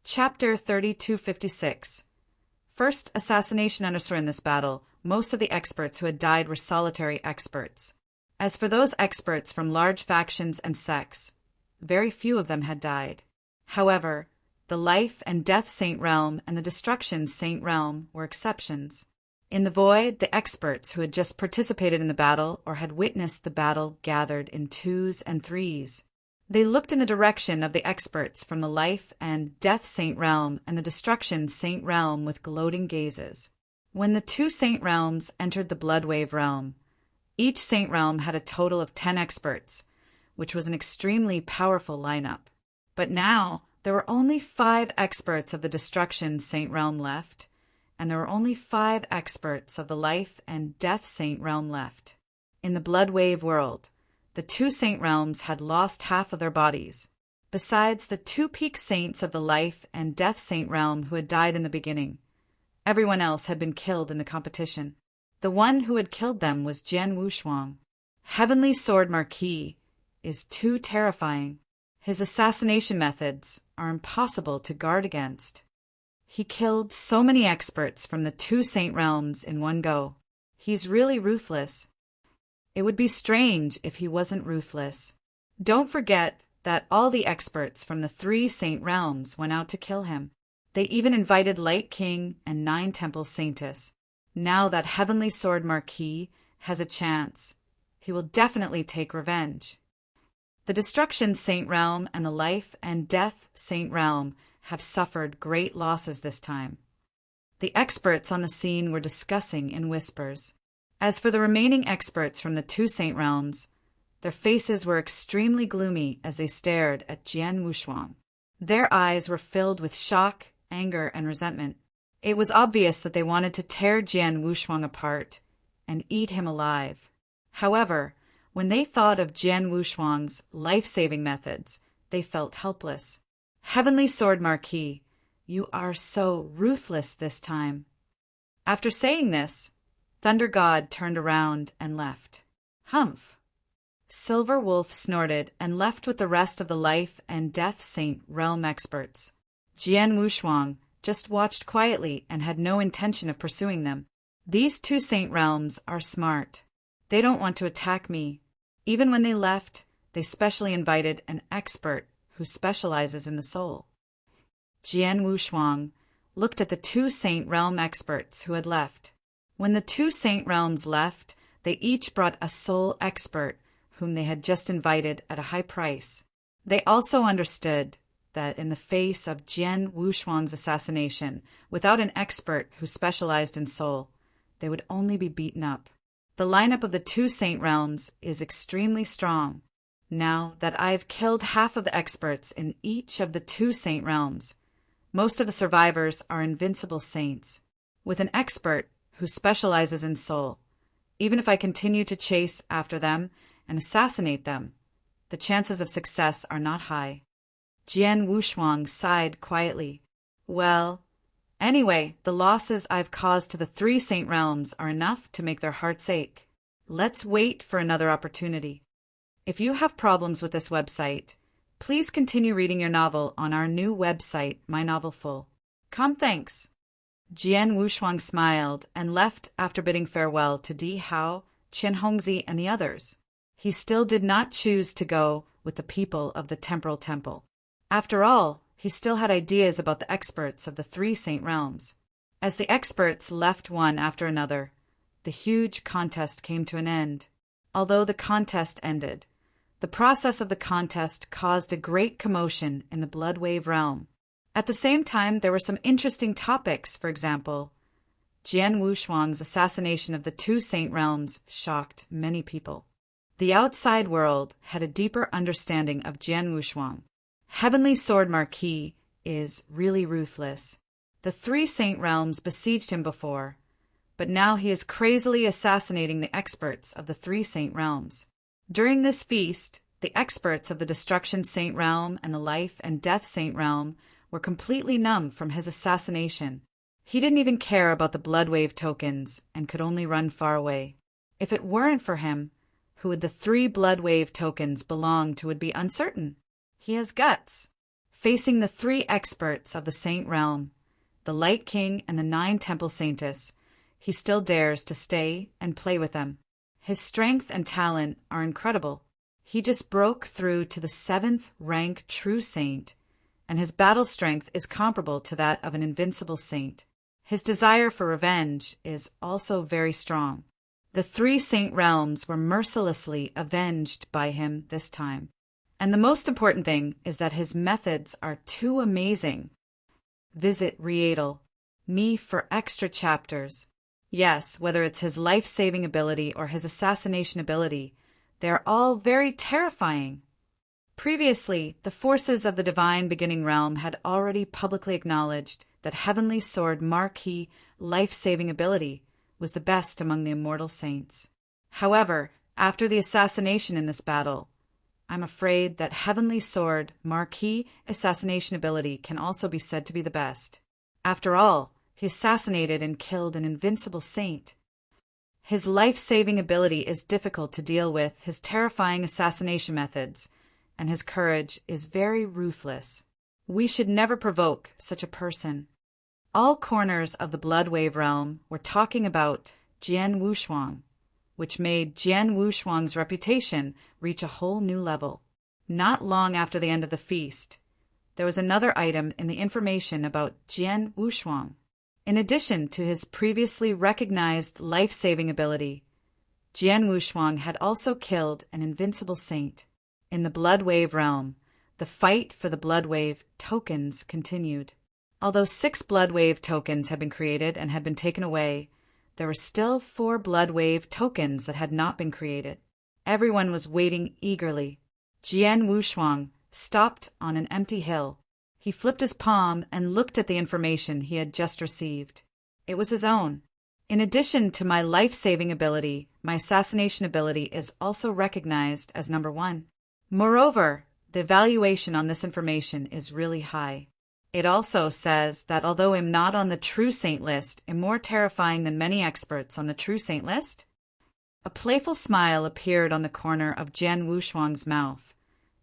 Chapter 3256. First assassination underscore. In this battle, most of the experts who had died were solitary experts. As for those experts from large factions and sects, very few of them had died. However, the Life and Death Saint Realm and the Destruction Saint Realm were exceptions. In the void, the experts who had just participated in the battle or had witnessed the battle gathered in twos and threes. They looked in the direction of the experts from the Life and Death Saint Realm and the Destruction Saint Realm with gloating gazes. When the two Saint Realms entered the Bloodwave Realm, each Saint Realm had a total of 10 experts, which was an extremely powerful lineup. But now, there were only 5 experts of the Destruction Saint Realm left, and there were only 5 experts of the Life and Death Saint Realm left. In the Bloodwave world, the two Saint Realms had lost half of their bodies. Besides the 2 peak saints of the Life and Death Saint Realm who had died in the beginning, everyone else had been killed in the competition. The one who had killed them was Jian Wushuang. Heavenly Sword Marquis is too terrifying. His assassination methods are impossible to guard against. He killed so many experts from the 2 Saint Realms in one go. He's really ruthless. It would be strange if he wasn't ruthless. Don't forget that all the experts from the 3 Saint Realms went out to kill him. They even invited Light King and 9 Temple Saintess. Now that Heavenly Sword Marquis has a chance, he will definitely take revenge. The Destruction Saint Realm and the Life and Death Saint Realm have suffered great losses this time. The experts on the scene were discussing in whispers. As for the remaining experts from the 2 Saint Realms, their faces were extremely gloomy as they stared at Jian Wushuang. Their eyes were filled with shock, anger, and resentment. It was obvious that they wanted to tear Jian Wushuang apart and eat him alive. However, when they thought of Jian Wushuang's life-saving methods, they felt helpless. Heavenly Sword Marquis, you are so ruthless this time. After saying this, Thunder God turned around and left. Humph! Silver Wolf snorted and left with the rest of the Life and Death Saint Realm experts. Jian Wushuang just watched quietly and had no intention of pursuing them. These 2 Saint Realms are smart. They don't want to attack me. Even when they left, they specially invited an expert who specializes in the soul. Jian Wushuang looked at the 2 Saint Realm experts who had left. When the 2 Saint Realms left, they each brought a soul expert whom they had just invited at a high price. They also understood that in the face of Jian Wushuang's assassination, without an expert who specialized in soul, they would only be beaten up. The lineup of the 2 Saint Realms is extremely strong. Now that I've killed half of the experts in each of the 2 Saint Realms, most of the survivors are invincible saints. With an expert who specializes in soul, even if I continue to chase after them and assassinate them, the chances of success are not high. Jian Wushuang sighed quietly. Well, anyway, the losses I've caused to the 3 Saint Realms are enough to make their hearts ache. Let's wait for another opportunity. If you have problems with this website, please continue reading your novel on our new website, My Novel Full. Thanks. Jian Wushuang smiled and left after bidding farewell to Di Hao, Qian Hongzi, and the others. He still did not choose to go with the people of the Temporal Temple. After all, he still had ideas about the experts of the 3 Saint Realms. As the experts left one after another, the huge contest came to an end. Although the contest ended, the process of the contest caused a great commotion in the Bloodwave Realm. At the same time, there were some interesting topics. For example, Jian Wushuang's assassination of the 2 Saint Realms shocked many people. The outside world had a deeper understanding of Jian Wushuang. Heavenly Sword Marquis is really ruthless. The 3 Saint Realms besieged him before, but now he is crazily assassinating the experts of the 3 Saint Realms. During this feast, the experts of the Destruction Saint Realm and the Life and Death Saint Realm were completely numb from his assassination. He didn't even care about the Bloodwave tokens and could only run far away. If it weren't for him, who would the 3 Bloodwave tokens belong to would be uncertain. He has guts. Facing the 3 experts of the Saint Realm, the Light King and the 9 Temple Saintess, he still dares to stay and play with them. His strength and talent are incredible. He just broke through to the 7th rank true saint, and his battle strength is comparable to that of an invincible saint. His desire for revenge is also very strong. The 3 saint realms were mercilessly avenged by him this time. And the most important thing is that his methods are too amazing. Visit Rietal me for extra chapters. Yes, whether it's his life-saving ability or his assassination ability, they're all very terrifying. Previously, the forces of the Divine Beginning Realm had already publicly acknowledged that Heavenly Sword Marquis life-saving ability was the best among the immortal saints. However, after the assassination in this battle, I'm afraid that Heavenly Sword Marquis assassination ability can also be said to be the best. After all, he assassinated and killed an invincible saint. His life-saving ability is difficult to deal with, his terrifying assassination methods, and his courage is very ruthless. We should never provoke such a person. All corners of the Blood Wave realm were talking about Jian Wushuang, which made Jian Wushuang's reputation reach a whole new level. Not long after the end of the feast, there was another item in the information about Jian Wushuang. In addition to his previously recognized life-saving ability, Jian Wushuang had also killed an invincible saint. In the Blood Wave realm, the fight for the Blood Wave tokens continued. Although 6 Blood Wave tokens had been created and had been taken away, there were still 4 Blood Wave tokens that had not been created. Everyone was waiting eagerly. Jian Wushuang stopped on an empty hill. He flipped his palm and looked at the information he had just received. It was his own. In addition to my life-saving ability, my assassination ability is also recognized as number 1. Moreover, the evaluation on this information is really high. It also says that although I'm not on the True Saint list, I'm more terrifying than many experts on the True Saint list. A playful smile appeared on the corner of Jian Wushuang's mouth,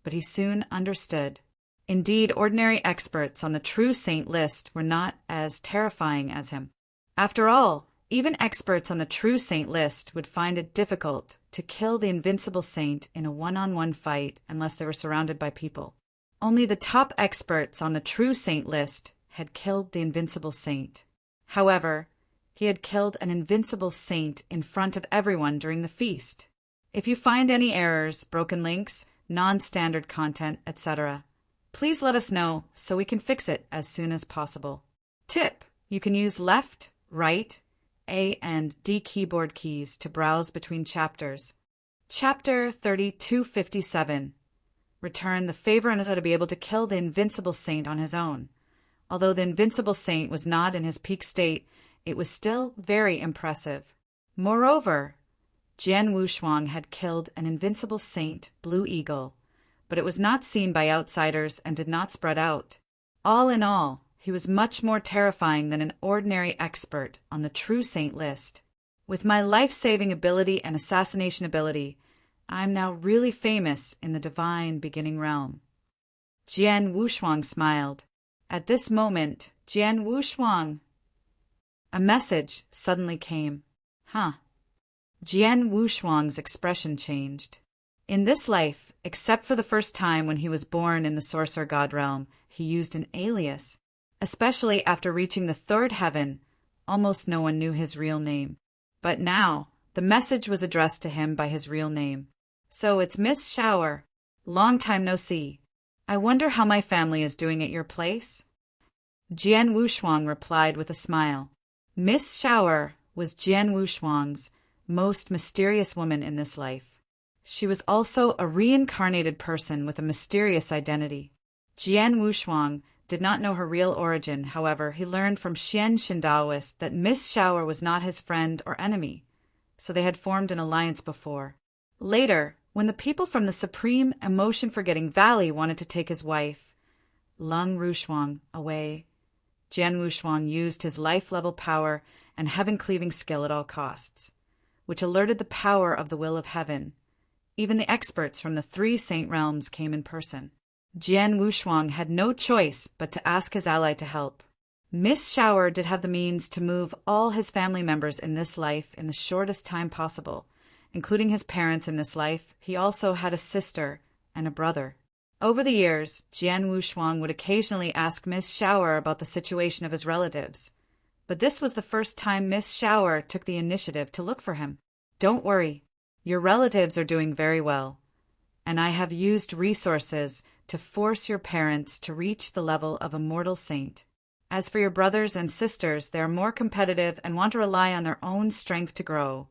but he soon understood. Indeed, ordinary experts on the True Saint list were not as terrifying as him. After all, even experts on the True Saint list would find it difficult to kill the invincible saint in a one-on-one fight unless they were surrounded by people. Only the top experts on the True Saint list had killed the invincible saint. However, he had killed an invincible saint in front of everyone during the feast. If you find any errors, broken links, non-standard content, etc., please let us know so we can fix it as soon as possible. Tip: you can use left, right, A and D keyboard keys to browse between chapters. Chapter 3257. Return the favor and to be able to kill the invincible saint on his own. Although the invincible saint was not in his peak state, it was still very impressive. Moreover, Jian Wushuang had killed an invincible saint, Blue Eagle, but it was not seen by outsiders and did not spread out. All in all, he was much more terrifying than an ordinary expert on the True Saint list. With my life-saving ability and assassination ability, I am now really famous in the Divine Beginning Realm. Jian Wushuang smiled. At this moment, Jian Wushuang. A message suddenly came. Jian Wushuang's expression changed. In this life, except for the first time when he was born in the Sorcerer God realm, he used an alias. Especially after reaching the 3rd heaven, almost no one knew his real name. But now, the message was addressed to him by his real name. So it's Miss Shower. Long time no see. I wonder how my family is doing at your place? Jian Wushuang replied with a smile. Miss Shower was Jian Wushuang's most mysterious woman in this life. She was also a reincarnated person with a mysterious identity. Jian Wushuang did not know her real origin. However, he learned from Xian Shindaoist that Miss Shower was not his friend or enemy, so they had formed an alliance before. Later, when the people from the Supreme Emotion-Forgetting Valley wanted to take his wife, Lung Rushuang, away, Jian Wushuang used his life-level power and heaven-cleaving skill at all costs, which alerted the power of the will of heaven. Even the experts from the 3 saint realms came in person. Jian Wushuang had no choice but to ask his ally to help. Miss Shower did have the means to move all his family members in this life in the shortest time possible, including his parents in this life. He also had a sister and a brother. Over the years, Jian Wushuang would occasionally ask Miss Shower about the situation of his relatives, but this was the first time Miss Shower took the initiative to look for him. Don't worry, your relatives are doing very well, and I have used resources to force your parents to reach the level of Immortal Saint. As for your brothers and sisters, they are more competitive and want to rely on their own strength to grow.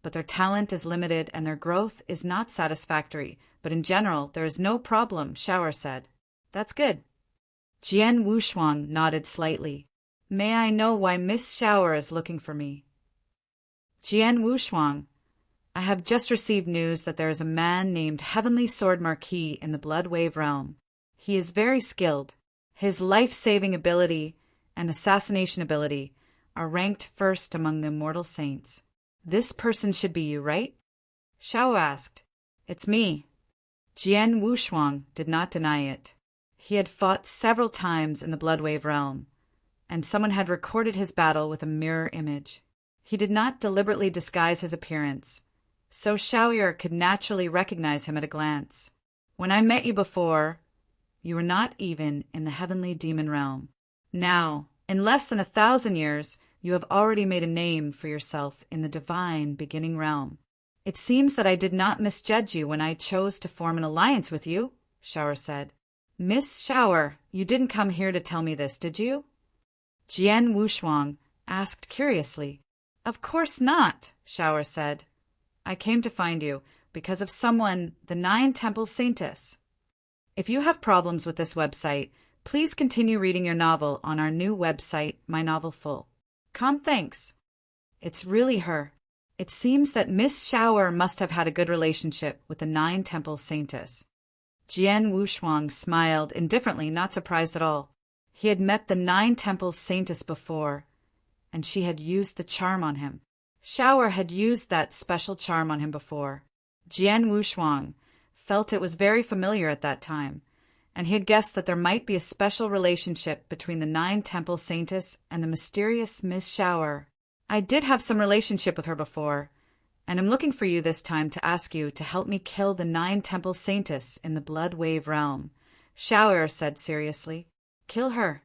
But their talent is limited and their growth is not satisfactory, but in general, there is no problem, Shower said. That's good. Jian Wushuang nodded slightly. May I know why Miss Shower is looking for me? Jian Wushuang, I have just received news that there is a man named Heavenly Sword Marquis in the Blood Wave realm. He is very skilled. His life-saving ability and assassination ability are ranked first among the Immortal Saints. This person should be you, right? Shao asked. It's me. Jian Wushuang did not deny it. He had fought several times in the Blood Wave realm, and someone had recorded his battle with a mirror image. He did not deliberately disguise his appearance, so Shaoyer could naturally recognize him at a glance. When I met you before, you were not even in the heavenly demon realm. Now, in less than 1,000 years, you have already made a name for yourself in the divine beginning realm. It seems that I did not misjudge you when I chose to form an alliance with you, Shower said. Miss Shower, you didn't come here to tell me this, did you? Jian Wushuang asked curiously. Of course not, Shower said. I came to find you because of someone, the 9 Temple Saintess. If you have problems with this website, please continue reading your novel on our new website, My Novel Full. Thanks. It's really her. It seems that Miss Shower must have had a good relationship with the 9 Temple Saintess. Jian Wushuang smiled indifferently, not surprised at all. He had met the 9 Temple Saintess before, and she had used the charm on him. Shower had used that special charm on him before. Jian Wushuang felt it was very familiar at that time, and he had guessed that there might be a special relationship between the 9 Temple Saintess and the mysterious Miss Shower. I did have some relationship with her before, and am looking for you this time to ask you to help me kill the 9 Temple Saintess in the Blood Wave realm, Shower said seriously. Kill her.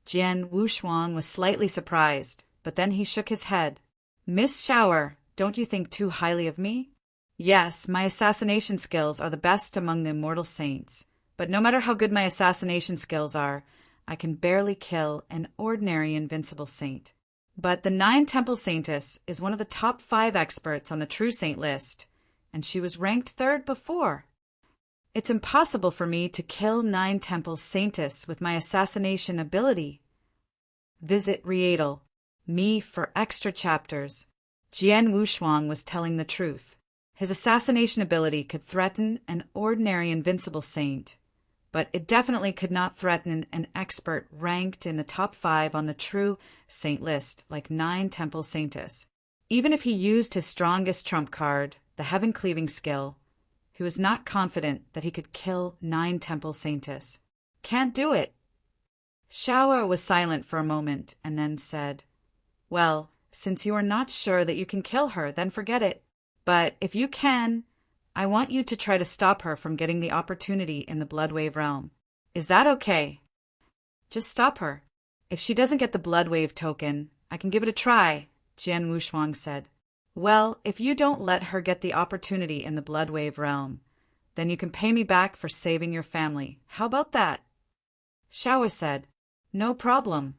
Jian Wushuang was slightly surprised, but then he shook his head. Miss Shower, don't you think too highly of me? Yes, my assassination skills are the best among the Immortal Saints, but no matter how good my assassination skills are, I can barely kill an ordinary invincible saint. But the 9 Temple Saintess is one of the top 5 experts on the True Saint list, and she was ranked 3rd before. It's impossible for me to kill 9 Temple Saintess with my assassination ability. Visit Rietal, me for extra chapters. Jian Wushuang was telling the truth. His assassination ability could threaten an ordinary invincible saint, but it definitely could not threaten an expert ranked in the top 5 on the True Saint list like 9 Temple Saintess. Even if he used his strongest trump card, the heaven-cleaving skill, he was not confident that he could kill 9 Temple Saintess. Can't do it. Shower was silent for a moment and then said, Well, since you are not sure that you can kill her, then forget it. But if you can, I want you to try to stop her from getting the opportunity in the Blood Wave realm. Is that okay? Just stop her. If she doesn't get the Blood Wave token, I can give it a try, Jian Wushuang said. Well, if you don't let her get the opportunity in the Blood Wave realm, then you can pay me back for saving your family. How about that? Shower said, No problem.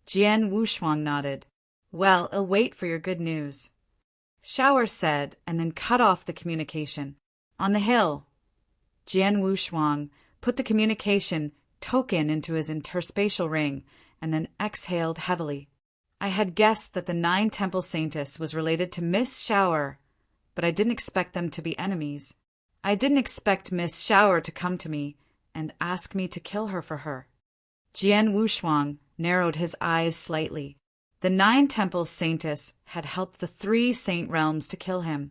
Jian Wushuang nodded. Well, I'll wait for your good news. Shower said, and then cut off the communication. On the hill, Jian Wushuang put the communication token into his interspatial ring and then exhaled heavily. I had guessed that the 9 Temple Saintess was related to Miss Shower, but I didn't expect them to be enemies. I didn't expect Miss Shower to come to me and ask me to kill her for her. Jian Wushuang narrowed his eyes slightly. The 9 Temple Saintess had helped the 3 Saint realms to kill him,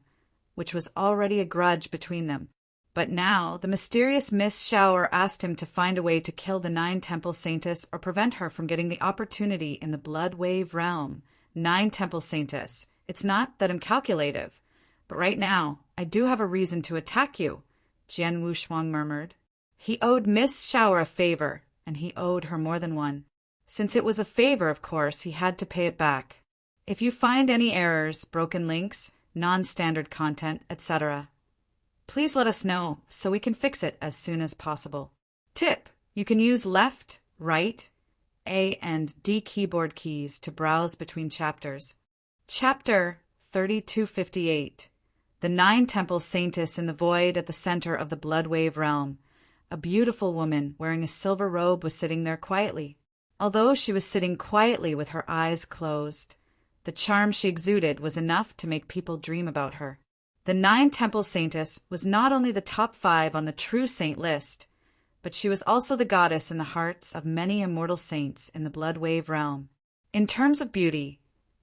which was already a grudge between them. But now, the mysterious Miss Shower asked him to find a way to kill the Nine-Temple Saintess or prevent her from getting the opportunity in the Blood Wave realm. Nine-Temple Saintess, it's not that I'm calculative, but right now, I do have a reason to attack you, Jian Wushuang murmured. He owed Miss Shower a favor, and he owed her more than one. Since it was a favor, of course, he had to pay it back. If you find any errors, broken links, non-standard content, etc., please let us know so we can fix it as soon as possible. Tip: you can use left, right, A and D keyboard keys to browse between chapters. Chapter 3258. The Nine-Temple Saintess in the Void at the center of the Blood Wave realm. A beautiful woman wearing a silver robe was sitting there quietly. Although she was sitting quietly with her eyes closed, the charm she exuded was enough to make people dream about her. The Nine-Temple Saintess was not only the top 5 on the True Saint list, but she was also the goddess in the hearts of many immortal saints in the Blood Wave realm. In terms of beauty,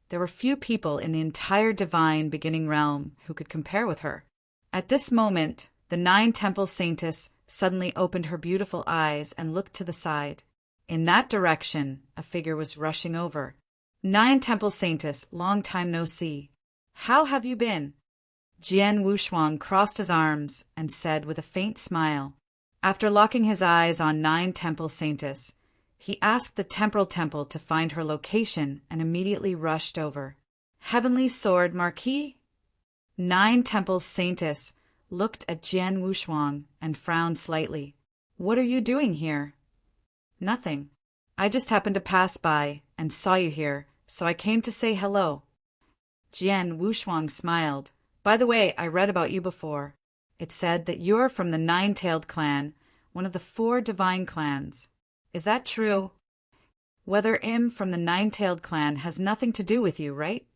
there were few people in the entire divine beginning realm who could compare with her. At this moment, the Nine-Temple Saintess suddenly opened her beautiful eyes and looked to the side. In that direction, a figure was rushing over. Nine-Temple Saintess, long time no see. How have you been? Jian Wushuang crossed his arms and said with a faint smile. After locking his eyes on Nine-Temple Saintess, he asked the Temporal Temple to find her location and immediately rushed over. Heavenly Sword Marquis? Nine-Temple Saintess looked at Jian Wushuang and frowned slightly. What are you doing here? Nothing. I just happened to pass by and saw you here, so I came to say hello. Jian Wushuang smiled. By the way, I read about you before. It said that you're from the Nine-Tailed clan, one of the 4 divine clans. Is that true? Whether Im from the Nine-Tailed clan has nothing to do with you, right?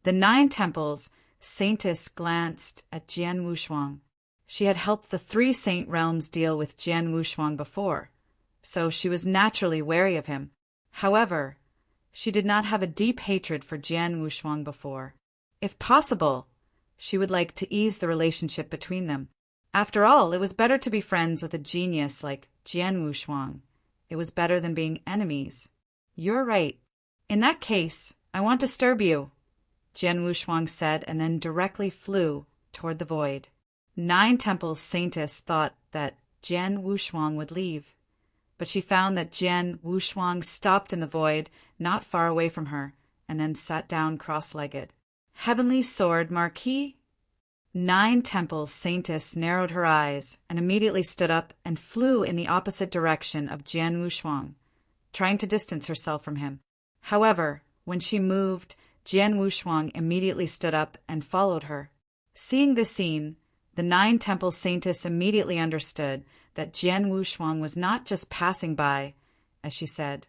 The Nine Temples Saintess glanced at Jian Wushuang. She had helped the 3 saint realms deal with Jian Wushuang before, so she was naturally wary of him. However, she did not have a deep hatred for Jian Wushuang before. If possible, she would like to ease the relationship between them. After all, it was better to be friends with a genius like Jian Wushuang. It was better than being enemies. You're right. In that case, I want to disturb you, Jian Wushuang said, and then directly flew toward the void. Nine-Temple Saintess thought that Jian Wushuang would leave, but she found that Jian Wushuang stopped in the void not far away from her, and then sat down cross-legged. Heavenly Sword Marquis? Nine-Temple Saintess narrowed her eyes and immediately stood up and flew in the opposite direction of Jian Wushuang, trying to distance herself from him. However, when she moved, Jian Wushuang immediately stood up and followed her. Seeing this scene, the Nine-Temple Saintess immediately understood that Jian Wushuang was not just passing by, as she said,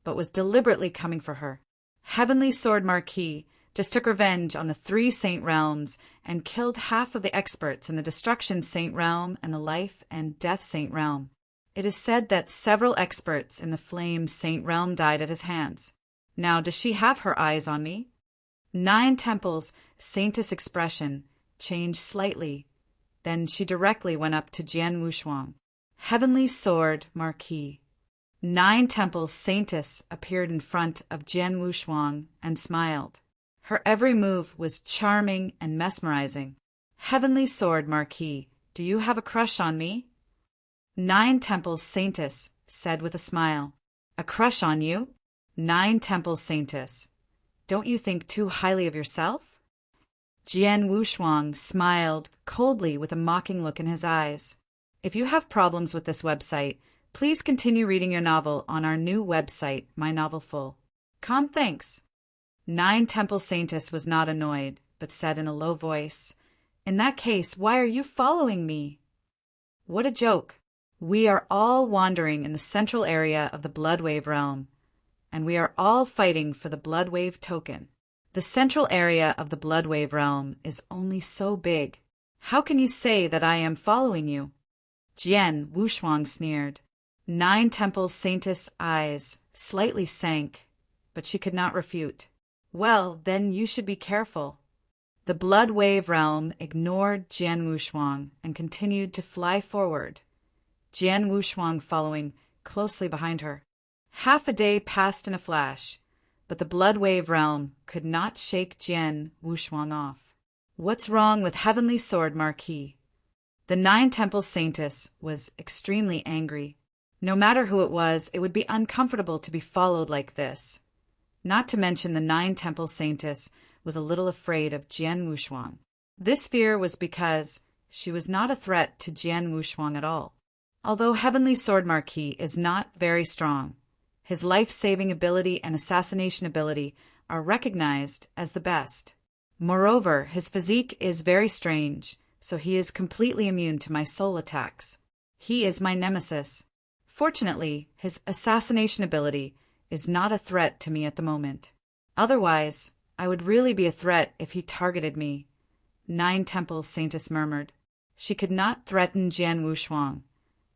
but was deliberately coming for her. Heavenly Sword Marquis just took revenge on the 3 saint realms and killed half of the experts in the Destruction Saint realm and the Life and Death Saint realm. It is said that several experts in the Flame Saint realm died at his hands. Now, does she have her eyes on me? Nine Temples Saintess' expression changed slightly. Then she directly went up to Jian Wushuang. Heavenly Sword Marquis. Nine Temples Saintess appeared in front of Jian Wushuang and smiled. Her every move was charming and mesmerizing. Heavenly Sword Marquis, do you have a crush on me? Nine Temples Saintess said with a smile. A crush on you? Nine Temples Saintess. Don't you think too highly of yourself? Jian Wushuang smiled coldly with a mocking look in his eyes. If you have problems with this website, please continue reading your novel on our new website, My Novel Full. Thanks. Nine Temple Saintess was not annoyed, but said in a low voice, In that case, why are you following me? What a joke. We are all wandering in the central area of the Bloodwave realm, and we are all fighting for the Bloodwave token. The central area of the Bloodwave realm is only so big. How can you say that I am following you? Jian Wushuang sneered. Nine Temple Saintess' eyes slightly sank, but she could not refute. Well, then you should be careful. The blood wave realm ignored Jian Wushuang and continued to fly forward, Jian Wushuang following closely behind her. Half a day passed in a flash, but the blood wave realm could not shake Jian Wushuang off. What's wrong with Heavenly Sword Marquis? The Nine Temple Saintess was extremely angry. No matter who it was, it would be uncomfortable to be followed like this. Not to mention the Nine Temple Saintess was a little afraid of Jian Wushuang. This fear was because she was not a threat to Jian Wushuang at all. Although Heavenly Sword Marquis is not very strong, his life-saving ability and assassination ability are recognized as the best. Moreover, his physique is very strange, so he is completely immune to my soul attacks. He is my nemesis. Fortunately, his assassination ability is not a threat to me at the moment. Otherwise, I would really be a threat if he targeted me, Nine Temple Saintess murmured. She could not threaten Jian Wushuang,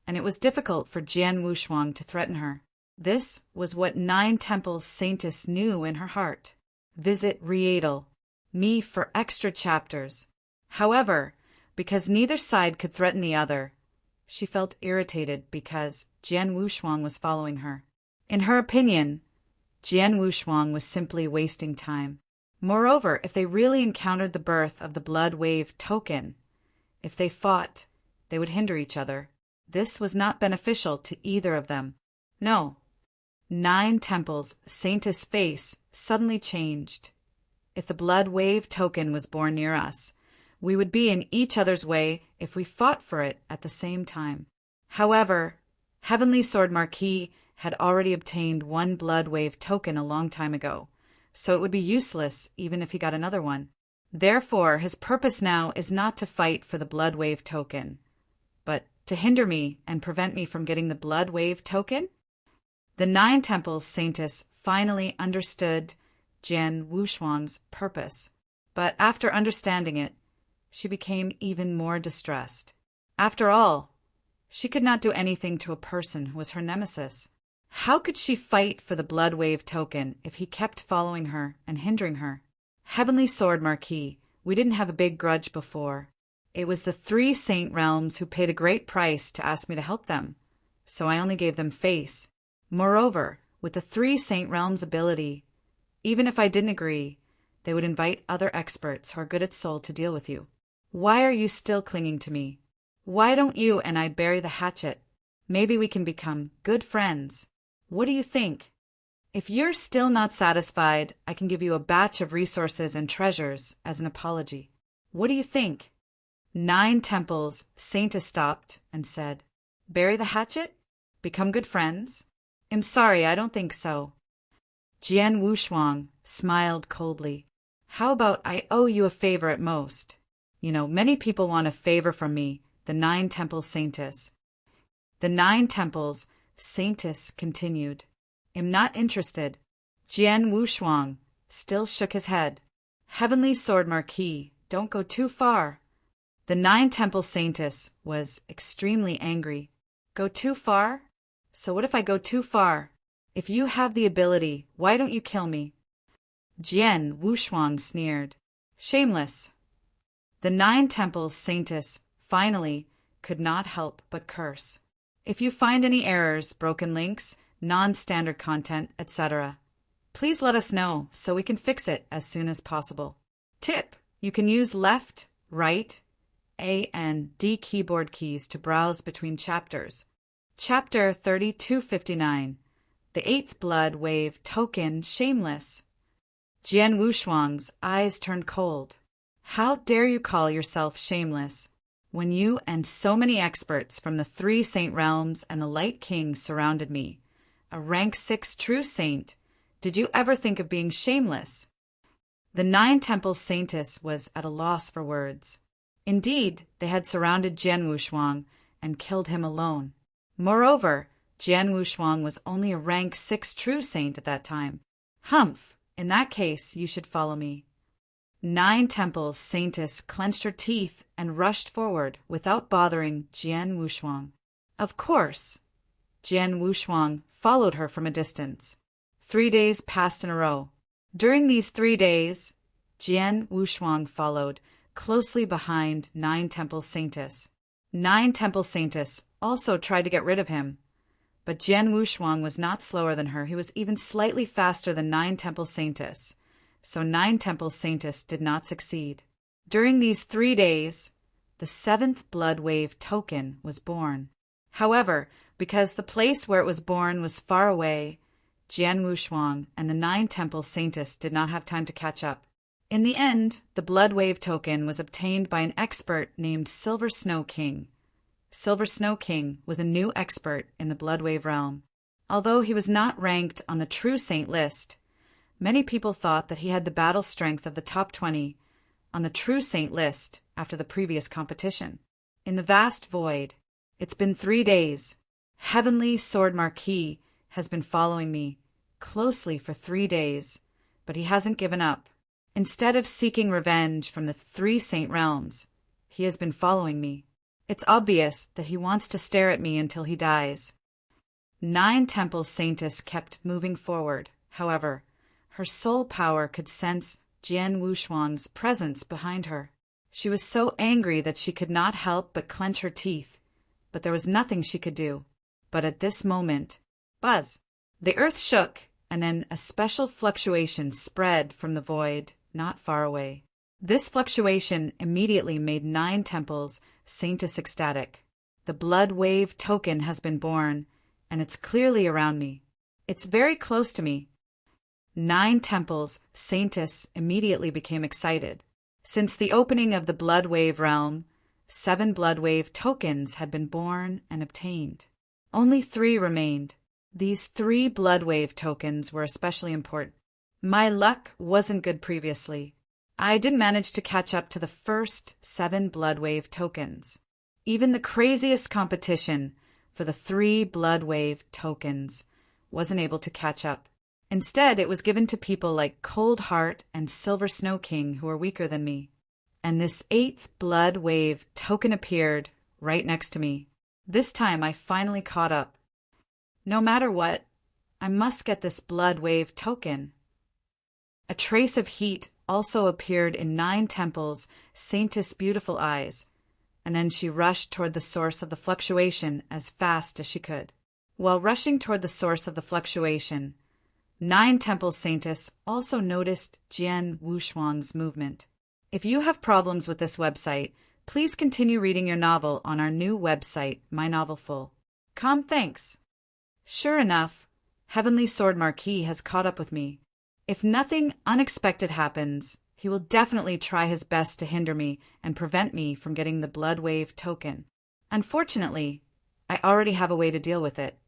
and it was difficult for Jian Wushuang to threaten her. This was what Nine Temple Saintess knew in her heart. Visit Rietal, me for extra chapters. However, because neither side could threaten the other, she felt irritated because Jian Wushuang was following her. In her opinion, Jian Wushuang was simply wasting time. Moreover, if they really encountered the birth of the Blood Wave token, if they fought, they would hinder each other. This was not beneficial to either of them. No. Nine Temples Saintess' face suddenly changed. If the Blood Wave token was born near us, we would be in each other's way if we fought for it at the same time. However, Heavenly Sword Marquis had already obtained one Blood Wave token a long time ago, so it would be useless even if he got another one. Therefore, his purpose now is not to fight for the Blood Wave token, but to hinder me and prevent me from getting the Blood Wave token? The Nine Temples Saintess finally understood Jian Wushuang's purpose, but after understanding it, she became even more distressed. After all, she could not do anything to a person who was her nemesis. How could she fight for the Blood Wave token if he kept following her and hindering her? Heavenly Sword Marquis, we didn't have a big grudge before. It was the 3 Saint Realms who paid a great price to ask me to help them, so I only gave them face. Moreover, with the 3 Saint Realms ability, even if I didn't agree, they would invite other experts who are good at soul to deal with you. Why are you still clinging to me? Why don't you and I bury the hatchet? Maybe we can become good friends. What do you think? If you're still not satisfied, I can give you a batch of resources and treasures as an apology. What do you think? Nine Temples Saintess stopped and said, bury the hatchet? Become good friends? I'm sorry, I don't think so. Jian Wushuang smiled coldly. How about I owe you a favor at most? You know, many people want a favor from me, the Nine Temples Saintess. The Nine Temples Saintess continued. I'm not interested. Jian Wushuang still shook his head. Heavenly Sword Marquis, don't go too far. The Nine Temple Saintess was extremely angry. Go too far? So what if I go too far? If you have the ability, why don't you kill me? Jian Wushuang sneered. Shameless. The Nine Temples Saintess finally could not help but curse. If you find any errors, broken links, non-standard content, etc., please let us know so we can fix it as soon as possible. Tip: you can use left, right, A and D keyboard keys to browse between chapters. Chapter 3259, The 8th Blood Wave Token Shameless. Jian Wushuang's eyes turned cold. How dare you call yourself shameless, when you and so many experts from the 3 Saint Realms and the Light King surrounded me? A rank 6 true saint, did you ever think of being shameless? The Nine Temple Saintess was at a loss for words. Indeed, they had surrounded Jian Wushuang and killed him alone. Moreover, Jian Wushuang was only a rank 6 true saint at that time. Humph, in that case you should follow me. Nine Temples Saintess clenched her teeth and rushed forward without bothering Jian Wushuang. Of course, Jian Wushuang followed her from a distance. 3 days passed in a row. During these 3 days, Jian Wushuang followed, closely behind Nine Temple Saintess. Nine Temple Saintess also tried to get rid of him, but Jian Wushuang was not slower than her. He was even slightly faster than Nine Temple Saintess, so Nine Temple Saintess did not succeed. During these 3 days, the 7th blood wave token was born. However, because the place where it was born was far away, Jian Wushuang and the Nine Temple Saintess did not have time to catch up. In the end, the blood wave token was obtained by an expert named Silver Snow King. Silver Snow King was a new expert in the blood wave realm. Although he was not ranked on the true saint list, many people thought that he had the battle strength of the top 20 on the true saint list after the previous competition. In the vast void, it's been 3 days. Heavenly Sword Marquis has been following me closely for 3 days, but he hasn't given up. Instead of seeking revenge from the 3 saint realms, he has been following me. It's obvious that he wants to stare at me until he dies. Nine Temple Saintess kept moving forward. However, her soul power could sense Jian Wushuang's presence behind her. She was so angry that she could not help but clench her teeth, but there was nothing she could do. But at this moment, buzz! The earth shook, and then a special fluctuation spread from the void not far away. This fluctuation immediately made Nine Temples Saintess ecstatic. The blood wave token has been born, and it's clearly around me. It's very close to me. Nine Temples Saintess immediately became excited. Since the opening of the blood wave realm, 7 blood wave tokens had been born and obtained. Only 3 remained. These 3 blood wave tokens were especially important. My luck wasn't good previously. I didn't manage to catch up to the first 7 blood wave tokens. Even the craziest competition for the 3 blood wave tokens wasn't able to catch up. Instead, it was given to people like Cold Heart and Silver Snow King who were weaker than me. And this 8th blood wave token appeared right next to me. This time I finally caught up. No matter what, I must get this blood wave token. A trace of heat also appeared in Nine Temples Saintess' beautiful eyes, and then she rushed toward the source of the fluctuation as fast as she could. While rushing toward the source of the fluctuation, Nine Temples Saintess also noticed Jian Wushuang's movement. If you have problems with this website, please continue reading your novel on our new website, My Novel Full. Thanks. Sure enough, Heavenly Sword Marquis has caught up with me. If nothing unexpected happens, he will definitely try his best to hinder me and prevent me from getting the blood wave token. Unfortunately, I already have a way to deal with it.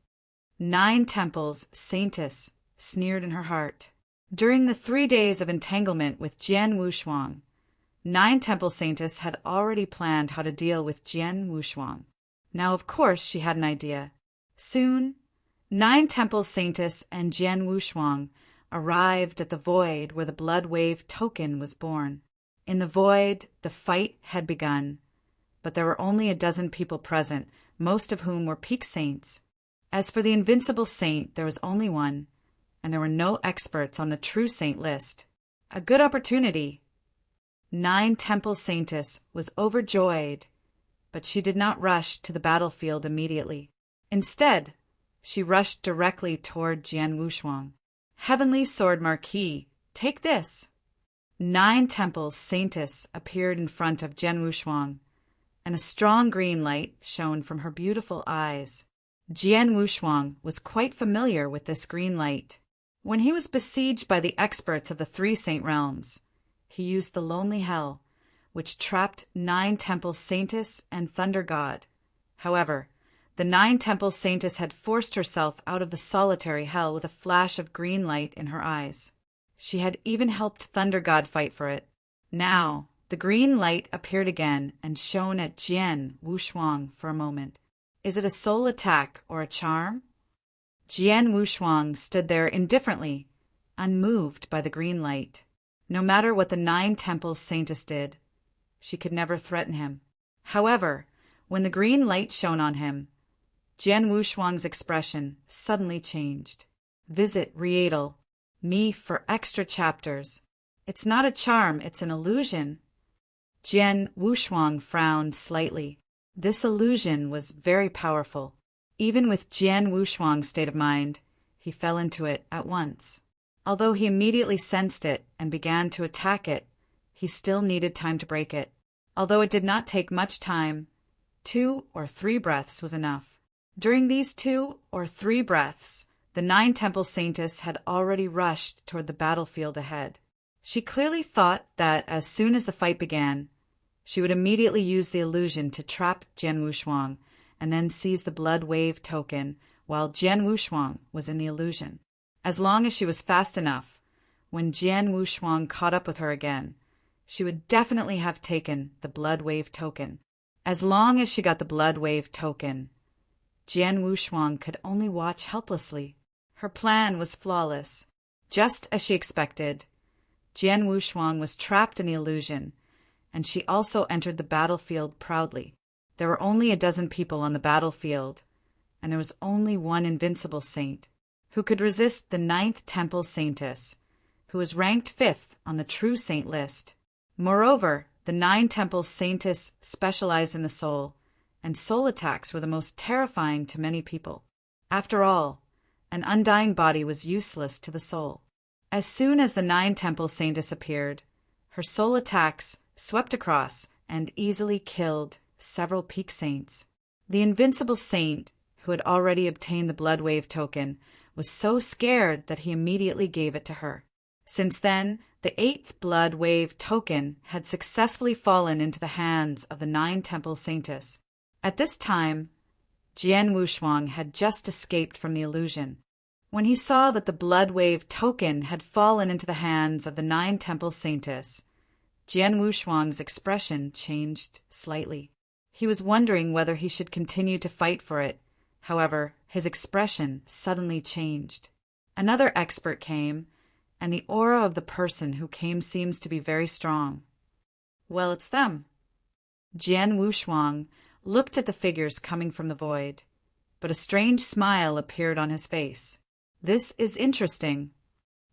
Nine Temples Saintess sneered in her heart. During the 3 days of entanglement with Jian Wushuang, Nine Temple Saintess had already planned how to deal with Jian Wushuang. Now, of course, she had an idea. Soon, Nine Temple Saintess and Jian Wushuang arrived at the void where the blood wave token was born. In the void, the fight had begun, but there were only a dozen people present, most of whom were peak saints. As for the invincible saint, there was only one, and there were no experts on the true saint list. A good opportunity. Nine Temple Saintess was overjoyed, but she did not rush to the battlefield immediately. Instead, she rushed directly toward Jian Wushuang. Heavenly Sword Marquis, take this. Nine Temples Saintess appeared in front of Jian Wushuang, and a strong green light shone from her beautiful eyes. Jian Wushuang was quite familiar with this green light. When he was besieged by the experts of the 3 saint realms, he used the Lonely Hell, which trapped Nine Temples Saintess and Thunder God. However, the Nine Temples Saintess had forced herself out of the solitary hell with a flash of green light in her eyes. She had even helped Thunder God fight for it. Now, the green light appeared again and shone at Jian Wushuang for a moment. Is it a soul attack or a charm? Jian Wushuang stood there indifferently, unmoved by the green light. No matter what the Nine Temples Saintess did, she could never threaten him. However, when the green light shone on him, Jian Wushuang's expression suddenly changed. Visit Rietal, me for extra chapters. It's not a charm, it's an illusion. Jian Wushuang frowned slightly. This illusion was very powerful. Even with Jian Wushuang's state of mind, he fell into it at once. Although he immediately sensed it and began to attack it, he still needed time to break it. Although it did not take much time, 2 or 3 breaths was enough. During these 2 or 3 breaths, the 9 Temple Saintess had already rushed toward the battlefield ahead. She clearly thought that as soon as the fight began, she would immediately use the illusion to trap Jian Wushuang and then seize the blood wave token while Jian Wushuang was in the illusion. As long as she was fast enough, when Jian Wushuang caught up with her again, she would definitely have taken the blood wave token. As long as she got the blood wave token, Jian Wushuang could only watch helplessly. Her plan was flawless. Just as she expected, Jian Wushuang was trapped in the illusion, and she also entered the battlefield proudly. There were only a dozen people on the battlefield, and there was only one invincible saint who could resist the 9th Temple Saintess, who was ranked 5th on the True Saint list. Moreover, the 9 Temple Saintess specialized in the soul, and soul attacks were the most terrifying to many people. After all, an undying body was useless to the soul. As soon as the 9 Temple Saintess appeared, her soul attacks swept across and easily killed several peak saints. The invincible saint, who had already obtained the blood wave token, was so scared that he immediately gave it to her. Since then, the 8th blood wave token had successfully fallen into the hands of the 9 Temple Saintess. At this time, Jian Wushuang had just escaped from the illusion. When he saw that the blood wave token had fallen into the hands of the 9 Temple Saintess, Jian Wushuang's expression changed slightly. He was wondering whether he should continue to fight for it. However, his expression suddenly changed. Another expert came, and the aura of the person who came seems to be very strong. Well, it's them. Jian Wushuang looked at the figures coming from the void, but a strange smile appeared on his face. This is interesting.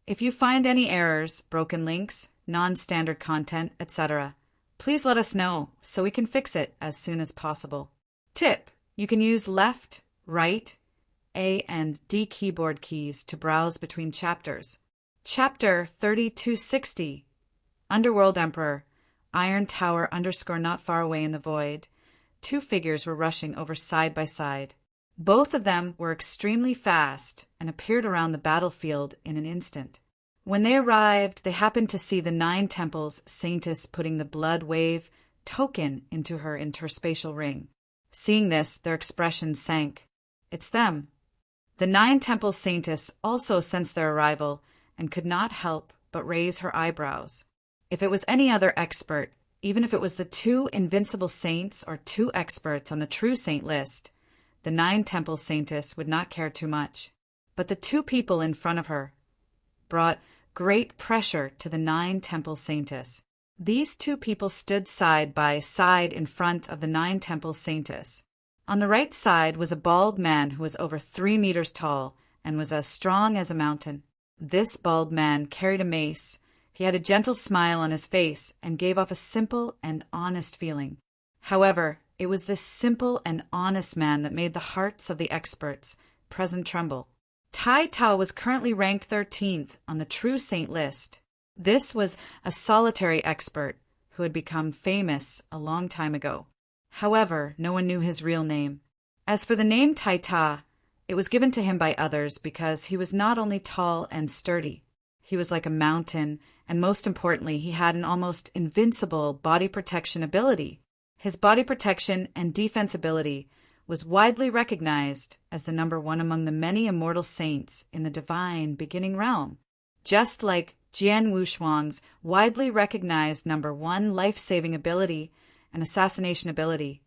If you find any errors, broken links, non-standard content, etc., please let us know so we can fix it as soon as possible. Tip: you can use left, right, A and D keyboard keys to browse between chapters. Chapter 3260, Underworld Emperor, Iron Tower _ not far away in the void. 2 figures were rushing over side by side. Both of them were extremely fast and appeared around the battlefield in an instant. When they arrived, they happened to see the 9 Temples Saintess putting the blood wave token into her interspatial ring. Seeing this, their expressions sank. It's them. The 9 Temple Saintess also sensed their arrival and could not help but raise her eyebrows. If it was any other expert, even if it was the 2 invincible saints or 2 experts on the True Saint list, the 9 Temple Saintess would not care too much. But the 2 people in front of her brought great pressure to the 9 Temple Saintess. These 2 people stood side by side in front of the 9 Temple Saintess. On the right side was a bald man who was over 3 meters tall and was as strong as a mountain. This bald man carried a mace. He had a gentle smile on his face and gave off a simple and honest feeling. However, it was this simple and honest man that made the hearts of the experts present tremble. Tai Tao was currently ranked 13th on the True Saint list. This was a solitary expert who had become famous a long time ago. However, no one knew his real name. As for the name Tai Tao, it was given to him by others because he was not only tall and sturdy, he was like a mountain, and most importantly, he had an almost invincible body protection ability. His body protection and defense ability was widely recognized as the number 1 among the many immortal saints in the divine beginning realm. Just like Jian Wushuang's widely recognized number 1 life-saving ability and assassination ability,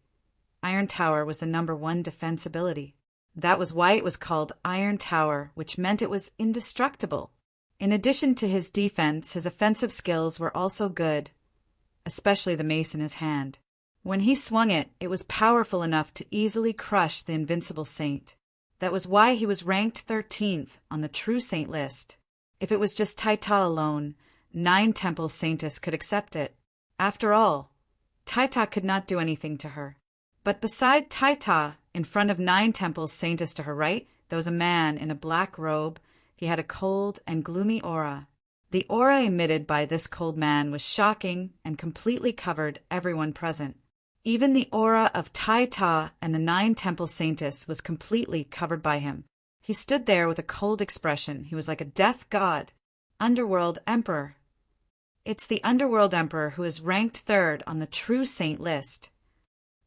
Iron Tower was the number 1 defense ability. That was why it was called Iron Tower, which meant it was indestructible. In addition to his defense, his offensive skills were also good, especially the mace in his hand. When he swung it, it was powerful enough to easily crush the invincible saint. That was why he was ranked 13th on the True Saint list. If it was just Tai Tao alone, Nine Temple Saintess could accept it. After all, Taita could not do anything to her. But beside Taita, in front of Nine Temple Saintess to her right, there was a man in a black robe. He had a cold and gloomy aura. The aura emitted by this cold man was shocking and completely covered everyone present. Even the aura of Taita and the Nine Temple Saintess was completely covered by him. He stood there with a cold expression. He was like a death god. Underworld Emperor. It's the Underworld Emperor who is ranked third on the True Saint list.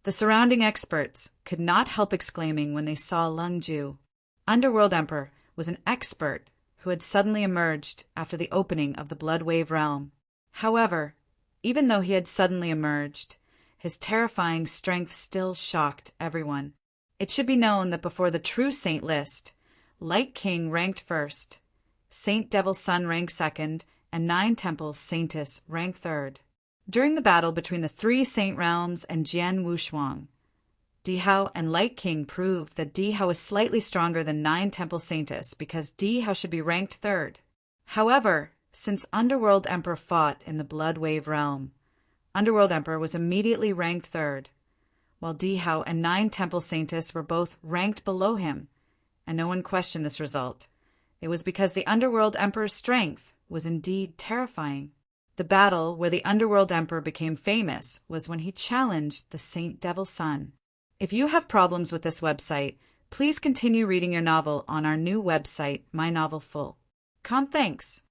The surrounding experts could not help exclaiming when they saw Lung Ju. Underworld Emperor was an expert who had suddenly emerged after the opening of the Blood Wave realm. However, even though he had suddenly emerged, his terrifying strength still shocked everyone. It should be known that before the True Saint list, Light King ranked first, Saint Devil Sun ranked second, and Nine Temples Saintess ranked third. During the battle between the three Saint Realms and Jian Wushuang, Dihao and Light King proved that Dihao is slightly stronger than Nine Temple Saintess because Dihao should be ranked third. However, since Underworld Emperor fought in the Blood Wave realm, Underworld Emperor was immediately ranked third, while Dihao and Nine Temple Saintess were both ranked below him, and no one questioned this result. It was because the Underworld Emperor's strength was indeed terrifying. The battle where the Underworld Emperor became famous was when he challenged the Saint Devil Sun. If you have problems with this website, please continue reading your novel on our new website, My Novel Full. Thanks.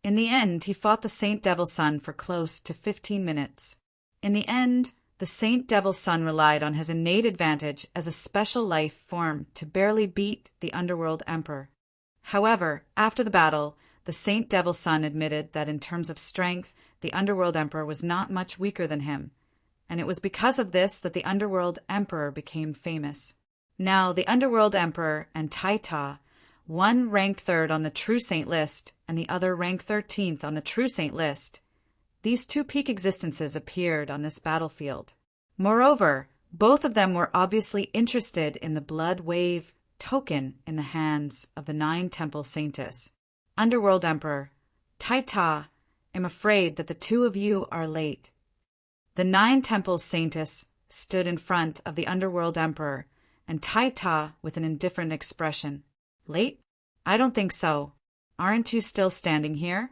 In the end, he fought the Saint Devil Sun for close to 15 minutes. In the end, the Saint Devil Sun relied on his innate advantage as a special life form to barely beat the Underworld Emperor. However, after the battle, the Saint Devil Sun admitted that in terms of strength, the Underworld Emperor was not much weaker than him, and it was because of this that the Underworld Emperor became famous. Now, the Underworld Emperor and Taita, one ranked third on the True Saint list and the other ranked 13th on the True Saint list. These two peak existences appeared on this battlefield. Moreover, both of them were obviously interested in the Blood Wave token in the hands of the Nine Temple Saintess. Underworld Emperor, Taita, I'm afraid that the two of you are late. The Nine Temple Saintess stood in front of the Underworld Emperor, and Taita with an indifferent expression. Late? I don't think so. Aren't you still standing here?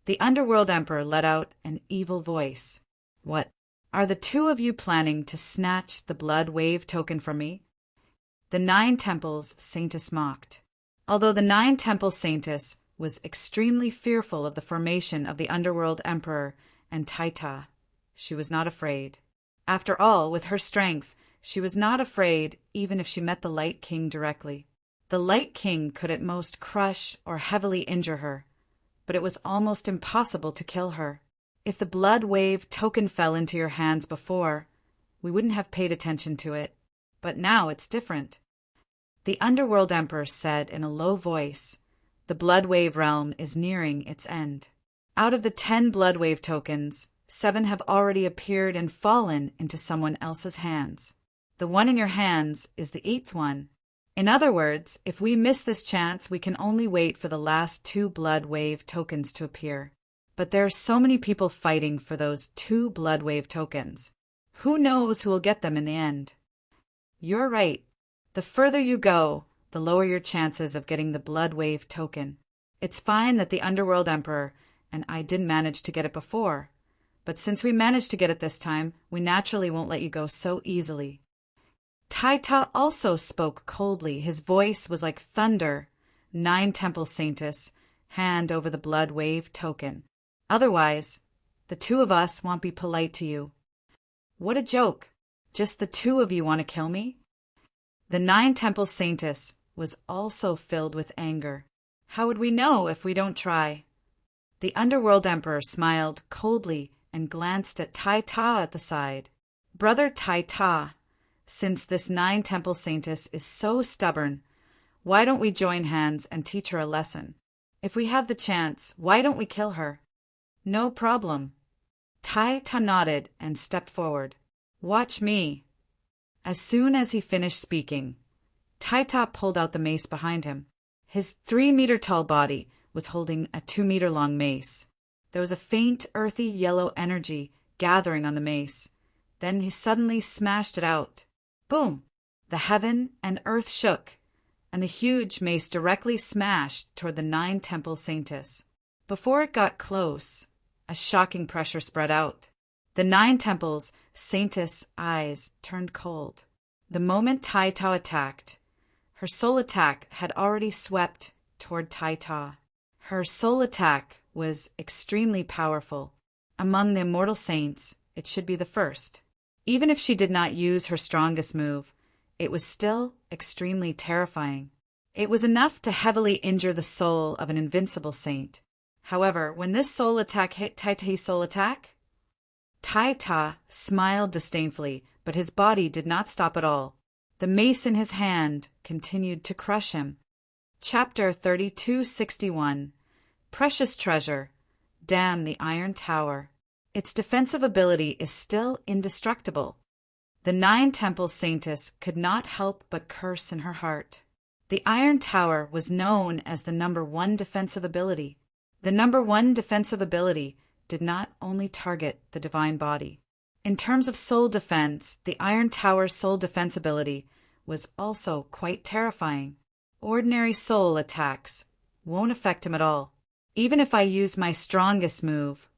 The Underworld Emperor let out an evil voice. What? Are the two of you planning to snatch the Blood Wave token from me? The Nine Temples Saintess mocked. Although the Nine Temple Saintess was extremely fearful of the formation of the Underworld Emperor and Taita, she was not afraid. After all, with her strength, she was not afraid even if she met the Light King directly. The Light King could at most crush or heavily injure her, but it was almost impossible to kill her. If the Blood Wave token fell into your hands before, we wouldn't have paid attention to it, but now it's different. The Underworld Emperor said in a low voice, the Blood Wave realm is nearing its end. Out of the 10 Blood Wave tokens, 7 have already appeared and fallen into someone else's hands. The one in your hands is the 8th one. In other words, if we miss this chance, we can only wait for the last 2 Blood Wave tokens to appear. But there are so many people fighting for those 2 Blood Wave tokens. Who knows who will get them in the end? You're right. The further you go, the lower your chances of getting the Blood Wave token. It's fine that the Underworld Emperor and I didn't manage to get it before, but since we managed to get it this time, we naturally won't let you go so easily. Taita also spoke coldly. His voice was like thunder. Nine Temple Saintess, hand over the Blood Wave token. Otherwise, the 2 of us won't be polite to you. What a joke. Just the 2 of you want to kill me? The Nine Temple Saintess was also filled with anger. How would we know if we don't try? The Underworld Emperor smiled coldly and glanced at Taita at the side. Brother Taita, since this Nine Temple Saintess is so stubborn, why don't we join hands and teach her a lesson? If we have the chance, why don't we kill her? No problem. Taita nodded and stepped forward. Watch me. As soon as he finished speaking, Taita pulled out the mace behind him. His 3-meter-tall body was holding a 2-meter-long mace. There was a faint, earthy yellow energy gathering on the mace. Then he suddenly smashed it out. Boom! The heaven and earth shook, and the huge mace directly smashed toward the Nine-Temple Saintess. Before it got close, a shocking pressure spread out. The Nine-Temple Saintess' eyes turned cold. The moment Tai Ta attacked, her soul attack had already swept toward Tai Ta. Her soul attack was extremely powerful. Among the immortal saints, it should be the first. Even if she did not use her strongest move, it was still extremely terrifying. It was enough to heavily injure the soul of an invincible saint. However, when this soul attack hit Tai Ta's soul attack, Tai Ta smiled disdainfully, but his body did not stop at all. The mace in his hand continued to crush him. Chapter 3261. Precious Treasure. Damn the Iron Tower. Its defensive ability is still indestructible. The Nine-Temple Saintess could not help but curse in her heart. The Iron Tower was known as the #1 defensive ability. The #1 defensive ability did not only target the divine body. In terms of soul defense, the Iron Tower's soul defense ability was also quite terrifying. Ordinary soul attacks won't affect him at all. Even if I use my strongest move,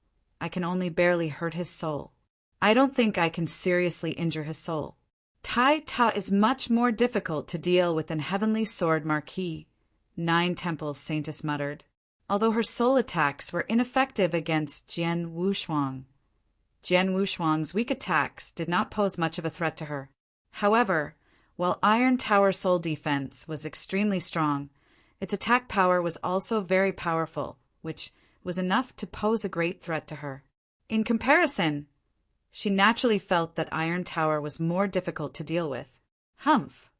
I can only barely hurt his soul. I don't think I can seriously injure his soul. Tai Ta is much more difficult to deal with than Heavenly Sword Marquis, Nine-Temple Saintess muttered. Although her soul attacks were ineffective against Jian Wushuang. Jian Wushuang's weak attacks did not pose much of a threat to her. However, while Iron Tower soul defense was extremely strong, its attack power was also very powerful, which was enough to pose a great threat to her. In comparison, she naturally felt that Iron Tower was more difficult to deal with. Humph!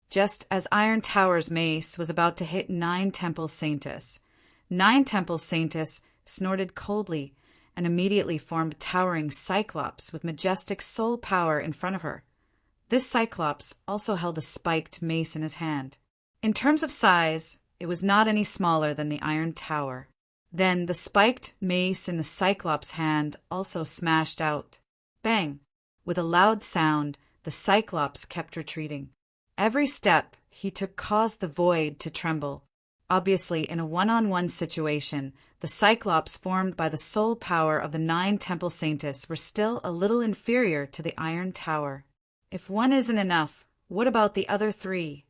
Just as Iron Tower's mace was about to hit Nine-Temple Saintess, Nine-Temple Saintess snorted coldly and immediately formed a towering Cyclops with majestic soul power in front of her. This Cyclops also held a spiked mace in his hand. In terms of size, it was not any smaller than the Iron Tower. Then the spiked mace in the Cyclops' hand also smashed out. Bang! With a loud sound, the Cyclops kept retreating. Every step he took caused the void to tremble. Obviously, in a one-on-one situation, the Cyclops formed by the soul power of the Nine-Temple Saintess were still a little inferior to the Iron Tower. If one isn't enough, what about the other three?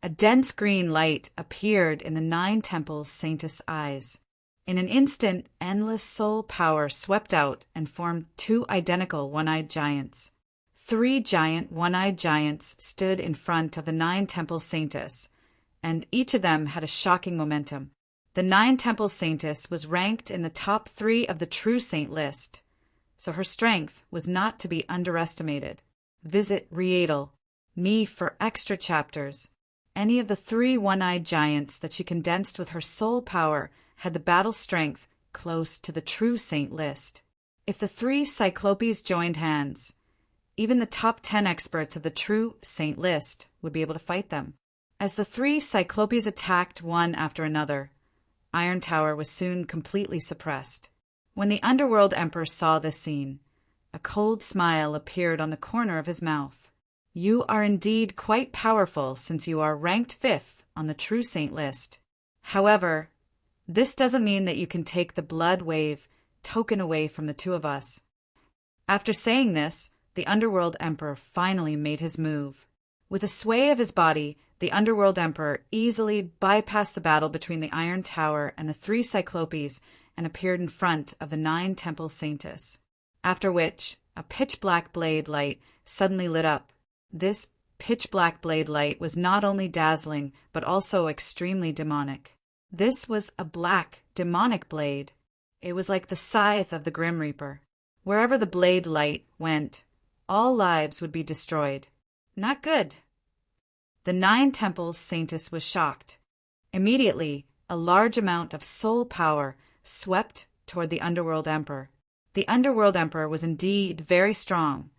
A dense green light appeared in the Nine-Temple Saintess' eyes. In an instant, endless soul power swept out and formed 2 identical one-eyed giants. 3 giant one-eyed giants stood in front of the Nine-Temple Saintess, and each of them had a shocking momentum. The Nine-Temple Saintess was ranked in the top 3 of the True Saint list, so her strength was not to be underestimated. Visit Readel, me for extra chapters. Any of the 3 one-eyed giants that she condensed with her soul power had the battle strength close to the True Saint list. If the 3 Cyclopes joined hands, even the top 10 experts of the True Saint list would be able to fight them. As the 3 Cyclopes attacked one after another, Iron Tower was soon completely suppressed. When the Underworld Emperor saw this scene, a cold smile appeared on the corner of his mouth. You are indeed quite powerful since you are ranked 5th on the True Saint list. However, this doesn't mean that you can take the Blood Wave token away from the 2 of us. After saying this, the Underworld Emperor finally made his move. With a sway of his body, the Underworld Emperor easily bypassed the battle between the Iron Tower and the 3 Cyclopes and appeared in front of the Nine-Temple Saintess. After which, a pitch-black blade light suddenly lit up. This pitch-black blade light was not only dazzling, but also extremely demonic. This was a black, demonic blade. It was like the scythe of the Grim Reaper. Wherever the blade light went, all lives would be destroyed. Not good. The Nine-Temple Saintess was shocked. Immediately, a large amount of soul power swept toward the Underworld Emperor. The Underworld Emperor was indeed very strong,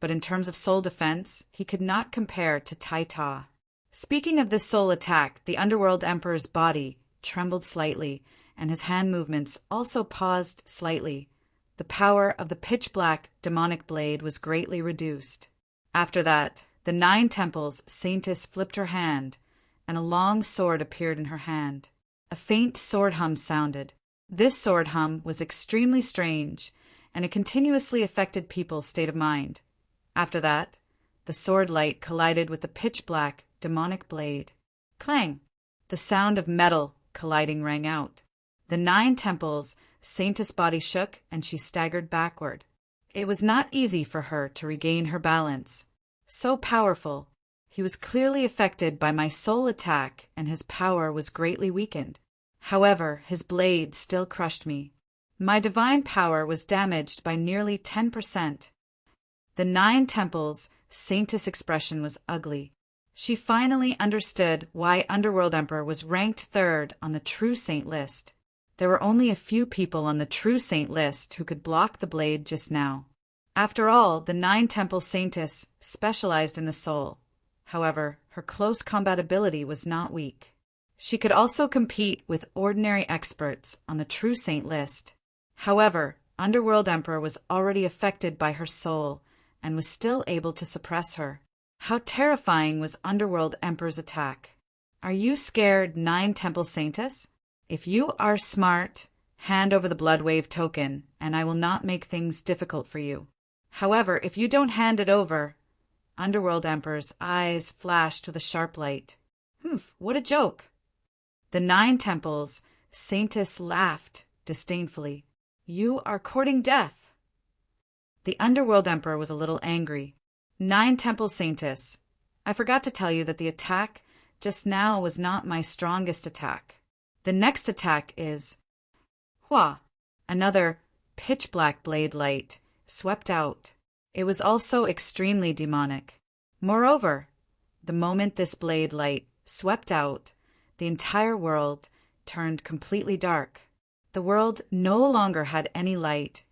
but in terms of soul defense, he could not compare to Tai Ta. Speaking of this soul attack, the Underworld Emperor's body trembled slightly, and his hand movements also paused slightly. The power of the pitch-black demonic blade was greatly reduced. After that, the Nine Temples Saintess flipped her hand, and a long sword appeared in her hand. A faint sword hum sounded. This sword hum was extremely strange, and it continuously affected people's state of mind. After that, the sword light collided with the pitch-black demonic blade. Clang! The sound of metal colliding rang out. The Nine Temples Saintess' body shook, and she staggered backward. It was not easy for her to regain her balance. So powerful, he was clearly affected by my soul attack, and his power was greatly weakened. However, his blade still crushed me. My divine power was damaged by nearly 10%. The Nine Temples Saintess' expression was ugly. She finally understood why Underworld Emperor was ranked 3rd on the True Saint list. There were only a few people on the True Saint list who could block the blade just now. After all, the Nine Temple Saintess specialized in the soul. However, her close combat ability was not weak. She could also compete with ordinary experts on the True Saint list. However, Underworld Emperor was already affected by her soul and was still able to suppress her. How terrifying was Underworld Emperor's attack. Are you scared, Nine Temple Saintess? If you are smart, hand over the Bloodwave token, and I will not make things difficult for you. However, if you don't hand it over... Underworld Emperor's eyes flashed with a sharp light. Humph, what a joke. The Nine Temples Saintess laughed disdainfully. You are courting death. The Underworld Emperor was a little angry. Nine Temple Saintess, I forgot to tell you that the attack just now was not my strongest attack. The next attack is... Hua! Another pitch-black blade light swept out. It was also extremely demonic. Moreover, the moment this blade light swept out, the entire world turned completely dark. The world no longer had any light,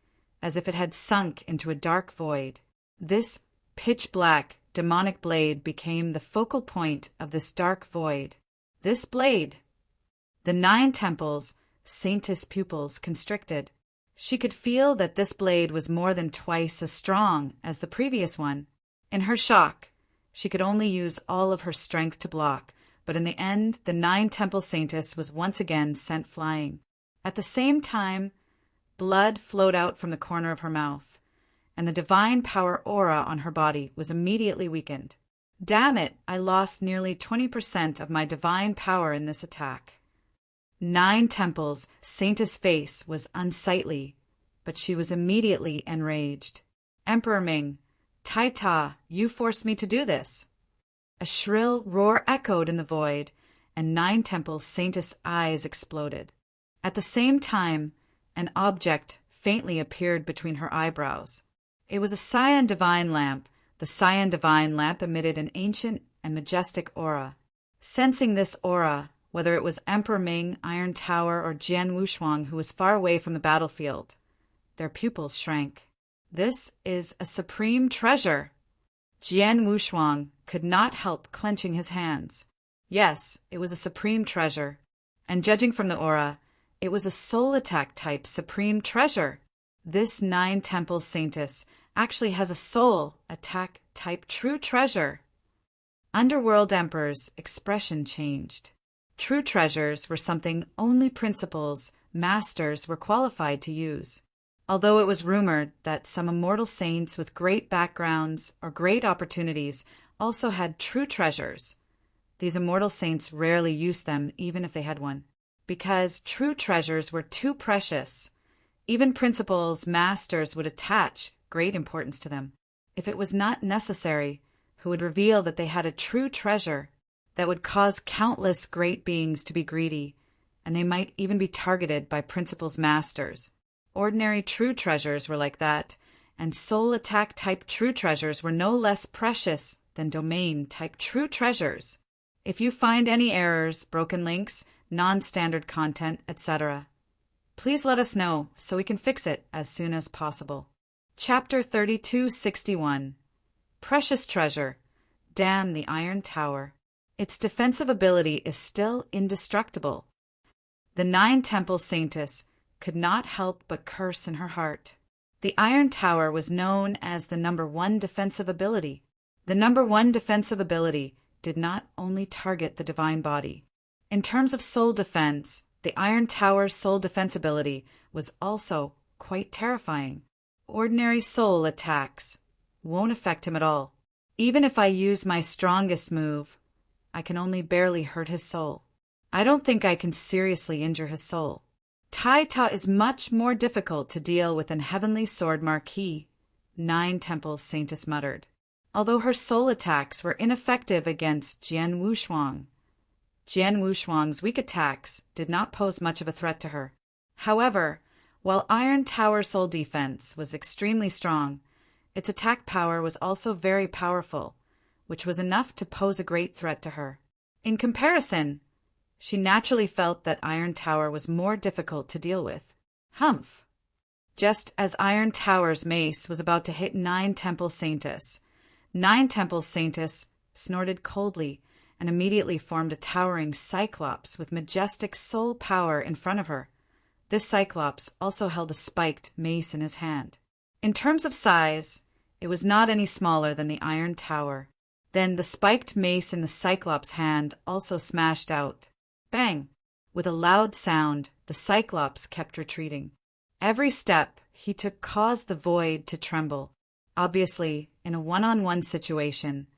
as if it had sunk into a dark void. This pitch-black demonic blade became the focal point of this dark void. This blade... The Nine Temples Saintess' pupils constricted. She could feel that this blade was more than twice as strong as the previous one. In her shock, she could only use all of her strength to block, but in the end, the Nine Temple Saintess was once again sent flying. At the same time, blood flowed out from the corner of her mouth, and the divine power aura on her body was immediately weakened. Damn it, I lost nearly 20% of my divine power in this attack. Nine Temples Saintess' face was unsightly, but she was immediately enraged. Emperor Ming, Tai Ta, you forced me to do this. A shrill roar echoed in the void, and Nine Temples Saintess' eyes exploded. At the same time, an object faintly appeared between her eyebrows. It was a Scion Divine lamp. The Scion Divine lamp emitted an ancient and majestic aura. Sensing this aura, whether it was Emperor Ming, Iron Tower, or Jian Wushuang who was far away from the battlefield, their pupils shrank. This is a supreme treasure. Jian Wushuang could not help clenching his hands. Yes, it was a supreme treasure. And judging from the aura, it was a soul attack type supreme treasure. This Nine Temple Saintess actually has a soul attack type true treasure. Underworld Emperor's expression changed. True treasures were something only principals, masters were qualified to use. Although it was rumored that some immortal saints with great backgrounds or great opportunities also had true treasures, these immortal saints rarely used them even if they had one. Because true treasures were too precious, even principals, masters would attach great importance to them. If it was not necessary, who would reveal that they had a true treasure that would cause countless great beings to be greedy, and they might even be targeted by principals' masters. Ordinary true treasures were like that, and soul attack type true treasures were no less precious than domain type true treasures. If you find any errors, broken links, non-standard content, etc., please let us know so we can fix it as soon as possible. Chapter 3261. Precious Treasure. Damn the Iron Tower. Its defensive ability is still indestructible. The Nine-Temple Saintess could not help but curse in her heart. The Iron Tower was known as the number one defensive ability. The number one defensive ability did not only target the divine body. In terms of soul defense, the Iron Tower's soul defense ability was also quite terrifying. Ordinary soul attacks won't affect him at all. Even if I use my strongest move, I can only barely hurt his soul. I don't think I can seriously injure his soul. Taita is much more difficult to deal with than Heavenly Sword Marquis, Nine-Temple Saintess muttered. Although her soul attacks were ineffective against Jian Wushuang, Jian Wushuang's weak attacks did not pose much of a threat to her. However, while Iron Tower soul defense was extremely strong, its attack power was also very powerful, which was enough to pose a great threat to her. In comparison, she naturally felt that Iron Tower was more difficult to deal with. Humph! Just as Iron Tower's mace was about to hit Nine-Temple Saintess, Nine-Temple Saintess snorted coldly and immediately formed a towering Cyclops with majestic soul power in front of her. This Cyclops also held a spiked mace in his hand. In terms of size, it was not any smaller than the Iron Tower. Then the spiked mace in the Cyclops' hand also smashed out. Bang! With a loud sound, the Cyclops kept retreating. Every step he took caused the void to tremble. Obviously, in a one-on-one situation,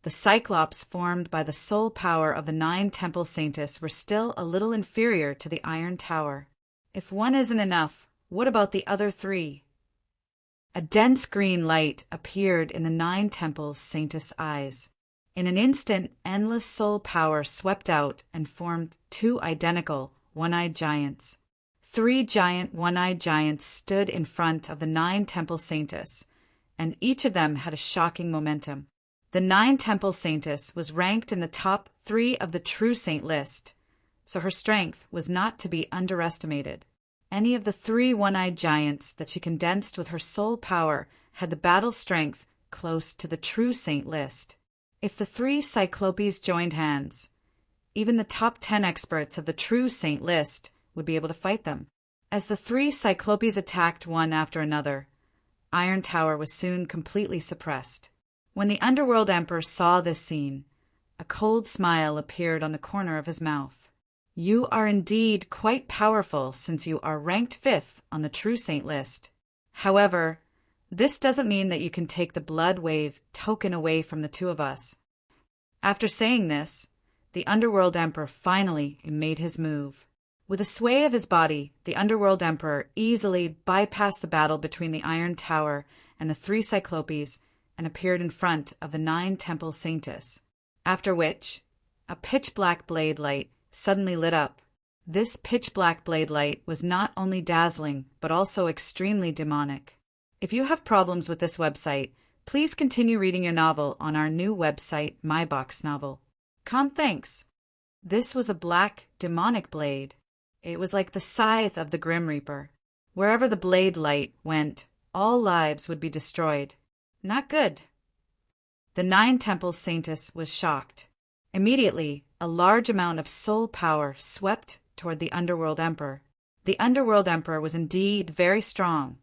the Cyclops formed by the soul power of the Nine-Temple Saintess were still a little inferior to the Iron Tower. If one isn't enough, what about the other three? A dense green light appeared in the Nine-Temple Saintess' eyes. In an instant, endless soul power swept out and formed two identical one-eyed giants. Three giant one-eyed giants stood in front of the Nine-Temple Saintess, and each of them had a shocking momentum. The Nine-Temple Saintess was ranked in the top 3 of the True Saint list, so her strength was not to be underestimated. Any of the 3 one-eyed giants that she condensed with her soul power had the battle strength close to the True Saint list. If the 3 Cyclopes joined hands, even the top 10 experts of the True Saint list would be able to fight them. As the 3 Cyclopes attacked one after another, Iron Tower was soon completely suppressed. When the Underworld Emperor saw this scene, a cold smile appeared on the corner of his mouth. You are indeed quite powerful since you are ranked 5th on the True Saint list. However, this doesn't mean that you can take the Blood Wave token away from the 2 of us. After saying this, the Underworld Emperor finally made his move. With a sway of his body, the Underworld Emperor easily bypassed the battle between the Iron Tower and the 3 Cyclopes and appeared in front of the Nine-Temple Saintess. After which, a pitch-black blade light suddenly lit up. This pitch-black blade light was not only dazzling, but also extremely demonic. If you have problems with this website, please continue reading your novel on our new website, MyBox Novel. Thanks. This was a black, demonic blade. It was like the scythe of the Grim Reaper. Wherever the blade light went, all lives would be destroyed. Not good. The Nine-Temple Saintess was shocked. Immediately, a large amount of soul power swept toward the Underworld Emperor. The Underworld Emperor was indeed very strong,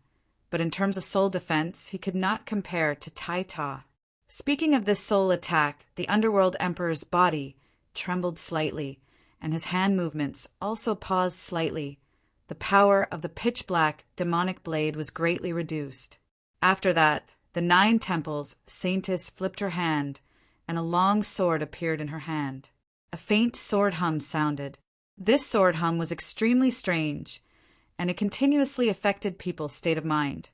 but in terms of soul defense, he could not compare to Taita. Speaking of this soul attack, the Underworld Emperor's body trembled slightly, and his hand movements also paused slightly. The power of the pitch-black demonic blade was greatly reduced. After that, the Nine Temples Saintess flipped her hand, and a long sword appeared in her hand. A faint sword hum sounded. This sword hum was extremely strange, and it continuously affected people's state of mind.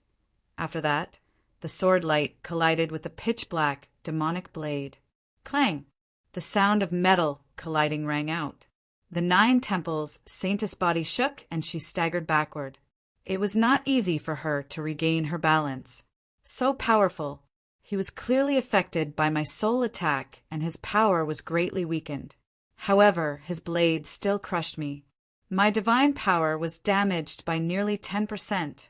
After that, the sword light collided with the pitch-black demonic blade. Clang! The sound of metal colliding rang out. The Nine Temples Saintess' body shook, and she staggered backward. It was not easy for her to regain her balance. So powerful, he was clearly affected by my soul attack, and his power was greatly weakened. However, his blade still crushed me. My divine power was damaged by nearly 10%.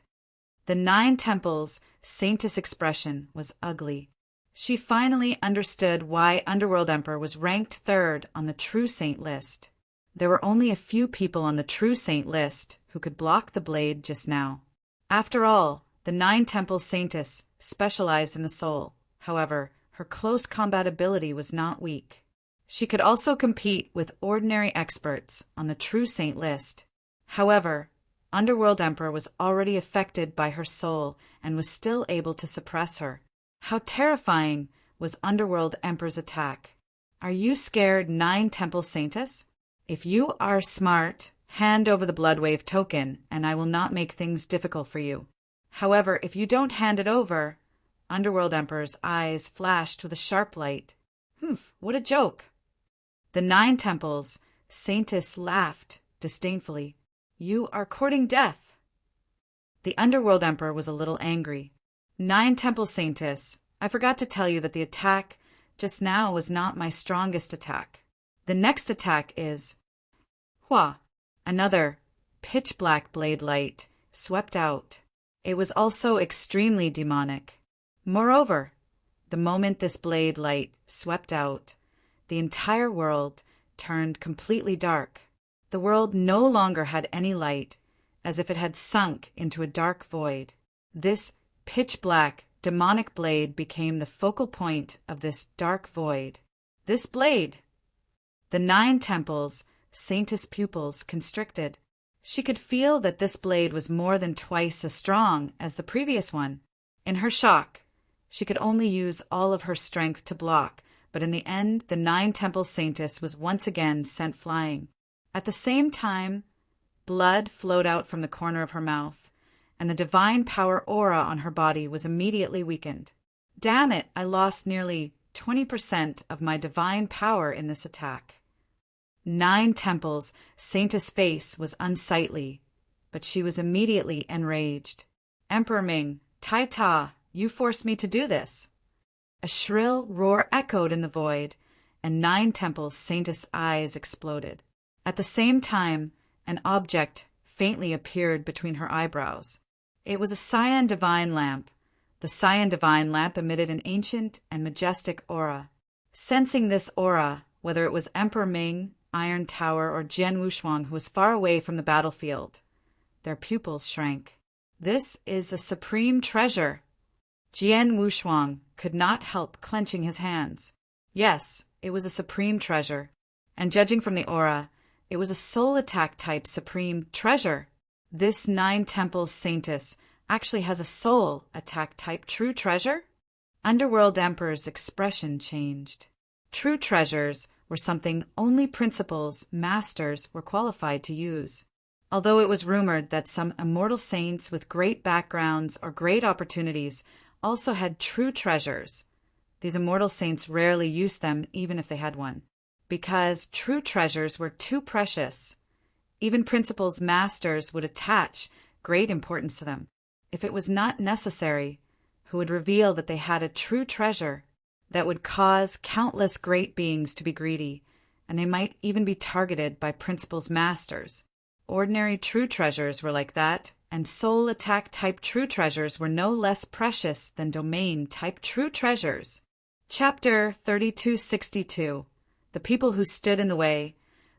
The Nine Temples Saintess' expression was ugly. She finally understood why Underworld Emperor was ranked 3rd on the True Saint list. There were only a few people on the true saint list who could block the blade just now. After all, the 9 Temple Saintess specialized in the soul. However, her close combat ability was not weak. She could also compete with ordinary experts on the true saint list. However, Underworld Emperor was already affected by her soul and was still able to suppress her. How terrifying was Underworld Emperor's attack. Are you scared, 9 Temple Saintess? If you are smart, hand over the Bloodwave token, and I will not make things difficult for you. However, if you don't hand it over, Underworld Emperor's eyes flashed with a sharp light. Humph, what a joke. The 9 Temples Saintess laughed disdainfully. You are courting death. The Underworld Emperor was a little angry. 9 Temple Saintess, I forgot to tell you that the attack just now was not my strongest attack. The next attack is... Hua! Another pitch-black blade light swept out. It was also extremely demonic. Moreover, the moment this blade light swept out, the entire world turned completely dark. The world no longer had any light, as if it had sunk into a dark void. This pitch-black, demonic blade became the focal point of this dark void. This blade! The 9 Temples Saintess' pupils constricted. She could feel that this blade was more than twice as strong as the previous one. In her shock, she could only use all of her strength to block, but in the end, the 9 Temple Saintess was once again sent flying. At the same time, blood flowed out from the corner of her mouth, and the divine power aura on her body was immediately weakened. Damn it, I lost nearly 20% of my divine power in this attack. 9 Temples Saintess' face was unsightly, but she was immediately enraged. Emperor Ming, Tai Ta, you forced me to do this. A shrill roar echoed in the void, and 9 Temples Saintess' eyes exploded. At the same time, an object faintly appeared between her eyebrows. It was a Cyan Divine Lamp. The Cyan Divine Lamp emitted an ancient and majestic aura. Sensing this aura, whether it was Emperor Ming, Iron Tower, or Jian Wushuang, who was far away from the battlefield, their pupils shrank. This is a supreme treasure. Jian Wushuang could not help clenching his hands. Yes, it was a supreme treasure, and judging from the aura, it was a soul attack type supreme treasure. This 9 Temples Saintess actually has a soul attack type true treasure? Underworld Emperor's expression changed. True treasures were something only principals, masters were qualified to use. Although it was rumored that some immortal saints with great backgrounds or great opportunities also had true treasures, these immortal saints rarely used them even if they had one, because true treasures were too precious. Even principals, masters would attach great importance to them. If it was not necessary, who would reveal that they had a true treasure that would cause countless great beings to be greedy, and they might even be targeted by principals, masters. Ordinary true treasures were like that, and soul attack type true treasures were no less precious than domain type true treasures. Chapter 3262. The people who stood in the way.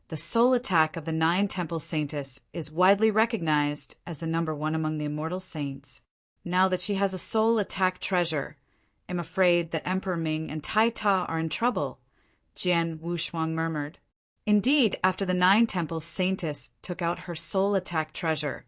The soul attack of the 9 Temple Saintess is widely recognized as the number 1 among the immortal saints. Now that she has a soul attack treasure, I'm afraid that Emperor Ming and Tai Ta are in trouble, Jian Wushuang murmured. Indeed, after the 9 Temple Saintess took out her soul attack treasure,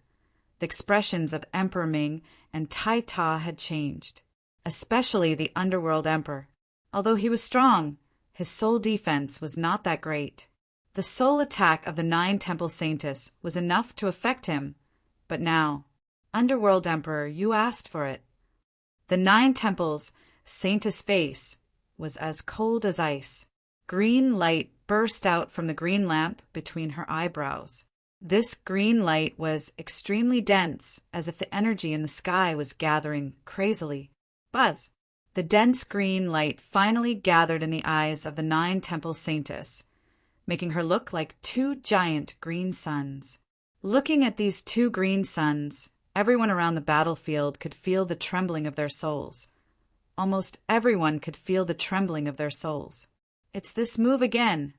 the expressions of Emperor Ming and Tai Ta had changed, especially the Underworld Emperor. Although he was strong, his soul defense was not that great. The soul attack of the 9 Temple Saintess was enough to affect him, but now, Underworld Emperor, you asked for it. The 9 Temples Saintess' face was as cold as ice. Green light burst out from the green lamp between her eyebrows. This green light was extremely dense, as if the energy in the sky was gathering crazily. Buzz! The dense green light finally gathered in the eyes of the 9 Temple Saintess, making her look like 2 giant green suns. Looking at these 2 green suns, everyone around the battlefield could feel the trembling of their souls. Almost everyone could feel the trembling of their souls. It's this move again.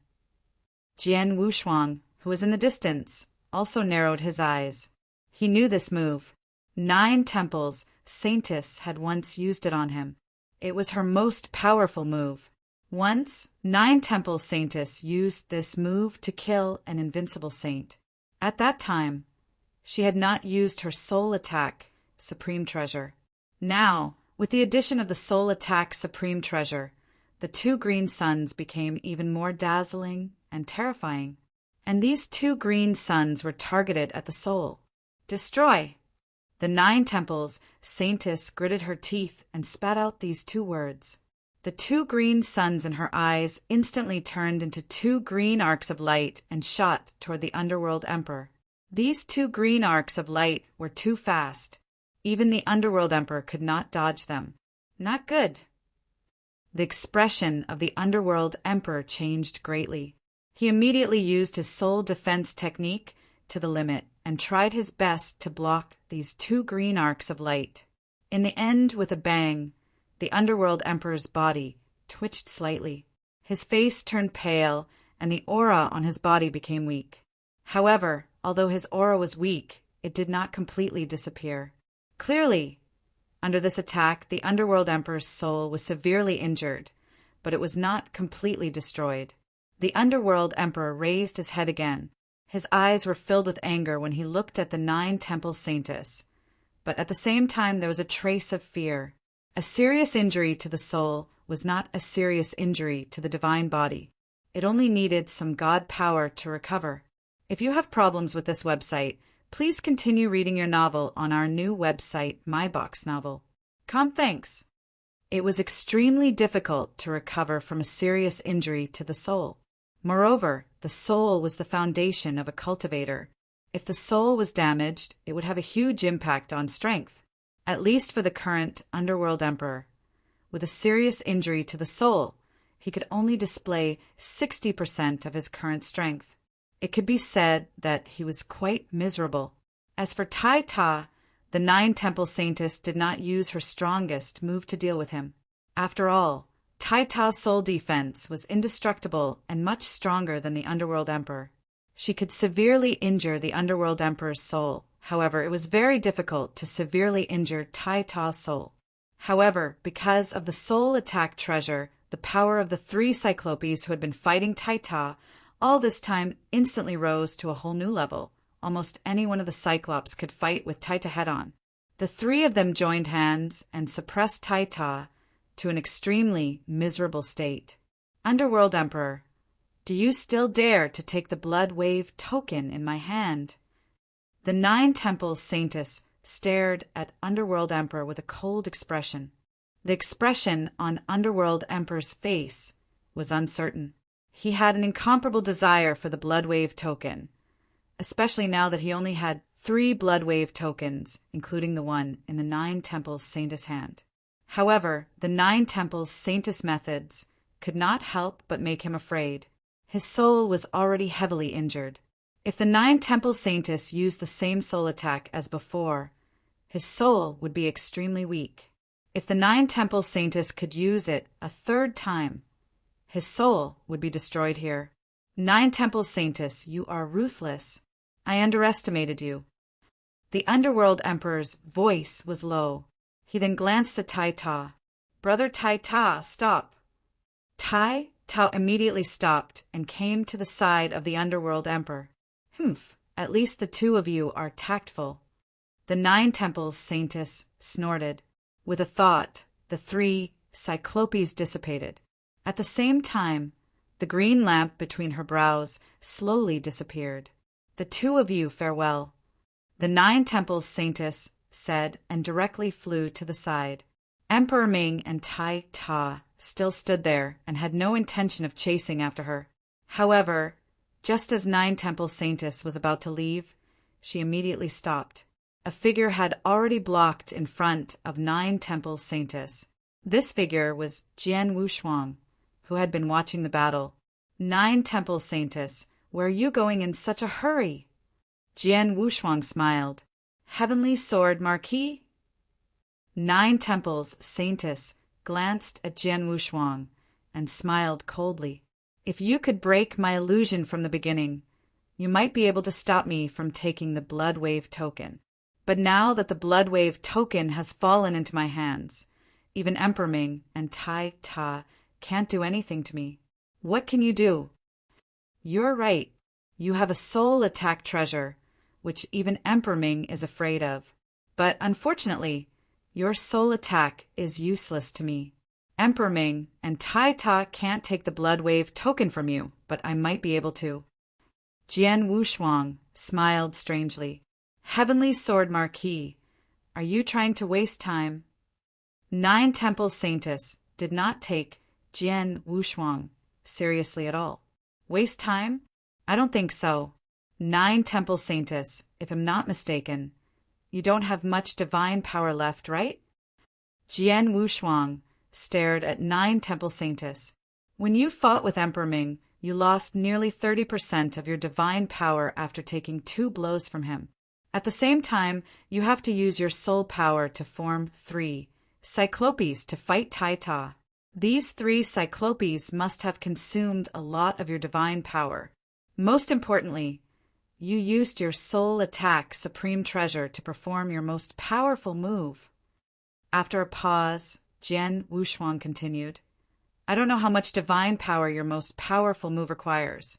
Jian Wushuang, who was in the distance, also narrowed his eyes. He knew this move. 9 Temples Saintess had once used it on him. It was her most powerful move. Once, 9 Temples Saintess used this move to kill an invincible saint. At that time, she had not used her soul attack, Supreme Treasure. Now, with the addition of the soul attack Supreme Treasure, the 2 green suns became even more dazzling and terrifying. And these 2 green suns were targeted at the soul. Destroy! The 9 Temples Saintess gritted her teeth and spat out these 2 words. The 2 green suns in her eyes instantly turned into 2 green arcs of light and shot toward the Underworld Emperor. These 2 green arcs of light were too fast. Even the Underworld Emperor could not dodge them. Not good. The expression of the Underworld Emperor changed greatly. He immediately used his soul defense technique to the limit and tried his best to block these 2 green arcs of light. In the end, with a bang, the Underworld Emperor's body twitched slightly. His face turned pale, and the aura on his body became weak. However, although his aura was weak, it did not completely disappear. Clearly, under this attack, the Underworld Emperor's soul was severely injured, but it was not completely destroyed. The Underworld Emperor raised his head again. His eyes were filled with anger when he looked at the 9 Temple Saintess, but at the same time there was a trace of fear. A serious injury to the soul was not a serious injury to the divine body. It only needed some God power to recover. If you have problems with this website, please continue reading your novel on our new website, MyBox Novel. Thanks. It was extremely difficult to recover from a serious injury to the soul. Moreover, the soul was the foundation of a cultivator. If the soul was damaged, it would have a huge impact on strength, at least for the current Underworld Emperor. With a serious injury to the soul, he could only display 60% of his current strength. It could be said that he was quite miserable. As for Tai Ta, the 9 Temple Saintess did not use her strongest move to deal with him. After all, Tai Ta's soul defense was indestructible and much stronger than the Underworld Emperor. She could severely injure the Underworld Emperor's soul. However, it was very difficult to severely injure Tai Ta's soul. However, because of the soul attack treasure, the power of the 3 Cyclopes who had been fighting Tai Ta all this time instantly rose to a whole new level. Almost any one of the Cyclops could fight with Tai Ta head-on. The 3 of them joined hands and suppressed Tai Ta to an extremely miserable state. Underworld Emperor, do you still dare to take the Blood Wave token in my hand? The 9 Temples Saintess stared at Underworld Emperor with a cold expression. The expression on Underworld Emperor's face was uncertain. He had an incomparable desire for the Blood Wave token, especially now that he only had 3 Blood Wave tokens, including the one in the 9 Temples Saintess hand. However, the 9 Temples Saintess methods could not help but make him afraid. His soul was already heavily injured. If the 9 Temple Saintess used the same soul attack as before, his soul would be extremely weak. If the 9 Temple Saintess could use it a 3rd time, his soul would be destroyed here. 9 Temple Saintess, you are ruthless. I underestimated you. The Underworld Emperor's voice was low. He then glanced at Tai Ta. Brother Tai Ta, stop. Tai Ta immediately stopped and came to the side of the Underworld Emperor. At least the 2 of you are tactful. The 9 Temples Saintess snorted. With a thought, the 3 Cyclopes dissipated. At the same time, the green lamp between her brows slowly disappeared. The 2 of you farewell. The 9 Temples Saintess said and directly flew to the side. Emperor Ming and Tai Ta still stood there and had no intention of chasing after her. However, just as 9 Temple Saintess was about to leave, she immediately stopped. A figure had already blocked in front of 9 Temple Saintess. This figure was Jian Wushuang, who had been watching the battle. 9 Temple Saintess, where are you going in such a hurry? Jian Wushuang smiled. Heavenly Sword Marquis? 9 Temples Saintess glanced at Jian Wushuang and smiled coldly. If you could break my illusion from the beginning, you might be able to stop me from taking the Blood Wave token. But now that the Blood Wave token has fallen into my hands, even Emperor Ming and Tai Ta can't do anything to me. What can you do? You're right. You have a soul attack treasure, which even Emperor Ming is afraid of. But unfortunately, your soul attack is useless to me. Emperor Ming and Tai Ta can't take the Blood Wave token from you, but I might be able to. Jian Wushuang smiled strangely. Heavenly Sword Marquis, are you trying to waste time? Nine Temple Saintess did not take Jian Wushuang seriously at all. Waste time? I don't think so. Nine Temple Saintess, if I'm not mistaken. You don't have much divine power left, right? Jian Wushuang stared at Nine Temple Saintess. When you fought with Emperor Ming, you lost nearly 30% of your divine power after taking 2 blows from him. At the same time, you have to use your soul power to form 3 Cyclopes to fight Tai Ta. These 3 Cyclopes must have consumed a lot of your divine power. Most importantly, you used your soul attack Supreme Treasure to perform your most powerful move. After a pause, Jian Wushuang continued, I don't know how much divine power your most powerful move requires,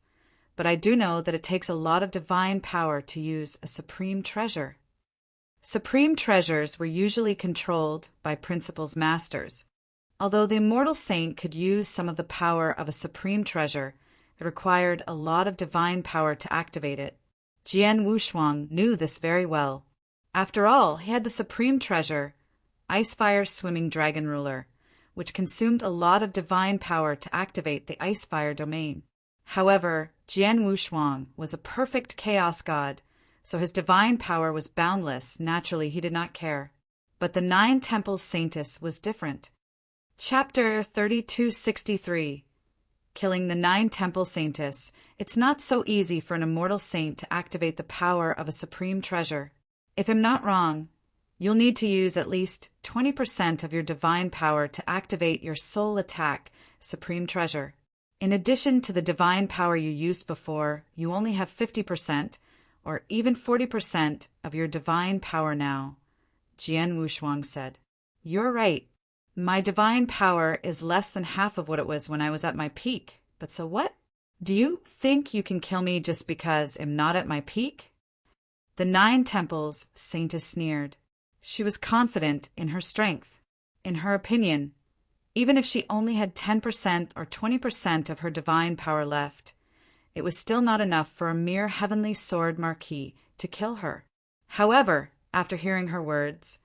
but I do know that it takes a lot of divine power to use a Supreme Treasure. Supreme Treasures were usually controlled by Principal's masters. Although the Immortal Saint could use some of the power of a Supreme Treasure, it required a lot of divine power to activate it. Jian Wushuang knew this very well. After all, he had the Supreme Treasure, Icefire Swimming Dragon Ruler, which consumed a lot of divine power to activate the Icefire domain. However, Jian Wushuang was a perfect chaos god, so his divine power was boundless. Naturally, he did not care. But the 9 Temples Saintess was different. Chapter 3263. Killing the 9 Temple Saintess. It's not so easy for an immortal saint to activate the power of a Supreme Treasure. If I'm not wrong, you'll need to use at least 20% of your divine power to activate your soul attack Supreme Treasure. In addition to the divine power you used before, you only have 50% or even 40% of your divine power now, Jian Wushuang said. You're right. My divine power is less than half of what it was when I was at my peak. But so what? Do you think you can kill me just because I'm not at my peak? The 9 Temples Saintess sneered. She was confident in her strength. In her opinion, even if she only had 10% or 20% of her divine power left, it was still not enough for a mere Heavenly Sword Marquis to kill her. However, after hearing her words,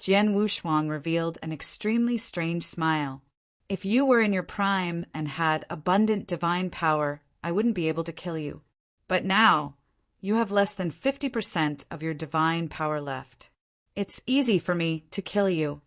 Jian Wushuang revealed an extremely strange smile. If you were in your prime and had abundant divine power, I wouldn't be able to kill you. But now, you have less than 50% of your divine power left. It's easy for me to kill you.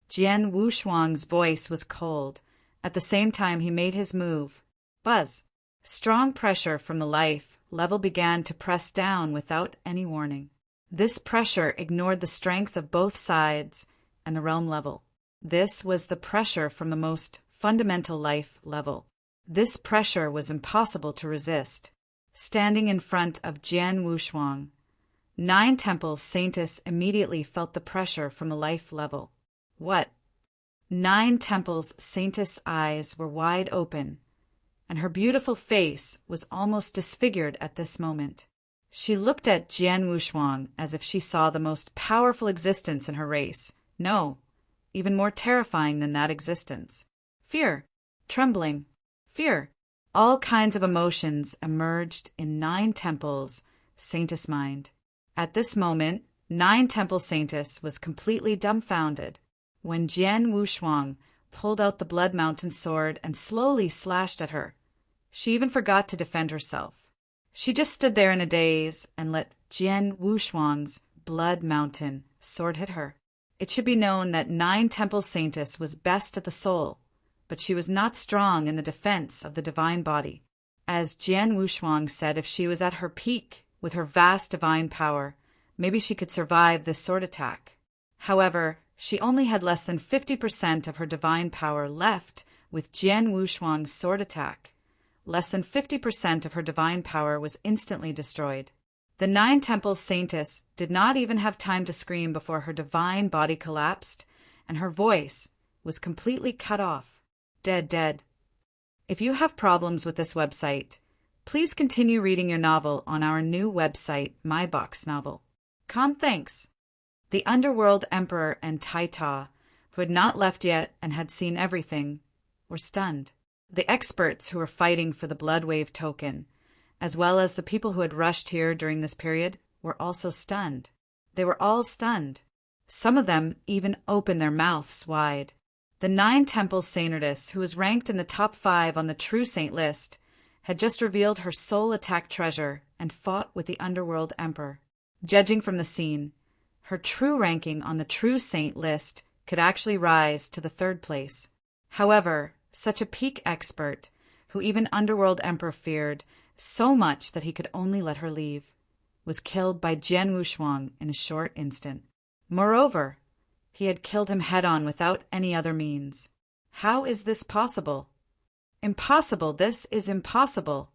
Jian Wushuang's voice was cold. At the same time he made his move. Buzz. Strong pressure from the life level began to press down without any warning. This pressure ignored the strength of both sides and the realm level. This was the pressure from the most fundamental life level. This pressure was impossible to resist. Standing in front of Jian Wushuang, 9 Temples Saintess immediately felt the pressure from the life level. What? 9 Temples Saintess' eyes were wide open, and her beautiful face was almost disfigured at this moment. She looked at Jian Wushuang as if she saw the most powerful existence in her race. No, even more terrifying than that existence. Fear, trembling, fear. All kinds of emotions emerged in 9 Temples Saintess' mind. At this moment, 9 Temple Saintess was completely dumbfounded. When Jian Wushuang pulled out the Blood Mountain sword and slowly slashed at her, she even forgot to defend herself. She just stood there in a daze and let Jian Wushuang's Blood Mountain sword hit her. It should be known that 9 Temple Saintess was best at the soul, but she was not strong in the defense of the divine body. As Jian Wushuang said, if she was at her peak with her vast divine power, maybe she could survive this sword attack. However, she only had less than 50% of her divine power left with Jian Wushuang's sword attack. less than 50% of her divine power was instantly destroyed. The Nine Temples Saintess did not even have time to scream before her divine body collapsed, and her voice was completely cut off. Dead. If you have problems with this website, please continue reading your novel on our new website, myboxnovel.com. Thanks. The Underworld Emperor and Taita, who had not left yet and had seen everything, were stunned. The experts who were fighting for the Blood Wave token, as well as the people who had rushed here during this period, were also stunned. They were all stunned. Some of them even opened their mouths wide. The Nine Temples Saintess, who was ranked in the top 5 on the True Saint list, had just revealed her soul attack treasure and fought with the Underworld Emperor. Judging from the scene, her true ranking on the True Saint list could actually rise to the 3rd place. However, such a peak expert, who even Underworld Emperor feared so much that he could only let her leave, was killed by Jian Wushuang in a short instant. Moreover, he had killed him head-on without any other means. How is this possible? Impossible, this is impossible.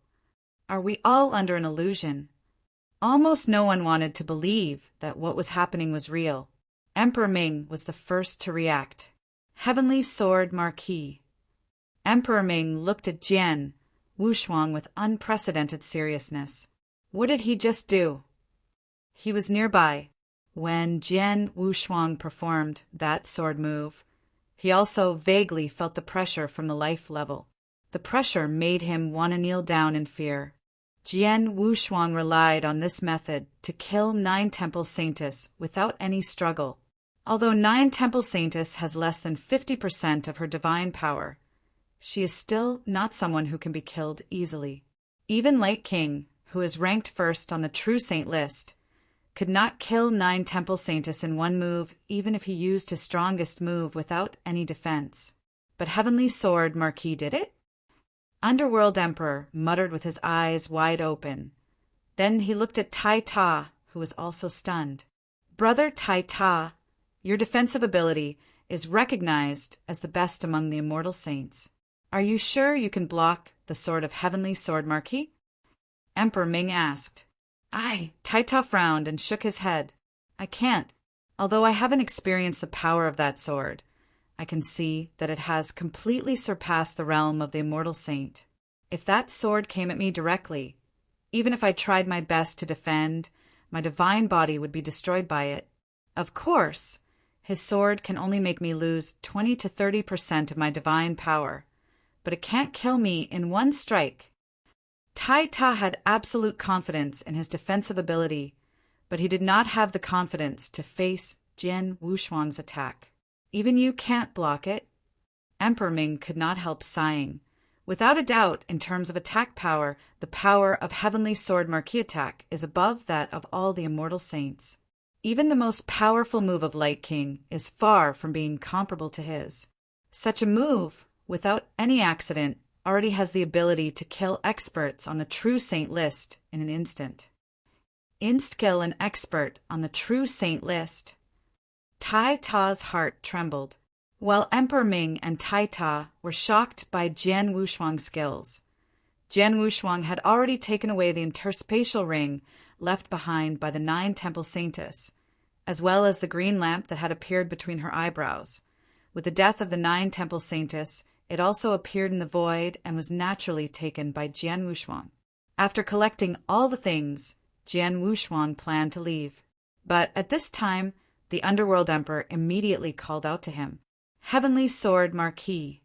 Are we all under an illusion? Almost no one wanted to believe that what was happening was real. Emperor Ming was the first to react. Heavenly Sword Marquis. Emperor Ming looked at Jian Wushuang with unprecedented seriousness. What did he just do? He was nearby when Jian Wushuang performed that sword move. He also vaguely felt the pressure from the life level. The pressure made him want to kneel down in fear. Jian Wushuang relied on this method to kill Nine Temple Saintess without any struggle. Although Nine Temple Saintess has less than 50% of her divine power, she is still not someone who can be killed easily. Even Light King, who is ranked first on the True Saint list, could not kill Nine Temple Saintess in one move even if he used his strongest move without any defense. But Heavenly Sword Marquis did it? Underworld Emperor muttered with his eyes wide open. Then he looked at Taita, who was also stunned. Brother Taita, your defensive ability is recognized as the best among the Immortal Saints. Are you sure you can block the sword of Heavenly Sword Marquis? Emperor Ming asked. Aye. Taita frowned and shook his head. I can't. Although I haven't experienced the power of that sword, I can see that it has completely surpassed the realm of the Immortal Saint. If that sword came at me directly, even if I tried my best to defend, my divine body would be destroyed by it. Of course, his sword can only make me lose 20 to 30% of my divine power, but it can't kill me in one strike. Taita had absolute confidence in his defensive ability, but he did not have the confidence to face Jian Wushuang's attack. Even you can't block it. Emperor Ming could not help sighing. Without a doubt, in terms of attack power, the power of Heavenly Sword Marquis attack is above that of all the Immortal Saints. Even the most powerful move of Light King is far from being comparable to his. Such a move, without any accident, already has the ability to kill experts on the True Saint list in an instant. Inst-kill an expert on the True Saint list. Taita's heart trembled. While Emperor Ming and Taita were shocked by Jian Wushuang's skills, Jian Wushuang had already taken away the interspatial ring left behind by the Nine Temple Saintess, as well as the green lamp that had appeared between her eyebrows. With the death of the Nine Temple Saintess, it also appeared in the void and was naturally taken by Jian Wushuang. After collecting all the things, Jian Wushuang planned to leave. But at this time, the Underworld Emperor immediately called out to him, Heavenly Sword Marquis.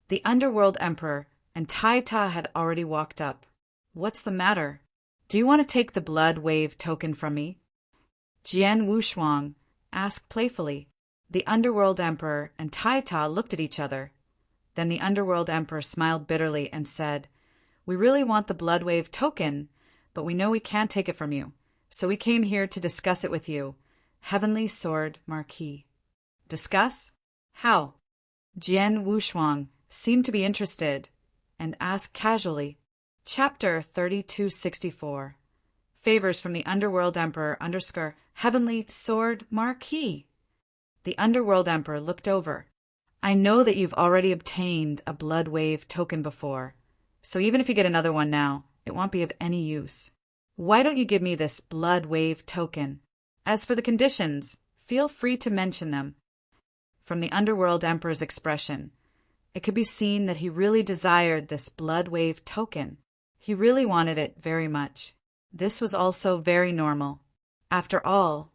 The Underworld Emperor and Taita had already walked up. What's the matter? Do you want to take the Blood Wave token from me? Jian Wushuang asked playfully. The Underworld Emperor and Taita looked at each other. Then the Underworld Emperor smiled bitterly and said, We really want the Blood Wave token, but we know we can't take it from you, so we came here to discuss it with you, Heavenly Sword Marquis. Discuss? How? Jian Wushuang seemed to be interested and asked casually. Chapter 3264. Favors from the Underworld Emperor _ Heavenly Sword Marquis. The Underworld Emperor looked over. I know that you've already obtained a Blood Wave token before, So even if you get another one now, it won't be of any use. Why don't you give me this blood wave token? As for the conditions, feel free to mention them. From the Underworld Emperor's expression, it could be seen that he really desired this blood wave token. He really wanted it very much. This was also very normal. After all,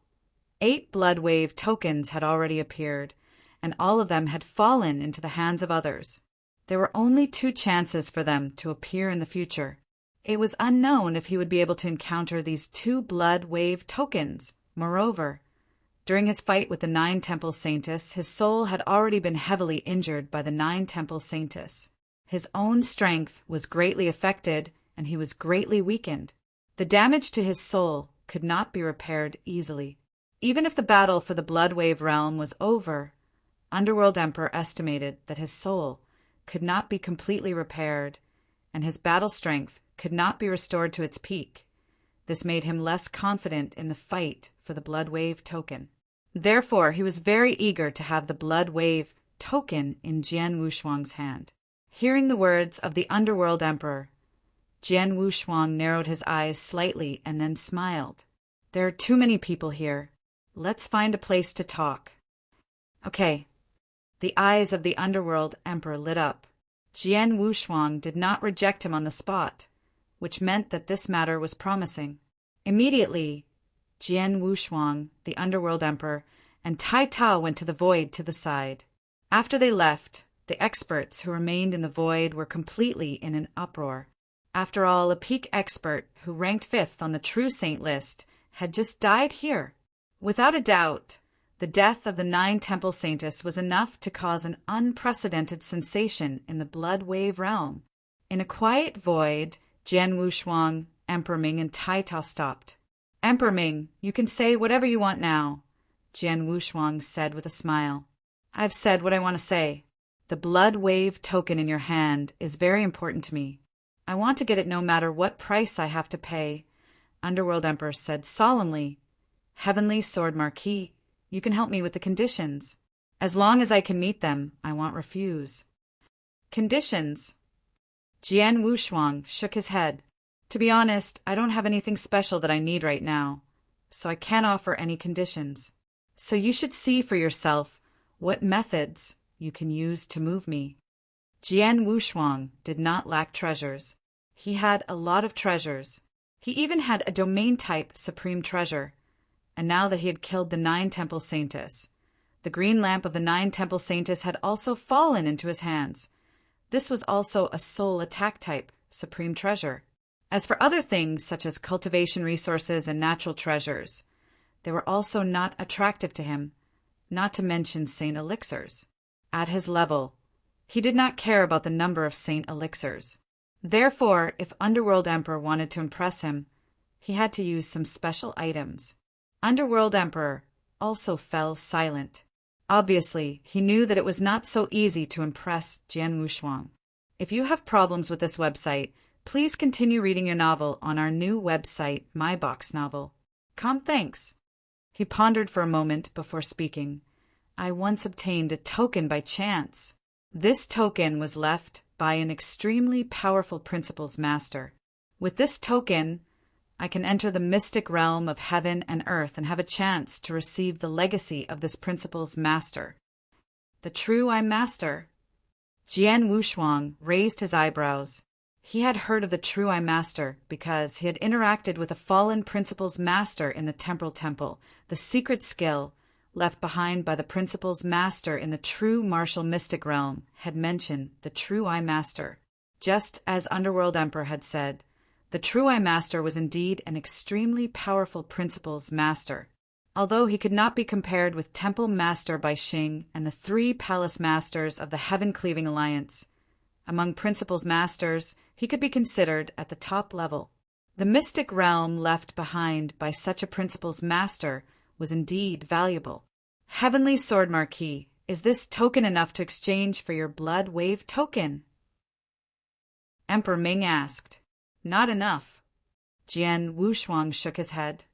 8 blood wave tokens had already appeared, and all of them had fallen into the hands of others. There were only 2 chances for them to appear in the future. It was unknown if he would be able to encounter these 2 blood wave tokens. Moreover, during his fight with the 9 Temple Saintess, his soul had already been heavily injured by the 9 Temple Saintess. His own strength was greatly affected, and he was greatly weakened. The damage to his soul could not be repaired easily. Even if the battle for the Blood Wave realm was over, Underworld Emperor estimated that his soul could not be completely repaired, and his battle strength could not be restored to its peak. This made him less confident in the fight for the Blood Wave token. Therefore, he was very eager to have the Blood Wave token in Jian Wushuang's hand. Hearing the words of the Underworld Emperor, Jian Wushuang narrowed his eyes slightly and then smiled. There are too many people here. Let's find a place to talk. Okay. The eyes of the Underworld Emperor lit up. Jian Wushuang did not reject him on the spot, which meant that this matter was promising. Immediately, Jian Wushuang, the Underworld Emperor, and Tai Tao went to the void to the side. After they left, the experts who remained in the void were completely in an uproar. After all, a peak expert who ranked 5th on the True Saint list had just died here. Without a doubt, the death of the 9 Temple Saintess was enough to cause an unprecedented sensation in the Blood Wave realm. In a quiet void, Jian Wushuang, Emperor Ming, and Tai Tao stopped. Emperor Ming, you can say whatever you want now, Jian Wushuang said with a smile. I've said what I want to say. The Blood Wave token in your hand is very important to me. I want to get it no matter what price I have to pay, Underworld Emperor said solemnly. Heavenly Sword Marquis, you can help me with the conditions. As long as I can meet them, I won't refuse. Conditions? Jian Wushuang shook his head. To be honest, I don't have anything special that I need right now, so I can't offer any conditions. So you should see for yourself what methods you can use to move me. Jian Wushuang did not lack treasures. He had a lot of treasures. He even had a domain-type supreme treasure. And now that he had killed the 9 Temple Saintess, the green lamp of the 9 Temple Saintess had also fallen into his hands. This was also a soul attack type supreme treasure. As for other things such as cultivation resources and natural treasures, they were also not attractive to him, not to mention saint elixirs. At his level, he did not care about the number of saint elixirs. Therefore, if Underworld Emperor wanted to impress him, he had to use some special items. Underworld Emperor also fell silent. Obviously, he knew that it was not so easy to impress Jian Wushuang. If you have problems with this website, please continue reading your novel on our new website, myboxnovel.com. Thanks. He pondered for a moment before speaking. I once obtained a token by chance. This token was left by an extremely powerful principles master. With this token, I can enter the mystic realm of heaven and earth and have a chance to receive the legacy of this principles master. The true I Master. Jian Wushuang raised his eyebrows. He had heard of the true I Master because he had interacted with a fallen principles master in the temporal temple, the secret skill left behind by the principles master in the true martial mystic realm had mentioned the true I Master. Just as Underworld Emperor had said, the true I Master was indeed an extremely powerful principles master. Although he could not be compared with Temple Master Bai Xing and the 3 Palace Masters of the Heaven-Cleaving Alliance, among principles masters, he could be considered at the top level. The mystic realm left behind by such a principles master was indeed valuable. Heavenly Sword Marquis, is this token enough to exchange for your Blood Wave token? Emperor Ming asked. Not enough. Jian Wushuang shook his head.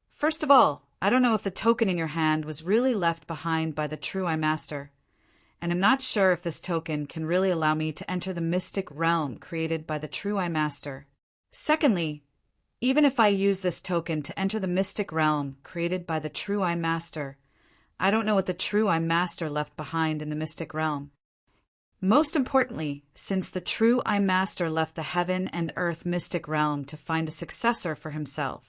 First of all, I don't know if the token in your hand was really left behind by the true I Master. and I'm not sure if this token can really allow me to enter the mystic realm created by the True Eye Master. Secondly, even if I use this token to enter the mystic realm created by the True Eye Master, I don't know what the True Eye Master left behind in the mystic realm. Most importantly, since the True Eye Master left the heaven and earth mystic realm to find a successor for himself,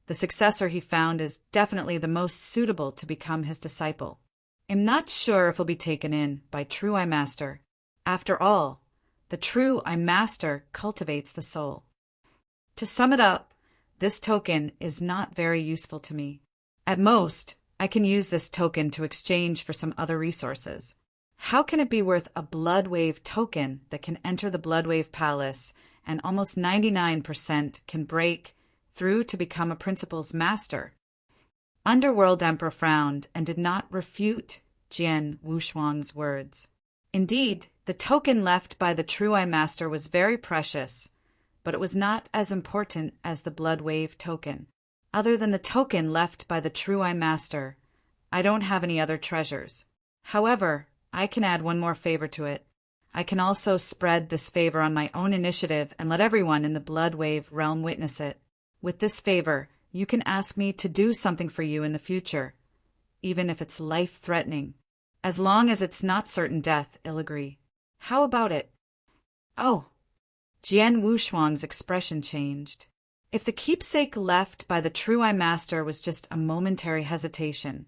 the successor he found is definitely the most suitable to become his disciple. I'm not sure if he'll be taken in by True Eye Master. After all, the True Eye Master cultivates the soul. To sum it up, this token is not very useful to me. At most, I can use this token to exchange for some other resources. How can it be worth a Blood Wave token that can enter the Blood Wave Palace and almost 99% can break through to become a Principal's Master? Underworld Emperor frowned and did not refute Jian Wushuang's words. Indeed, the token left by the True Eye Master was very precious, but it was not as important as the Blood Wave token. Other than the token left by the True Eye Master, I don't have any other treasures. However, I can add one more favor to it. I can also spread this favor on my own initiative and let everyone in the Blood Wave realm witness it. With this favor, you can ask me to do something for you in the future, even if it's life-threatening. As long as it's not certain death, I'll agree. How about it? Oh. Jian Wushuang's expression changed. If the keepsake left by the True Eye Master was just a momentary hesitation,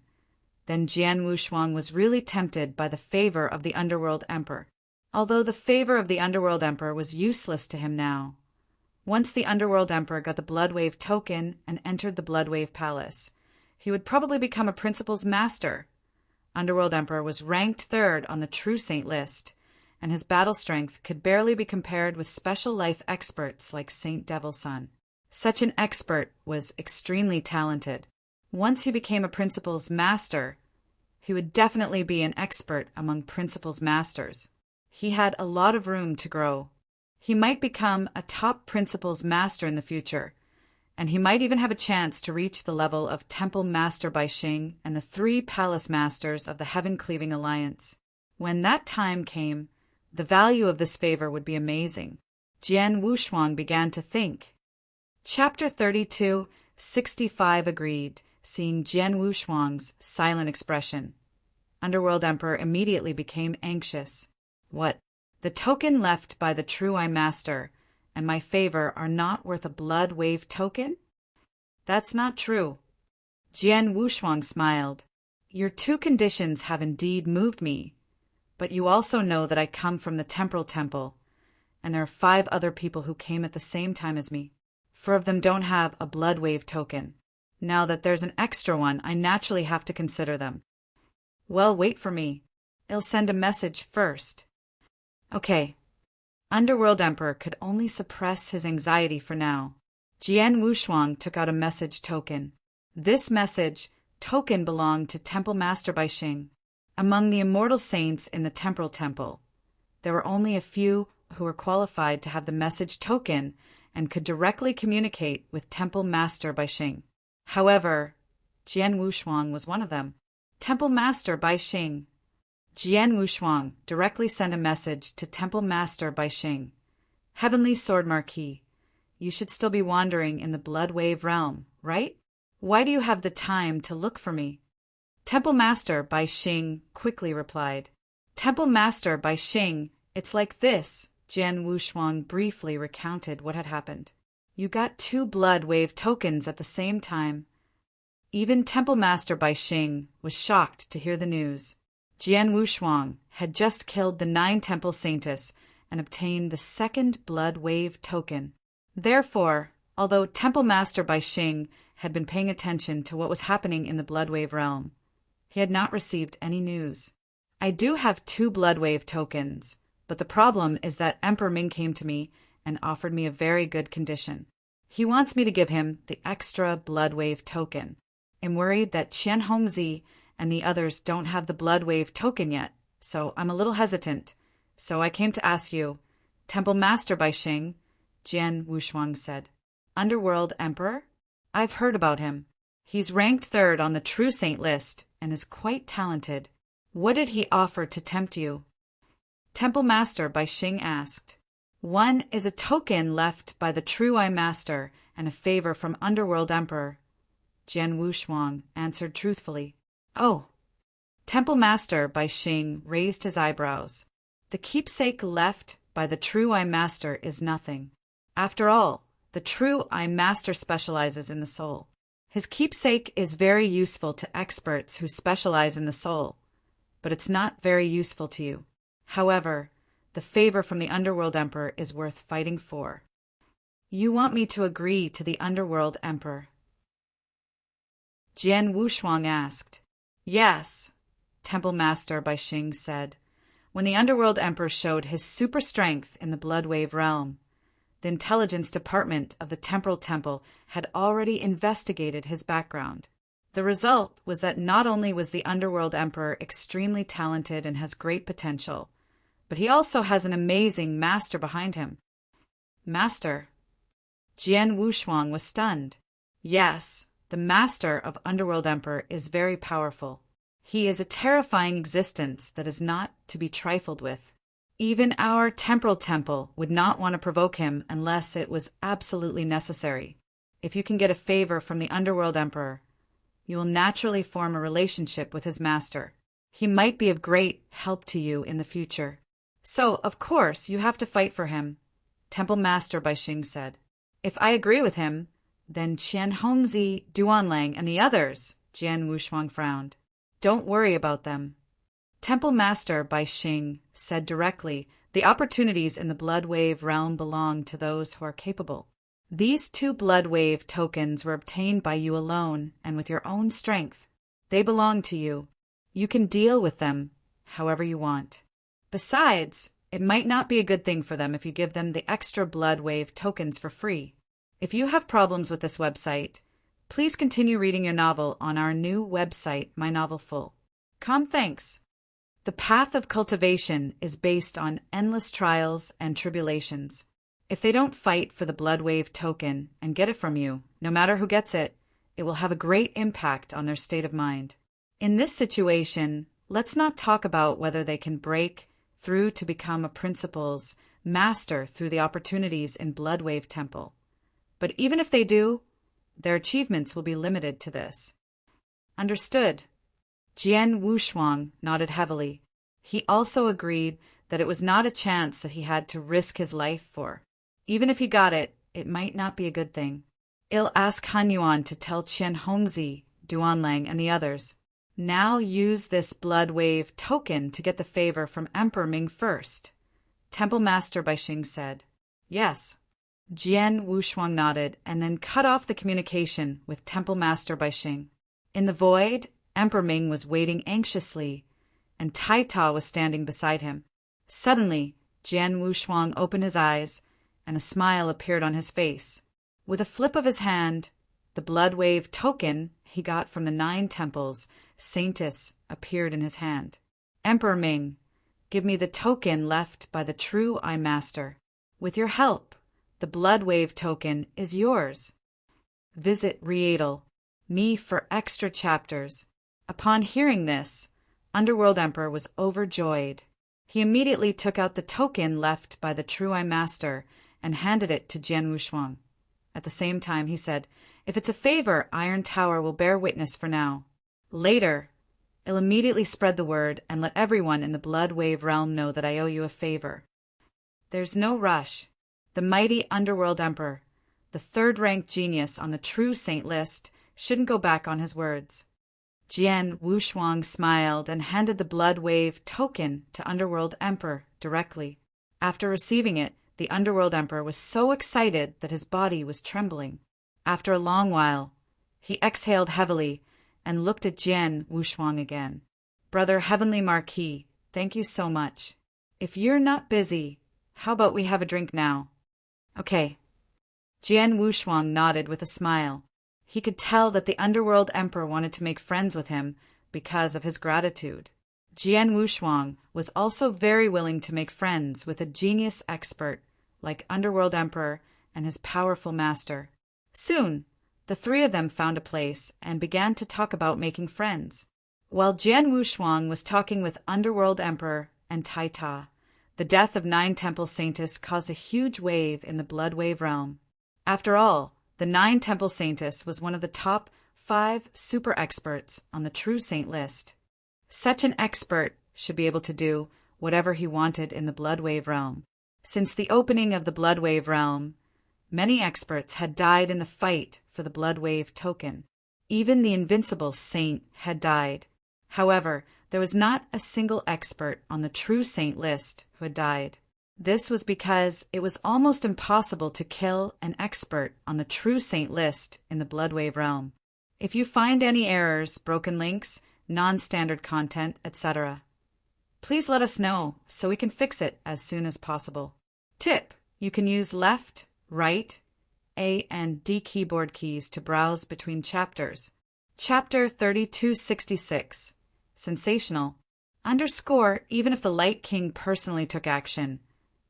then Jian Wushuang was really tempted by the favor of the Underworld Emperor. Although the favor of the Underworld Emperor was useless to him now, once the Underworld Emperor got the Blood Wave token and entered the Blood Wave Palace, he would probably become a Principal's Master. Underworld Emperor was ranked 3rd on the True Saint list, and his battle strength could barely be compared with special life experts like Saint Devil Sun. Such an expert was extremely talented. Once he became a Principal's Master, he would definitely be an expert among Principal's Masters. He had a lot of room to grow. He might become a top Principal's Master in the future, and he might even have a chance to reach the level of Temple Master Bai Xing and the 3 Palace Masters of the Heaven-Cleaving Alliance. When that time came, the value of this favor would be amazing. Jian Wushuang began to think. Chapter 32, 65 agreed, seeing Jian Wushuang's silent expression. Underworld Emperor immediately became anxious. What? The token left by the True Eye Master and my favor are not worth a Blood Wave token? That's not true. Jian Wushuang smiled. Your 2 conditions have indeed moved me, but you also know that I come from the Temporal Temple, and there are 5 other people who came at the same time as me. 4 of them don't have a Blood Wave token. Now that there's an extra one, I naturally have to consider them. Well, wait for me. I'll send a message first. Okay. Underworld Emperor could only suppress his anxiety for now. Jian Wushuang took out a message token. This message token belonged to Temple Master Bai Xing. Among the immortal saints in the Temporal Temple, there were only a few who were qualified to have the message token and could directly communicate with Temple Master Bai Xing. However, Jian Wushuang was one of them. Temple Master Bai Xing. Jian Wushuang directly sent a message to Temple Master Bai Xing. Heavenly Sword Marquis, you should still be wandering in the Blood Wave realm, right? Why do you have the time to look for me? Temple Master Bai Xing quickly replied. Temple Master Bai Xing, it's like this. Jian Wushuang briefly recounted what had happened. You got 2 Blood Wave tokens at the same time. Even Temple Master Bai Xing was shocked to hear the news. Jian Wushuang had just killed the 9 Temple Saintess and obtained the 2nd Blood Wave token. Therefore, although Temple Master Bai Xing had been paying attention to what was happening in the Blood Wave realm, he had not received any news. I do have 2 Blood Wave tokens, but the problem is that Emperor Ming came to me and offered me a very good condition. He wants me to give him the extra Blood Wave token. I'm worried that Qian Hongzi and the others don't have the Blood Wave token yet, so I'm a little hesitant. So I came to ask you, Temple Master Bai Xing, Jian Wushuang said. Underworld Emperor? I've heard about him. He's ranked 3rd on the True Saint list and is quite talented. What did he offer to tempt you? Temple Master by Xing asked. One is a token left by the true Eye Master and a favor from Underworld Emperor. Jian Wushuang answered truthfully. Oh. Temple Master by Xing raised his eyebrows. The keepsake left by the true Eye Master is nothing. After all, the true Eye Master specializes in the soul. His keepsake is very useful to experts who specialize in the soul, but it's not very useful to you. However, the favor from the Underworld Emperor is worth fighting for. You want me to agree to the Underworld Emperor? Jian Wushuang asked. Yes, Temple Master by Xing said. When the Underworld Emperor showed his super strength in the Bloodwave realm, the intelligence department of the Temporal Temple had already investigated his background. The result was that not only was the Underworld Emperor extremely talented and has great potential, but he also has an amazing master behind him. Master? Jian Wushuang was stunned. Yes, the master of Underworld Emperor is very powerful. He is a terrifying existence that is not to be trifled with. Even our Temporal Temple would not want to provoke him unless it was absolutely necessary. If you can get a favor from the Underworld Emperor, you will naturally form a relationship with his master. He might be of great help to you in the future. So, of course, you have to fight for him, Temple Master by Xing said. If I agree with him, then Qian Hongzi, Duanlang, and the others, Jian Wushuang frowned. Don't worry about them. Temple Master by Xing said directly, the opportunities in the Bloodwave realm belong to those who are capable. These 2 Bloodwave tokens were obtained by you alone and with your own strength. They belong to you. You can deal with them however you want. Besides, it might not be a good thing for them if you give them the extra Bloodwave tokens for free. If you have problems with this website, please continue reading your novel on our new website, My Novel Full. Thanks. The path of cultivation is based on endless trials and tribulations. If they don't fight for the Bloodwave token and get it from you, no matter who gets it, it will have a great impact on their state of mind. In this situation, let's not talk about whether they can break through to become a principal's master through the opportunities in Bloodwave Temple. But even if they do, their achievements will be limited to this. Understood. Jian Wushuang nodded heavily. He also agreed that it was not a chance that he had to risk his life for. Even if he got it, it might not be a good thing. I'll ask Han Yuan to tell Qian Hongzi, Duanlang, and the others. Now use this Bloodwave token to get the favor from Emperor Ming first. Temple Master by Xing said. Yes. Jian Wushuang nodded and then cut off the communication with Temple Master by Xing. In the void, Emperor Ming was waiting anxiously, and Tai Ta was standing beside him. Suddenly, Jian Wushuang opened his eyes, and a smile appeared on his face. With a flip of his hand, the Bloodwave token he got from the 9 temples, Saintis, appeared in his hand. Emperor Ming, give me the token left by the true Eye Master. With your help, the Bloodwave token is yours. Visit Readle, me for extra chapters. Upon hearing this, Underworld Emperor was overjoyed. He immediately took out the token left by the True Eye Master and handed it to Jian Wushuang. At the same time, he said, if it's a favor, Iron Tower will bear witness for now. Later, I'll immediately spread the word and let everyone in the Bloodwave realm know that I owe you a favor. There's no rush. The mighty Underworld Emperor, the 3rd-ranked genius on the True Saint list, shouldn't go back on his words. Jian Wushuang smiled and handed the Bloodwave token to Underworld Emperor directly. After receiving it, the Underworld Emperor was so excited that his body was trembling. After a long while, he exhaled heavily and looked at Jian Wushuang again. Brother Heavenly Marquis, thank you so much. If you're not busy, how about we have a drink now? Okay. Jian Wushuang nodded with a smile. He could tell that the Underworld Emperor wanted to make friends with him because of his gratitude. Jian Wushuang was also very willing to make friends with a genius expert like Underworld Emperor and his powerful master. Soon, the 3 of them found a place and began to talk about making friends. While Jian Wushuang was talking with Underworld Emperor and Tai Ta, the death of 9 Temple Saintess caused a huge wave in the Blood Wave realm. After all, the 9 Temple Saintess was one of the top 5 super experts on the True Saint list. Such an expert should be able to do whatever he wanted in the Blood Wave realm. Since the opening of the Blood Wave realm, many experts had died in the fight for the Blood Wave token. Even the invincible saint had died. However, there was not a single expert on the True Saint list who had died. This was because it was almost impossible to kill an expert on the True Saint list in the Blood Wave realm. If you find any errors, broken links, non-standard content, etc., please let us know so we can fix it as soon as possible. Tip: you can use left, right, A and D keyboard keys to browse between chapters. Chapter 3266. Sensational. Underscore, even if the Light King personally took action,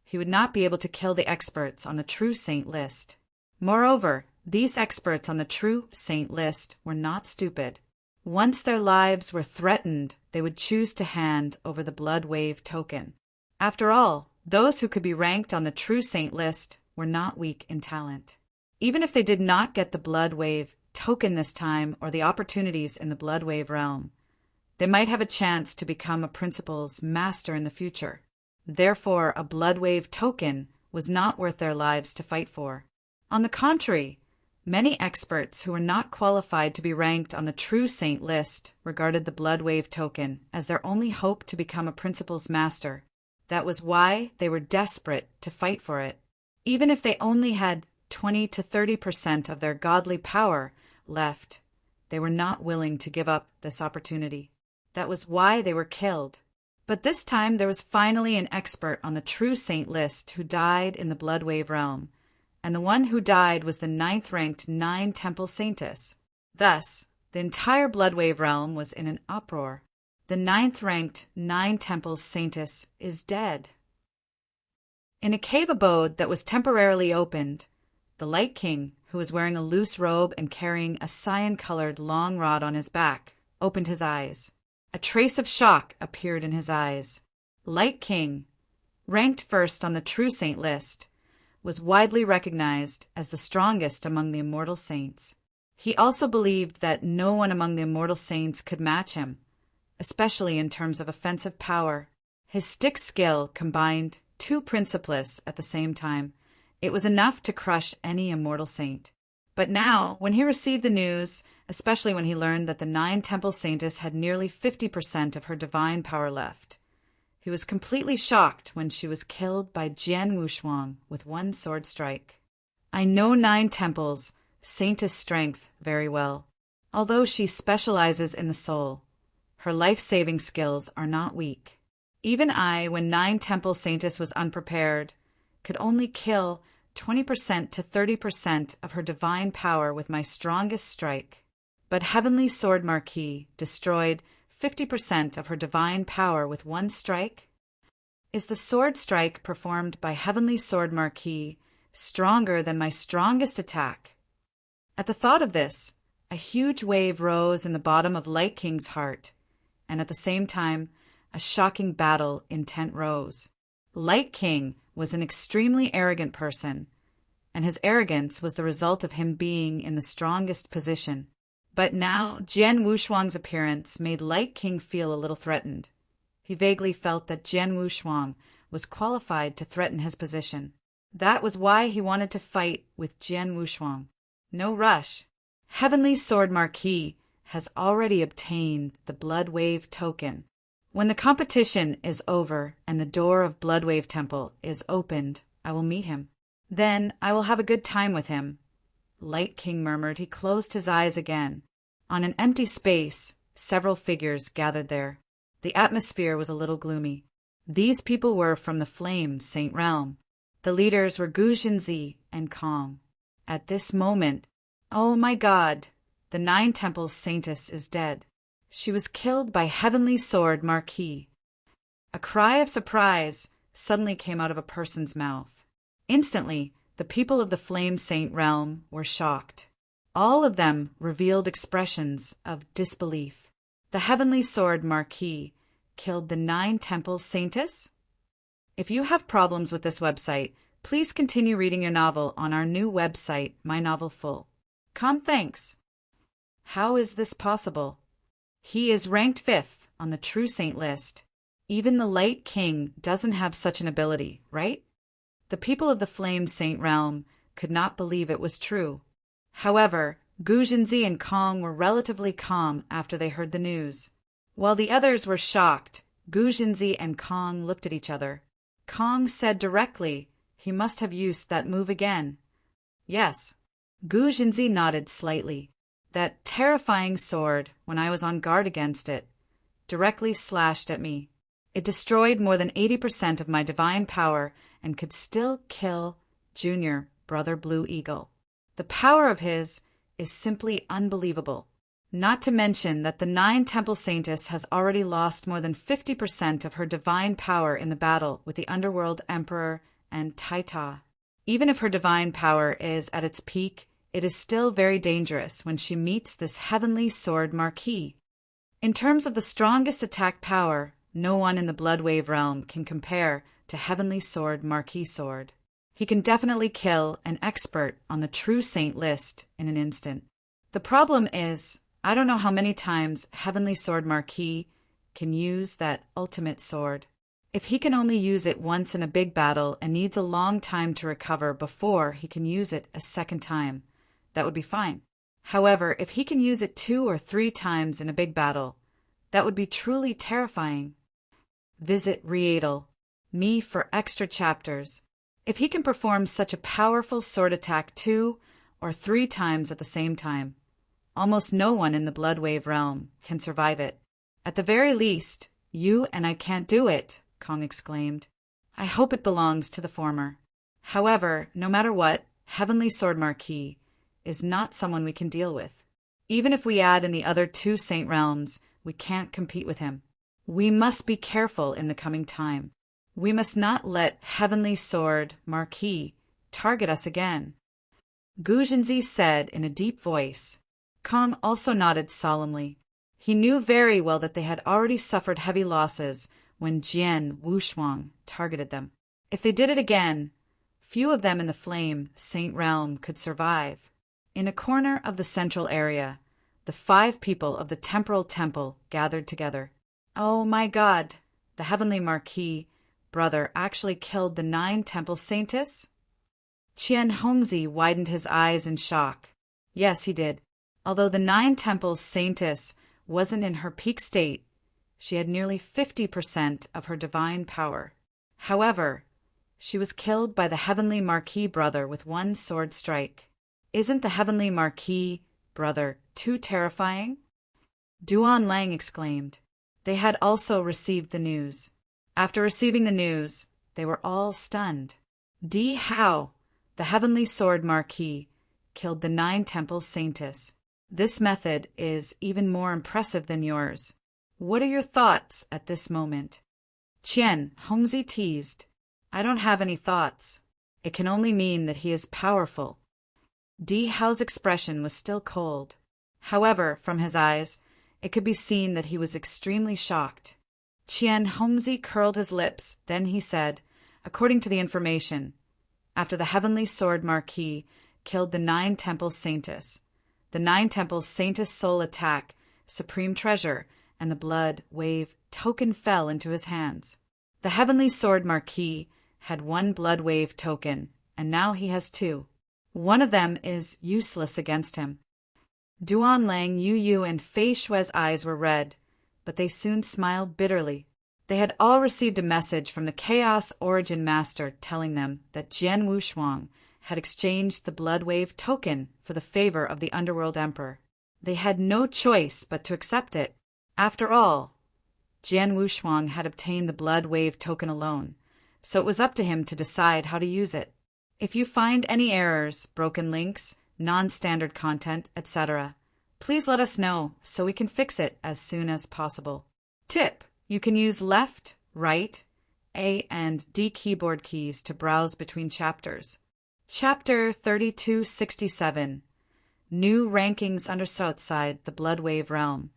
he would not be able to kill the experts on the True Saint list. Moreover, these experts on the True Saint list were not stupid. Once their lives were threatened, they would choose to hand over the Blood Wave token. After all, those who could be ranked on the True Saint list were not weak in talent. Even if they did not get the Blood Wave token this time or the opportunities in the Blood Wave realm, they might have a chance to become a Principal's master in the future. Therefore, a Blood Wave token was not worth their lives to fight for. On the contrary, many experts who were not qualified to be ranked on the True Saint list regarded the Blood Wave token as their only hope to become a Principal's master. That was why they were desperate to fight for it. Even if they only had 20 to 30% of their godly power left, they were not willing to give up this opportunity. That was why they were killed. But this time there was finally an expert on the True Saint list who died in the Blood Wave realm, and the one who died was the 9th-ranked 9 Temple Saintess. Thus, the entire Blood Wave realm was in an uproar. The 9th-ranked 9 Temple Saintess is dead. In a cave abode that was temporarily opened, the Light King, who was wearing a loose robe and carrying a cyan-colored long rod on his back, opened his eyes. A trace of shock appeared in his eyes. Light King, ranked first on the True Saint list, was widely recognized as the strongest among the Immortal Saints. He also believed that no one among the Immortal Saints could match him, especially in terms of offensive power. His stick skill combined 2 Principalists at the same time. It was enough to crush any Immortal Saint. But now, when he received the news, especially when he learned that the 9 Temple Saintess had nearly 50% of her divine power left, he was completely shocked when she was killed by Jian Wushuang with 1 sword strike. I know 9 Temples, Saintess strength very well. Although she specializes in the soul, her life-saving skills are not weak. Even I, when 9 Temple Saintess was unprepared, could only kill 20% to 30% of her divine power with my strongest strike. But Heavenly Sword Marquis destroyed 50% of her divine power with 1 strike? Is the sword strike performed by Heavenly Sword Marquis stronger than my strongest attack? At the thought of this, a huge wave rose in the bottom of Light King's heart, and at the same time, a shocking battle intent rose. Light King was an extremely arrogant person, and his arrogance was the result of him being in the strongest position. But now Jian Wushuang's appearance made Light King feel a little threatened. He vaguely felt that Jian Wushuang was qualified to threaten his position. That was why he wanted to fight with Jian Wushuang. No rush. Heavenly Sword Marquis has already obtained the Blood Wave token. When the competition is over and the door of Blood Wave Temple is opened, I will meet him. Then I will have a good time with him. Light King murmured. He closed his eyes again. On an empty space, several figures gathered there. The atmosphere was a little gloomy. These people were from the Flame Saint realm. The leaders were Gu Jinzi and Kong. At this moment, oh my God, the 9 Temples Saintess is dead. She was killed by Heavenly Sword Marquis. A cry of surprise suddenly came out of a person's mouth. Instantly, the people of the Flame Saint realm were shocked. All of them revealed expressions of disbelief. The Heavenly Sword Marquis killed the 9 Temple Saintess? If you have problems with this website, please continue reading your novel on our new website, My Novel Full. Thanks. How is this possible? He is ranked 5th on the True Saint list. Even the Light King doesn't have such an ability, right? The people of the Flame Saint realm could not believe it was true. However, Gu Jinzi and Kong were relatively calm after they heard the news. While the others were shocked, Gu Jinzi and Kong looked at each other. Kong said directly, he must have used that move again. Yes. Gu Jinzi nodded slightly. That terrifying sword, when I was on guard against it, directly slashed at me. It destroyed more than 80% of my divine power and could still kill Junior, Brother Blue Eagle. The power of his is simply unbelievable. Not to mention that the 9 Temple Saintess has already lost more than 50% of her divine power in the battle with the Underworld Emperor and Taita. Even if her divine power is at its peak, it is still very dangerous when she meets this Heavenly Sword Marquis. In terms of the strongest attack power, no one in the Bloodwave realm can compare to Heavenly Sword Marquis Sword. He can definitely kill an expert on the True Saint list in an instant. The problem is, I don't know how many times Heavenly Sword Marquis can use that ultimate sword. If he can only use it once in a big battle and needs a long time to recover before he can use it a second time, that would be fine. However, if he can use it 2 or 3 times in a big battle, that would be truly terrifying. Visit Readel, me for extra chapters. If he can perform such a powerful sword attack 2 or 3 times at the same time, almost no one in the Bloodwave realm can survive it. At the very least, you and I can't do it, Kong exclaimed. I hope it belongs to the former. However, no matter what, Heavenly Sword Marquis is not someone we can deal with. Even if we add in the other 2 Saint realms, we can't compete with him. We must be careful in the coming time. We must not let Heavenly Sword Marquis target us again. Gu Jinzi said in a deep voice. Kong also nodded solemnly. He knew very well that they had already suffered heavy losses when Jian Wushuang targeted them. If they did it again, few of them in the Flame Saint realm could survive. In a corner of the central area, the 5 people of the Temporal Temple gathered together. Oh my God, the Heavenly Marquis brother actually killed the 9 Temple Saintess? Qian Hongzi widened his eyes in shock. Yes, he did. Although the 9 Temple Saintess wasn't in her peak state, she had nearly 50% of her divine power. However, she was killed by the Heavenly Marquis brother with 1 sword strike. Isn't the Heavenly Marquis brother too terrifying? Duan Lang exclaimed. They had also received the news. After receiving the news, they were all stunned. Di Hao, the Heavenly Sword Marquis, killed the 9 Temple Saintess. This method is even more impressive than yours. What are your thoughts at this moment? Qian Hongzi teased. I don't have any thoughts. It can only mean that he is powerful. Di Hao's expression was still cold. However, from his eyes, it could be seen that he was extremely shocked. Qian Hongzi curled his lips, then he said, according to the information, after the Heavenly Sword Marquis killed the 9 Temple Saintess, the 9 Temple Saintess soul attack, supreme treasure, and the blood wave token fell into his hands. The Heavenly Sword Marquis had 1 blood wave token, and now he has 2. One of them is useless against him. Duan Lang, Yu Yu, and Fei Shue's eyes were red, but they soon smiled bitterly. They had all received a message from the Chaos Origin Master telling them that Jian Wushuang had exchanged the Bloodwave token for the favor of the Underworld Emperor. They had no choice but to accept it. After all, Jian Wushuang had obtained the Bloodwave token alone, so it was up to him to decide how to use it. If you find any errors, broken links, non-standard content, etc., please let us know so we can fix it as soon as possible. Tip: you can use left, right, A and D keyboard keys to browse between chapters. Chapter 3267, New Rankings outside the Bloodwave Realm,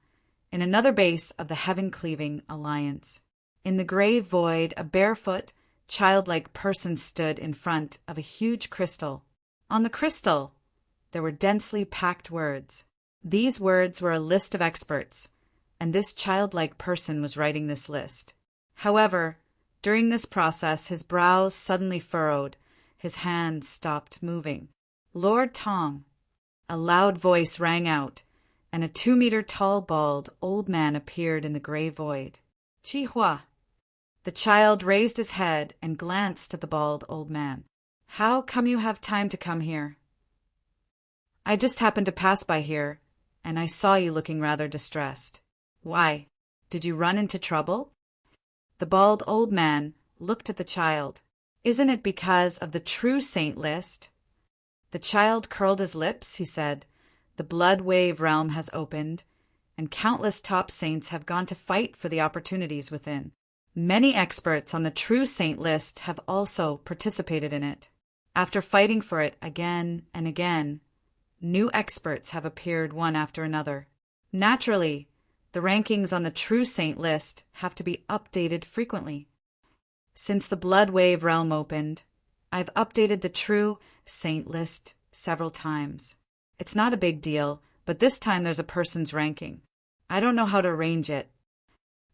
in another base of the heaven-cleaving alliance. In the gray void, a barefoot, childlike person stood in front of a huge crystal. On the crystal, there were densely packed words. These words were a list of experts, and this childlike person was writing this list. However, during this process, his brows suddenly furrowed, his hands stopped moving. Lord Tong! A loud voice rang out, and a 2-meter tall, bald, old man appeared in the gray void. Chi Hua! The child raised his head and glanced at the bald old man. How come you have time to come here? I just happened to pass by here, and I saw you looking rather distressed. Why? Did you run into trouble? The bald old man looked at the child. Isn't it because of the true saint list? The child curled his lips, he said. The blood wave realm has opened, and countless top saints have gone to fight for the opportunities within. Many experts on the true saint list have also participated in it. After fighting for it again and again, new experts have appeared one after another. Naturally, the rankings on the true saint list have to be updated frequently. Since the blood wave realm opened, I've updated the true saint list several times. It's not a big deal, but this time there's a person's ranking. I don't know how to arrange it.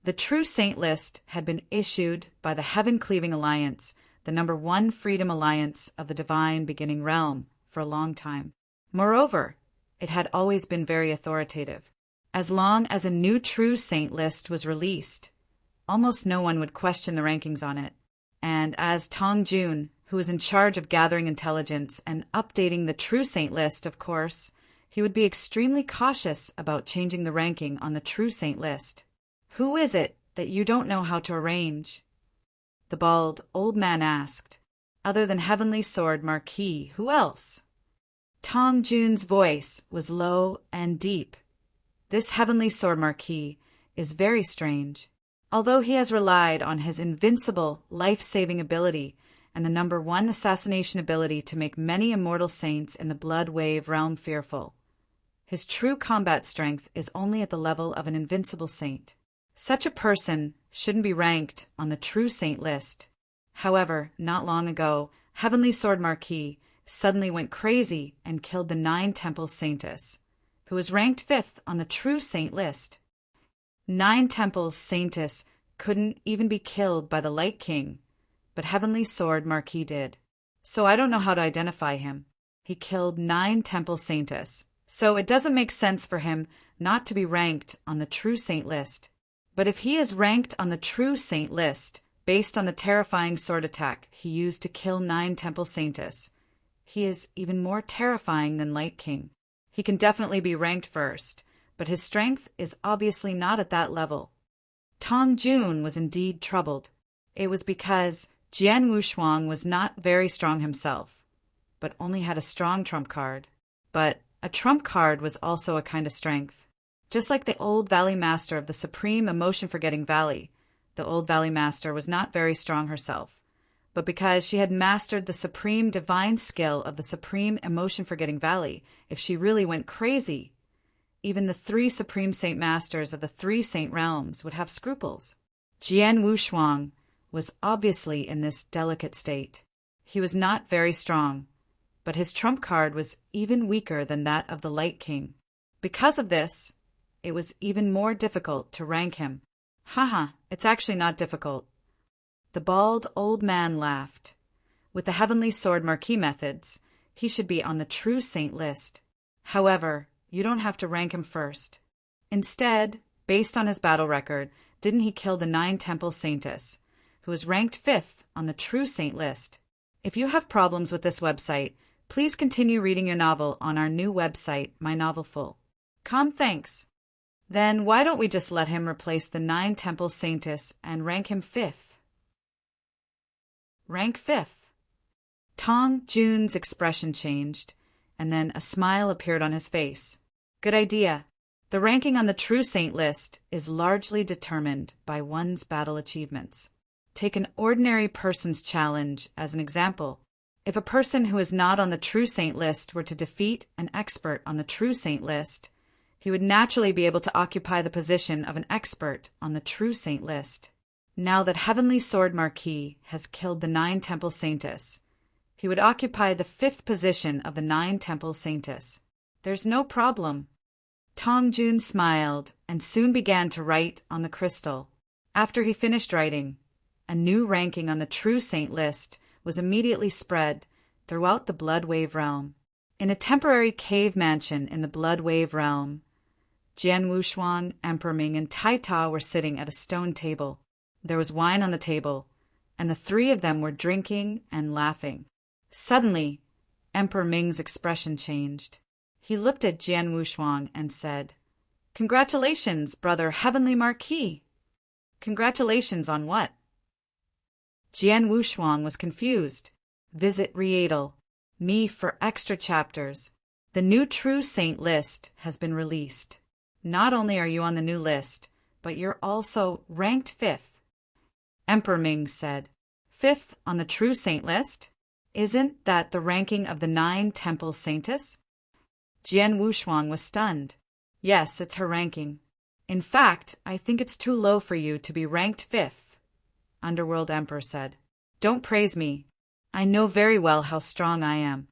The true saint list had been issued by the Heaven Cleaving Alliance, the #1 freedom alliance of the divine beginning realm, for a long time. Moreover, it had always been very authoritative. As long as a new true saint list was released, almost no one would question the rankings on it. And as Tong Jun, who was in charge of gathering intelligence and updating the true saint list, of course, he would be extremely cautious about changing the ranking on the true saint list. Who is it that you don't know how to arrange? The bald old man asked. Other than Heavenly Sword Marquis, who else? Tong Jun's voice was low and deep. This Heavenly Sword Marquis is very strange. Although he has relied on his invincible, life-saving ability and the #1 assassination ability to make many immortal saints in the blood wave realm fearful, his true combat strength is only at the level of an invincible saint. Such a person shouldn't be ranked on the true saint list. However, not long ago, Heavenly Sword Marquis suddenly went crazy and killed the 9 Temple Saintess, who was ranked 5th on the true saint list. 9 Temples Saintess couldn't even be killed by the Light King, but Heavenly Sword Marquis did. So I don't know how to identify him. He killed 9 Temple Saintess, so it doesn't make sense for him not to be ranked on the true saint list. But if he is ranked on the true saint list, based on the terrifying sword attack he used to kill 9 Temple Saintess, he is even more terrifying than Light King. He can definitely be ranked first, but his strength is obviously not at that level. Tong Jun was indeed troubled. It was because Jian Wushuang was not very strong himself, but only had a strong trump card. But a trump card was also a kind of strength. Just like the old Valley Master of the Supreme Emotion-Forgetting Valley, the old Valley Master was not very strong herself, but because she had mastered the supreme divine skill of the Supreme Emotion-Forgetting Valley, if she really went crazy, even the 3 Supreme Saint Masters of the 3 Saint Realms would have scruples. Jian Wushuang was obviously in this delicate state. He was not very strong, but his trump card was even weaker than that of the Light King. Because of this, it was even more difficult to rank him. Haha, it's actually not difficult. The bald old man laughed. With the Heavenly Sword Marquis methods, he should be on the true saint list. However, you don't have to rank him first. Instead, based on his battle record, didn't he kill the 9 Temple Saintess, who was ranked 5th on the true saint list? If you have problems with this website, please continue reading your novel on our new website, My Novel Full. Thanks. Then why don't we just let him replace the 9 Temple Saintess and rank him 5th? Rank 5th. Tong Jun's expression changed, and then a smile appeared on his face. Good idea. The ranking on the true saint list is largely determined by one's battle achievements. Take an ordinary person's challenge as an example. If a person who is not on the true saint list were to defeat an expert on the true saint list, He would naturally be able to occupy the position of an expert on the true saint list. Now that Heavenly Sword Marquis has killed the 9 Temple Saintess, he would occupy the 5th position of the 9 Temple Saintess. There's no problem. Tong Jun smiled and soon began to write on the crystal. After he finished writing, a new ranking on the true saint list was immediately spread throughout the Blood Wave realm. In a temporary cave mansion in the Blood Wave realm, Jian Wushuang, Emperor Ming, and Tai Ta were sitting at a stone table. There was wine on the table, and the 3 of them were drinking and laughing. Suddenly, Emperor Ming's expression changed. He looked at Jian Wushuang and said, "Congratulations, brother Heavenly Marquis." "Congratulations on what?" Jian Wushuang was confused. "Visit Rietal. Me for extra chapters. The new True Saint list has been released. Not only are you on the new list, but you're also ranked 5th. Emperor Ming said, 5th on the True Saint list? Isn't that the ranking of the 9 Temple Saintess? Jian Wushuang was stunned. Yes, it's her ranking. In fact, I think it's too low for you to be ranked 5th, Underworld Emperor said. Don't praise me. I know very well how strong I am.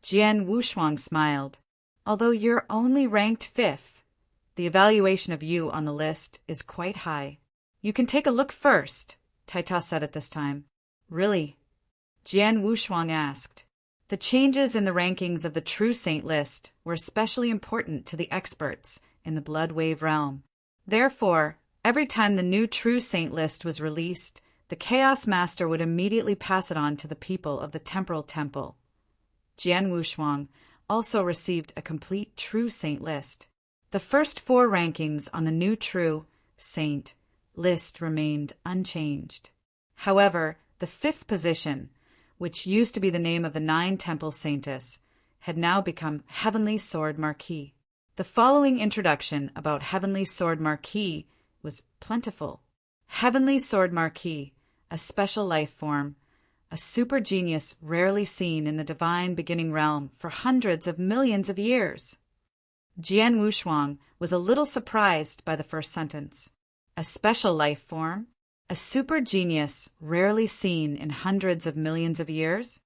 Jian Wushuang smiled. Although you're only ranked 5th, the evaluation of you on the list is quite high. You can take a look first, Tai Ta said at this time. Really? Jian Wushuang asked. The changes in the rankings of the True Saint list were especially important to the experts in the Blood Wave realm. Therefore, every time the new True Saint list was released, the Chaos Master would immediately pass it on to the people of the Temporal Temple. Jian Wushuang also received a complete True Saint list. The first 4 rankings on the new True Saint list remained unchanged. However, the 5th position, which used to be the name of the 9 Temple Saintess, had now become Heavenly Sword Marquis. The following introduction about Heavenly Sword Marquis was plentiful. Heavenly Sword Marquis, a special life form, a super genius rarely seen in the divine beginning realm for hundreds of millions of years. Jian Wushuang was a little surprised by the first sentence. A special life form? A super genius rarely seen in hundreds of millions of years?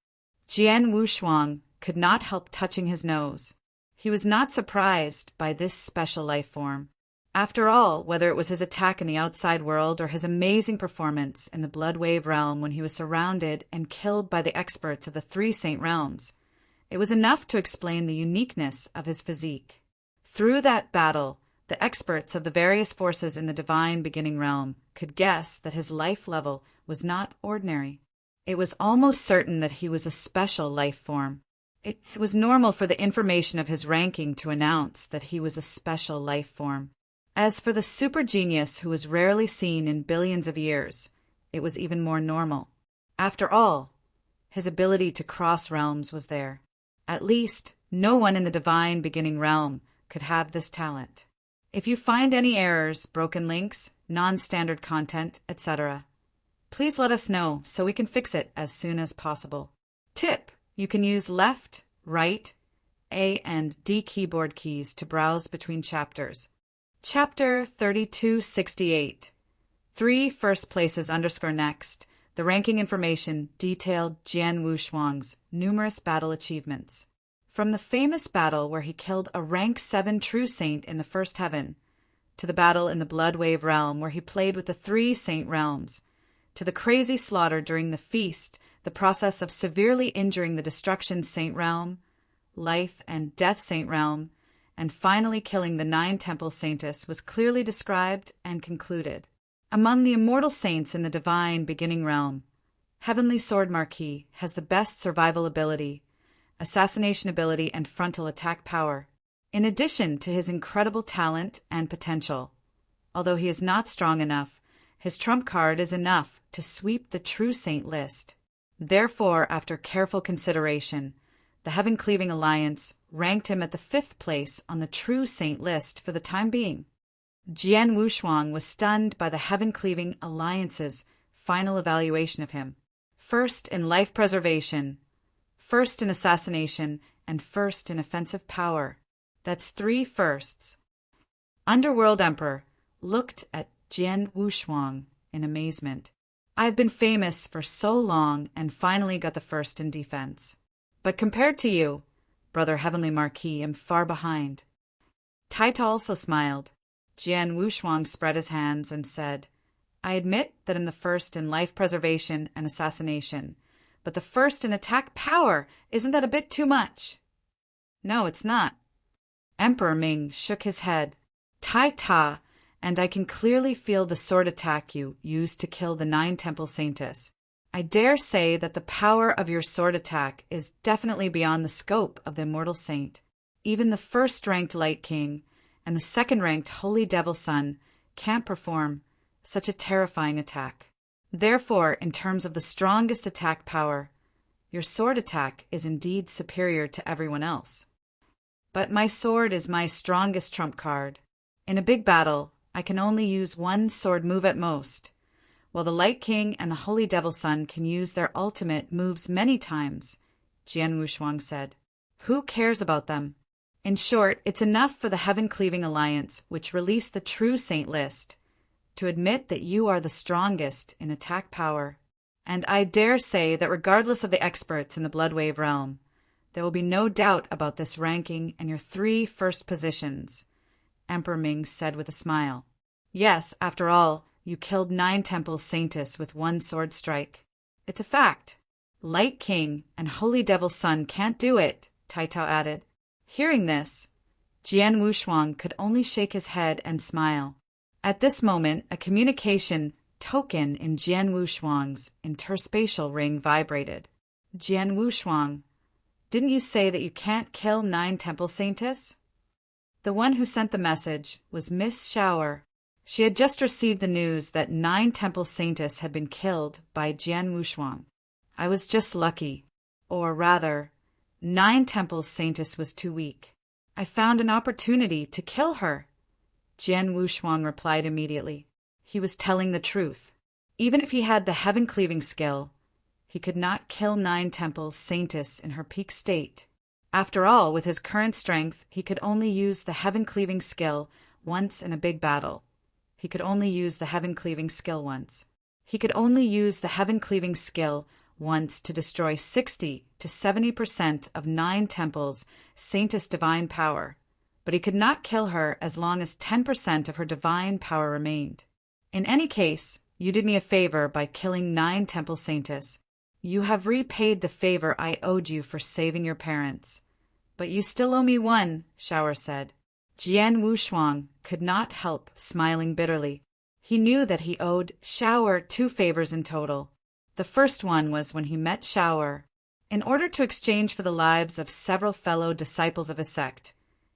Jian Wushuang could not help touching his nose. He was not surprised by this special life form. After all, whether it was his attack in the outside world or his amazing performance in the Blood Wave realm when he was surrounded and killed by the experts of the 3 Saint realms, it was enough to explain the uniqueness of his physique. Through that battle, the experts of the various forces in the divine beginning realm could guess that his life level was not ordinary. It was almost certain that he was a special life form. It was normal for the information of his ranking to announce that he was a special life form. As for the super genius who was rarely seen in billions of years, it was even more normal. After all, his ability to cross realms was there. At least, no one in the divine beginning realm could have this talent. If you find any errors, broken links, non-standard content, etc., please let us know so we can fix it as soon as possible. Tip: you can use left, right, A and D keyboard keys to browse between chapters. Chapter 3268. 3 first places _ next. The ranking information detailed Jian Wushuang's numerous battle achievements. From the famous battle where he killed a rank 7 True Saint in the First Heaven, to the battle in the Blood Wave realm where he played with the 3 Saint realms, to the crazy slaughter during the feast, the process of severely injuring the Destruction Saint realm, Life and Death Saint realm, and finally killing the 9 Temple Saintess was clearly described and concluded. Among the immortal saints in the divine beginning realm, Heavenly Sword Marquis has the best survival ability, assassination ability, and frontal attack power, in addition to his incredible talent and potential. Although he is not strong enough, his trump card is enough to sweep the True Saint list. Therefore, after careful consideration, the Heaven-Cleaving Alliance ranked him at the 5th place on the True Saint list for the time being. Jian Wushuang was stunned by the Heaven-Cleaving Alliance's final evaluation of him. First in life preservation, first in assassination, and first in offensive power. That's 3 firsts. Underworld Emperor looked at Jian Wushuang in amazement. I've been famous for so long and finally got the first in defense. But compared to you, Brother Heavenly Marquis, am far behind. Taita also smiled. Jian Wushuang spread his hands and said, I admit that I'm the first in life preservation and assassination, but the first in attack power, isn't that a bit too much? No, it's not. Emperor Ming shook his head. Taita, and I can clearly feel the sword attack you used to kill the 9 Temple Saintess. I dare say that the power of your sword attack is definitely beyond the scope of the Immortal Saint. Even the first-ranked Light King and the second-ranked Holy Devil Son can't perform such a terrifying attack. Therefore, in terms of the strongest attack power, your sword attack is indeed superior to everyone else. But my sword is my strongest trump card. In a big battle, I can only use one sword move at most, while the Light King and the Holy Devil Son can use their ultimate moves many times, Jian Wushuang said. Who cares about them? In short, it's enough for the Heaven-Cleaving Alliance, which released the True Saint list, to admit that you are the strongest in attack power. And I dare say that regardless of the experts in the Bloodwave realm, there will be no doubt about this ranking and your 3 first positions, Emperor Ming said with a smile. Yes, after all, you killed 9 Temple Saintess with 1 sword strike. It's a fact. Light King and Holy Devil Son can't do it, Taitao added. Hearing this, Jian Wushuang could only shake his head and smile. At this moment, a communication token in Jian Wushuang's interspatial ring vibrated. Jian Wushuang, didn't you say that you can't kill 9 Temple Saintess? The one who sent the message was Miss Shower. She had just received the news that 9 Temple Saintess had been killed by Jian Wushuang. I was just lucky. Or rather, 9 Temple Saintess was too weak. I found an opportunity to kill her. Jian Wushuang replied immediately. He was telling the truth. Even if he had the heaven-cleaving skill, he could not kill 9 Temple Saintess in her peak state. After all, with his current strength, he could only use the heaven-cleaving skill once in a big battle. He could only use the heaven-cleaving skill once. He could only use the heaven-cleaving skill once to destroy 60 to 70% of 9 Temples Saintess divine power, but he could not kill her as long as 10% of her divine power remained. In any case, you did me a favor by killing 9 Temple Saintess. You have repaid the favor I owed you for saving your parents. But you still owe me one, Shower said. Jian Wushuang could not help smiling bitterly. He knew that he owed Shower 2 favors in total. The first one was when he met Shower. In order to exchange for the lives of several fellow disciples of his sect,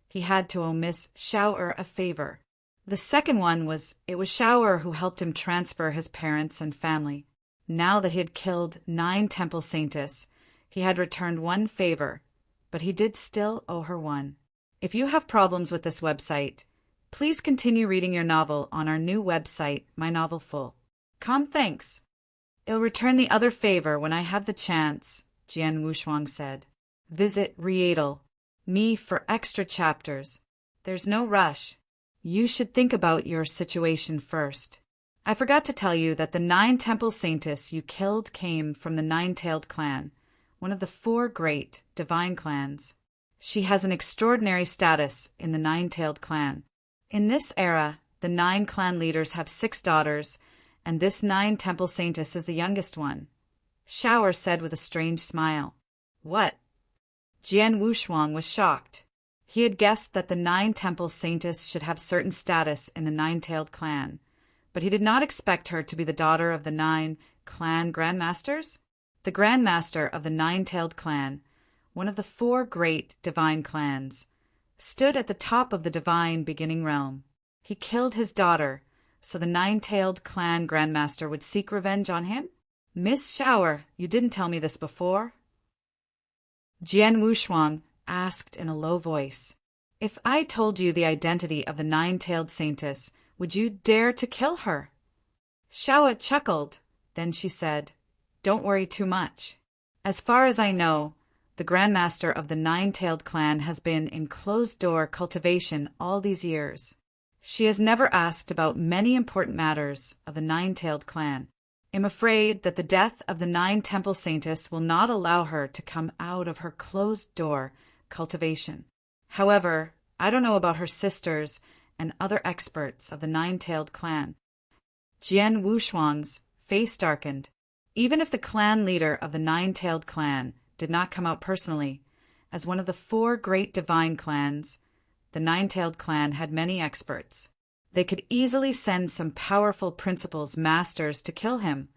he had to owe Miss Shower a favor. The second one was it was Shower who helped him transfer his parents and family. Now that he had killed 9 Temple Saintess, he had returned 1 favor, but he did still owe her 1. If you have problems with this website, please continue reading your novel on our new website, My Novel Full. Thanks. I'll return the other favor when I have the chance, Jian Wushuang said. Visit Readle, me for extra chapters. There's no rush. You should think about your situation first. I forgot to tell you that the 9 Temple Saintess you killed came from the 9-tailed clan, one of the 4 great divine clans. She has an extraordinary status in the 9-tailed clan. In this era, the 9 clan leaders have 6 daughters, and this 9 Temple Saintess is the youngest one. Shower said with a strange smile. What? Jian Wushuang was shocked. He had guessed that the 9 Temple Saintess should have certain status in the 9-tailed clan, but he did not expect her to be the daughter of the 9 clan grandmasters. The grandmaster of the 9-tailed clan, one of the 4 great divine clans, stood at the top of the divine beginning realm. He killed his daughter, so the 9-tailed clan grandmaster would seek revenge on him? Miss Shower, you didn't tell me this before. Jian Wushuang asked in a low voice, If I told you the identity of the 9-tailed Saintess, would you dare to kill her? Shower chuckled. Then she said, Don't worry too much. As far as I know, the grandmaster of the 9-tailed clan has been in closed-door cultivation all these years. She has never asked about many important matters of the Nine-Tailed Clan. I'm afraid that the death of the Nine Temple Saintess will not allow her to come out of her closed-door cultivation. However, I don't know about her sisters and other experts of the Nine-Tailed Clan. Jian Wushuang's face darkened. Even if the clan leader of the Nine-Tailed Clan did not come out personally, as one of the 4 great divine clans, the Nine-Tailed Clan had many experts. They could easily send some powerful principals masters to kill him.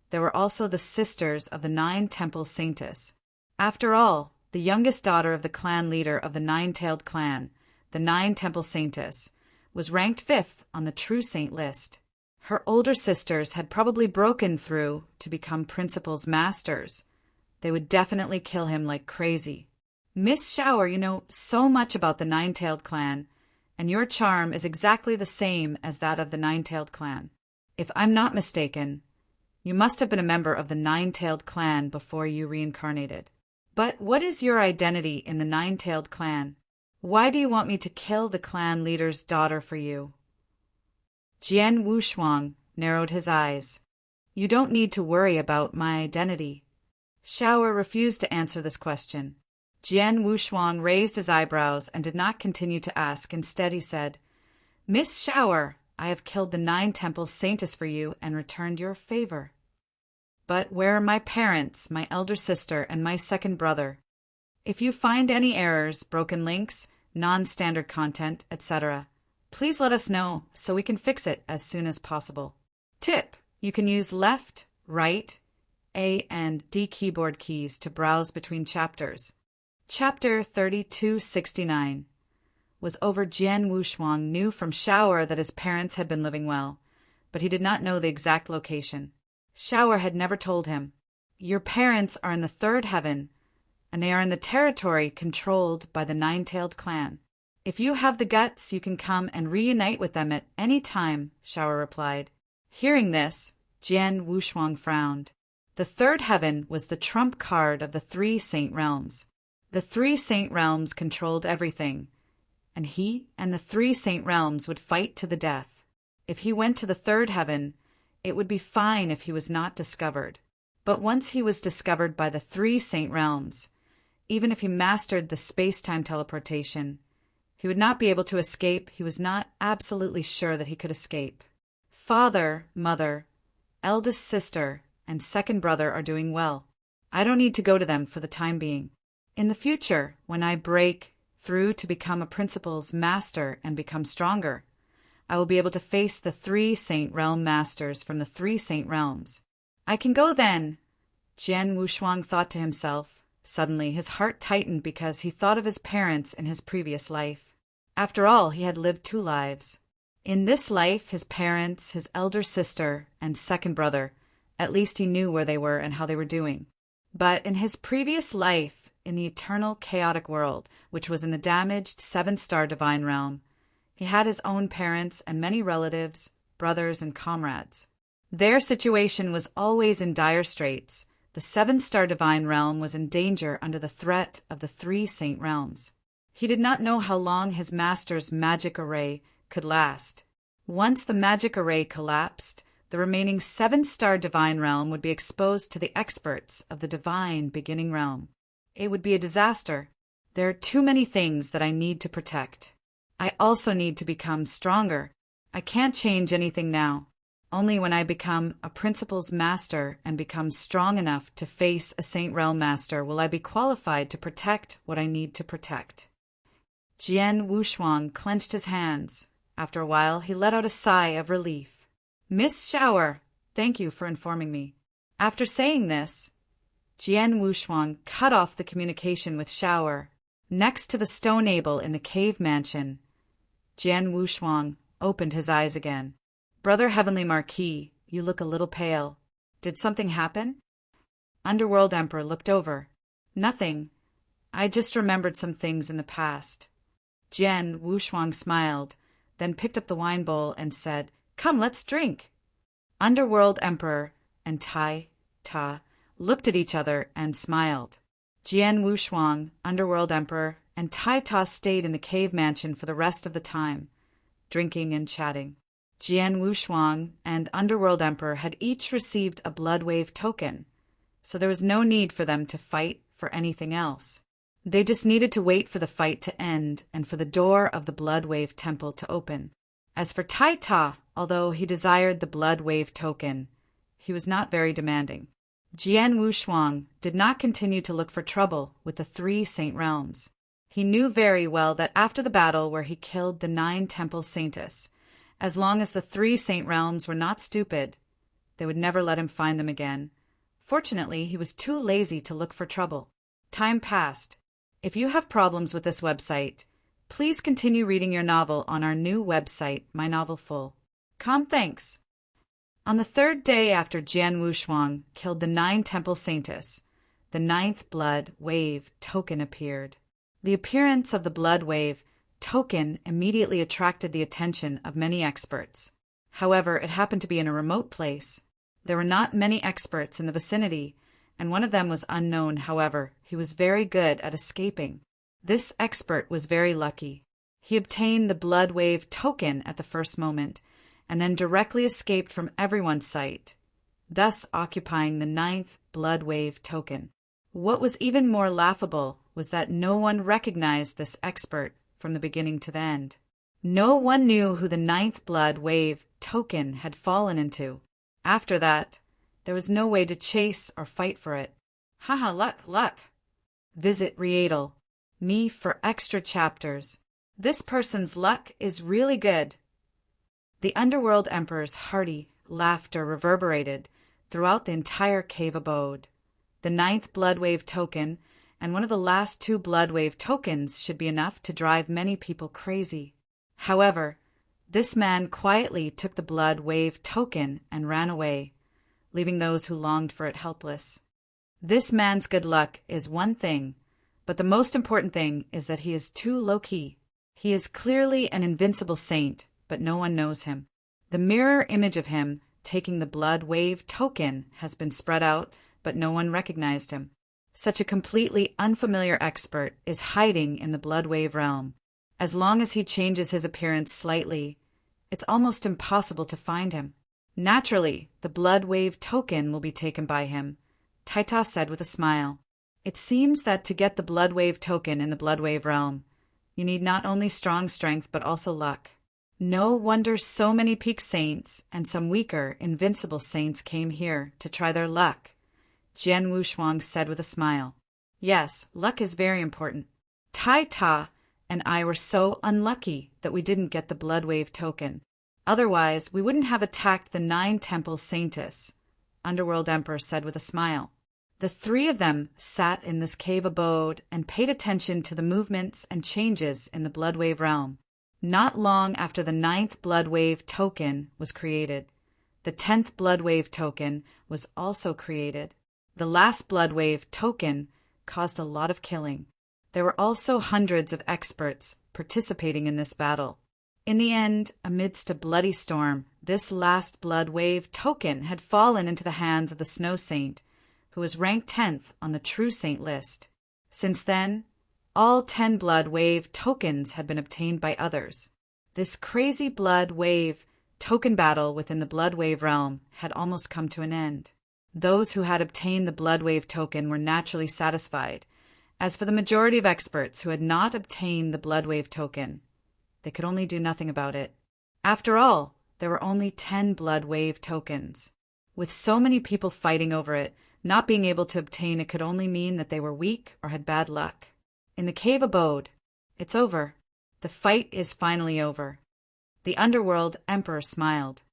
There were also the sisters of the Nine Temple Saintess. After all, the youngest daughter of the clan leader of the Nine-Tailed Clan, the Nine Temple Saintess, was ranked 5th on the True Saint list. Her older sisters had probably broken through to become principals masters. They would definitely kill him like crazy. Miss Shower, you know so much about the Nine-Tailed Clan, and your charm is exactly the same as that of the Nine-Tailed Clan. If I'm not mistaken, you must have been a member of the Nine-Tailed Clan before you reincarnated. But what is your identity in the Nine-Tailed Clan? Why do you want me to kill the clan leader's daughter for you? Jian Wushuang narrowed his eyes. You don't need to worry about my identity. Shower refused to answer this question. Jian Wushuang raised his eyebrows and did not continue to ask. Instead, he said, Miss Shower, I have killed the Nine Temple Saintess for you and returned your favor. But where are my parents, my elder sister, and my second brother? If you find any errors, broken links, non-standard content, etc., please let us know so we can fix it as soon as possible. Tip: you can use left, right, A and D keyboard keys to browse between chapters. Chapter 3269 was over. Jian Wushuang knew from Shower that his parents had been living well, but he did not know the exact location. Shower had never told him. Your parents are in the 3rd heaven, and they are in the territory controlled by the Nine-Tailed Clan. If you have the guts, you can come and reunite with them at any time, Shower replied. Hearing this, Jian Wushuang frowned. The 3rd heaven was the trump card of the 3 Saint Realms. The 3 Saint Realms controlled everything, and he and the 3 Saint Realms would fight to the death. If he went to the 3rd heaven, it would be fine if he was not discovered. But once he was discovered by the 3 Saint Realms, even if he mastered the space-time teleportation, he would not be able to escape. He was not absolutely sure that he could escape. Father, mother, eldest sister, and second brother are doing well. I don't need to go to them for the time being. In the future, when I break through to become a principal's master and become stronger, I will be able to face the 3 Saint Realm masters from the 3 Saint Realms. I can go then, Jian Wushuang thought to himself. Suddenly, his heart tightened because he thought of his parents in his previous life. After all, he had lived 2 lives. In this life, his parents, his elder sister, and second brother, at least he knew where they were and how they were doing. But in his previous life, in the eternal chaotic world, which was in the damaged 7-star divine realm, he had his own parents and many relatives, brothers, and comrades. Their situation was always in dire straits. The 7-star divine realm was in danger under the threat of the 3 Saint Realms. He did not know how long his master's magic array could last. Once the magic array collapsed, the remaining 7-star divine realm would be exposed to the experts of the divine beginning realm. It would be a disaster. There are too many things that I need to protect. I also need to become stronger. I can't change anything now. Only when I become a principal's master and become strong enough to face a Saint Realm master will I be qualified to protect what I need to protect. Jian Wushuang clenched his hands. After a while, he let out a sigh of relief. Miss Shower, thank you for informing me. After saying this, Jian Wushuang cut off the communication with Shower. Next to the stone able in the cave mansion, Jian Wushuang opened his eyes again. Brother Heavenly Marquis, you look a little pale. Did something happen? Underworld Emperor looked over. Nothing. I just remembered some things in the past. Jian Wushuang smiled, then picked up the wine bowl and said, Come, let's drink. Underworld Emperor and Tai Ta looked at each other and smiled. Jian Wushuang, Underworld Emperor, and Tai Ta stayed in the cave mansion for the rest of the time. drinking and chatting. Jian Wushuang and Underworld Emperor had each received a blood wave token, so there was no need for them to fight for anything else. They just needed to wait for the fight to end and for the door of the Blood Wave Temple to open. As for Tai Ta, although he desired the Blood Wave token, he was not very demanding. Jian Wushuang did not continue to look for trouble with the 3 Saint Realms. He knew very well that after the battle where he killed the 9 Temple Saintess, as long as the 3 Saint Realms were not stupid, they would never let him find them again. Fortunately, he was too lazy to look for trouble. Time passed. If you have problems with this website, please continue reading your novel on our new website, My Novel Full. Thanks. On the 3rd day after Jian Wushuang killed the 9 Temple Saintess, the 9th Blood Wave token appeared. The appearance of the Blood Wave token immediately attracted the attention of many experts. However, it happened to be in a remote place. There were not many experts in the vicinity, and one of them was unknown. However, he was very good at escaping. This expert was very lucky. He obtained the Blood Wave token at the first moment, and then directly escaped from everyone's sight, thus occupying the 9th Blood Wave token. What was even more laughable was that no one recognized this expert from the beginning to the end. No one knew who the 9th Blood Wave token had fallen into. After that, there was no way to chase or fight for it. Haha, luck. Visit Rietal. Me for extra chapters. This person's luck is really good. The Underworld Emperor's hearty laughter reverberated throughout the entire cave abode. The 9th Blood Wave token and one of the last 2 Blood Wave tokens should be enough to drive many people crazy. However, this man quietly took the Blood Wave token and ran away, leaving those who longed for it helpless. This man's good luck is one thing, but the most important thing is that he is too low-key. He is clearly an invincible saint, but no one knows him. The mirror image of him taking the Blood Wave token has been spread out, but no one recognized him. Such a completely unfamiliar expert is hiding in the Blood Wave realm. As long as he changes his appearance slightly, it's almost impossible to find him. Naturally, the Blood Wave token will be taken by him, Tai Ta said with a smile. It seems that to get the Blood Wave token in the Blood Wave realm, you need not only strong strength but also luck. No wonder so many peak saints and some weaker, invincible saints came here to try their luck, Jian Wushuang said with a smile. Yes, luck is very important. Tai Ta and I were so unlucky that we didn't get the Blood Wave token. Otherwise, we wouldn't have attacked the 9 Temple Saintess, Underworld Emperor said with a smile. The 3 of them sat in this cave abode and paid attention to the movements and changes in the Blood Wave realm. Not long after the 9th Blood Wave token was created, the 10th Blood Wave token was also created. The last Blood Wave token caused a lot of killing. There were also hundreds of experts participating in this battle. In the end, amidst a bloody storm, this last Blood Wave token had fallen into the hands of the Snow Saint, who was ranked 10th on the True Saint list. Since then, all 10 Blood Wave tokens had been obtained by others. This crazy Blood Wave token battle within the Blood Wave realm had almost come to an end. Those who had obtained the Blood Wave token were naturally satisfied. As for the majority of experts who had not obtained the Blood Wave token, they could only do nothing about it. After all, there were only 10 Blood Wave tokens. With so many people fighting over it, not being able to obtain it could only mean that they were weak or had bad luck. In the cave abode, it's over. The fight is finally over. The Underworld Emperor smiled.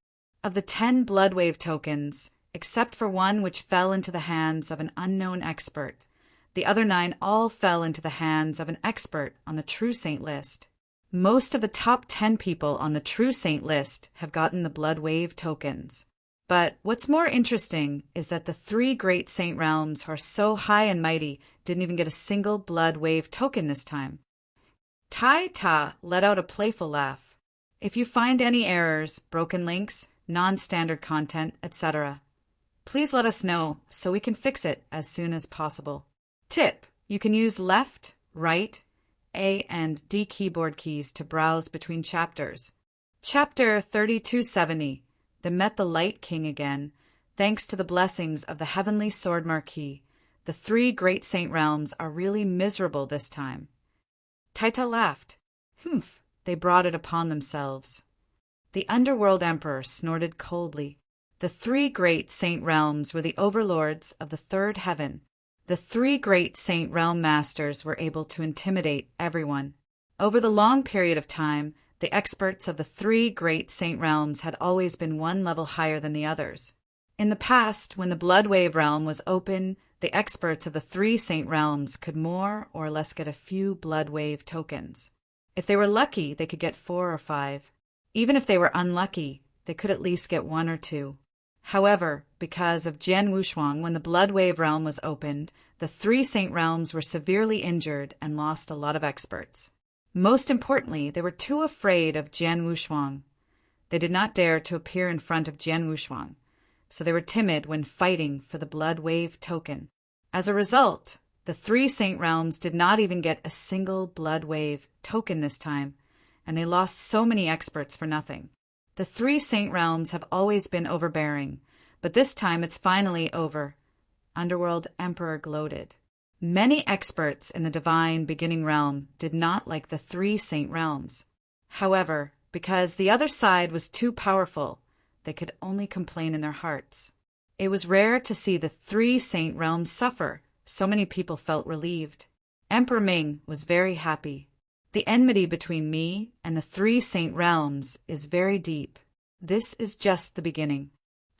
Of the 10 Blood Wave tokens, except for one which fell into the hands of an unknown expert, the other 9 all fell into the hands of an expert on the True Saint list. Most of the top 10 people on the True Saint list have gotten the Blood Wave tokens. But what's more interesting is that the 3 great Saint realms who are so high and mighty didn't even get a single Blood Wave token this time. Tai Ta let out a playful laugh. If you find any errors, broken links, non-standard content, etc., please let us know so we can fix it as soon as possible. Tip: you can use left, right, A and D keyboard keys to browse between chapters. Chapter 3270. They met the Light King again. Thanks to the blessings of the Heavenly Sword Marquis, the three great saint realms are really miserable this time. Taita laughed. Humph, they brought it upon themselves. The Underworld Emperor snorted coldly. The three great saint realms were the overlords of the third heaven. The three great saint realm masters were able to intimidate everyone. Over the long period of time, the experts of the three great saint realms had always been one level higher than the others. In the past, when the Bloodwave realm was open, the experts of the three saint realms could more or less get a few Bloodwave tokens. If they were lucky, they could get 4 or 5. Even if they were unlucky, they could at least get 1 or 2. However, because of Jian Wushuang, when the Bloodwave realm was opened, the three saint realms were severely injured and lost a lot of experts. Most importantly, they were too afraid of Jian Wushuang. They did not dare to appear in front of Jian Wushuang, so they were timid when fighting for the Bloodwave token. As a result, the three saint realms did not even get a single Bloodwave token this time, and they lost so many experts for nothing. The three saint realms have always been overbearing, but this time it's finally over. Underworld Emperor gloated. Many experts in the divine beginning realm did not like the three saint realms. However, because the other side was too powerful, they could only complain in their hearts. It was rare to see the three saint realms suffer. So many people felt relieved. Emperor Ming was very happy. The enmity between me and the three saint realms is very deep. This is just the beginning.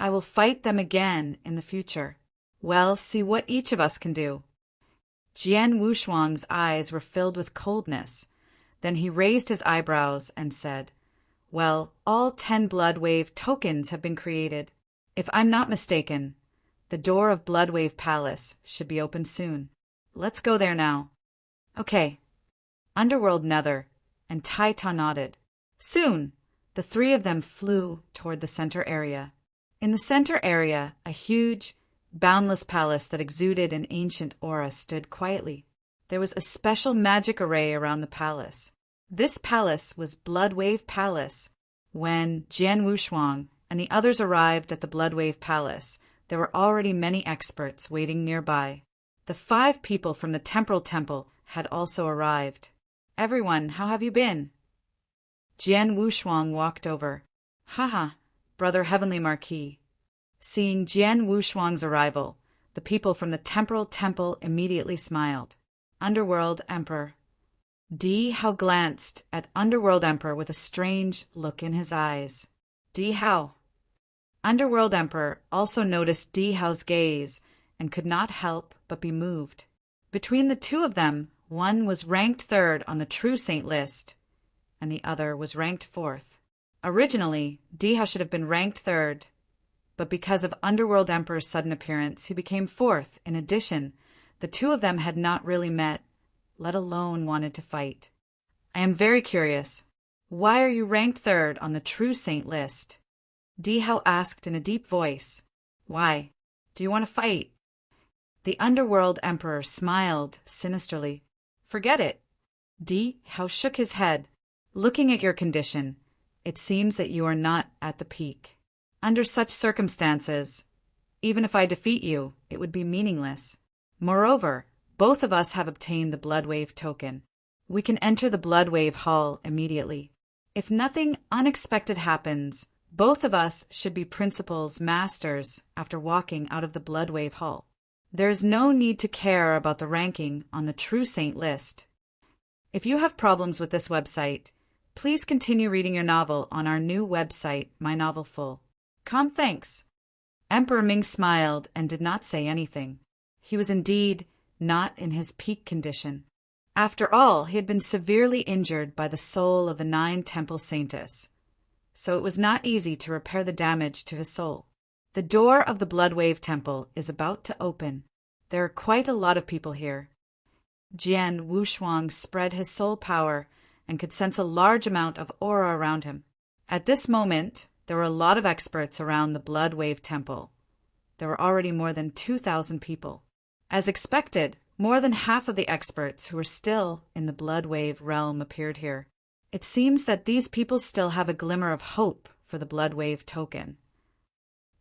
I will fight them again in the future. Well, see what each of us can do. Jian Wushuang's eyes were filled with coldness. Then he raised his eyebrows and said, Well, all 10 Bloodwave tokens have been created. If I'm not mistaken, the door of Bloodwave Palace should be open soon. Let's go there now. Okay. Underworld Nether and Taita nodded. Soon, the three of them flew toward the center area. In the center area, a huge, boundless palace that exuded an ancient aura stood quietly. There was a special magic array around the palace. This palace was Bloodwave Palace. When Jian Wushuang and the others arrived at the Bloodwave Palace, there were already many experts waiting nearby. The 5 people from the Temporal Temple had also arrived. Everyone, how have you been? Jian Wushuang walked over. Haha, Brother Heavenly Marquis. Seeing Jian Wushuang's arrival, the people from the Temporal Temple immediately smiled. Underworld Emperor. Di Hao glanced at Underworld Emperor with a strange look in his eyes. Di Hao. Underworld Emperor also noticed Di Hao's gaze and could not help but be moved. Between the two of them, one was ranked 3rd on the True Saint list, and the other was ranked 4th. Originally, Di Hao should have been ranked 3rd, but because of Underworld Emperor's sudden appearance, he became 4th. In addition, the two of them had not really met, let alone wanted to fight. I am very curious. Why are you ranked 3rd on the True Saint list? Di Hao asked in a deep voice. Why? Do you want to fight? The Underworld Emperor smiled sinisterly. Forget it. Di Hao shook his head. Looking at your condition, it seems that you are not at the peak. Under such circumstances, even if I defeat you, it would be meaningless. Moreover, both of us have obtained the Bloodwave token. We can enter the Bloodwave Hall immediately. If nothing unexpected happens, both of us should be principals, masters, after walking out of the Bloodwave Hall. There is no need to care about the ranking on the True Saint list. If you have problems with this website, please continue reading your novel on our new website, My Novel Full. Thanks. Emperor Ming smiled and did not say anything. He was indeed not in his peak condition. After all, he had been severely injured by the soul of the 9 Temple Saintess, so it was not easy to repair the damage to his soul. The door of the Bloodwave Temple is about to open. There are quite a lot of people here. Jian Wushuang spread his soul power and could sense a large amount of aura around him. At this moment, there were a lot of experts around the Bloodwave Temple. There were already more than 2,000 people. As expected, more than half of the experts who were still in the Bloodwave realm appeared here. It seems that these people still have a glimmer of hope for the blood wave token.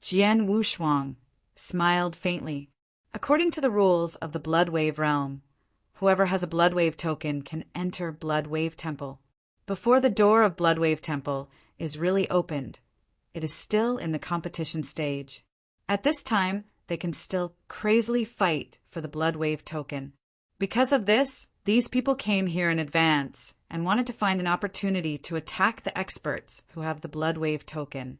Jian Wushuang smiled faintly. According to the rules of the blood wave realm, whoever has a blood wave token can enter blood wave temple. Before the door of blood wave temple is really opened, it is still in the competition stage. At this time, they can still crazily fight for the blood wave token. Because of this, these people came here in advance and wanted to find an opportunity to attack the experts who have the blood wave token.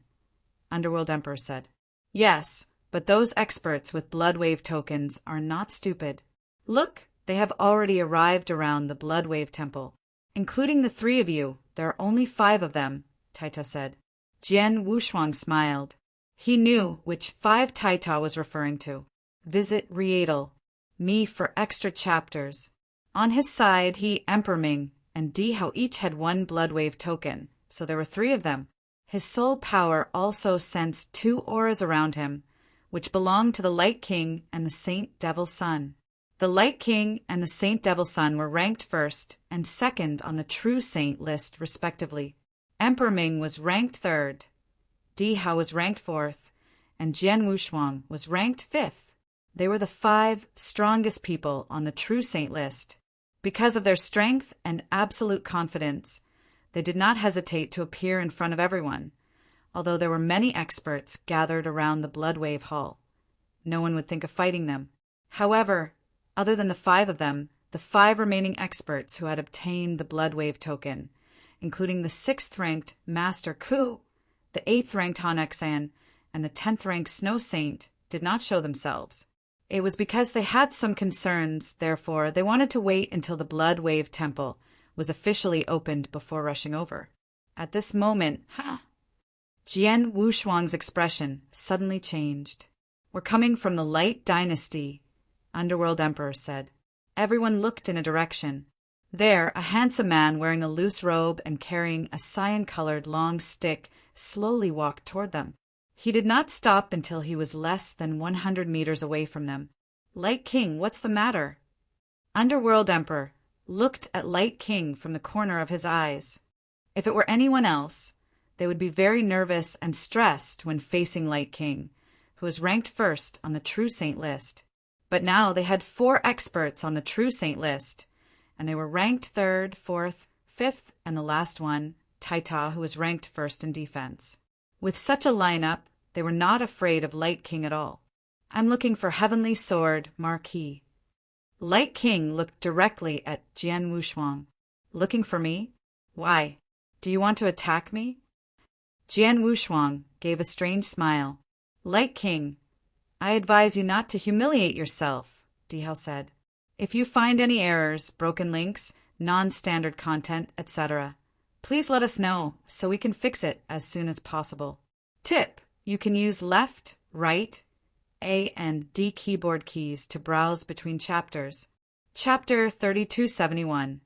Underworld Emperor said, "Yes, but those experts with blood wave tokens are not stupid. Look, they have already arrived around the blood wave temple. Including the 3 of you, there are only 5 of them," Taita said. Jian Wushuang smiled. He knew which 5 Taita was referring to. Visit Rietal, me for extra chapters. On his side, he, Emperor Ming, and Dihao each had 1 blood wave token, so there were 3 of them. His soul power also sensed 2 auras around him, which belonged to the Light King and the Saint Devil Sun. The Light King and the Saint Devil Sun were ranked 1st and 2nd on the True Saint list, respectively. Emperor Ming was ranked 3rd, Dihao was ranked 4th, and Jian Wushuang was ranked 5th. They were the 5 strongest people on the True Saint list. Because of their strength and absolute confidence, they did not hesitate to appear in front of everyone, although there were many experts gathered around the blood wave hall. No one would think of fighting them. However, other than the 5 of them, the 5 remaining experts who had obtained the blood wave token, including the 6th-ranked Master Ku, the 8th-ranked Han Xan, and the 10th-ranked Snow Saint, did not show themselves. It was because they had some concerns, therefore they wanted to wait until the blood wave temple was officially opened before rushing over. At this moment, Jian Wushuang's expression suddenly changed. "We're coming from the Light Dynasty," Underworld Emperor said. Everyone looked in a direction. There, a handsome man wearing a loose robe and carrying a cyan-colored long stick slowly walked toward them. He did not stop until he was less than 100 meters away from them. "Light King, what's the matter?" Underworld Emperor looked at Light King from the corner of his eyes. If it were anyone else, they would be very nervous and stressed when facing Light King, who was ranked 1st on the True Saint list. But now they had 4 experts on the True Saint list, and they were ranked 3rd, 4th, 5th, and the last one, Taita, who was ranked 1st in defense. With such a lineup, they were not afraid of Light King at all. "I'm looking for Heavenly Sword, Marquis." Light King looked directly at Jian Wushuang. "Looking for me? Why? Do you want to attack me?" Jian Wushuang gave a strange smile. "Light King, I advise you not to humiliate yourself," Dihao said. "If you find any errors, broken links, non-standard content, etc., please let us know so we can fix it as soon as possible. Tip: you can use left, right, A and D keyboard keys to browse between chapters. Chapter 3271.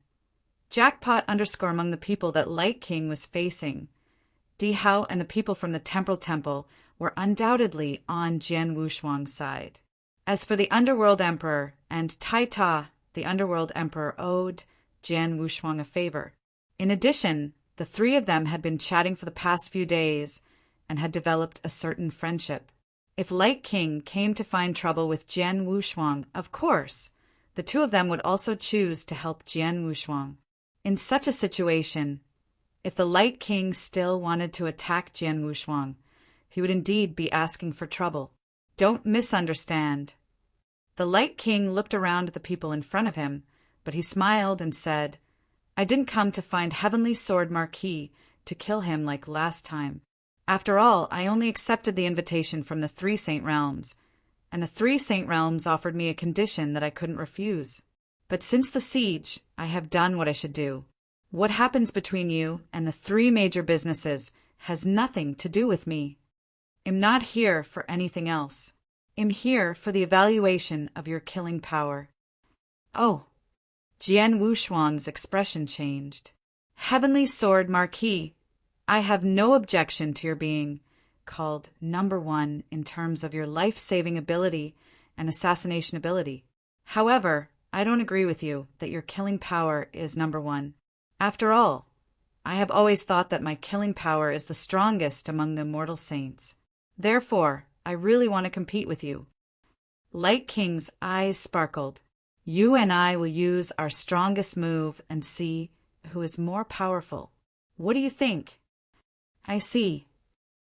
Jackpot _ among the people that Light King was facing. Dihao and the people from the Temporal Temple were undoubtedly on Jian Wushuang's side. As for the Underworld Emperor and Taita, the Underworld Emperor owed Jian Wushuang a favor. In addition, the 3 of them had been chatting for the past few days and had developed a certain friendship. If Light King came to find trouble with Jian Wushuang, of course, the 2 of them would also choose to help Jian Wushuang. In such a situation, if the Light King still wanted to attack Jian Wushuang, he would indeed be asking for trouble. Don't misunderstand. The Light King looked around at the people in front of him, but he smiled and said, "I didn't come to find Heavenly Sword Marquis to kill him like last time. After all, I only accepted the invitation from the 3 Saint Realms, and the 3 Saint Realms offered me a condition that I couldn't refuse. But since the siege, I have done what I should do. What happens between you and the 3 major businesses has nothing to do with me. I'm not here for anything else. I'm here for the evaluation of your killing power." "Oh." Jian Wushuang's expression changed. "Heavenly Sword Marquis, I have no objection to your being called number 1 in terms of your life-saving ability and assassination ability. However, I don't agree with you that your killing power is number 1. After all, I have always thought that my killing power is the strongest among the immortal saints. Therefore, I really want to compete with you." Light King's eyes sparkled. "You and I will use our strongest move and see who is more powerful. What do you think?" "I see."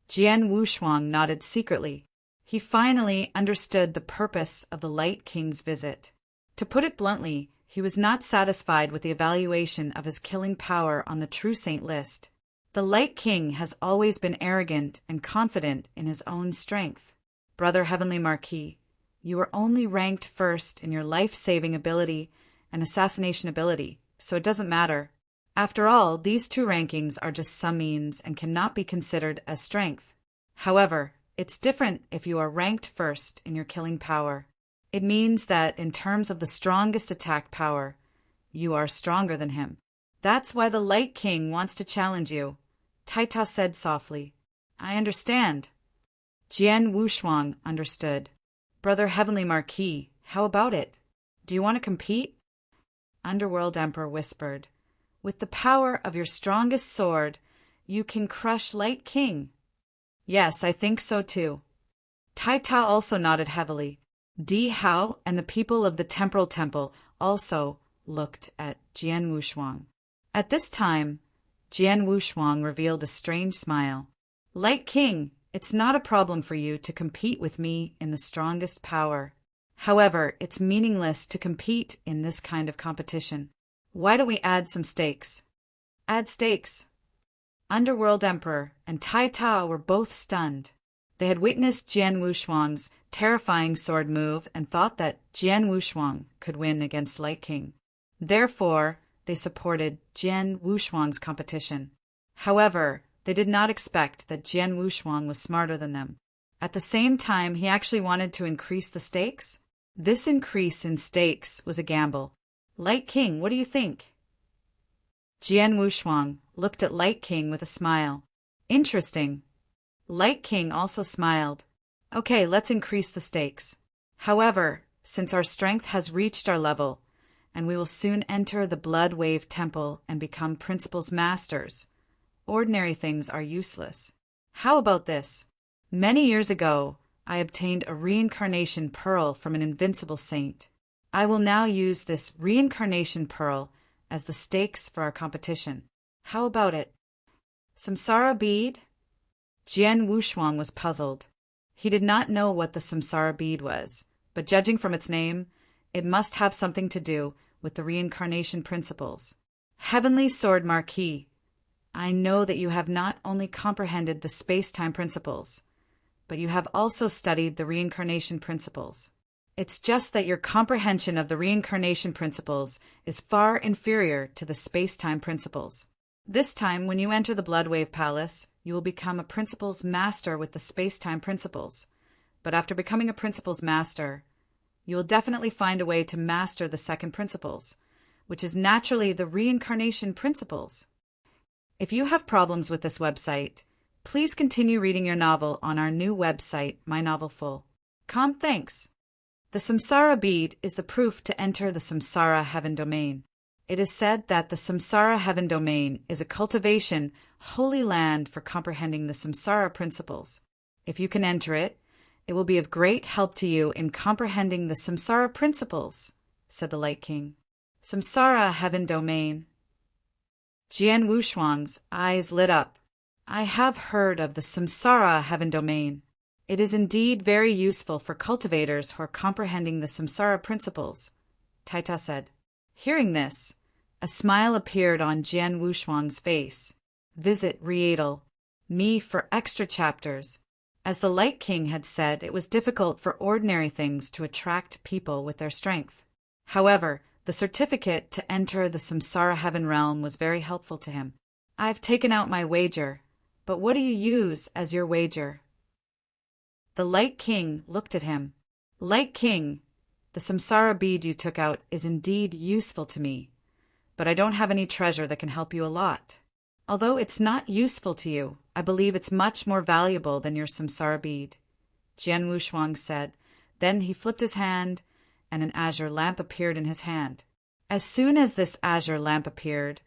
Jian Wushuang nodded secretly. He finally understood the purpose of the Light King's visit. To put it bluntly, he was not satisfied with the evaluation of his killing power on the True Saint list. The Light King has always been arrogant and confident in his own strength. "Brother Heavenly Marquis, you are only ranked first in your life-saving ability and assassination ability, so it doesn't matter. After all, these two rankings are just some means and cannot be considered as strength. However, it's different if you are ranked first in your killing power. It means that in terms of the strongest attack power, you are stronger than him. That's why the Light King wants to challenge you," Taita said softly. "I understand." Jian Wushuang understood. "Brother Heavenly Marquis, how about it? Do you want to compete?" Underworld Emperor whispered, "With the power of your strongest sword, you can crush Light King." "Yes, I think so too." Taita also nodded heavily. Di Hao and the people of the Temporal Temple also looked at Jian Wushuang. At this time, Jian Wushuang revealed a strange smile. "Light King, it's not a problem for you to compete with me in the strongest power. However, it's meaningless to compete in this kind of competition. Why don't we add some stakes?" "Add stakes?" Underworld Emperor and Taita were both stunned. They had witnessed Jian Wushuang's terrifying sword move and thought that Jian Wushuang could win against Light King. Therefore, they supported Jian Wushuang's competition. However, they did not expect that Jian Wushuang was smarter than them. At the same time, he actually wanted to increase the stakes. This increase in stakes was a gamble. "Light King, what do you think?" Jian Wushuang looked at Light King with a smile. "Interesting." Light King also smiled. "Okay, let's increase the stakes. However, since our strength has reached our level, and we will soon enter the Blood Wave Temple and become Principal's Masters, ordinary things are useless. How about this? Many years ago, I obtained a reincarnation pearl from an invincible saint. I will now use this reincarnation pearl as the stakes for our competition. How about it?" "Samsara bead?" Jian Wushuang was puzzled. He did not know what the Samsara bead was, but judging from its name, it must have something to do with the reincarnation principles. "Heavenly Sword Marquis, I know that you have not only comprehended the space-time principles, but you have also studied the reincarnation principles. It's just that your comprehension of the reincarnation principles is far inferior to the space-time principles. This time, when you enter the Bloodwave Palace, you will become a Principal's Master with the space-time principles. But after becoming a Principal's Master, you will definitely find a way to master the second principles, which is naturally the reincarnation principles. If you have problems with this website, please continue reading your novel on our new website, My Novel Full. Thanks. The Samsara bead is the proof to enter the Samsara Heaven Domain. It is said that the Samsara Heaven Domain is a cultivation, holy land for comprehending the Samsara principles. If you can enter it, it will be of great help to you in comprehending the Samsara principles, said the Light King. Samsara Heaven Domain. Jian Wushuang's eyes lit up. I have heard of the Samsara Heaven Domain. It is indeed very useful for cultivators who are comprehending the Samsara principles, Taita said. Hearing this, a smile appeared on Jian Wushuang's face. Visit Rietal, me for extra chapters. As the Light King had said, it was difficult for ordinary things to attract people with their strength. However, the certificate to enter the Samsara Heaven realm was very helpful to him. I've taken out my wager, but what do you use as your wager? The Light King looked at him. Light King, the Samsara bead you took out is indeed useful to me, but I don't have any treasure that can help you a lot. Although it's not useful to you, I believe it's much more valuable than your Samsara bead, Jian Wushuang said. Then he flipped his hand, and an azure lamp appeared in his hand. As soon as this azure lamp appeared,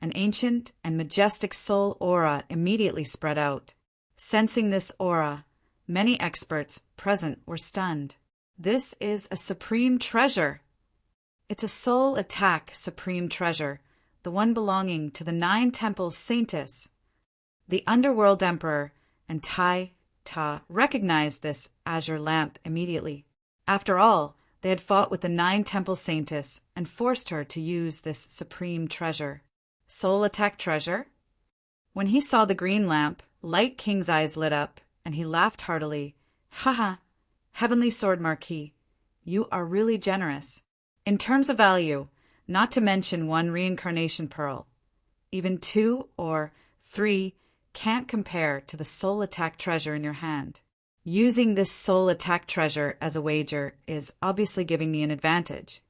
An ancient and majestic soul aura immediately spread out. Sensing this aura, many experts present were stunned. This is a supreme treasure. It's a soul attack supreme treasure, the one belonging to the 9 Temple Saintess. The Underworld Emperor and Tai Ta recognized this azure lamp immediately. After all, they had fought with the 9 Temple Saintess and forced her to use this supreme treasure. Soul attack treasure? When he saw the green lamp, Light King's eyes lit up, and he laughed heartily. Haha, Heavenly Sword Marquis, you are really generous. In terms of value, not to mention 1 reincarnation pearl, even 2 or 3 can't compare to the soul attack treasure in your hand. Using this soul attack treasure as a wager is obviously giving me an advantage.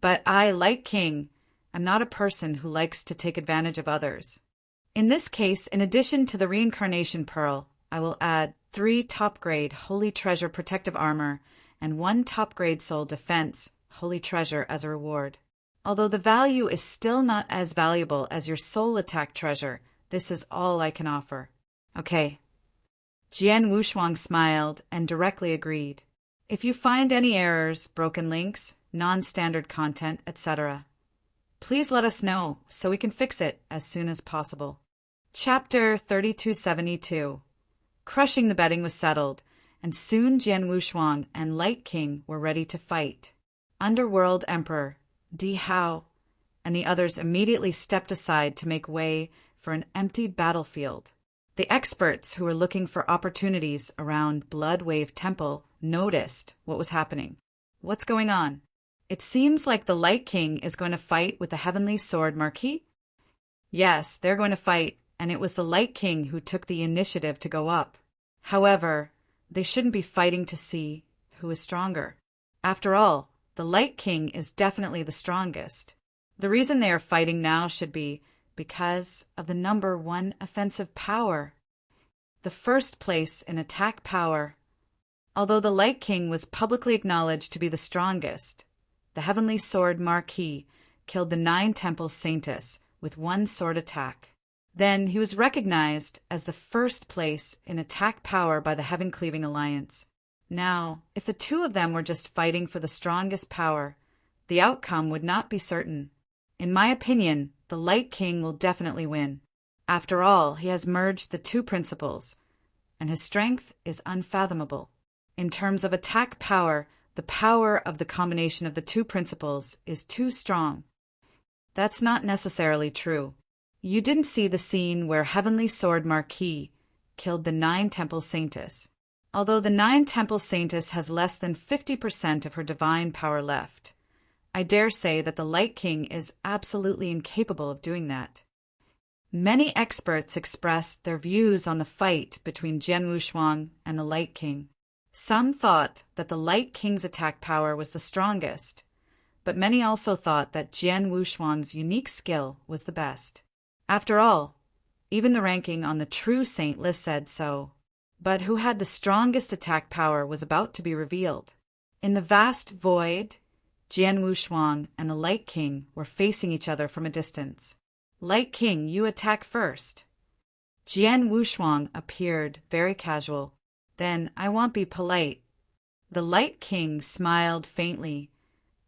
But I, Light King, am not a person who likes to take advantage of others. In this case, in addition to the reincarnation pearl, I will add 3 top-grade Holy Treasure protective armor and 1 top-grade soul defense Holy Treasure as a reward. Although the value is still not as valuable as your soul attack treasure, this is all I can offer. Okay. Jian Wushuang smiled and directly agreed. If you find any errors, broken links, non-standard content, etc., please let us know so we can fix it as soon as possible. Chapter 3272. Crushing the betting was settled, and soon Jian Wushuang and Light King were ready to fight. Underworld Emperor Di Hao and the others immediately stepped aside to make way for an empty battlefield. The experts who were looking for opportunities around Blood Wave Temple noticed what was happening. What's going on? It seems like the Light King is going to fight with the Heavenly Sword Marquis? Yes, they're going to fight, and it was the Light King who took the initiative to go up. However, they shouldn't be fighting to see who is stronger. After all, the Light King is definitely the strongest. The reason they are fighting now should be because of the number 1 offensive power. The first place in attack power. Although the Light King was publicly acknowledged to be the strongest, the Heavenly Sword Marquis killed the 9 Temple Saintess with 1 sword attack. Then he was recognized as the first place in attack power by the Heaven Cleaving Alliance. Now, if the 2 of them were just fighting for the strongest power, the outcome would not be certain. In my opinion, the Light King will definitely win. After all, he has merged the 2 principles, and his strength is unfathomable. In terms of attack power, the power of the combination of the 2 principles is too strong. That's not necessarily true. You didn't see the scene where Heavenly Sword Marquis killed the 9 Temple Saintess. Although the 9 Temple Saintess has less than 50% of her divine power left, I dare say that the Light King is absolutely incapable of doing that. Many experts expressed their views on the fight between Jian Wushuang and the Light King. Some thought that the Light King's attack power was the strongest, but many also thought that Jian Wushuang's unique skill was the best. After all, even the ranking on the True Saint list said so. But who had the strongest attack power was about to be revealed. In the vast void, Jian Wushuang and the Light King were facing each other from a distance. Light King, you attack first. Jian Wushuang appeared very casual. Then I won't be polite. The Light King smiled faintly,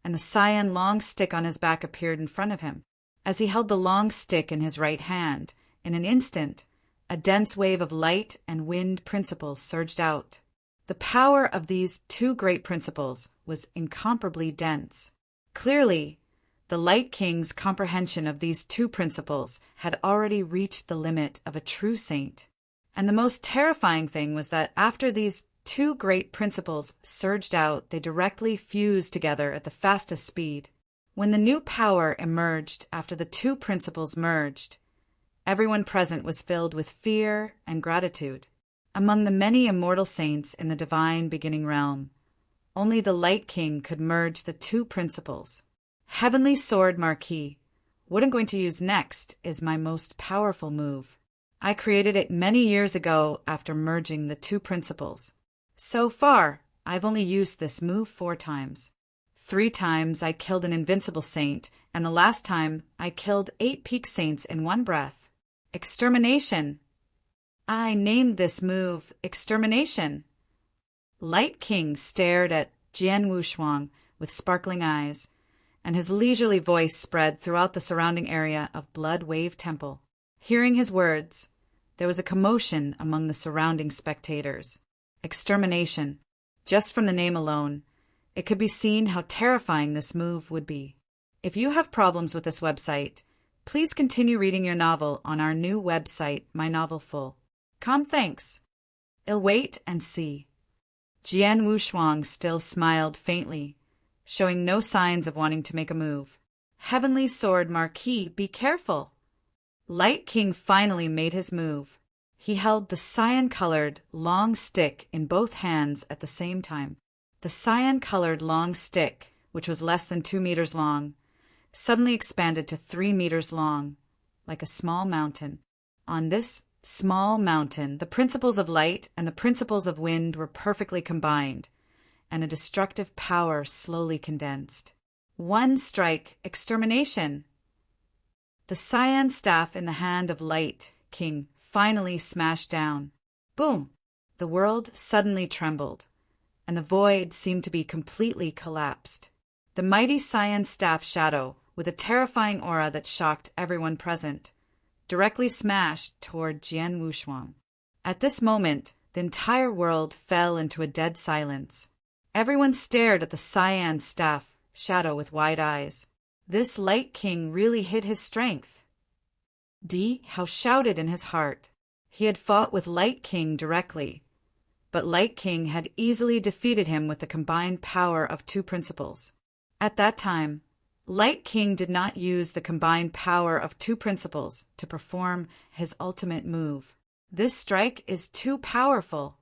and the cyan long stick on his back appeared in front of him. As he held the long stick in his right hand, in an instant, a dense wave of light and wind principles surged out. The power of these 2 great principles was incomparably dense. Clearly, the Light King's comprehension of these 2 principles had already reached the limit of a true saint. And the most terrifying thing was that after these 2 great principles surged out, they directly fused together at the fastest speed. When the new power emerged after the 2 principles merged, everyone present was filled with fear and gratitude. Among the many immortal saints in the divine beginning realm, only the Light King could merge the 2 principles. Heavenly Sword Marquis, what I'm going to use next is my most powerful move. I created it many years ago after merging the 2 principles. So far, I've only used this move 4 times. 3 times I killed an invincible saint, and the last time I killed 8 peak saints in one breath. Extermination. I named this move Extermination. Light King stared at Jian Wushuang with sparkling eyes, and his leisurely voice spread throughout the surrounding area of Blood Wave Temple. Hearing his words, there was a commotion among the surrounding spectators. Extermination. Just from the name alone, it could be seen how terrifying this move would be. If you have problems with this website, please continue reading your novel on our new website, My Novel Full. Thanks. I'll wait and see. Jian Wushuang still smiled faintly, showing no signs of wanting to make a move. Heavenly Sword Marquis, be careful. Light King finally made his move. He held the cyan-colored long stick in both hands at the same time. The cyan-colored long stick, which was less than 2 meters long, suddenly expanded to 3 meters long, like a small mountain. On this small mountain, the principles of light and the principles of wind were perfectly combined, and a destructive power slowly condensed. One strike, extermination. The cyan staff in the hand of Light King finally smashed down. Boom! The world suddenly trembled, and the void seemed to be completely collapsed. The mighty cyan staff shadow, with a terrifying aura that shocked everyone present, directly smashed toward Jian Wushuang. At this moment, the entire world fell into a dead silence. Everyone stared at the cyan staff shadow with wide eyes. This Light King really hid his strength. How shouted in his heart. He had fought with Light King directly, but Light King had easily defeated him with the combined power of 2 principles. At that time, Light King did not use the combined power of 2 principles to perform his ultimate move. This strike is too powerful.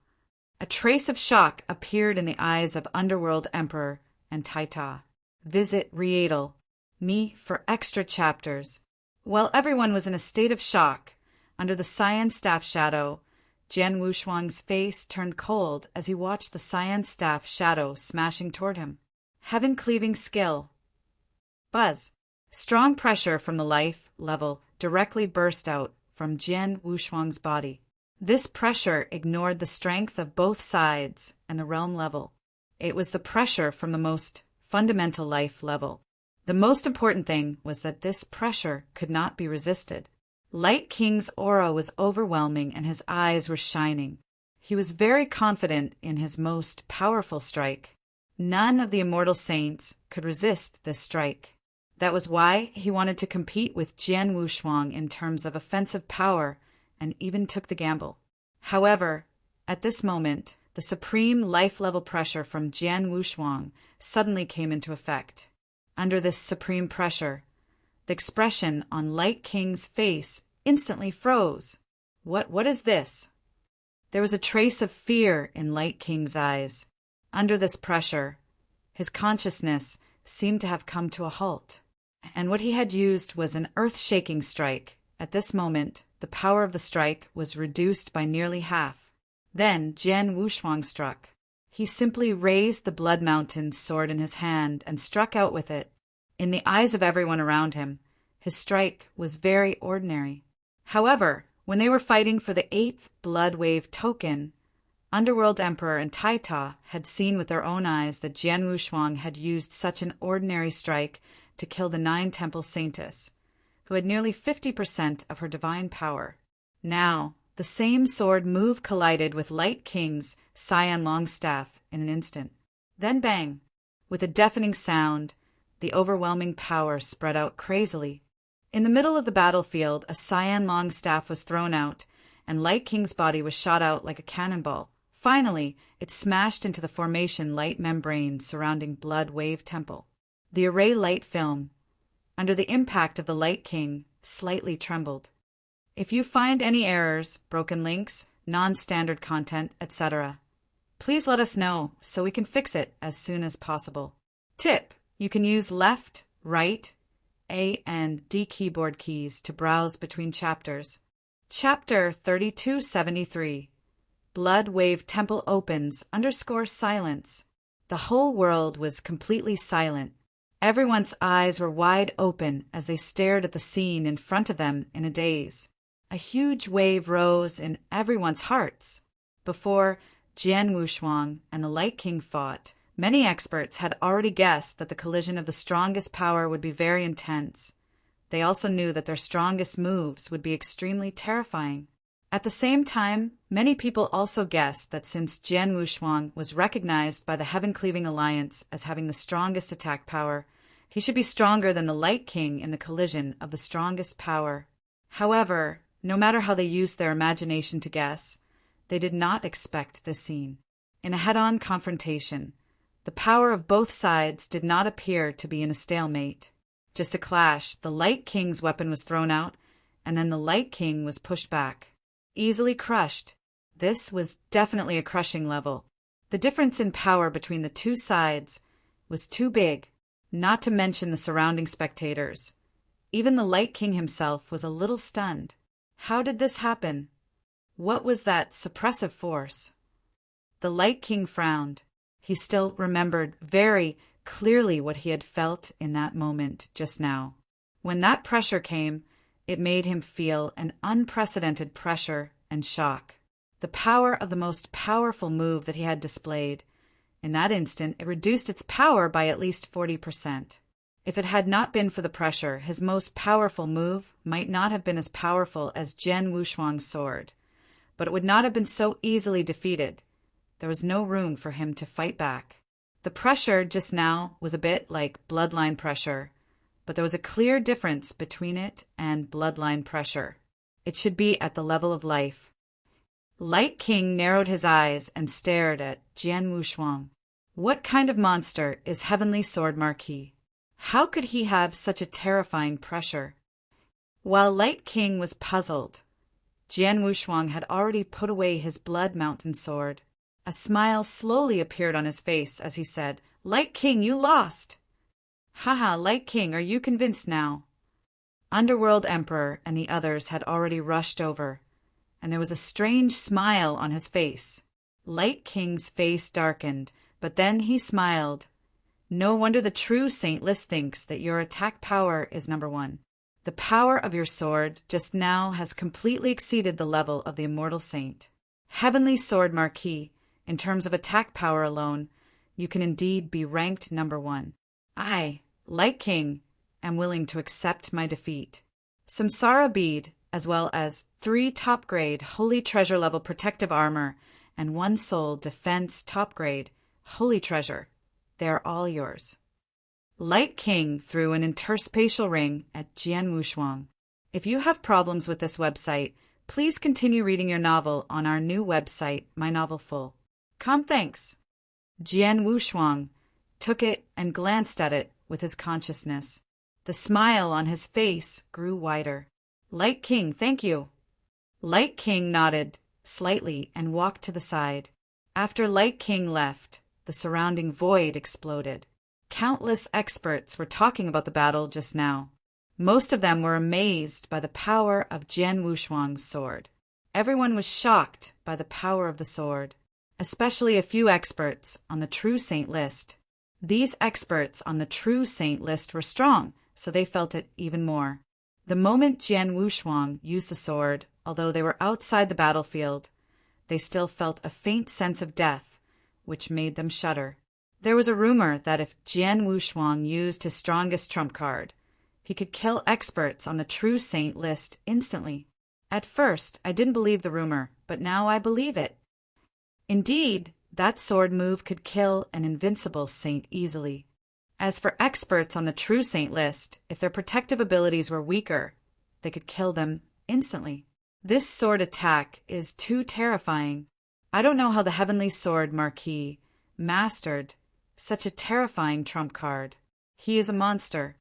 A trace of shock appeared in the eyes of Underworld Emperor and Taita. Visit Readle me for extra chapters. While everyone was in a state of shock, under the cyan staff shadow, Jian Wushuang's face turned cold as he watched the cyan staff shadow smashing toward him. Heaven-cleaving skill. Buzz. Strong pressure from the life level directly burst out from Jian Wushuang's body. This pressure ignored the strength of both sides and the realm level. It was the pressure from the most fundamental life level. The most important thing was that this pressure could not be resisted. Light King's aura was overwhelming and his eyes were shining. He was very confident in his most powerful strike. None of the immortal saints could resist this strike. That was why he wanted to compete with Jian Wushuang in terms of offensive power and even took the gamble. However, at this moment, the supreme life-level pressure from Jian Wushuang suddenly came into effect. Under this supreme pressure, the expression on Light King's face instantly froze. What is this? There was a trace of fear in Light King's eyes. Under this pressure, his consciousness seemed to have come to a halt, and what he had used was an earth-shaking strike. At this moment, the power of the strike was reduced by nearly half. Then Jian Wushuang struck. He simply raised the Blood Mountain's sword in his hand and struck out with it. In the eyes of everyone around him, his strike was very ordinary. However, when they were fighting for the 8th Blood Wave token, Underworld Emperor and Taita had seen with their own eyes that Jian Wushuang had used such an ordinary strike to kill the 9 Temple Saintess, who had nearly 50% of her divine power. Now, the same sword move collided with Light King's cyan longstaff in an instant. Then bang! With a deafening sound, the overwhelming power spread out crazily. In the middle of the battlefield, a cyan longstaff was thrown out, and Light King's body was shot out like a cannonball. Finally, it smashed into the formation light membrane surrounding Blood Wave Temple. The array light film, under the impact of the Light King, slightly trembled. If you find any errors, broken links, non-standard content, etc., please let us know so we can fix it as soon as possible. Tip: you can use left, right, A and D keyboard keys to browse between chapters. Chapter 3273. Blood Wave Temple opens _silence. The whole world was completely silent. Everyone's eyes were wide open as they stared at the scene in front of them in a daze. A huge wave rose in everyone's hearts. Before Jian Wushuang and the Light King fought, many experts had already guessed that the collision of the strongest power would be very intense. They also knew that their strongest moves would be extremely terrifying. At the same time, many people also guessed that since Jian Wushuang was recognized by the Heaven-Cleaving Alliance as having the strongest attack power, he should be stronger than the Light King in the collision of the strongest power. However, no matter how they used their imagination to guess, they did not expect this scene. In a head-on confrontation, the power of both sides did not appear to be in a stalemate. Just a clash, the Light King's weapon was thrown out, and then the Light King was pushed back. Easily crushed. This was definitely a crushing level. The difference in power between the two sides was too big, not to mention the surrounding spectators. Even the Light King himself was a little stunned. How did this happen? What was that suppressive force? The Light King frowned. He still remembered very clearly what he had felt in that moment just now. When that pressure came, it made him feel an unprecedented pressure and shock. The power of the most powerful move that he had displayed. In that instant, it reduced its power by at least 40%. If it had not been for the pressure, his most powerful move might not have been as powerful as Jian Wushuang's sword. But it would not have been so easily defeated. There was no room for him to fight back. The pressure just now was a bit like bloodline pressure, but there was a clear difference between it and bloodline pressure. It should be at the level of life. Light King narrowed his eyes and stared at Jian Wushuang. What kind of monster is Heavenly Sword Marquis? How could he have such a terrifying pressure? While Light King was puzzled, Jian Wushuang had already put away his Blood Mountain sword. A smile slowly appeared on his face as he said, "Light King, you lost!" "Haha, Light King, are you convinced now?" Underworld Emperor and the others had already rushed over, and there was a strange smile on his face. Light King's face darkened, but then he smiled. "No wonder the true Saint List thinks that your attack power is number 1. The power of your sword just now has completely exceeded the level of the Immortal Saint. Heavenly Sword Marquis, in terms of attack power alone, you can indeed be ranked number 1. I, Light King, am willing to accept my defeat. Samsara bead, as well as 3 top-grade Holy Treasure level protective armor and 1 soul defense top-grade Holy Treasure. They are all yours." Light King threw an interspatial ring at Jian Wushuang. If you have problems with this website, please continue reading your novel on our new website, My Novel Full. Thanks. Jian Wushuang took it and glanced at it with his consciousness. The smile on his face grew wider. "Light King, thank you." Light King nodded slightly and walked to the side. After Light King left, the surrounding void exploded. Countless experts were talking about the battle just now. Most of them were amazed by the power of Jian Wushuang's sword. Everyone was shocked by the power of the sword, especially a few experts on the True Saint list. These experts on the True Saint list were strong, so they felt it even more. The moment Jian Wushuang used the sword, although they were outside the battlefield, they still felt a faint sense of death, which made them shudder. There was a rumor that if Jian Wushuang used his strongest trump card, he could kill experts on the True Saint list instantly. At first, I didn't believe the rumor, but now I believe it. Indeed, that sword move could kill an invincible saint easily. As for experts on the True Saint list, if their protective abilities were weaker, they could kill them instantly. This sword attack is too terrifying. I don't know how the Heavenly Sword Marquis mastered such a terrifying trump card. He is a monster.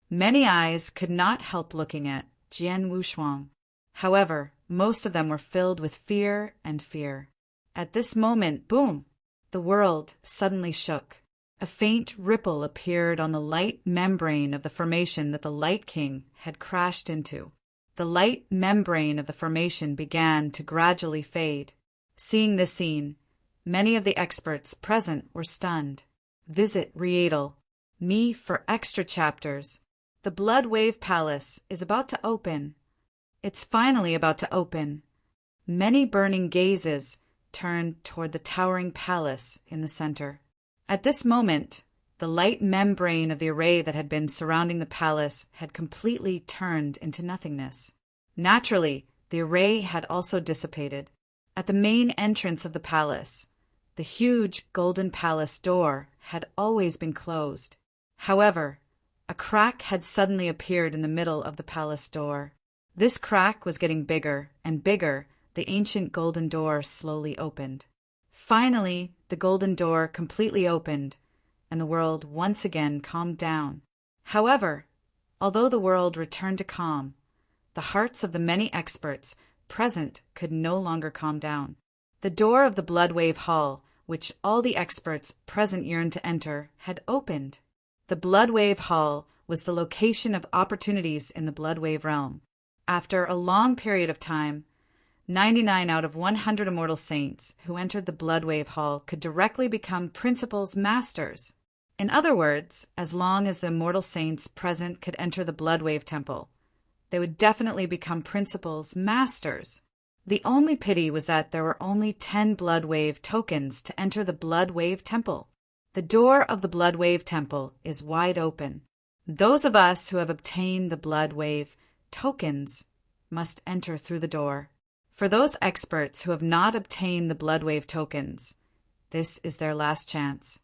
Many eyes could not help looking at Jian Wushuang. However, most of them were filled with fear and fear. At this moment, boom! The world suddenly shook. A faint ripple appeared on the light membrane of the formation that the Light King had crashed into. The light membrane of the formation began to gradually fade. Seeing this scene, many of the experts present were stunned. Visit Rietal. Me for extra chapters. The Blood Wave Palace is about to open. It's finally about to open. Many burning gazes turned toward the towering palace in the center. At this moment, the light membrane of the array that had been surrounding the palace had completely turned into nothingness. Naturally, the array had also dissipated. At the main entrance of the palace, the huge golden palace door had always been closed. However, a crack had suddenly appeared in the middle of the palace door. This crack was getting bigger and bigger. The ancient golden door slowly opened. Finally, the golden door completely opened, and the world once again calmed down. However, although the world returned to calm, the hearts of the many experts present could no longer calm down. The door of the Bloodwave Hall, which all the experts present yearned to enter, had opened. The Bloodwave Hall was the location of opportunities in the Bloodwave realm. After a long period of time, 99 out of 100 immortal saints who entered the Bloodwave Hall could directly become principals masters. In other words, as long as the immortal saints present could enter the Bloodwave Temple, they would definitely become principals masters. The only pity was that there were only 10 Bloodwave tokens to enter the Bloodwave Temple. The door of the Bloodwave Temple is wide open. Those of us who have obtained the Bloodwave tokens must enter through the door. For those experts who have not obtained the Bloodwave tokens, this is their last chance.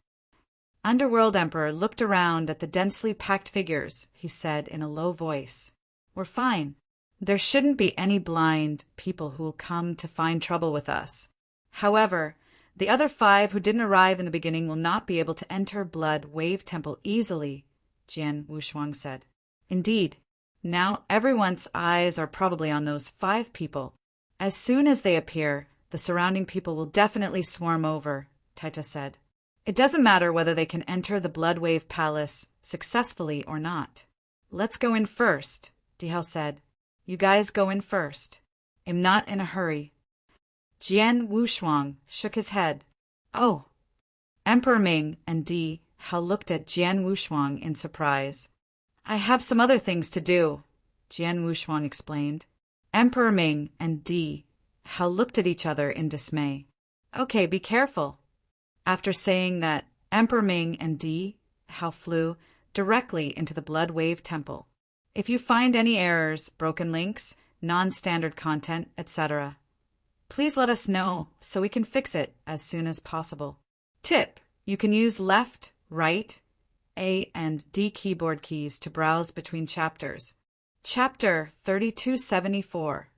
Underworld Emperor looked around at the densely packed figures. He said in a low voice, "We're fine. There shouldn't be any blind people who will come to find trouble with us. However, the other 5 who didn't arrive in the beginning will not be able to enter Blood Wave Temple easily," Jian Wushuang said. "Indeed, now everyone's eyes are probably on those 5 people. As soon as they appear, the surrounding people will definitely swarm over," Taita said. "It doesn't matter whether they can enter the Bloodwave Palace successfully or not." "Let's go in first," Dihao said. "You guys go in first. I'm not in a hurry." Jian Wushuang shook his head. "Oh." Emperor Ming and Di Hao looked at Jian Wushuang in surprise. "I have some other things to do," Jian Wushuang explained. Emperor Ming and Di Hao looked at each other in dismay. "Okay, be careful." After saying that, Emperor Ming and Di Hao flew directly into the Bloodwave Temple. If you find any errors, broken links, non-standard content, etc., please let us know so we can fix it as soon as possible. Tip: you can use left, right, A and D keyboard keys to browse between chapters. Chapter 3274.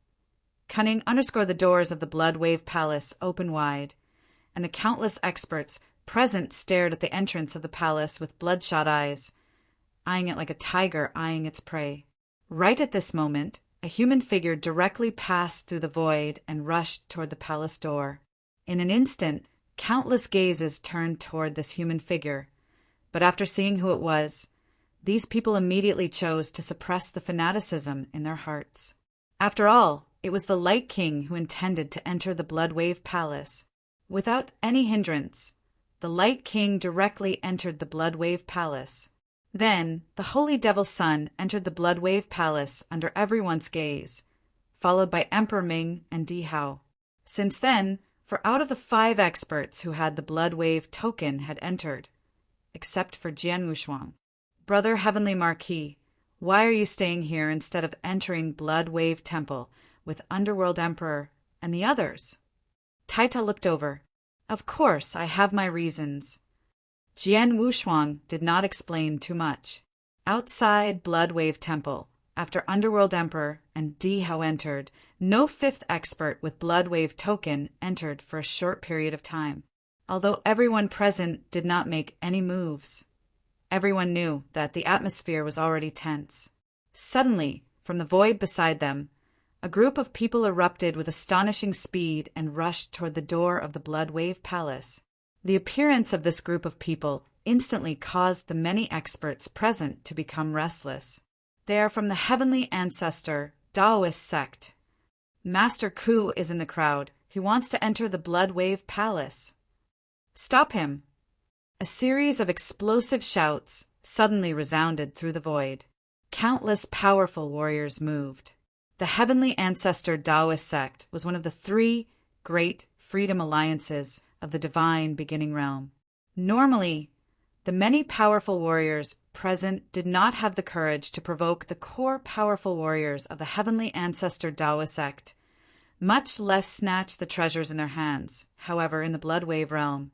Cunning _ the doors of the Bloodwave Palace open wide, and the countless experts present stared at the entrance of the palace with bloodshot eyes, eyeing it like a tiger eyeing its prey. Right at this moment, a human figure directly passed through the void and rushed toward the palace door. In an instant, countless gazes turned toward this human figure, but after seeing who it was, these people immediately chose to suppress the fanaticism in their hearts. After all, it was the Light King who intended to enter the Bloodwave Palace. Without any hindrance, the Light King directly entered the Bloodwave Palace. Then, the Holy Devil's Son entered the Bloodwave Palace under everyone's gaze, followed by Emperor Ming and Di Hao. Since then, for out of the 5 experts who had the Bloodwave token had entered, except for Jian Wushuang. "Brother Heavenly Marquis, why are you staying here instead of entering Bloodwave Temple with Underworld Emperor and the others?" Taita looked over. "Of course, I have my reasons." Jian Wushuang did not explain too much. Outside Bloodwave Temple, after Underworld Emperor and Di Hao entered, no 5th expert with Bloodwave token entered for a short period of time. Although everyone present did not make any moves, everyone knew that the atmosphere was already tense. Suddenly, from the void beside them, a group of people erupted with astonishing speed and rushed toward the door of the Bloodwave Palace. The appearance of this group of people instantly caused the many experts present to become restless. They are from the Heavenly Ancestor Taoist sect. Master Ku is in the crowd. He wants to enter the Bloodwave Palace. Stop him. A series of explosive shouts suddenly resounded through the void. Countless powerful warriors moved. The Heavenly Ancestor Taoist sect was one of the 3 great freedom alliances of the divine beginning realm. Normally, the many powerful warriors present did not have the courage to provoke the core powerful warriors of the Heavenly Ancestor Taoist sect, much less snatch the treasures in their hands. However, in the Bloodwave realm,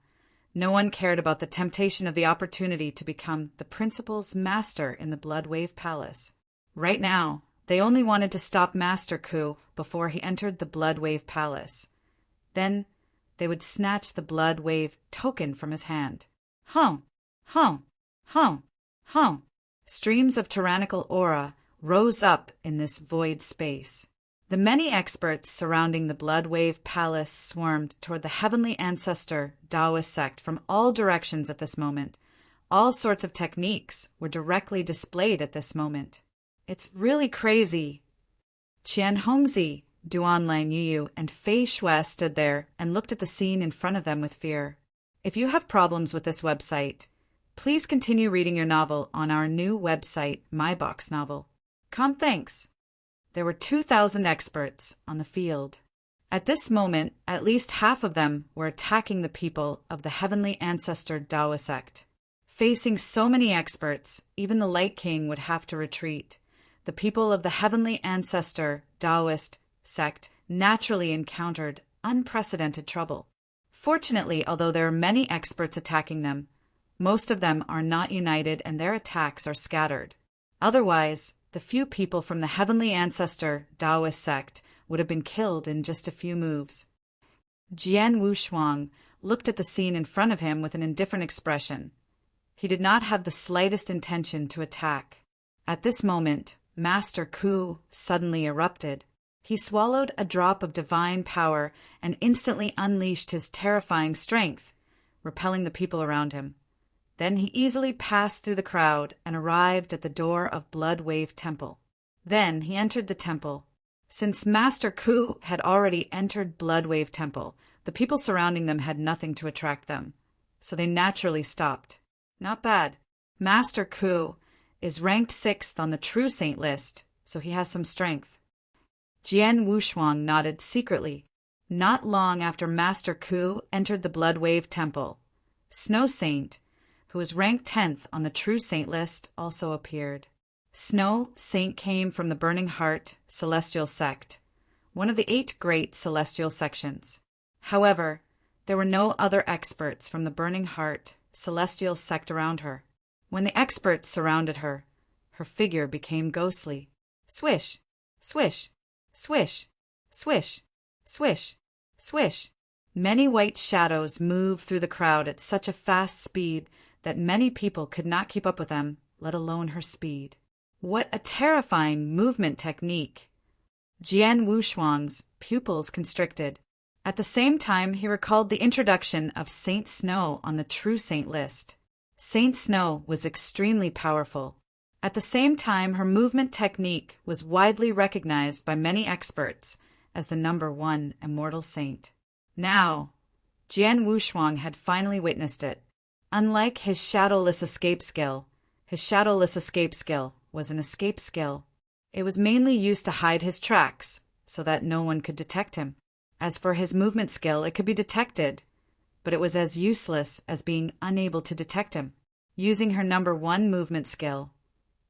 no one cared about the temptation of the opportunity to become the principal's master in the Bloodwave Palace. Right now, they only wanted to stop Master Ku before he entered the Bloodwave Palace. Then, they would snatch the Bloodwave token from his hand. Hum, hum, hum, hum. Streams of tyrannical aura rose up in this void space. The many experts surrounding the Bloodwave Palace swarmed toward the Heavenly Ancestor Taoist sect from all directions at this moment. All sorts of techniques were directly displayed at this moment. It's really crazy. Qian Hongzi, Duan Lang Yu, and Fei Shui stood there and looked at the scene in front of them with fear. If you have problems with this website, please continue reading your novel on our new website, My Box Novel. Thanks. There were 2,000 experts on the field. At this moment, at least half of them were attacking the people of the Heavenly Ancestor Taoist sect. Facing so many experts, even the Light King would have to retreat. The people of the Heavenly Ancestor Taoist sect naturally encountered unprecedented trouble. Fortunately, although there are many experts attacking them, most of them are not united and their attacks are scattered. Otherwise, the few people from the Heavenly Ancestor Taoist sect would have been killed in just a few moves. Jian Wushuang looked at the scene in front of him with an indifferent expression. He did not have the slightest intention to attack. At this moment, Master Ku suddenly erupted. He swallowed a drop of divine power and instantly unleashed his terrifying strength, repelling the people around him. Then he easily passed through the crowd and arrived at the door of Bloodwave Temple. Then he entered the temple. Since Master Ku had already entered Bloodwave Temple, the people surrounding them had nothing to attract them, so they naturally stopped. Not bad. Master Ku is ranked 6th on the True Saint list, so he has some strength. Jian Wushuang nodded secretly. Not long after Master Ku entered the Bloodwave Temple, Snow Saint, who was ranked 10th on the True Saint list, also appeared. Snow Saint came from the Burning Heart Celestial Sect, one of the 8 great celestial sections. However, there were no other experts from the Burning Heart Celestial Sect around her. When the experts surrounded her, her figure became ghostly. Swish, swish, swish, swish, swish, swish. Many white shadows moved through the crowd at such a fast speed that many people could not keep up with them, let alone her speed. What a terrifying movement technique! Jian Wushuang's pupils constricted. At the same time, he recalled the introduction of Saint Snow on the True Saint list. Saint Snow was extremely powerful. At the same time, her movement technique was widely recognized by many experts as the #1 immortal saint. Now, Jian Wushuang had finally witnessed it. Unlike his shadowless escape skill was an escape skill. It was mainly used to hide his tracks so that no one could detect him. As for his movement skill, it could be detected, but it was as useless as being unable to detect him. Using her #1 movement skill,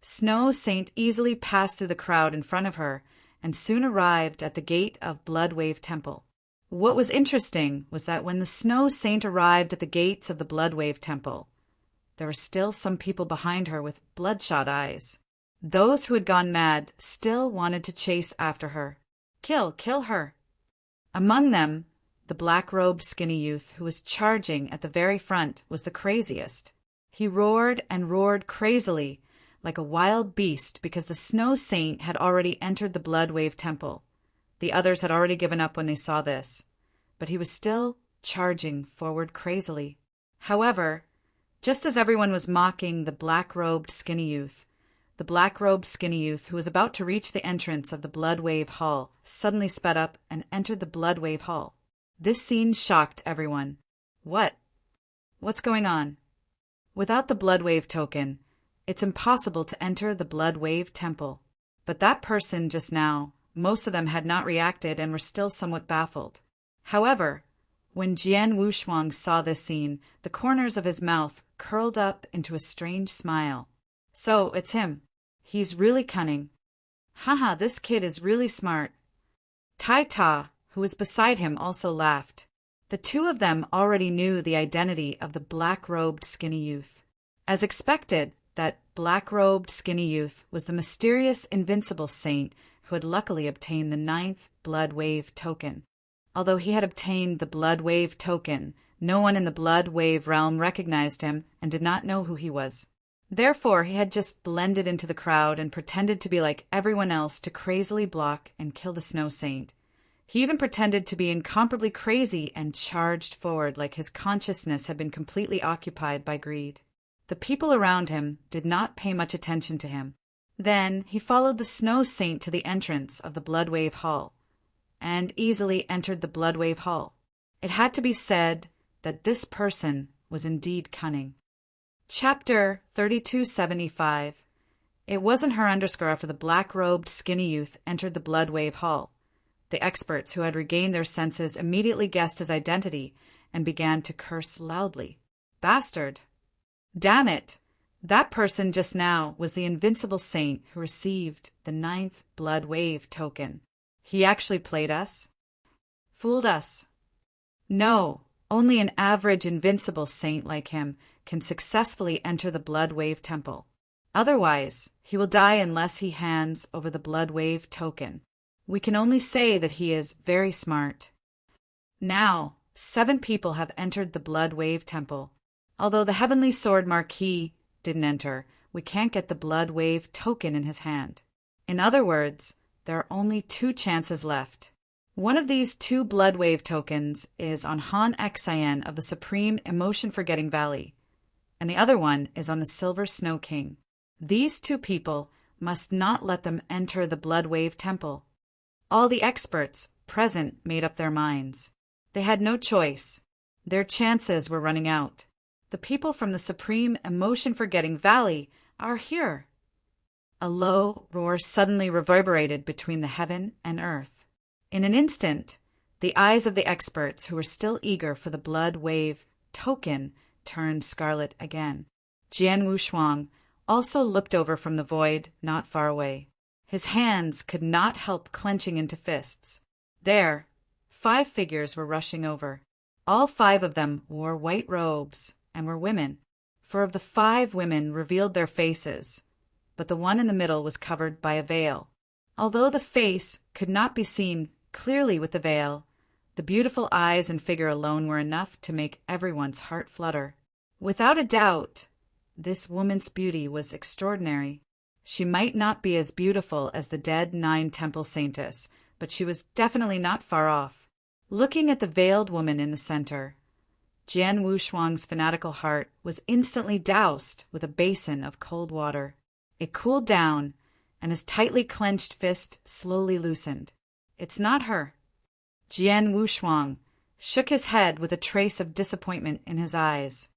Snow Saint easily passed through the crowd in front of her and soon arrived at the gate of Bloodwave Temple. What was interesting was that when the Snow Saint arrived at the gates of the Bloodwave Temple, there were still some people behind her with bloodshot eyes. Those who had gone mad still wanted to chase after her. Kill her! Among them, the black-robed skinny youth who was charging at the very front was the craziest. He roared and roared crazily, like a wild beast, because the Snow Saint had already entered the Bloodwave Temple. The others had already given up when they saw this, but he was still charging forward crazily. However, just as everyone was mocking the black-robed skinny youth, the black-robed skinny youth who was about to reach the entrance of the Bloodwave Hall suddenly sped up and entered the Bloodwave Hall. This scene shocked everyone. What's going on? Without the Blood Wave token, it's impossible to enter the Blood Wave Temple. But that person just now, most of them had not reacted and were still somewhat baffled. However, when Jian Wushuang saw this scene, the corners of his mouth curled up into a strange smile. So, it's him. He's really cunning. Haha, this kid is really smart. Tai Ta, who was beside him, also laughed. The two of them already knew the identity of the black-robed skinny youth. As expected, that black-robed skinny youth was the mysterious invincible saint who had luckily obtained the 9th Blood Wave token. Although he had obtained the Blood Wave token, no one in the Blood Wave realm recognized him and did not know who he was. Therefore, he had just blended into the crowd and pretended to be like everyone else to crazily block and kill the Snow Saint. He even pretended to be incomparably crazy and charged forward like his consciousness had been completely occupied by greed. The people around him did not pay much attention to him. Then he followed the Snow Saint to the entrance of the Blood Wave Hall, and easily entered the Blood Wave Hall. It had to be said that this person was indeed cunning. Chapter 3275. It wasn't her after the black-robed skinny youth entered the Blood Wave Hall. The experts who had regained their senses immediately guessed his identity and began to curse loudly. Bastard! Damn it! That person just now was the invincible saint who received the 9th Blood Wave token. He actually played us? Fooled us? No, only an average invincible saint like him can successfully enter the Blood Wave Temple. Otherwise, he will die unless he hands over the Blood Wave token. We can only say that he is very smart. Now, 7 people have entered the Blood Wave Temple. Although the Heavenly Sword Marquis didn't enter, we can't get the Blood Wave token in his hand. In other words, there are only 2 chances left. One of these 2 Blood Wave tokens is on Han Xian of the Supreme Emotion-Forgetting Valley, and the other one is on the Silver Snow King. These 2 people must not let them enter the Blood Wave Temple. All the experts present made up their minds. They had no choice. Their chances were running out. The people from the Supreme Emotion-Forgetting Valley are here. A low roar suddenly reverberated between the heaven and earth. In an instant, the eyes of the experts who were still eager for the Blood Wave token turned scarlet again. Jian Wushuang also looked over from the void not far away. His hands could not help clenching into fists. There, 5 figures were rushing over. All 5 of them wore white robes and were women. 4 of the 5 women revealed their faces, but the one in the middle was covered by a veil. Although the face could not be seen clearly with the veil, the beautiful eyes and figure alone were enough to make everyone's heart flutter. Without a doubt, this woman's beauty was extraordinary. She might not be as beautiful as the dead 9 temple saintess, but she was definitely not far off. Looking at the veiled woman in the center, Jian Wushuang's fanatical heart was instantly doused with a basin of cold water. It cooled down, and his tightly clenched fist slowly loosened. It's not her. Jian Wushuang shook his head with a trace of disappointment in his eyes.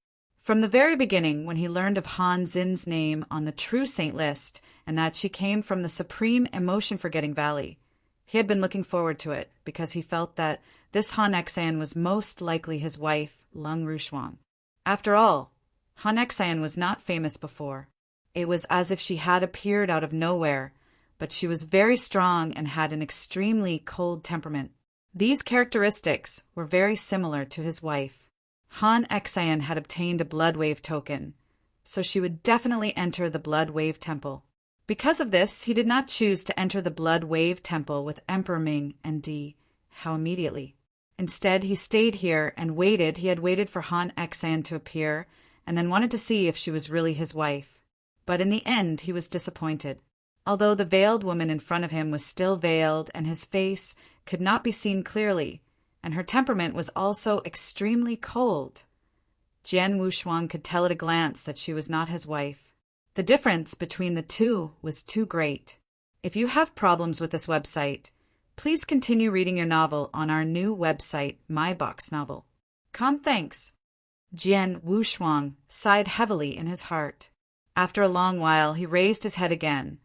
From the very beginning, when he learned of Han Xin's name on the True Saint list and that she came from the Supreme Emotion-Forgetting Valley, he had been looking forward to it because he felt that this Han Xian was most likely his wife, Lung Rushuang. After all, Han Xian was not famous before. It was as if she had appeared out of nowhere, but she was very strong and had an extremely cold temperament. These characteristics were very similar to his wife. Han Xian had obtained a Blood Wave token, so she would definitely enter the Blood Wave Temple. Because of this, he did not choose to enter the Blood Wave Temple with Emperor Ming and Di Hao immediately. Instead, he stayed here and waited. He had waited for Han Xian to appear and then wanted to see if she was really his wife. But in the end, he was disappointed. Although the veiled woman in front of him was still veiled and his face could not be seen clearly, and her temperament was also extremely cold, Jian Wushuang could tell at a glance that she was not his wife. The difference between the two was too great. If you have problems with this website, please continue reading your novel on our new website, My Box Novel. Thanks. Jian Wushuang sighed heavily in his heart. After a long while he raised his head again,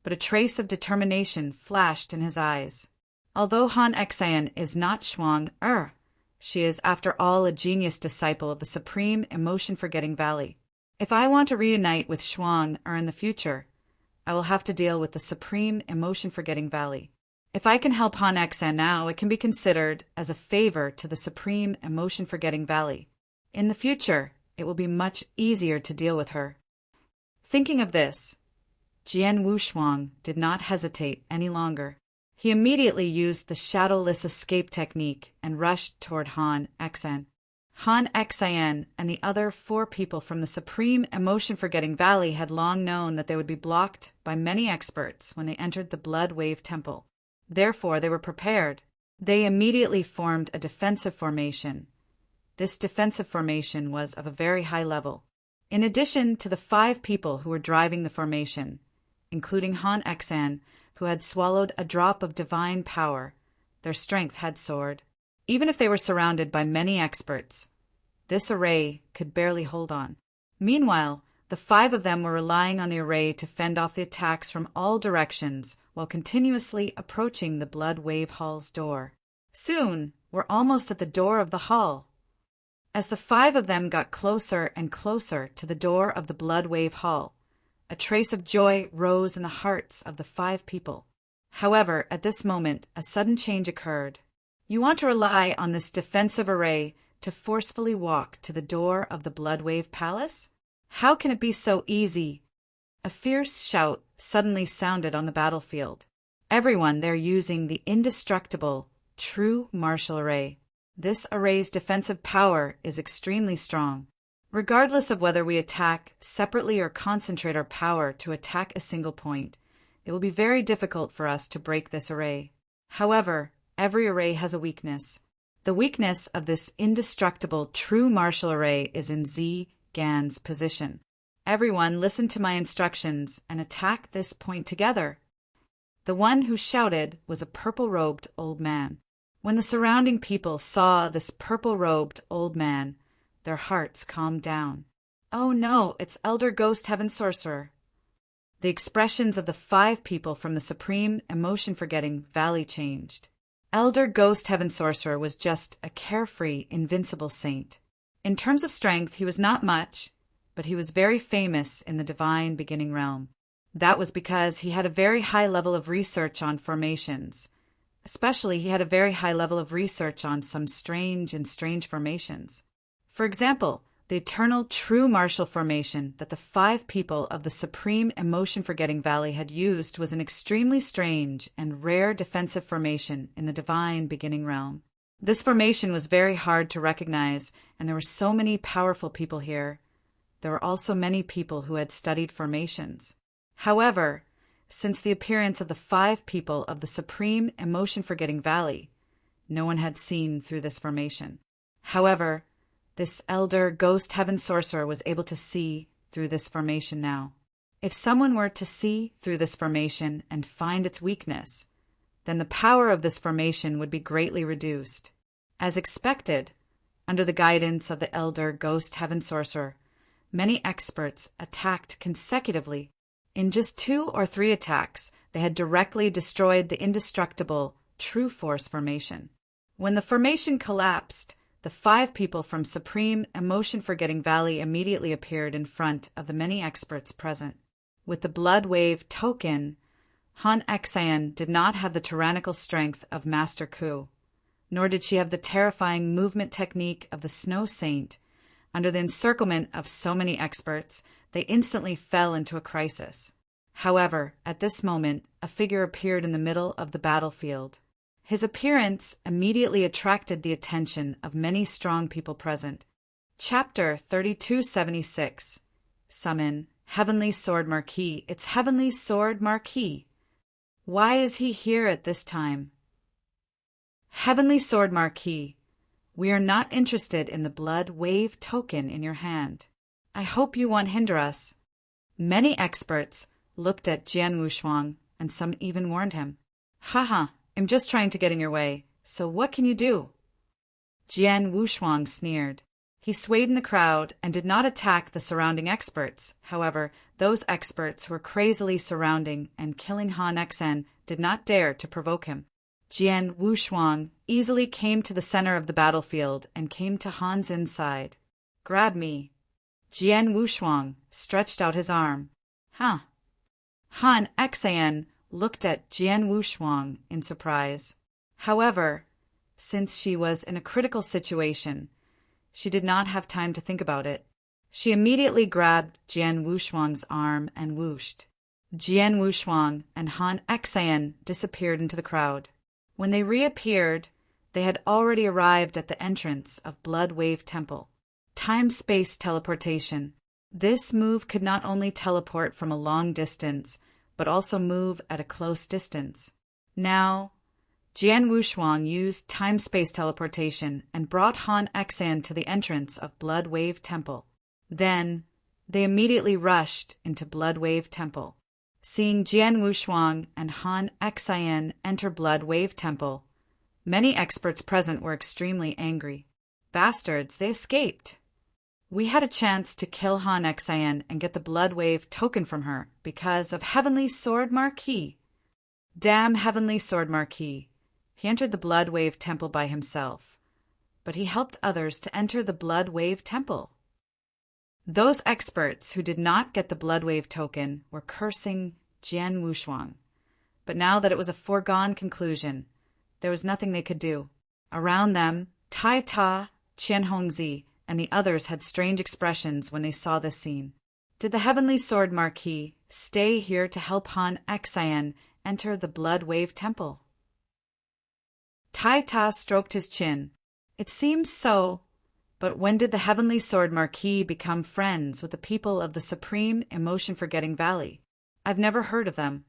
but a trace of determination flashed in his eyes. Although Han Xian is not Shuang-er, she is after all a genius disciple of the supreme emotion-forgetting valley. If I want to reunite with Shuang-er in the future, I will have to deal with the supreme emotion-forgetting valley. If I can help Han Xian now, it can be considered as a favor to the supreme emotion-forgetting valley. In the future, it will be much easier to deal with her. Thinking of this, Jian Wushuang did not hesitate any longer. He immediately used the shadowless escape technique and rushed toward Han Xian. Han Xian and the other 4 people from the supreme emotion-forgetting valley had long known that they would be blocked by many experts when they entered the Blood Wave Temple. Therefore, they were prepared. They immediately formed a defensive formation. This defensive formation was of a very high level. In addition to the 5 people who were driving the formation, including Han Xian, who had swallowed a drop of divine power, their strength had soared. Even if they were surrounded by many experts, this array could barely hold on. Meanwhile, the 5 of them were relying on the array to fend off the attacks from all directions while continuously approaching the Blood Wave Hall's door. Soon, we're almost at the door of the hall. As the 5 of them got closer and closer to the door of the Blood Wave Hall, a trace of joy rose in the hearts of the 5 people. However, at this moment, a sudden change occurred. You want to rely on this defensive array to forcefully walk to the door of the Blood Wave Palace? How can it be so easy? A fierce shout suddenly sounded on the battlefield. Everyone there using the indestructible, true martial array. This array's defensive power is extremely strong. Regardless of whether we attack separately or concentrate our power to attack a single point, it will be very difficult for us to break this array. However, every array has a weakness. The weakness of this indestructible true martial array is in Z Gan's position. Everyone listen to my instructions and attack this point together. The one who shouted was a purple-robed old man. When the surrounding people saw this purple-robed old man, their hearts calmed down. Oh no, it's Elder Ghost Heaven Sorcerer. The expressions of the 5 people from the supreme emotion-forgetting valley changed. Elder Ghost Heaven Sorcerer was just a carefree, invincible saint. In terms of strength, he was not much, but he was very famous in the divine beginning realm. That was because he had a very high level of research on formations. Especially, he had a very high level of research on some strange formations. For example, the eternal true martial formation that the 5 people of the supreme emotion-forgetting valley had used was an extremely strange and rare defensive formation in the divine beginning realm. This formation was very hard to recognize, and there were so many powerful people here. There were also many people who had studied formations. However, since the appearance of the 5 people of the supreme emotion-forgetting valley, no one had seen through this formation. However, this Elder Ghost Heaven Sorcerer was able to see through this formation now. If someone were to see through this formation and find its weakness, then the power of this formation would be greatly reduced. As expected, under the guidance of the Elder Ghost Heaven Sorcerer, many experts attacked consecutively. In just 2 or 3 attacks, they had directly destroyed the indestructible True Force formation. When the formation collapsed, the 5 people from Supreme Emotion-Forgetting Valley immediately appeared in front of the many experts present. With the Blood Wave token, Han Xian did not have the tyrannical strength of Master Ku, nor did she have the terrifying movement technique of the Snow Saint. Under the encirclement of so many experts, they instantly fell into a crisis. However, at this moment, a figure appeared in the middle of the battlefield. His appearance immediately attracted the attention of many strong people present. Chapter 3276. Summon Heavenly Sword Marquis. It's Heavenly Sword Marquis. Why is he here at this time? Heavenly Sword Marquis, we are not interested in the Blood Wave token in your hand. I hope you won't hinder us. Many experts looked at Jian Wushuang, and some even warned him. Haha, I'm just trying to get in your way, so what can you do? Jian Wushuang sneered. He swayed in the crowd and did not attack the surrounding experts. However, those experts who were crazily surrounding and killing Han Xen did not dare to provoke him. Jian Wushuang easily came to the center of the battlefield and came to Han's inside. "Grab me." Jian Wushuang stretched out his arm. "Huh." Han Xen looked at Jian Wushuang in surprise. However, since she was in a critical situation, she did not have time to think about it. She immediately grabbed Jian Wushuang's arm and whooshed. Jian Wushuang and Han Xen disappeared into the crowd. When they reappeared, they had already arrived at the entrance of Blood Wave Temple. Time-space teleportation. This move could not only teleport from a long distance, but also move at a close distance. Now, Jian Wushuang used time-space teleportation and brought Han Xen to the entrance of Blood Wave Temple. Then, they immediately rushed into Blood Wave Temple. Seeing Jian Wushuang and Han Xen enter Blood Wave Temple, many experts present were extremely angry. Bastards, they escaped. We had a chance to kill Han Xen and get the Blood Wave token from her because of Heavenly Sword Marquis. Damn Heavenly Sword Marquis. He entered the Blood Wave Temple by himself, but he helped others to enter the Blood Wave Temple. Those experts who did not get the Blood Wave token were cursing Jian Wushuang. But now that it was a foregone conclusion, there was nothing they could do. Around them, Tai Ta, Qian Hongzi, and the others had strange expressions when they saw this scene. Did the Heavenly Sword Marquis stay here to help Han Xen enter the Blood Wave Temple? Tai Ta stroked his chin. It seems so. But when did the Heavenly Sword Marquis become friends with the people of the Supreme Emotion-Forgetting Valley? I've never heard of them.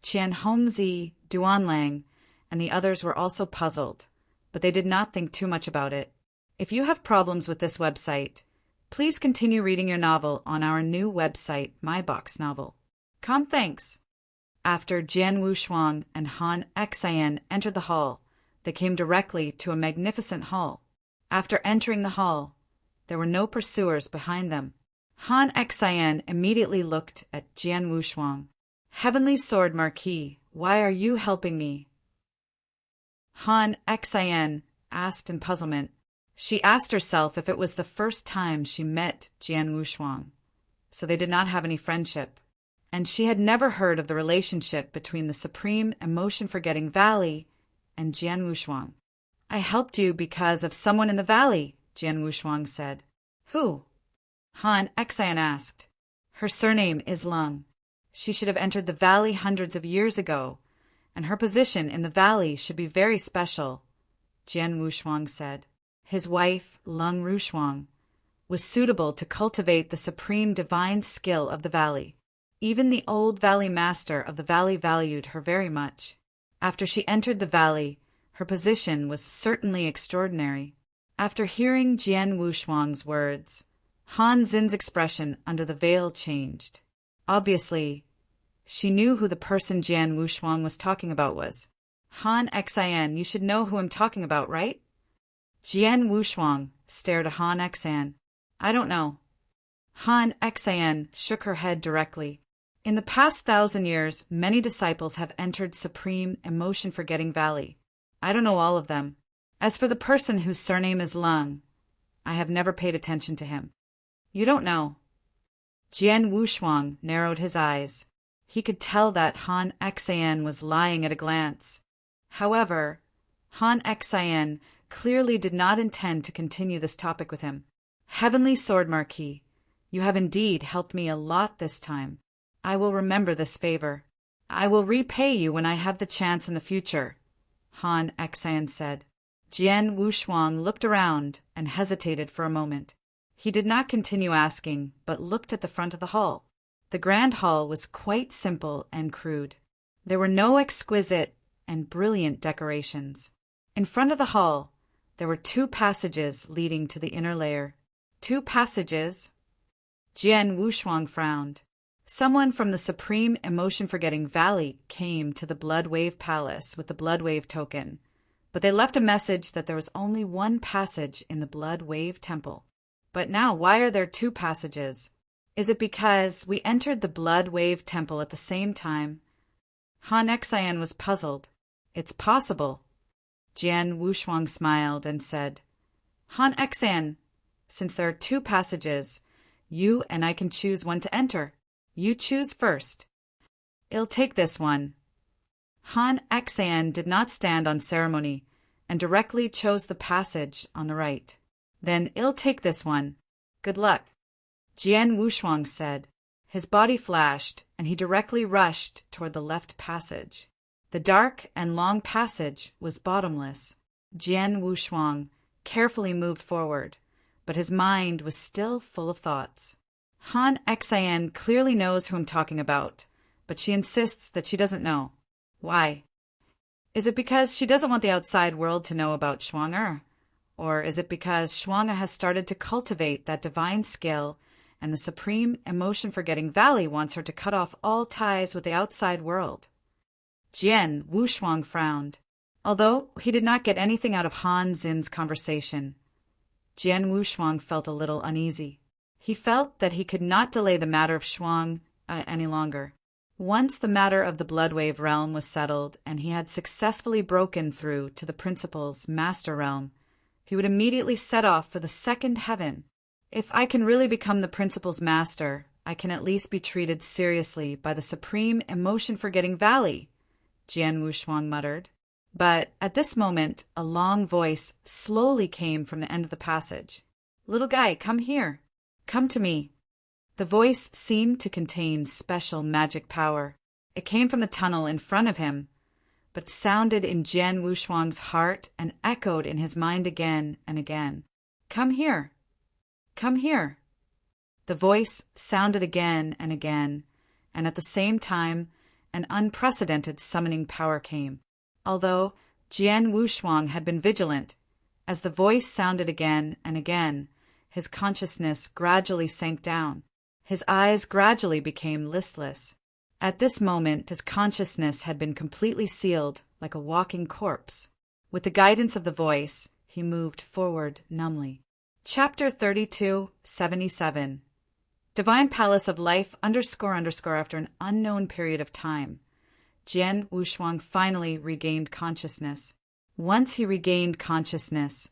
Qian Hongzi, Duanlang, and the others were also puzzled, but they did not think too much about it. If you have problems with this website, please continue reading your novel on our new website, myboxnovel.com. Thanks. After Jian Wushuang and Han Xen entered the hall, they came directly to a magnificent hall. After entering the hall, there were no pursuers behind them. Han Xen immediately looked at Jian Wushuang. "Heavenly Sword Marquis, why are you helping me?" Han Xen asked in puzzlement. She asked herself if it was the first time she met Jian Wushuang, so they did not have any friendship, and she had never heard of the relationship between the Supreme Emotion-Forgetting Valley and Jian Wushuang. "I helped you because of someone in the valley," Jian Wushuang said. "Who?" Han Xen asked. "Her surname is Lung. She should have entered the valley hundreds of years ago, and her position in the valley should be very special," Jian Wushuang said. His wife, Lung Wushuang, was suitable to cultivate the supreme divine skill of the valley. Even the old valley master of the valley valued her very much. After she entered the valley, her position was certainly extraordinary. After hearing Jian Wushuang's words, Han Xin's expression under the veil changed. Obviously, she knew who the person Jian Wushuang was talking about was. "Han Xen, you should know who I'm talking about, right?" Jian Wushuang stared at Han Xen. "I don't know." Han Xen shook her head directly. "In the past 1,000 years, many disciples have entered Supreme Emotion-Forgetting Valley. I don't know all of them. As for the person whose surname is Lung, I have never paid attention to him." "You don't know." Jian Wushuang narrowed his eyes. He could tell that Han Xen was lying at a glance. However, Han Xen clearly did not intend to continue this topic with him. "Heavenly Sword Marquis, you have indeed helped me a lot this time. I will remember this favor. I will repay you when I have the chance in the future," Han Xen said. Jian Wushuang looked around and hesitated for a moment. He did not continue asking, but looked at the front of the hall. The grand hall was quite simple and crude. There were no exquisite and brilliant decorations. In front of the hall, there were 2 passages leading to the inner layer. 2 passages? Jian Wushuang frowned. Someone from the Supreme Emotion-Forgetting Valley came to the Blood Wave Palace with the Blood Wave token, but they left a message that there was only 1 passage in the Blood Wave Temple. But now why are there two passages? Is it because we entered the Blood Wave Temple at the same time? Han Xian was puzzled. It's possible. Jian Wushuang smiled and said, Han Xian, since there are two passages, you and I can choose one to enter. You choose first. I'll take this one. Han Xian did not stand on ceremony and directly chose the passage on the right. Then I'll take this one. Good luck. Jian Wushuang said. His body flashed, and he directly rushed toward the left passage. The dark and long passage was bottomless. Jian Wushuang carefully moved forward, but his mind was still full of thoughts. Han Xian clearly knows who I'm talking about, but she insists that she doesn't know. Why? Is it because she doesn't want the outside world to know about Shuang-Er? Or is it because Shuang-Er has started to cultivate that divine skill, and the supreme emotion-forgetting valley wants her to cut off all ties with the outside world? Jian Wushuang frowned. Although he did not get anything out of Han Xin's conversation, Jian Wushuang felt a little uneasy. He felt that he could not delay the matter of Shuang any longer. Once the matter of the Bloodwave realm was settled and he had successfully broken through to the principal's master realm, he would immediately set off for the second heaven. If I can really become the principal's master, I can at least be treated seriously by the supreme emotion-forgetting valley, Jian Wushuang muttered. But at this moment, a long voice slowly came from the end of the passage. Little guy, come here. Come to me. The voice seemed to contain special magic power. It came from the tunnel in front of him, but sounded in Jian Wushuang's heart and echoed in his mind again and again. Come here. Come here. The voice sounded again and again, and at the same time, an unprecedented summoning power came. Although Jian Wushuang had been vigilant, as the voice sounded again and again, his consciousness gradually sank down. His eyes gradually became listless. At this moment, his consciousness had been completely sealed, like a walking corpse. With the guidance of the voice, he moved forward numbly. Chapter 32:77 Divine Palace of Life __ after an unknown period of time. Jian Wushuang finally regained consciousness. Once he regained consciousness,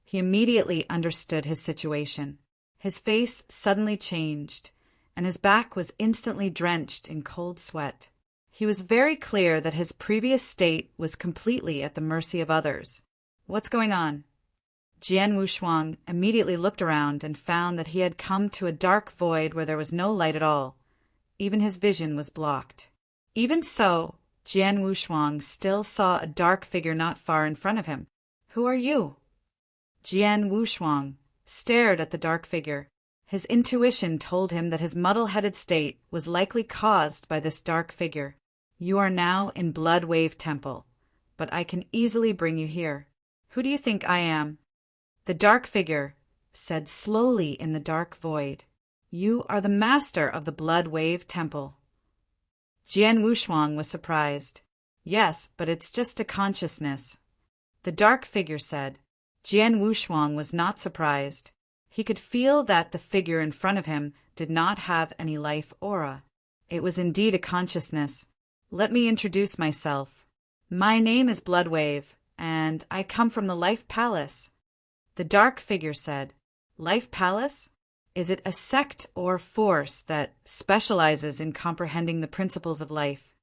he immediately understood his situation. His face suddenly changed, and his back was instantly drenched in cold sweat. He was very clear that his previous state was completely at the mercy of others. What's going on? Jian Wushuang immediately looked around and found that he had come to a dark void where there was no light at all. Even his vision was blocked. Even so, Jian Wushuang still saw a dark figure not far in front of him. Who are you? Jian Wushuang stared at the dark figure. His intuition told him that his muddle-headed state was likely caused by this dark figure. You are now in Blood Wave Temple, but I can easily bring you here. Who do you think I am? The dark figure said slowly in the dark void, You are the master of the Blood Wave Temple. Jian Wushuang was surprised. Yes, but it's just a consciousness. The dark figure said. Jian Wushuang was not surprised. He could feel that the figure in front of him did not have any life aura. It was indeed a consciousness. Let me introduce myself. My name is Bloodwave, and I come from the Life Palace. The dark figure said, Life Palace? Is it a sect or force that specializes in comprehending the principles of life?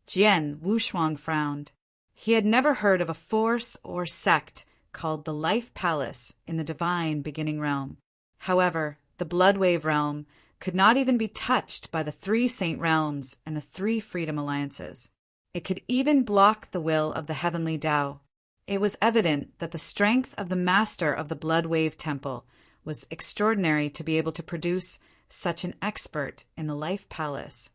Jian Wushuang frowned. He had never heard of a force or sect called the Life Palace in the divine beginning realm. However, the Bloodwave realm could not even be touched by the 3 Saint realms and the 3 Freedom Alliances. It could even block the will of the heavenly Tao. It was evident that the strength of the master of the Bloodwave Temple was extraordinary to be able to produce such an expert in the Life Palace.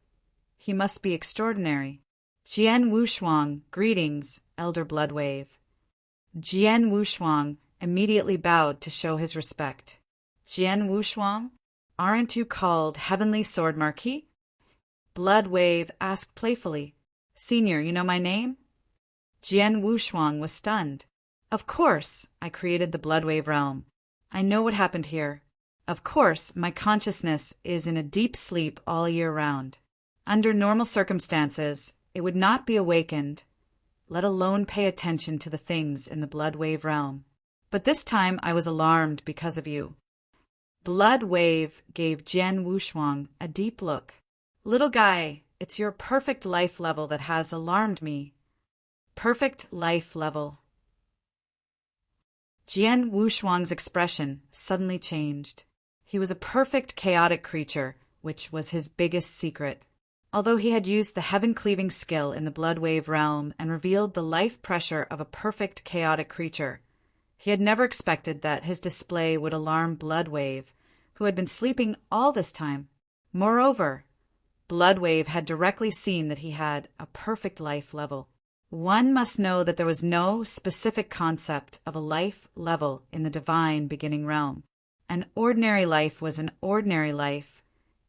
He must be extraordinary. Jian Wushuang, greetings, Elder Bloodwave. Jian Wushuang immediately bowed to show his respect. Jian Wushuang, aren't you called Heavenly Sword Marquis? Bloodwave asked playfully. Senior, you know my name? Jian Wushuang was stunned. Of course, I created the Bloodwave realm. I know what happened here. Of course, my consciousness is in a deep sleep all year round. Under normal circumstances, it would not be awakened, let alone pay attention to the things in the blood wave realm. But this time I was alarmed because of you. Blood wave gave Jian Wushuang a deep look. Little guy, it's your perfect life level that has alarmed me. Perfect life level. Jian Wushuang's expression suddenly changed. He was a perfect chaotic creature, which was his biggest secret. Although he had used the heaven-cleaving skill in the blood wave realm and revealed the life pressure of a perfect chaotic creature, he had never expected that his display would alarm Blood Wave, who had been sleeping all this time. Moreover, Blood Wave had directly seen that he had a perfect life level. One must know that there was no specific concept of a life level in the divine beginning realm. An ordinary life was an ordinary life,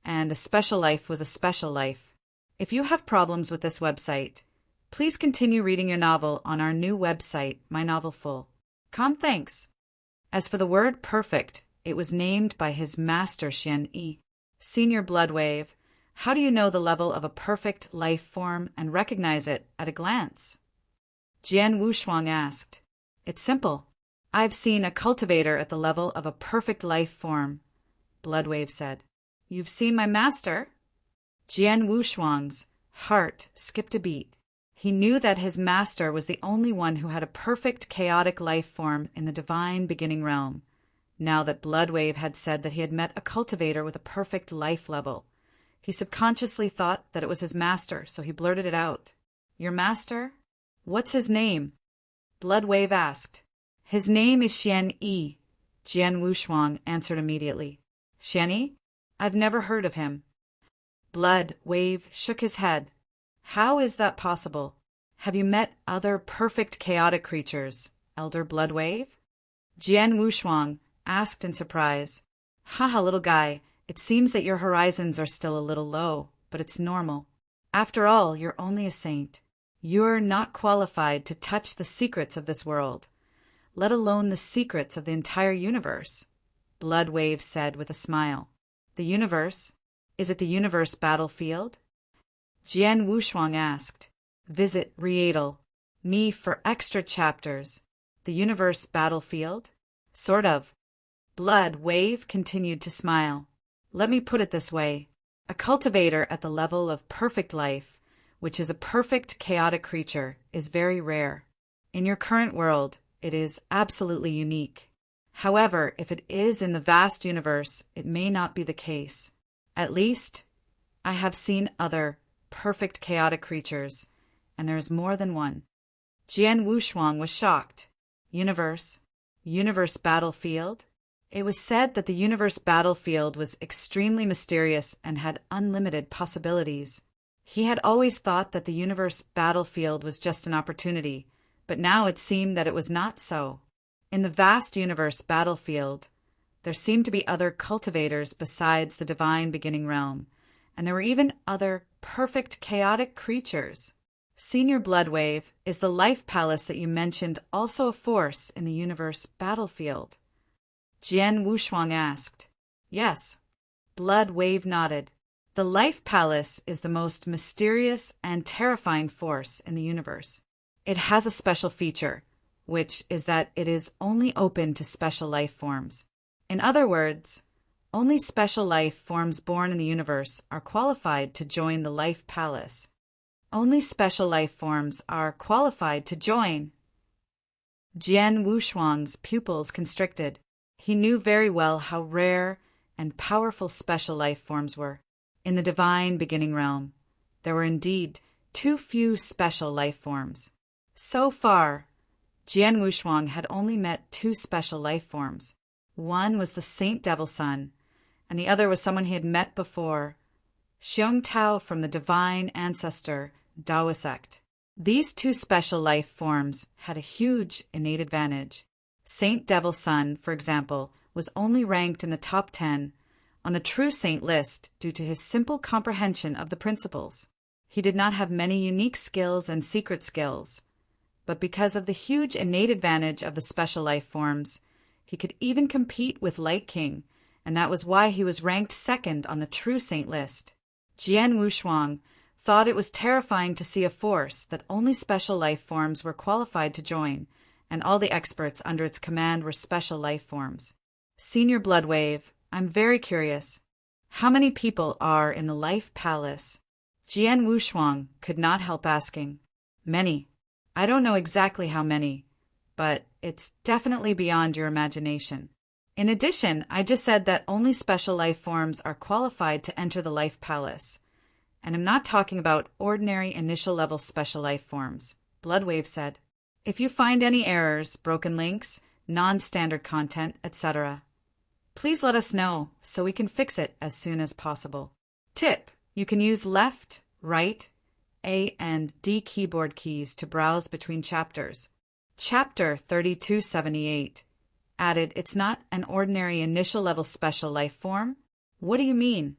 and a special life was a special life. If you have problems with this website, please continue reading your novel on our new website, My Novel Full. Thanks. As for the word perfect, it was named by his master Xian Yi. Senior Blood Wave, how do you know the level of a perfect life form and recognize it at a glance? Jian Wushuang asked. It's simple. I've seen a cultivator at the level of a perfect life form, Blood Wave said. You've seen my master? Jian Wushuang's heart skipped a beat. He knew that his master was the only one who had a perfect chaotic life form in the divine beginning realm, now that Blood Wave had said that he had met a cultivator with a perfect life level. He subconsciously thought that it was his master, so he blurted it out. Your master? What's his name? Blood Wave asked. His name is Xian Yi, Jian Wushuang answered immediately. Xian Yi? I've never heard of him. Blood Wave shook his head. How is that possible? Have you met other perfect chaotic creatures, Elder Blood Wave? Jian Wushuang asked in surprise. Haha, little guy, it seems that your horizons are still a little low, but it's normal. After all, you're only a saint. You're not qualified to touch the secrets of this world, let alone the secrets of the entire universe, Blood Wave said with a smile. The universe? Is it the universe battlefield? Jian Wushuang asked. Visit Rietal. Me for extra chapters. The universe battlefield? Sort of. Blood Wave continued to smile. Let me put it this way. A cultivator at the level of perfect life, which is a perfect chaotic creature, is very rare. In your current world, it is absolutely unique. However, if it is in the vast universe, it may not be the case. At least, I have seen other perfect chaotic creatures, and there is more than one. Jian Wushuang was shocked. Universe battlefield? It was said that the universe battlefield was extremely mysterious and had unlimited possibilities. He had always thought that the universe battlefield was just an opportunity, but now it seemed that it was not so. In the vast universe battlefield, there seemed to be other cultivators besides the divine beginning realm, and there were even other perfect chaotic creatures. Senior Blood Wave, is the life palace that you mentioned also a force in the universe battlefield? Jian Wushuang asked. Yes. Blood Wave nodded. The life palace is the most mysterious and terrifying force in the universe. It has a special feature, which is that it is only open to special life forms. In other words, only special life forms born in the universe are qualified to join the life palace. Only special life forms are qualified to join. Jian Wushuang's pupils constricted. He knew very well how rare and powerful special life forms were. In the divine beginning realm, there were indeed too few special life forms. So far, Jian Wushuang had only met two special life forms. One was the Saint Devil Son, and the other was someone he had met before, Xiong Tao from the divine ancestor Dao sect. These two special life forms had a huge innate advantage. Saint Devil Son, for example, was only ranked in the top 10 on the true saint list due to his simple comprehension of the principles. He did not have many unique skills and secret skills, but because of the huge innate advantage of the special life forms, he could even compete with Light King and that was why he was ranked second on the true saint list. Jian Wushuang thought it was terrifying to see a force that only special life forms were qualified to join, and all the experts under its command were special life forms. Senior Bloodwave, I'm very curious. How many people are in the Life Palace? Jian Wushuang could not help asking. Many. I don't know exactly how many, but it's definitely beyond your imagination. In addition, I just said that only special life forms are qualified to enter the Life Palace. And I'm not talking about ordinary initial-level special life forms, Bloodwave said. If you find any errors, broken links, non-standard content, etc., please let us know so we can fix it as soon as possible. Tip: you can use left, right, A and D keyboard keys to browse between chapters. Chapter 3278 added, it's not an ordinary initial-level special life form? What do you mean?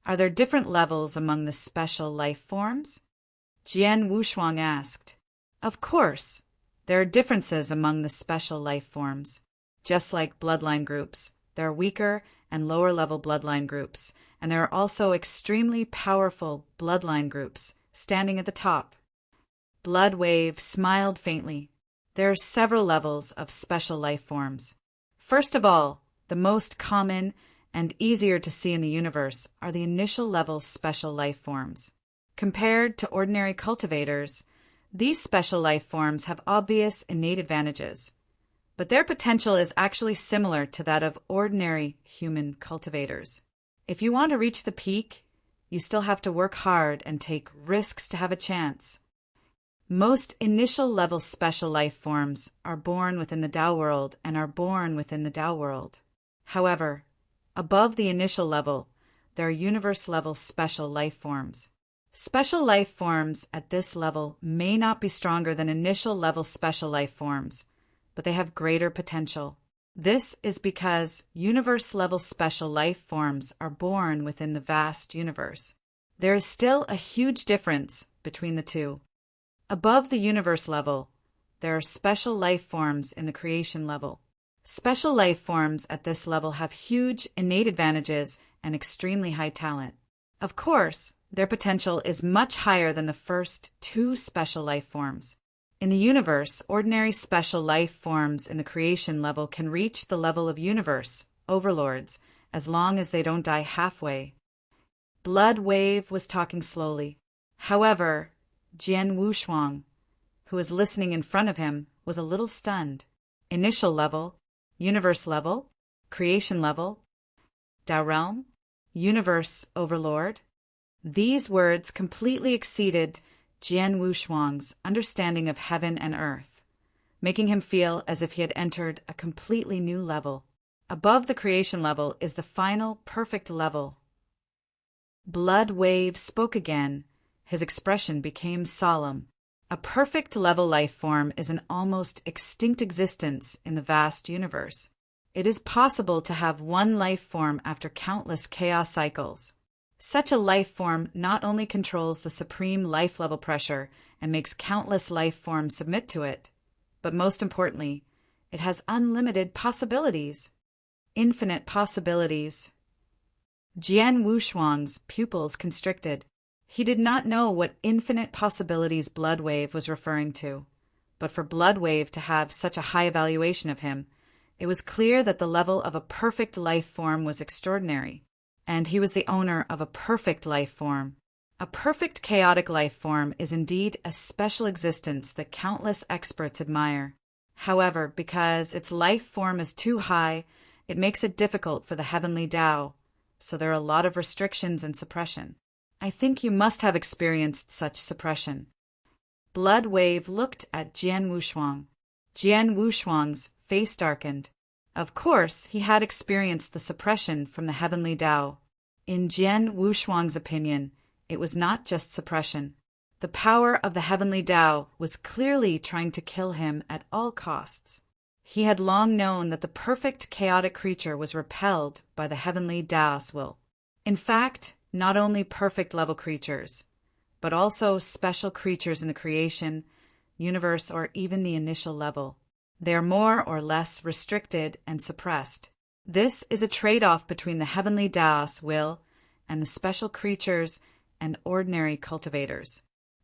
Are there different levels among the special life forms? Jian Wushuang asked. Of course, there are differences among the special life forms. Just like bloodline groups, there are weaker and lower-level bloodline groups, and there are also extremely powerful bloodline groups standing at the top. Bloodwave smiled faintly. There are several levels of special life forms. First of all, the most common and easier to see in the universe are the initial-level special life forms. Compared to ordinary cultivators, these special life forms have obvious innate advantages, but their potential is actually similar to that of ordinary human cultivators. If you want to reach the peak, you still have to work hard and take risks to have a chance. Most initial-level special life forms are born within the Tao world and are born within the Tao world. However, above the initial level, there are universe-level special life forms. Special life forms at this level may not be stronger than initial-level special life forms, but they have greater potential. This is because universe-level special life forms are born within the vast universe. There is still a huge difference between the two. Above the universe level, there are special life forms in the creation level. Special life forms at this level have huge innate advantages and extremely high talent. Of course, their potential is much higher than the first two special life forms. In the universe, ordinary special life forms in the creation level can reach the level of universe overlords as long as they don't die halfway. Bloodwave was talking slowly. However, Jian Wushuang, who was listening in front of him, was a little stunned. Initial level, universe level, creation level, Tao realm, universe overlord. These words completely exceeded Jian Wushuang's understanding of heaven and earth, making him feel as if he had entered a completely new level. Above the creation level is the final perfect level. Bloodwave spoke again. His expression became solemn. A perfect level life form is an almost extinct existence in the vast universe. It is possible to have one life form after countless chaos cycles. Such a life form not only controls the supreme life level pressure and makes countless life forms submit to it, but most importantly, it has unlimited possibilities. Infinite possibilities. Jian Wushuang's pupils constricted. He did not know what infinite possibilities Bloodwave was referring to, but for Bloodwave to have such a high evaluation of him, it was clear that the level of a perfect life form was extraordinary, and he was the owner of a perfect life form. A perfect chaotic life form is indeed a special existence that countless experts admire. However, because its life form is too high, it makes it difficult for the heavenly Tao, so there are a lot of restrictions and suppression. I think you must have experienced such suppression. Bloodwave looked at Jian Wushuang. Jian Wushuang's face darkened. Of course, he had experienced the suppression from the heavenly Tao. In Jian Wushuang's opinion, it was not just suppression. The power of the heavenly Tao was clearly trying to kill him at all costs. He had long known that the perfect chaotic creature was repelled by the heavenly Tao's will. In fact, not only perfect level creatures, but also special creatures in the creation, universe, or even the initial level. They are more or less restricted and suppressed. This is a trade-off between the heavenly Daos will and the special creatures and ordinary cultivators.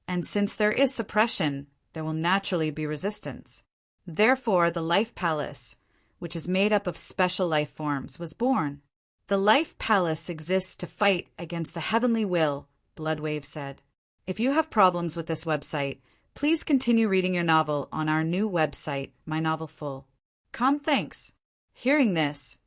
And since there is suppression, there will naturally be resistance. Therefore, the Life Palace, which is made up of special life forms, was born. The Life Palace exists to fight against the heavenly will, Bloodwave said. If you have problems with this website, please continue reading your novel on our new website, My Novel Full. Thanks. Hearing this,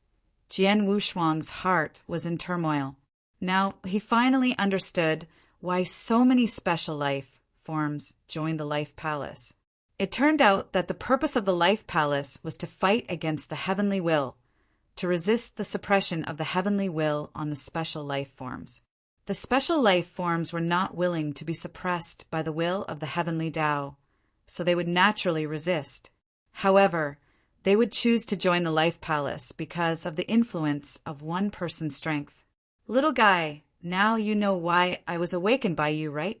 Jian Wushuang's heart was in turmoil. Now, he finally understood why so many special life forms joined the Life Palace. It turned out that the purpose of the Life Palace was to fight against the heavenly will, to resist the suppression of the heavenly will on the special life forms. The special life forms were not willing to be suppressed by the will of the heavenly Tao, so they would naturally resist. However, they would choose to join the Life Palace because of the influence of one person's strength. Little guy, now you know why I was awakened by you, right?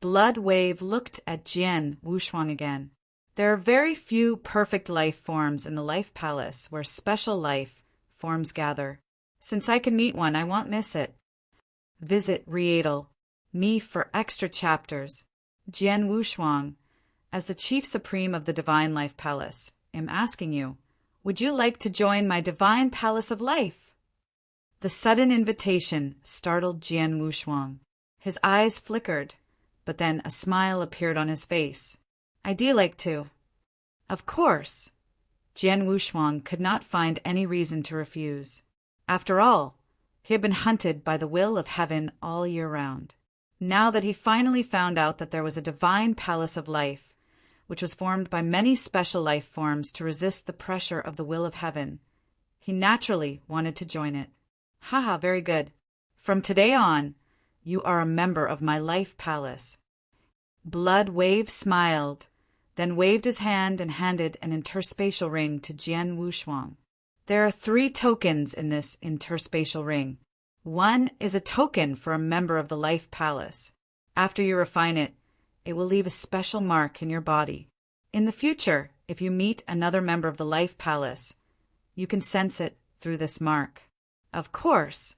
Bloodwave looked at Jian Wushuang again. There are very few perfect life forms in the Life Palace where special life forms gather. Since I can meet one, I won't miss it. Visit Rietal, me for extra chapters. Jian Wushuang, as the Chief Supreme of the Divine Life Palace, am asking you, would you like to join my Divine Palace of Life? The sudden invitation startled Jian Wushuang. His eyes flickered, but then a smile appeared on his face. I'd like to. Of course. Jian Wushuang could not find any reason to refuse. After all, he had been hunted by the will of heaven all year round. Now that he finally found out that there was a divine palace of life, which was formed by many special life forms to resist the pressure of the will of heaven, he naturally wanted to join it. Haha, very good. From today on, you are a member of my Life Palace. Bloodwave smiled, then waved his hand and handed an interspatial ring to Jian Wushuang. There are 3 tokens in this interspatial ring. One is a token for a member of the Life Palace. After you refine it, it will leave a special mark in your body. In the future, if you meet another member of the Life Palace, you can sense it through this mark. Of course,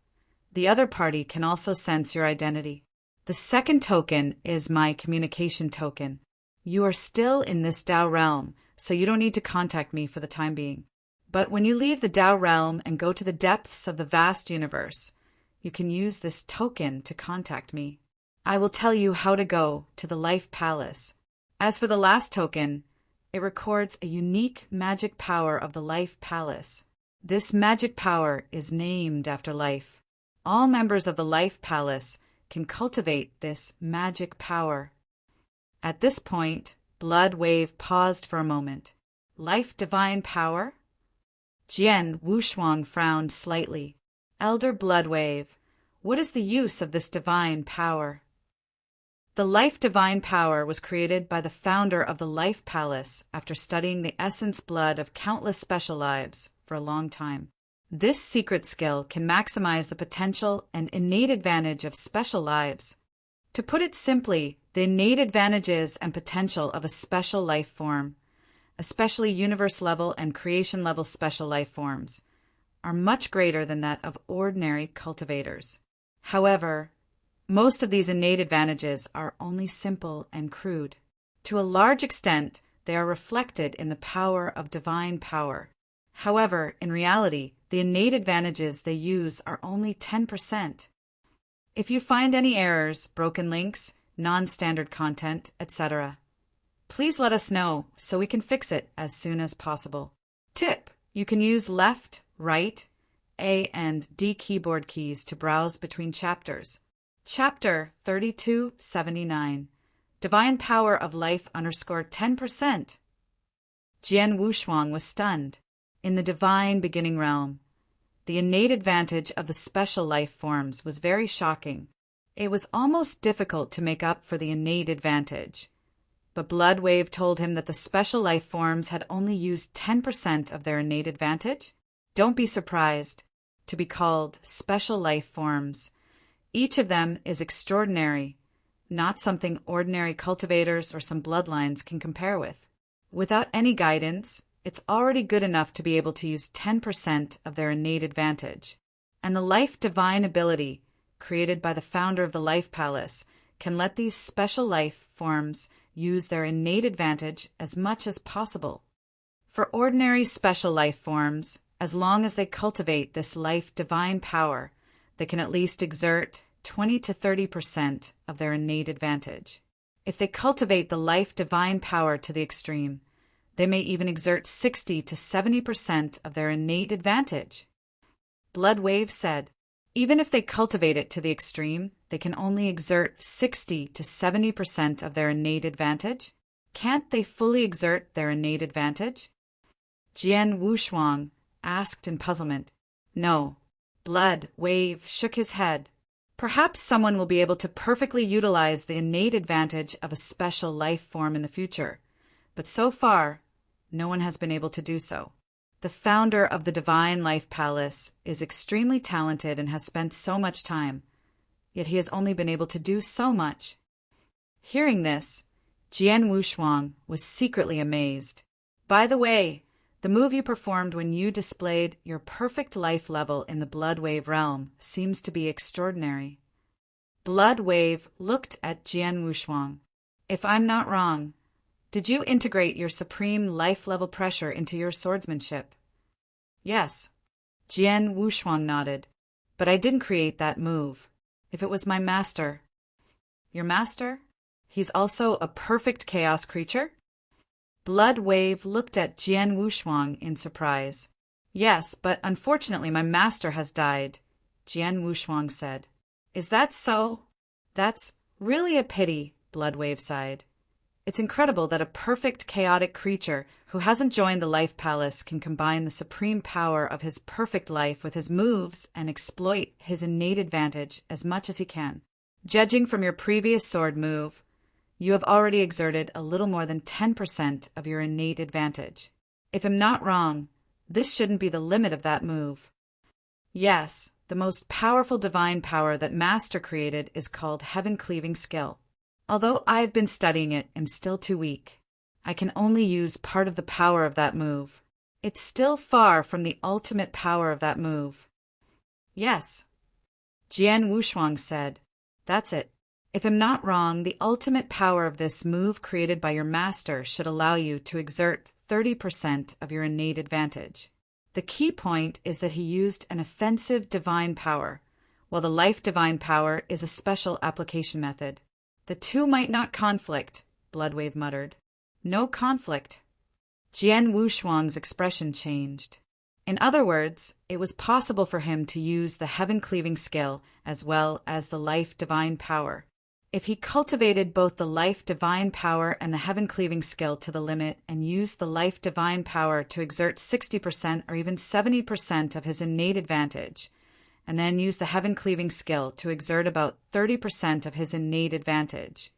the other party can also sense your identity. The second token is my communication token. You are still in this Tao realm, so you don't need to contact me for the time being. But when you leave the Tao realm and go to the depths of the vast universe, you can use this token to contact me. I will tell you how to go to the Life Palace. As for the last token, it records a unique magic power of the Life Palace. This magic power is named after life. All members of the Life Palace can cultivate this magic power. At this point, Bloodwave paused for a moment. Life divine power? Jian Wushuang frowned slightly. Elder Bloodwave, what is the use of this divine power? The Life divine power was created by the founder of the Life Palace after studying the essence blood of countless special lives for a long time. This secret skill can maximize the potential and innate advantage of special lives. To put it simply, the innate advantages and potential of a special life form, especially universe-level and creation-level special life forms, are much greater than that of ordinary cultivators. However, most of these innate advantages are only simple and crude. To a large extent, they are reflected in the power of divine power. However, in reality, the innate advantages they use are only 10%. If you find any errors, broken links, non-standard content, etc., please let us know so we can fix it as soon as possible. Tip: you can use left, right, A and D keyboard keys to browse between chapters. Chapter 3279, Divine Power of Life _10%. Jian Wushuang was stunned. In the divine beginning realm, the innate advantage of the special life forms was very shocking. It was almost difficult to make up for the innate advantage. But Bloodwave told him that the special life forms had only used 10% of their innate advantage. Don't be surprised to be called special life forms. Each of them is extraordinary, not something ordinary cultivators or some bloodlines can compare with. Without any guidance, it's already good enough to be able to use 10% of their innate advantage. And the life divine ability, created by the founder of the Life Palace, can let these special life forms use their innate advantage as much as possible. For ordinary special life forms, as long as they cultivate this life divine power, they can at least exert 20 to 30% of their innate advantage. If they cultivate the life divine power to the extreme, they may even exert 60 to 70% of their innate advantage. Bloodwave said, even if they cultivate it to the extreme, they can only exert 60 to 70% of their innate advantage. Can't they fully exert their innate advantage? Jian Wushuang asked in puzzlement. No. Bloodwave shook his head. Perhaps someone will be able to perfectly utilize the innate advantage of a special life form in the future, but so far, no one has been able to do so. The founder of the Divine Life Palace is extremely talented and has spent so much time, yet he has only been able to do so much. Hearing this, Jian Wushuang was secretly amazed. By the way, the move you performed when you displayed your perfect life level in the Bloodwave realm seems to be extraordinary. Bloodwave looked at Jian Wushuang. If I'm not wrong, did you integrate your supreme life level pressure into your swordsmanship? Yes. Jian Wushuang nodded. But I didn't create that move. If it was my master. Your master? He's also a perfect chaos creature? Bloodwave looked at Jian Wushuang in surprise. Yes, but unfortunately my master has died, Jian Wushuang said. Is that so? That's really a pity, Bloodwave sighed. It's incredible that a perfect chaotic creature who hasn't joined the Life Palace can combine the supreme power of his perfect life with his moves and exploit his innate advantage as much as he can. Judging from your previous sword move, you have already exerted a little more than 10% of your innate advantage. If I'm not wrong, this shouldn't be the limit of that move. Yes, the most powerful divine power that Master created is called Heaven-Cleaving Skill. Although I've been studying it, I'm still too weak. I can only use part of the power of that move. It's still far from the ultimate power of that move. Yes, Jian Wushuang said. That's it. If I'm not wrong, the ultimate power of this move created by your master should allow you to exert 30% of your innate advantage. The key point is that he used an offensive divine power, while the life divine power is a special application method. The two might not conflict, Bloodwave muttered. No conflict. Jian Wushuang's expression changed. In other words, it was possible for him to use the heaven-cleaving skill as well as the life divine power. If he cultivated both the life divine power and the heaven-cleaving skill to the limit and used the life divine power to exert 60% or even 70% of his innate advantage, and then used the heaven-cleaving skill to exert about 30% of his innate advantage,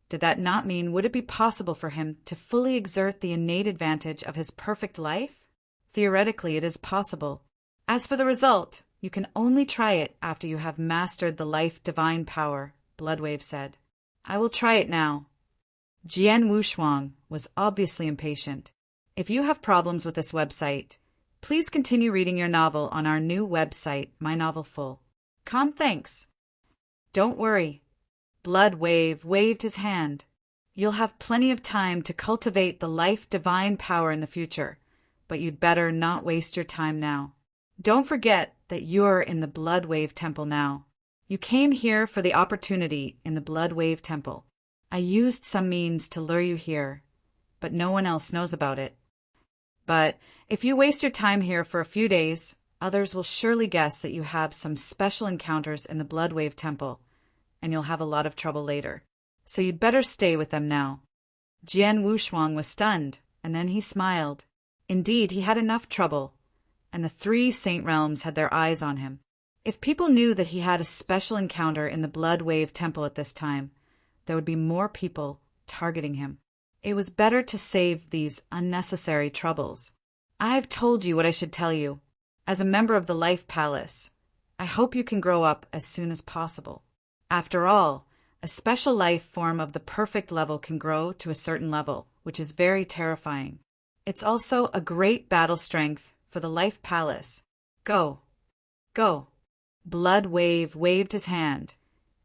did that not mean would it be possible for him to fully exert the innate advantage of his perfect life? Theoretically, it is possible. As for the result, you can only try it after you have mastered the life divine power, Bloodwave said. I will try it now. Jian Wushuang was obviously impatient. If you have problems with this website, please continue reading your novel on our new website, My Novel Full. Thanks. Don't worry. Bloodwave waved his hand. You'll have plenty of time to cultivate the life divine power in the future, but you'd better not waste your time now. Don't forget that you're in the Bloodwave Temple now. You came here for the opportunity in the Bloodwave Temple. I used some means to lure you here, but no one else knows about it. But if you waste your time here for a few days, others will surely guess that you have some special encounters in the Bloodwave Temple, and you'll have a lot of trouble later. So you'd better stay with them now. Jian Wushuang was stunned, and then he smiled. Indeed, he had enough trouble, and the 3 Saint Realms had their eyes on him. If people knew that he had a special encounter in the Bloodwave Temple at this time, there would be more people targeting him. It was better to save these unnecessary troubles. I've told you what I should tell you. As a member of the Life Palace, I hope you can grow up as soon as possible. After all, a special life form of the perfect level can grow to a certain level, which is very terrifying. It's also a great battle strength for the Life Palace. Go. Go. Blood Wave waved his hand,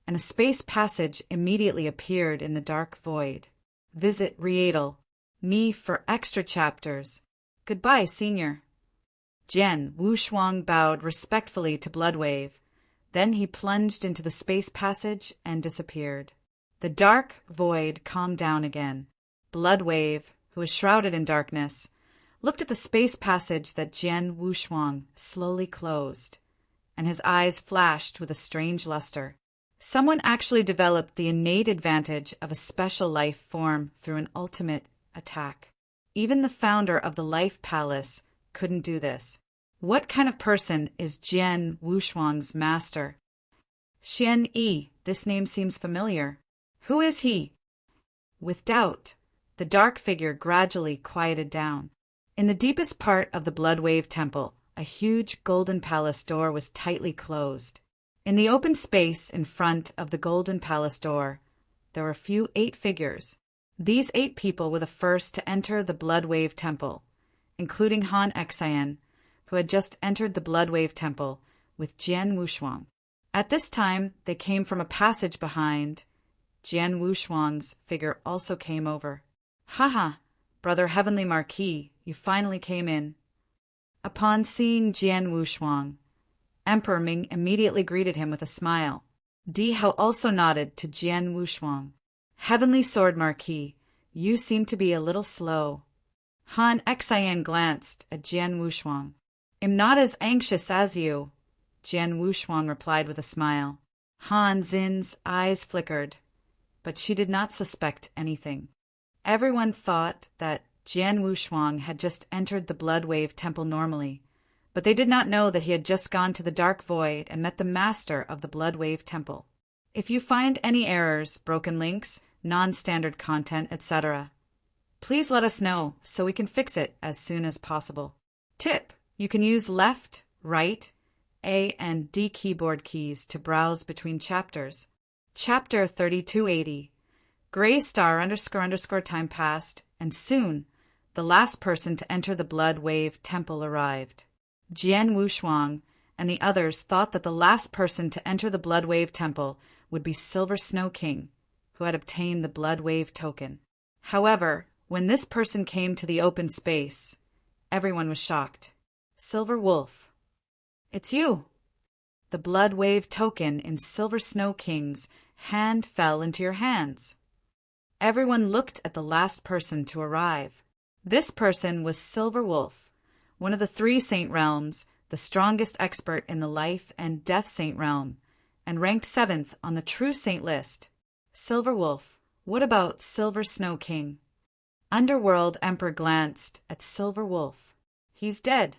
and a space passage immediately appeared in the dark void. Visit Rietal. Me for extra chapters. Goodbye, Senior. Jian Wushuang bowed respectfully to Bloodwave. Then he plunged into the space passage and disappeared. The dark void calmed down again. Bloodwave, who was shrouded in darkness, looked at the space passage that Jian Wushuang slowly closed, and his eyes flashed with a strange luster. Someone actually developed the innate advantage of a special life form through an ultimate attack. Even the founder of the Life Palace couldn't do this. What kind of person is Jian Wushuang's master? Xian Yi, this name seems familiar. Who is he? With doubt, the dark figure gradually quieted down. In the deepest part of the Bloodwave Temple, a huge golden palace door was tightly closed. In the open space in front of the golden palace door, there were 8 figures. These 8 people were the first to enter the Bloodwave Temple, including Han Xian, who had just entered the Bloodwave Temple with Jian Wushuang. At this time, they came from a passage behind. Jian Wushuang's figure also came over. Haha, Brother Heavenly Marquis, you finally came in. Upon seeing Jian Wushuang, Emperor Ming immediately greeted him with a smile. Di Hao also nodded to Jian Wushuang. Heavenly Sword Marquis, you seem to be a little slow. Han Xian glanced at Jian Wushuang. I'm not as anxious as you, Jian Wushuang replied with a smile. Han Xin's eyes flickered, but she did not suspect anything. Everyone thought that Jian Wushuang had just entered the Bloodwave Temple normally, but they did not know that he had just gone to the Dark Void and met the master of the Bloodwave Temple. If you find any errors, broken links, non-standard content, etc., please let us know so we can fix it as soon as possible. Tip: you can use left, right, A and D keyboard keys to browse between chapters. Chapter 3280. Gray star __ time passed, and soon the last person to enter the Bloodwave Temple arrived. Jian Wushuang and the others thought that the last person to enter the Bloodwave Temple would be Silver Snow King, who had obtained the Bloodwave token. However, when this person came to the open space, everyone was shocked. Silver Wolf. It's you! The Bloodwave token in Silver Snow King's hand fell into your hands. Everyone looked at the last person to arrive. This person was Silver Wolf, one of the 3 Saint Realms, the strongest expert in the Life and Death Saint Realm, and ranked 7th on the True Saint list. Silver Wolf, what about Silver Snow King? Underworld Emperor glanced at Silver Wolf. He's dead.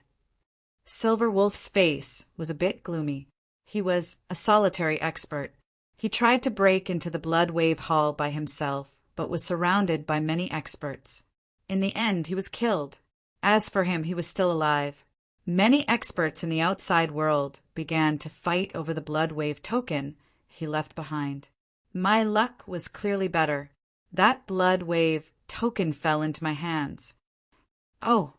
Silver Wolf's face was a bit gloomy. He was a solitary expert. He tried to break into the Bloodwave Hall by himself, but was surrounded by many experts. In the end, he was killed. As for him, he was still alive. Many experts in the outside world began to fight over the Bloodwave token he left behind. My luck was clearly better. That Bloodwave token fell into my hands. Oh!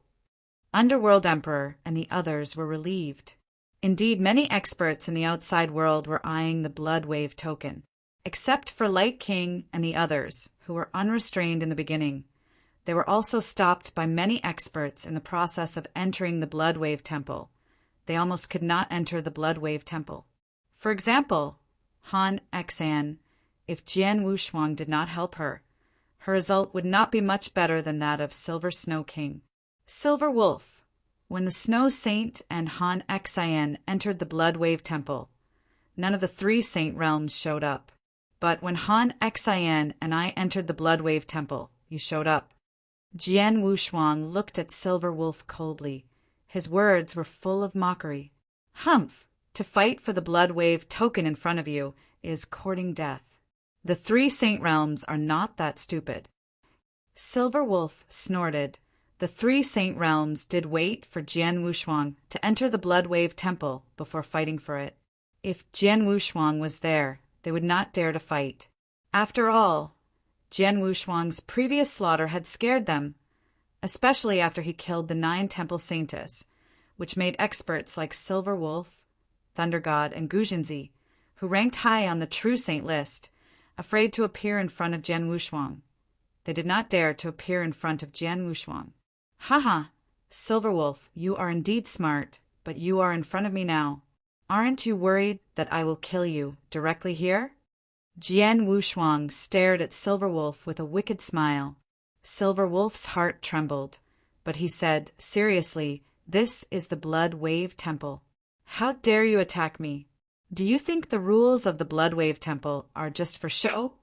Underworld Emperor and the others were relieved. Indeed, many experts in the outside world were eyeing the Bloodwave token. Except for Light King and the others, who were unrestrained in the beginning, they were also stopped by many experts in the process of entering the Bloodwave Temple. They almost could not enter the Bloodwave Temple. For example, Han Xian, if Jian Wushuang did not help her, her result would not be much better than that of Silver Snow King. Silver Wolf. When the Snow Saint and Han Xian entered the Bloodwave Temple, none of the 3 Saint Realms showed up. But when Han Xian and I entered the Bloodwave Temple, you showed up. Jian Wushuang looked at Silver Wolf coldly. His words were full of mockery. Humph! To fight for the Bloodwave token in front of you is courting death. The 3 Saint Realms are not that stupid. Silver Wolf snorted. The 3 Saint Realms did wait for Jian Wushuang to enter the Bloodwave Temple before fighting for it. If Jian Wushuang was there, they would not dare to fight. After all, Jian Wushuang's previous slaughter had scared them. especially after he killed the 9 temple saintess, which made experts like Silver Wolf, Thunder God, and Guzhenzi, who ranked high on the true saint list, afraid to appear in front of Jian Wushuang. They did not dare to appear in front of Jian Wushuang. Haha, Silver Wolf, you are indeed smart, but you are in front of me now. Aren't you worried that I will kill you directly here? Jian Wushuang stared at Silver Wolf with a wicked smile. Silver Wolf's heart trembled, but he said, seriously, this is the Blood Wave Temple. How dare you attack me? Do you think the rules of the Blood Wave Temple are just for show?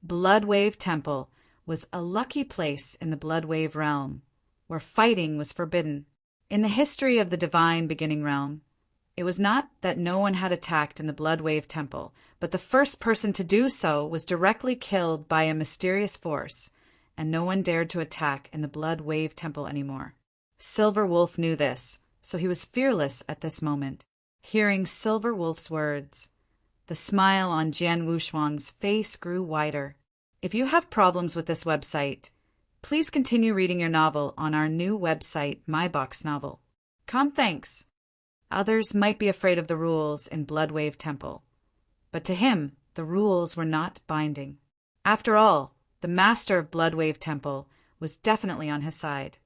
Blood Wave Temple was a lucky place in the Blood Wave realm, where fighting was forbidden. In the history of the Divine Beginning realm, it was not that no one had attacked in the Blood Wave Temple, but the first person to do so was directly killed by a mysterious force, and no one dared to attack in the Blood Wave Temple anymore. Silver Wolf knew this, so he was fearless at this moment. Hearing Silver Wolf's words, the smile on Jian Wushuang's face grew wider. If you have problems with this website, please continue reading your novel on our new website, My Box Novel. Thanks. Others might be afraid of the rules in Blood Wave Temple, but to him, the rules were not binding. After all, the master of Blood Wave Temple was definitely on his side.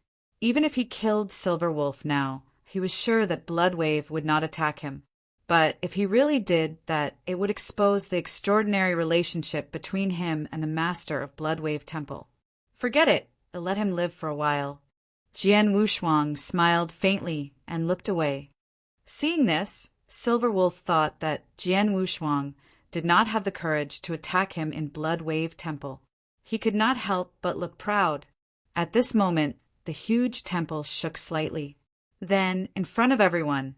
Even if he killed Silver Wolf now, he was sure that Blood Wave would not attack him. But if he really did that, it would expose the extraordinary relationship between him and the master of Blood Wave Temple. Forget it, let him live for a while. Jian Wushuang smiled faintly and looked away. Seeing this, Silver Wolf thought that Jian Wushuang did not have the courage to attack him in Blood Wave Temple. He could not help but look proud. At this moment, the huge temple shook slightly. Then, in front of everyone,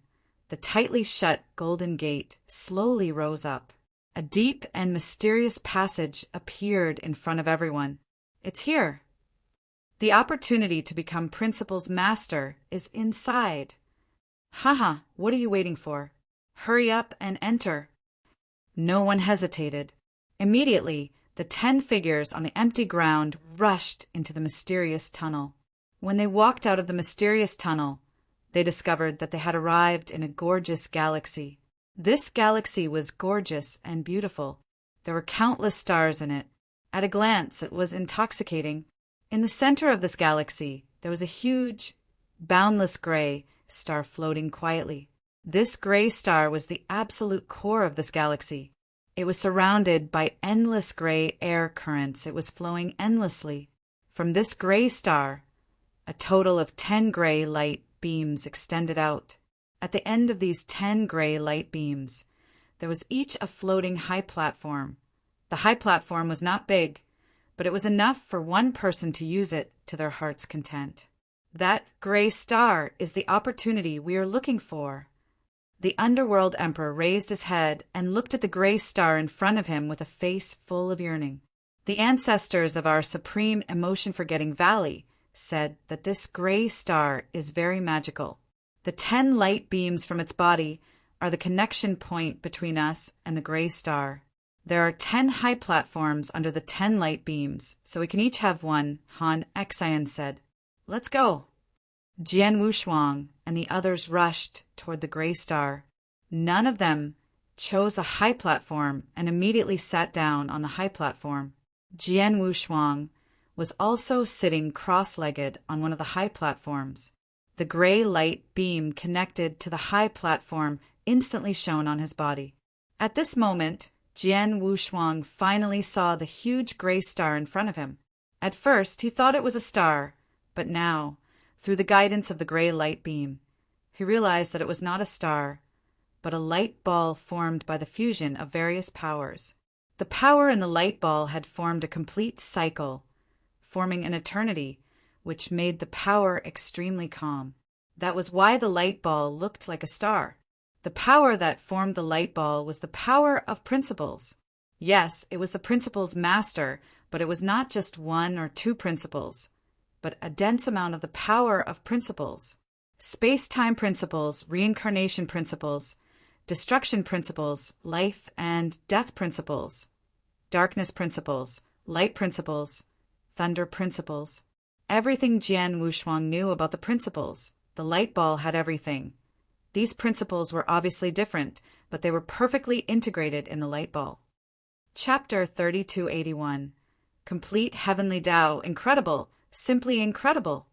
the tightly shut golden gate slowly rose up. A deep and mysterious passage appeared in front of everyone. It's here. The opportunity to become Principal's master is inside. Haha, what are you waiting for? Hurry up and enter. No one hesitated. Immediately, the 10 figures on the empty ground rushed into the mysterious tunnel. When they walked out of the mysterious tunnel, they discovered that they had arrived in a gorgeous galaxy. This galaxy was gorgeous and beautiful. There were countless stars in it. At a glance, it was intoxicating. In the center of this galaxy, there was a huge, boundless gray star floating quietly. This gray star was the absolute core of this galaxy. It was surrounded by endless gray air currents. It was flowing endlessly. From this gray star, a total of 10 gray light beams extended out. At the end of these 10 gray light beams, there was each a floating high platform. The high platform was not big, but it was enough for one person to use it to their heart's content. That gray star is the opportunity we are looking for. The Underworld Emperor raised his head and looked at the gray star in front of him with a face full of yearning. The ancestors of our supreme emotion-forgetting valley said that this gray star is very magical. The 10 light beams from its body are the connection point between us and the gray star. There are 10 high platforms under the 10 light beams, so we can each have one, Han Xian said. Let's go. Jian Wushuang and the others rushed toward the gray star. None of them chose a high platform and immediately sat down on the high platform. Jian Wushuang was also sitting cross-legged on one of the high platforms. The gray light beam connected to the high platform instantly shone on his body. At this moment, Jian Wushuang finally saw the huge gray star in front of him. At first, he thought it was a star, but now, through the guidance of the gray light beam, he realized that it was not a star, but a light ball formed by the fusion of various powers. The power in the light ball had formed a complete cycle, forming an eternity, which made the power extremely calm. That was why the light ball looked like a star. The power that formed the light ball was the power of principles. Yes, it was the principles master, but it was not just 1 or 2 principles, but a dense amount of the power of principles. Space-time principles, reincarnation principles, destruction principles, life and death principles, darkness principles, light principles, thunder principles. everything Jian Wushuang knew about the principles. The light ball had everything. These principles were obviously different, but they were perfectly integrated in the light ball. Chapter 3281. Complete Heavenly Tao. Incredible, simply incredible.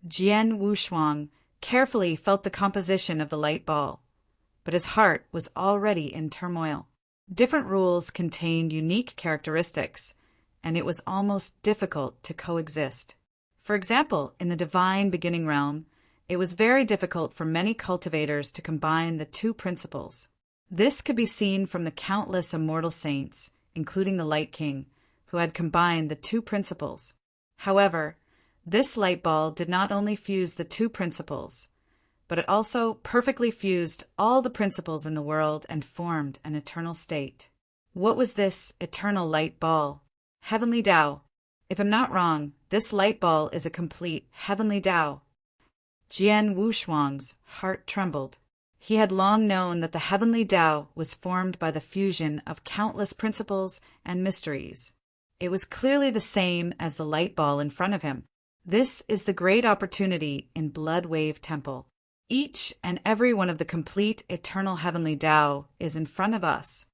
Jian Wushuang carefully felt the composition of the light ball, but his heart was already in turmoil. Different rules contained unique characteristics, and it was almost difficult to coexist. For example, in the divine beginning realm, it was very difficult for many cultivators to combine the two principles. This could be seen from the countless immortal saints, including the Light King, who had combined the two principles. However, this light ball did not only fuse the two principles, but it also perfectly fused all the principles in the world and formed an eternal state. What was this eternal light ball? Heavenly Tao. If I'm not wrong, this light ball is a complete heavenly Tao. Jian Wushuang's heart trembled. He had long known that the heavenly Tao was formed by the fusion of countless principles and mysteries. It was clearly the same as the light ball in front of him. This is the great opportunity in Blood Wave Temple. Each and every one of the complete eternal heavenly Tao is in front of us.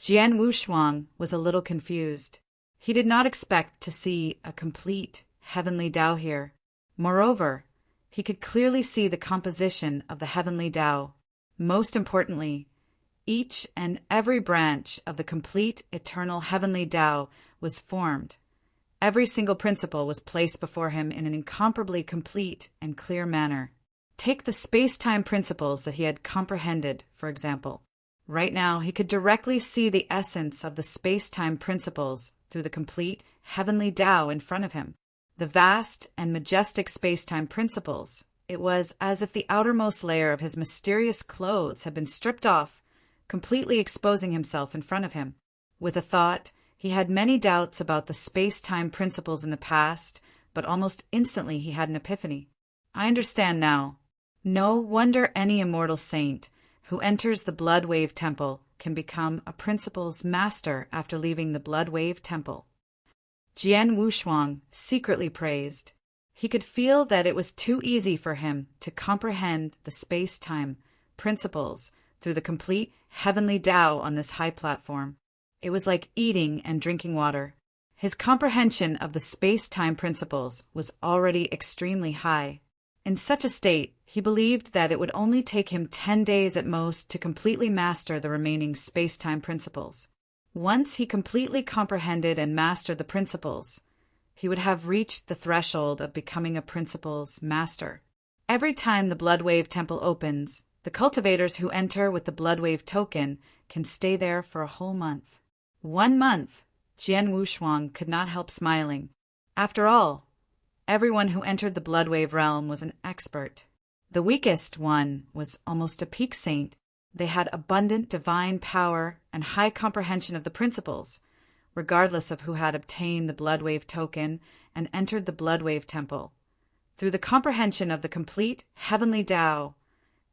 Jian Wushuang was a little confused. He did not expect to see a complete heavenly Tao here. Moreover, he could clearly see the composition of the heavenly Tao. Most importantly, each and every branch of the complete eternal heavenly Tao was formed. Every single principle was placed before him in an incomparably complete and clear manner. Take the space-time principles that he had comprehended, for example. Right now, he could directly see the essence of the space-time principles through the complete heavenly Tao in front of him. The vast and majestic space-time principles. It was as if the outermost layer of his mysterious clothes had been stripped off, completely exposing himself in front of him. With a thought, he had many doubts about the space-time principles in the past, but almost instantly he had an epiphany. I understand now. No wonder any immortal saint who enters the Blood Wave Temple can become a principle's master after leaving the Blood Wave Temple. Jian Wushuang secretly praised. He could feel that it was too easy for him to comprehend the space-time principles through the complete heavenly Tao on this high platform. It was like eating and drinking water. His comprehension of the space-time principles was already extremely high. In such a state, he believed that it would only take him 10 days at most to completely master the remaining space-time principles. Once he completely comprehended and mastered the principles, he would have reached the threshold of becoming a principle's master. Every time the Blood Wave Temple opens, the cultivators who enter with the Blood Wave token can stay there for a whole month. 1 month! Jian Wushuang could not help smiling. After all, everyone who entered the Blood Wave realm was an expert. The weakest one was almost a peak saint. They had abundant divine power and high comprehension of the principles, regardless of who had obtained the Blood Wave token and entered the Blood Wave Temple. Through the comprehension of the complete heavenly Tao,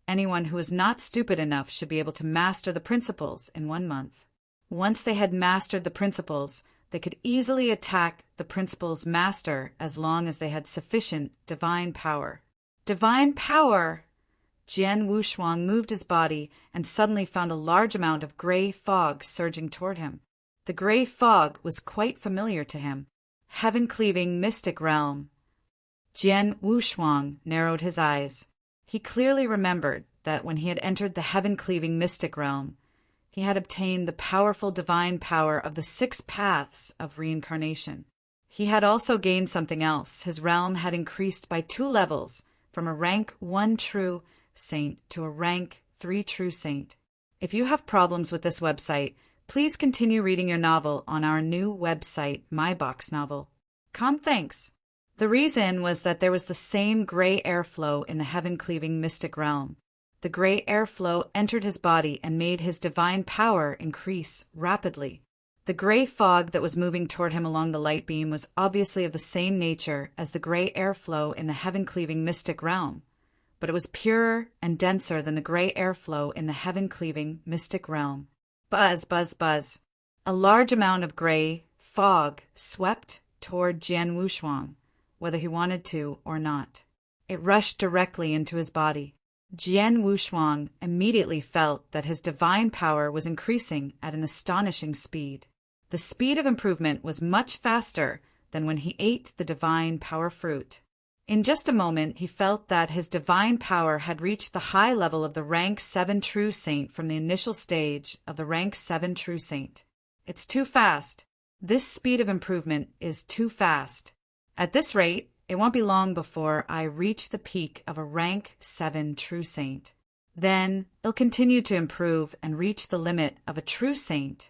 anyone who is not stupid enough should be able to master the principles in 1 month. Once they had mastered the principles, they could easily attack the principle's master as long as they had sufficient divine power. Divine power! Jian Wushuang moved his body and suddenly found a large amount of gray fog surging toward him. The gray fog was quite familiar to him. Heaven-cleaving mystic realm. Jian Wushuang narrowed his eyes. He clearly remembered that when he had entered the heaven-cleaving mystic realm, he had obtained the powerful divine power of the 6 paths of reincarnation. He had also gained something else. His realm had increased by 2 levels, from a rank 1 true saint to a rank 3 true saint. If you have problems with this website, please continue reading your novel on our new website, My Box Novel. Thanks. The reason was that there was the same gray airflow in the heaven-cleaving mystic realm. The gray airflow entered his body and made his divine power increase rapidly. The gray fog that was moving toward him along the light beam was obviously of the same nature as the gray airflow in the heaven-cleaving mystic realm, but it was purer and denser than the gray airflow in the heaven-cleaving mystic realm. Buzz, buzz, buzz. A large amount of gray fog swept toward Jian Wushuang. whether he wanted to or not. It rushed directly into his body. Jian Wushuang immediately felt that his divine power was increasing at an astonishing speed. The speed of improvement was much faster than when he ate the divine power fruit. In just a moment, he felt that his divine power had reached the high level of the rank 7 true saint from the initial stage of the rank 7 true saint. It's too fast. This speed of improvement is too fast. At this rate, it won't be long before I reach the peak of a rank 7 true saint. Then it'll continue to improve and reach the limit of a true saint.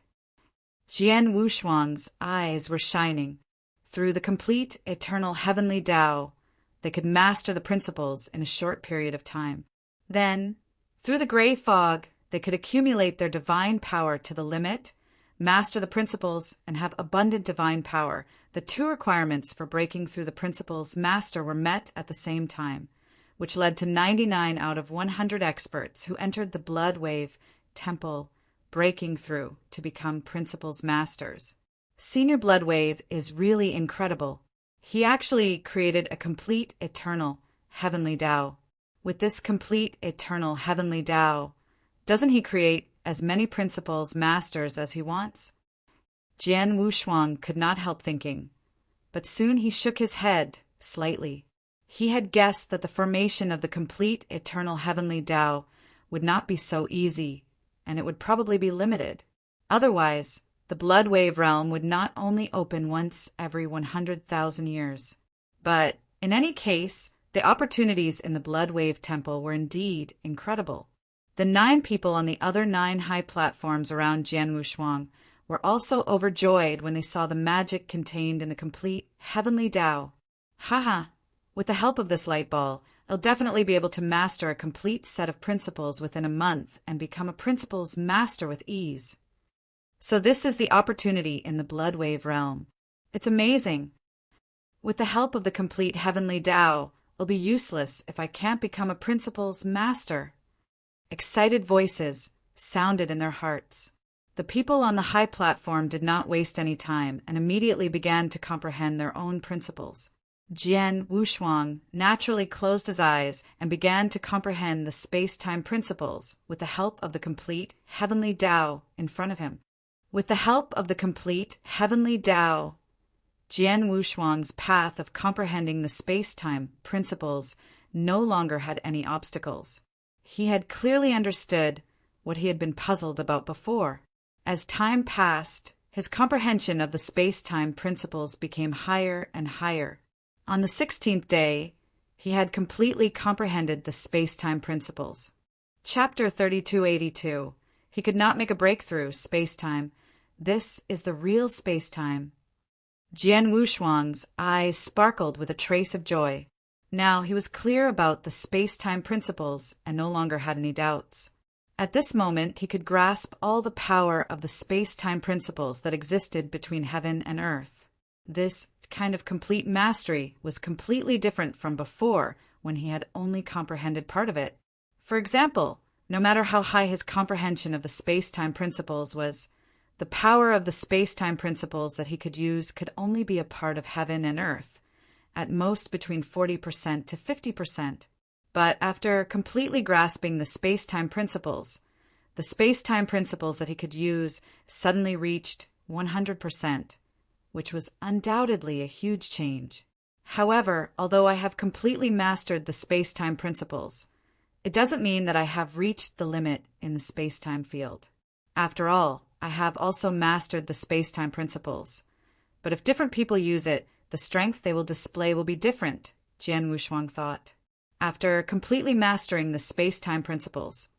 Jian Wushuang's eyes were shining. Through the complete eternal heavenly Tao, they could master the principles in a short period of time. Then, through the gray fog, they could accumulate their divine power to the limit, master the principles, and have abundant divine power. The two requirements for breaking through the principles master were met at the same time, which led to 99 out of 100 experts who entered the blood wave temple breaking through to become principles masters. Senior Blood Wave is really incredible. He actually created a complete eternal heavenly Tao. With this complete eternal heavenly Tao, doesn't he create as many principles masters as he wants? Jian Wushuang could not help thinking, but soon he shook his head slightly. He had guessed that the formation of the complete eternal heavenly Tao would not be so easy, and it would probably be limited. Otherwise, the blood wave realm would not only open once every 100,000 years. But in any case, the opportunities in the blood wave temple were indeed incredible. The 9 people on the other 9 high platforms around Jian Wushuang were also overjoyed when they saw the magic contained in the complete heavenly Tao. Haha, with the help of this light ball, I'll definitely be able to master a complete set of principles within a month and become a principles master with ease. So this is the opportunity in the blood wave realm. It's amazing. With the help of the complete heavenly Tao, it'll be useless if I can't become a principles master. Excited voices sounded in their hearts. The people on the high platform did not waste any time and immediately began to comprehend their own principles. Jian Wushuang naturally closed his eyes and began to comprehend the space-time principles with the help of the complete heavenly Tao in front of him. With the help of the complete heavenly Tao, Jian Wushuang's path of comprehending the space-time principles no longer had any obstacles. He had clearly understood what he had been puzzled about before. As time passed, his comprehension of the space-time principles became higher and higher. On the 16th day, he had completely comprehended the space-time principles. Chapter 3282. He could not make a breakthrough, space-time. This is the real space-time. Jian Wushuang's eyes sparkled with a trace of joy. Now he was clear about the space-time principles and no longer had any doubts. At this moment, he could grasp all the power of the space-time principles that existed between heaven and earth. This kind of complete mastery was completely different from before when he had only comprehended part of it. For example, no matter how high his comprehension of the space-time principles was, the power of the space-time principles that he could use could only be a part of heaven and earth, at most between 40% to 50%. But after completely grasping the space-time principles, the space-time principles that he could use suddenly reached 100%, which was undoubtedly a huge change. However, although I have completely mastered the space-time principles, it doesn't mean that I have reached the limit in the space-time field. After all, I have also mastered the space-time principles. But if different people use it, the strength they will display will be different, Jian Wushuang thought. After completely mastering the space-time principles,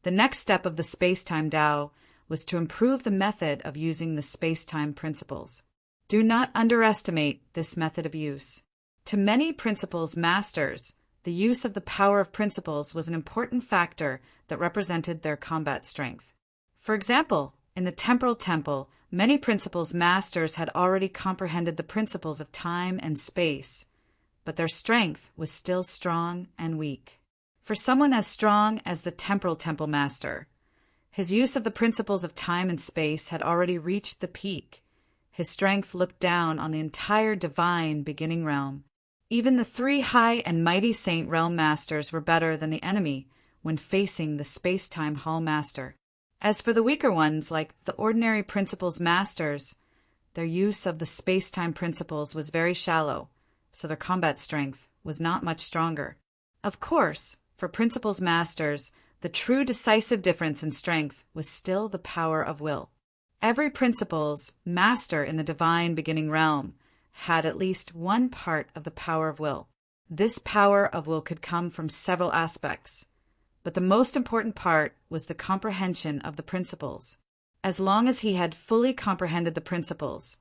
the next step of the space-time Tao was to improve the method of using the space-time principles. Do not underestimate this method of use. To many principles masters, the use of the power of principles was an important factor that represented their combat strength. For example, in the temporal temple, many principles masters had already comprehended the principles of time and space, but their strength was still strong and weak. For someone as strong as the temporal temple master, his use of the principles of time and space had already reached the peak. His strength looked down on the entire divine beginning realm. Even the three high and mighty Saint Realm Masters were better than the enemy when facing the Space-Time Hall Master. As for the weaker ones, like the ordinary Principles Masters, their use of the Space-Time Principles was very shallow, so their combat strength was not much stronger. Of course, for Principles Masters, the true decisive difference in strength was still the power of will. Every Principles Master in the Divine Beginning Realm had at least one part of the power of will. This power of will could come from several aspects, but the most important part was the comprehension of the principles. As long as he had fully comprehended the principles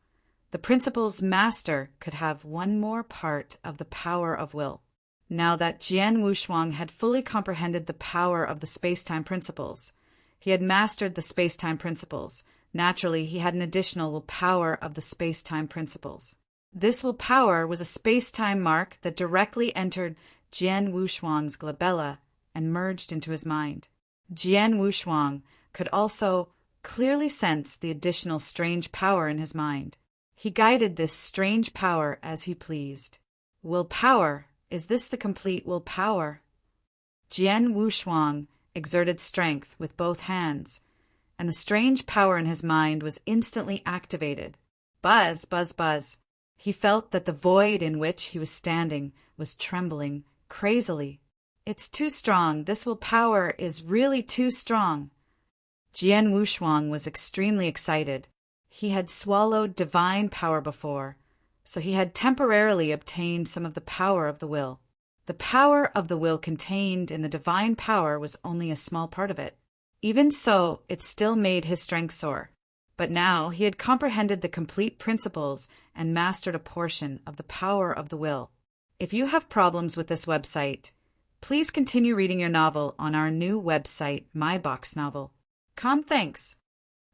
Master could have one more part of the power of will. Now that Jian Wushuang had fully comprehended the power of the space-time principles, he had mastered the space-time principles. Naturally, he had an additional will power of the space-time principles. This will power was a space-time mark that directly entered Jian Wushuang's glabella and merged into his mind. Jian Wushuang could also clearly sense the additional strange power in his mind. He guided this strange power as he pleased. Will power, is this the complete will power? Jian Wushuang exerted strength with both hands, and the strange power in his mind was instantly activated. Buzz, buzz, buzz. He felt that the void in which he was standing was trembling crazily. It's too strong. This will power is really too strong. Jian Wushuang was extremely excited. He had swallowed divine power before, so he had temporarily obtained some of the power of the will. The power of the will contained in the divine power was only a small part of it. Even so, it still made his strength soar. But now he had comprehended the complete principles and mastered a portion of the power of the will. If you have problems with this website, please continue reading your novel on our new website, My Box Novel. Thanks.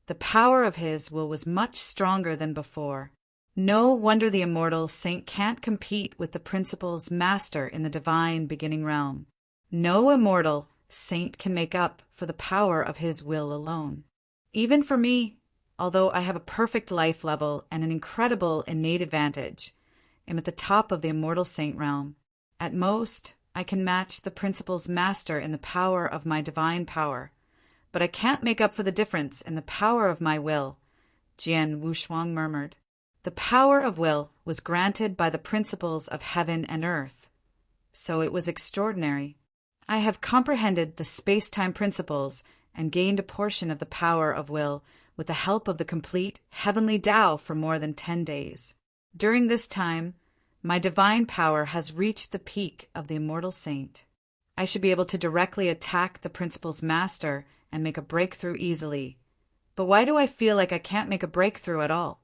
The power of his will was much stronger than before. No wonder the immortal saint can't compete with the principles master in the divine beginning realm. No immortal saint can make up for the power of his will alone. Even for me, although I have a perfect life level and an incredible innate advantage, am at the top of the immortal saint realm. At most, I can match the principles master in the power of my divine power, but I can't make up for the difference in the power of my will, Jian Wushuang murmured. The power of will was granted by the principles of heaven and earth, so it was extraordinary. I have comprehended the space-time principles and gained a portion of the power of will with the help of the complete heavenly Tao for more than 10 days. During this time, my divine power has reached the peak of the immortal saint. I should be able to directly attack the principles master and make a breakthrough easily. But why do I feel like I can't make a breakthrough at all?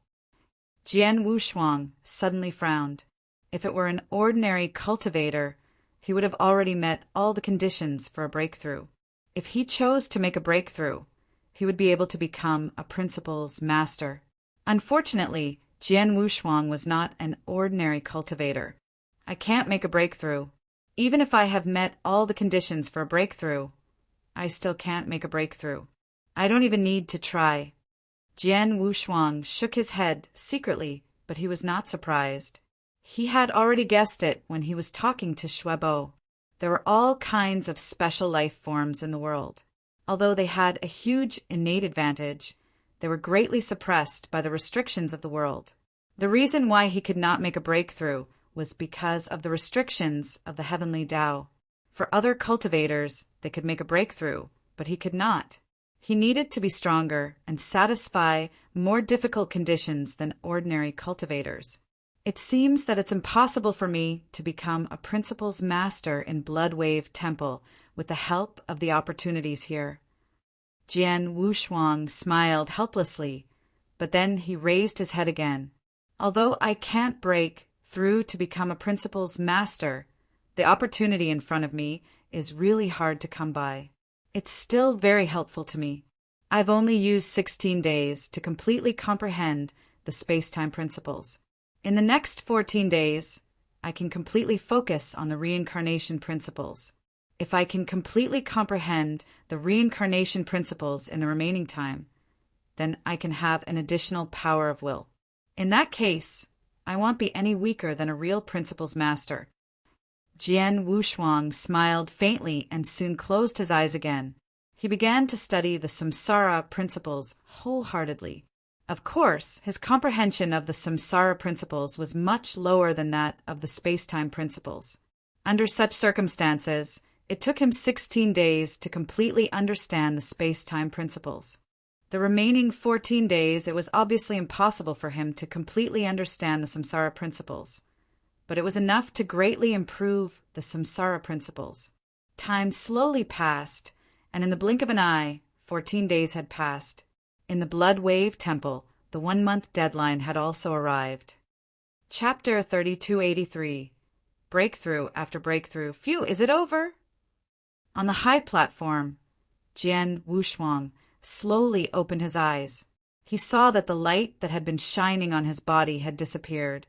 Jian Wushuang suddenly frowned. If it were an ordinary cultivator, he would have already met all the conditions for a breakthrough. If he chose to make a breakthrough, he would be able to become a principles master. Unfortunately, Jian Wushuang was not an ordinary cultivator. I can't make a breakthrough. Even if I have met all the conditions for a breakthrough, I still can't make a breakthrough. I don't even need to try. Jian Wushuang shook his head secretly, but he was not surprised. He had already guessed it when he was talking to Shuebo. There were all kinds of special life forms in the world. Although they had a huge innate advantage, they were greatly suppressed by the restrictions of the world. The reason why he could not make a breakthrough was because of the restrictions of the heavenly Tao. For other cultivators, they could make a breakthrough, but he could not. He needed to be stronger and satisfy more difficult conditions than ordinary cultivators. It seems that it's impossible for me to become a principles master in Blood Wave Temple with the help of the opportunities here. Jian Wushuang smiled helplessly, but then he raised his head again. Although I can't break through to become a principles master, the opportunity in front of me is really hard to come by. It's still very helpful to me. I've only used 16 days to completely comprehend the space-time principles. In the next 14 days, I can completely focus on the reincarnation principles. If I can completely comprehend the reincarnation principles in the remaining time, then I can have an additional power of will. In that case, I won't be any weaker than a real principles master. Jian Wushuang smiled faintly and soon closed his eyes again. He began to study the samsara principles wholeheartedly. Of course, his comprehension of the samsara principles was much lower than that of the space-time principles. Under such circumstances, it took him 16 days to completely understand the space-time principles. The remaining 14 days, it was obviously impossible for him to completely understand the samsara principles, but it was enough to greatly improve the samsara principles. Time slowly passed, and in the blink of an eye, 14 days had passed. In the Blood Wave Temple, the 1-month deadline had also arrived. Chapter 3283. Breakthrough after breakthrough. Phew, is it over? On the high platform, Jian Wushuang slowly opened his eyes. He saw that the light that had been shining on his body had disappeared,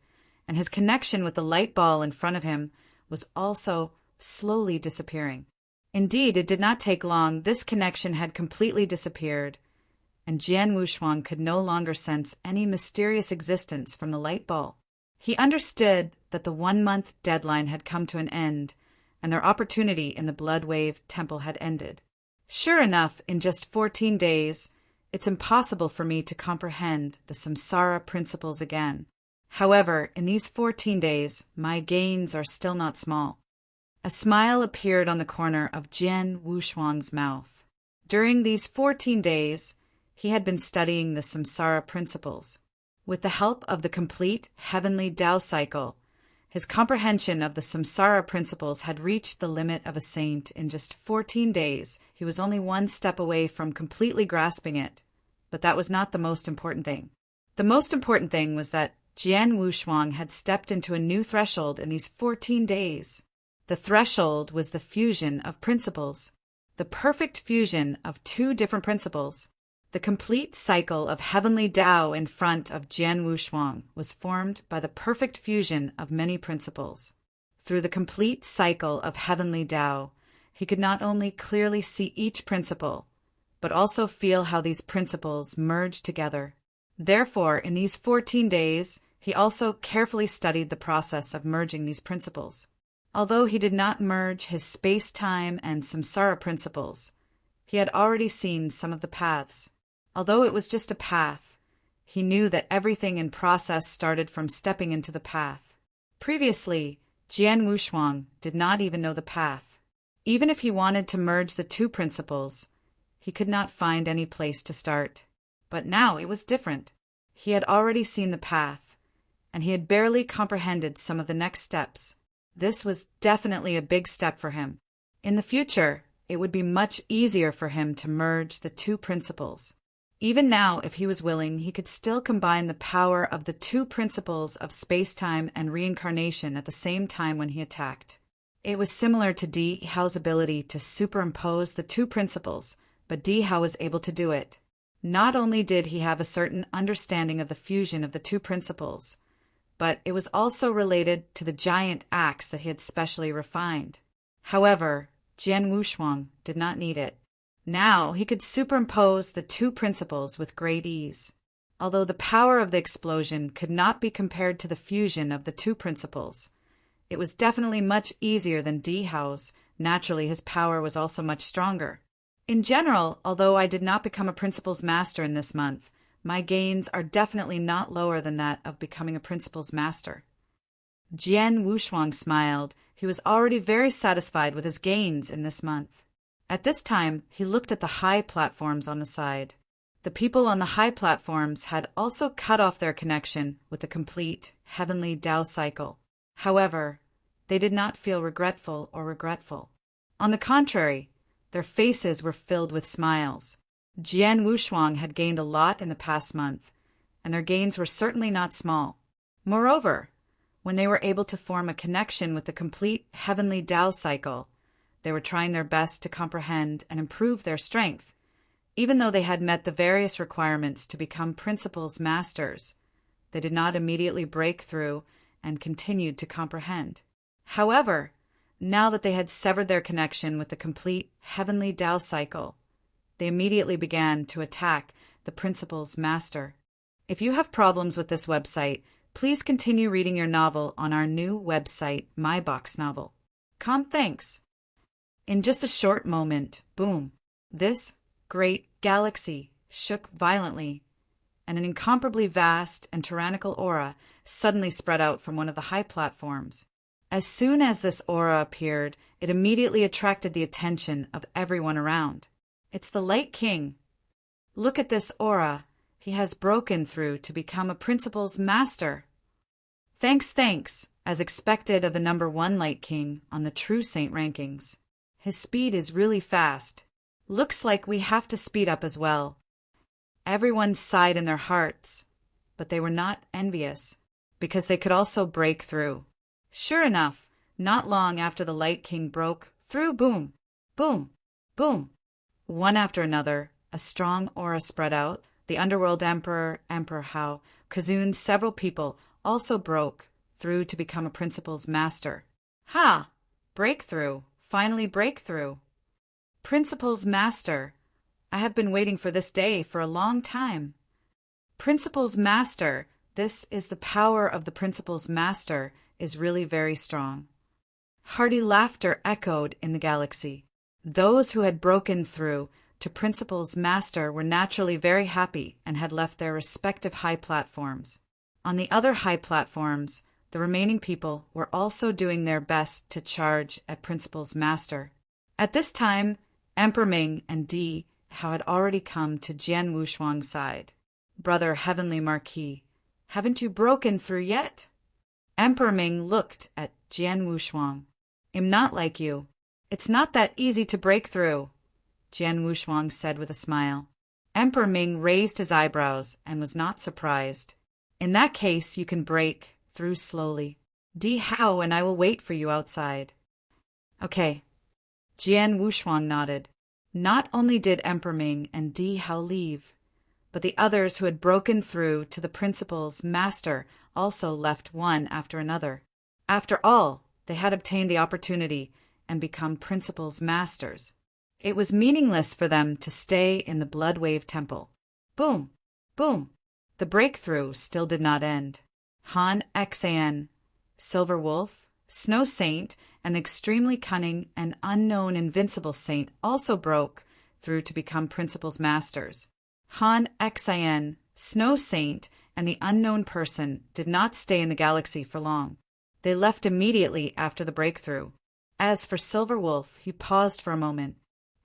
and his connection with the light ball in front of him was also slowly disappearing. Indeed, it did not take long. This connection had completely disappeared, and Jian Wushuang could no longer sense any mysterious existence from the light ball. He understood that the 1-month deadline had come to an end, and their opportunity in the Blood Wave Temple had ended. Sure enough, in just 14 days, it's impossible for me to comprehend the samsara principles again. However, in these 14 days, my gains are still not small. A smile appeared on the corner of Jian Wushuang's mouth. During these 14 days, he had been studying the samsara principles. With the help of the complete heavenly Tao cycle, his comprehension of the samsara principles had reached the limit of a saint. In just 14 days, he was only one step away from completely grasping it. But that was not the most important thing. The most important thing was that Jian Wushuang had stepped into a new threshold in these 14 days. The threshold was the fusion of principles, the perfect fusion of two different principles. The complete cycle of heavenly Tao in front of Jian Wushuang was formed by the perfect fusion of many principles. Through the complete cycle of heavenly Tao, he could not only clearly see each principle, but also feel how these principles merge together. Therefore, in these 14 days, he also carefully studied the process of merging these principles. Although he did not merge his space-time and samsara principles, he had already seen some of the paths. Although it was just a path, he knew that everything in process started from stepping into the path. Previously, Jian Wushuang did not even know the path. Even if he wanted to merge the two principles, he could not find any place to start. But now it was different. He had already seen the path, and he had barely comprehended some of the next steps. This was definitely a big step for him. In the future, it would be much easier for him to merge the two principles. Even now, if he was willing, he could still combine the power of the two principles of space-time and reincarnation at the same time when he attacked. It was similar to Di Hao's ability to superimpose the two principles, but Di Hao was able to do it. Not only did he have a certain understanding of the fusion of the two principles, but it was also related to the giant axe that he had specially refined. However, Jian Wushuang did not need it. Now he could superimpose the two principles with great ease. Although the power of the explosion could not be compared to the fusion of the two principles, it was definitely much easier than Di Hao's. Naturally, his power was also much stronger. In general, although I did not become a principles master in this month, my gains are definitely not lower than that of becoming a principles master. Jian Wushuang smiled. He was already very satisfied with his gains in this month. At this time, he looked at the high platforms on the side. The people on the high platforms had also cut off their connection with the complete heavenly Tao cycle. However, they did not feel regretful. On the contrary, their faces were filled with smiles. Jian Wushuang had gained a lot in the past month, and their gains were certainly not small. Moreover, when they were able to form a connection with the complete heavenly Tao cycle, they were trying their best to comprehend and improve their strength. Even though they had met the various requirements to become principles masters, they did not immediately break through and continued to comprehend. However, now that they had severed their connection with the complete heavenly Tao cycle, they immediately began to attack the principles master. If you have problems with this website, Please continue reading your novel on our new website, myboxnovel.com. Thanks. In just a short moment, boom, this great galaxy shook violently, and an incomparably vast and tyrannical aura suddenly spread out from one of the high platforms. As soon as this aura appeared, it immediately attracted the attention of everyone around. It's the Light King. Look at this aura. He has broken through to become a Principal's Master. Thanks, as expected of the number 1 Light King on the True Saint rankings. His speed is really fast. Looks like we have to speed up as well. Everyone sighed in their hearts, but they were not envious, because they could also break through. Sure enough, not long after the Light King broke through, boom, boom, boom, one after another, a strong aura spread out. The Underworld Emperor, Emperor Hao, Kazun, several people also broke through to become a Principal's Master. Ha! Breakthrough. Finally breakthrough. Principal's Master. I have been waiting for this day for a long time. Principal's Master. This is the power of the Principal's Master is really very strong. Hearty laughter echoed in the galaxy. Those who had broken through to Principal's Master were naturally very happy and had left their respective high platforms. On the other high platforms, the remaining people were also doing their best to charge at Principal's Master. At this time, Emperor Ming and Di Hao had already come to Jian Wushuang's side. Brother Heavenly Marquis, haven't you broken through yet? Emperor Ming looked at Jian Wushuang. I'm not like you. It's not that easy to break through, Jian Wushuang said with a smile. Emperor Ming raised his eyebrows and was not surprised. In that case, you can break through slowly. Di Hao and I will wait for you outside. Okay. Jian Wushuang nodded. Not only did Emperor Ming and Di Hao leave, but the others who had broken through to the Principal's Master also left one after another. After all, they had obtained the opportunity and become Principal's Masters. It was meaningless for them to stay in the Blood Wave Temple. Boom! Boom! The breakthrough still did not end. Han Xan, Silver Wolf, Snow Saint, and the extremely cunning and unknown Invincible Saint also broke through to become Principal's Masters. Han Xan, Snow Saint, and the unknown person did not stay in the galaxy for long. They left immediately after the breakthrough. As for Silver Wolf, he paused for a moment.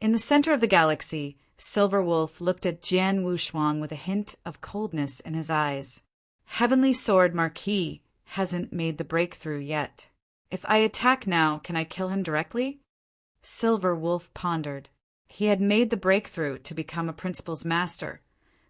In the center of the galaxy, Silver Wolf looked at Jian Wushuang with a hint of coldness in his eyes. Heavenly Sword Marquis hasn't made the breakthrough yet. If I attack now, can I kill him directly? Silver Wolf pondered. He had made the breakthrough to become a Principal's Master,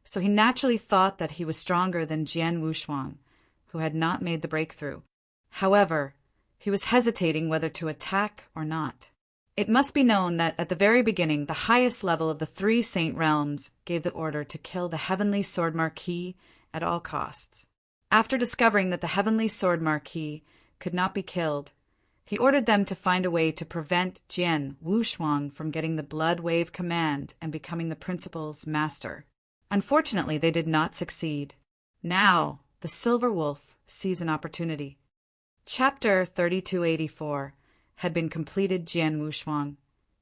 so he naturally thought that he was stronger than Jian Wushuang, who had not made the breakthrough. However, he was hesitating whether to attack or not. It must be known that at the very beginning, the highest level of the 3 Saint Realms gave the order to kill the Heavenly Sword Marquis at all costs. After discovering that the Heavenly Sword Marquis could not be killed, he ordered them to find a way to prevent Jian Wushuang from getting the Blood Wave command and becoming the Principal's Master. Unfortunately, they did not succeed. Now, the Silver Wolf sees an opportunity. Chapter 3284 had been completed. Jian Wushuang.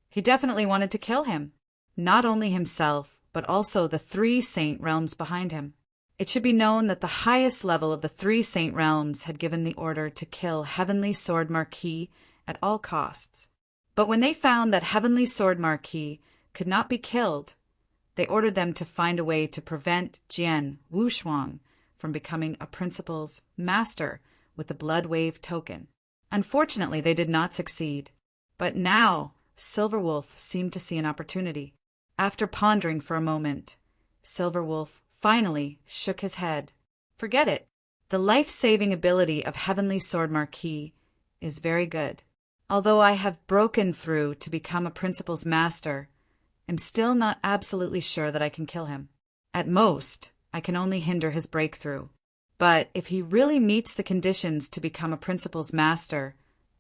He definitely wanted to kill him. Not only himself, but also the 3 Saint Realms behind him. It should be known that the highest level of the 3 Saint Realms had given the order to kill Heavenly Sword Marquis at all costs. But when they found that Heavenly Sword Marquis could not be killed, they ordered them to find a way to prevent Jian Wushuang from becoming a Principal's Master with the Blood Wave token. Unfortunately, they did not succeed. But now, Silver Wolf seemed to see an opportunity. After pondering for a moment, Silver Wolf finally shook his head. Forget it. The life-saving ability of Heavenly Sword Marquis is very good. Although I have broken through to become a Principal's Master, I'm still not absolutely sure that I can kill him. At most, I can only hinder his breakthrough. But if he really meets the conditions to become a Principal's Master,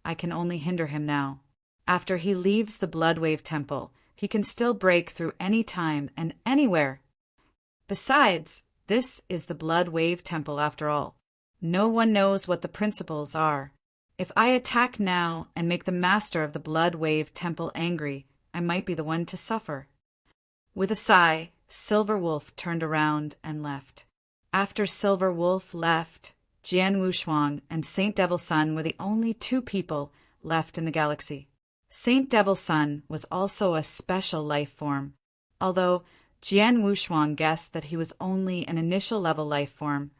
I can only hinder him now. After he leaves the Blood Wave Temple, he can still break through any time and anywhere. Besides, this is the Blood Wave Temple after all. No one knows what the principles are. If I attack now and make the master of the Blood Wave Temple angry, I might be the one to suffer." With a sigh, Silver Wolf turned around and left. After Silver Wolf left, Jian Wushuang and Saint Devil Sun were the only two people left in the galaxy. Saint Devil Sun was also a special life form, although Jian Wushuang guessed that he was only an initial level life form.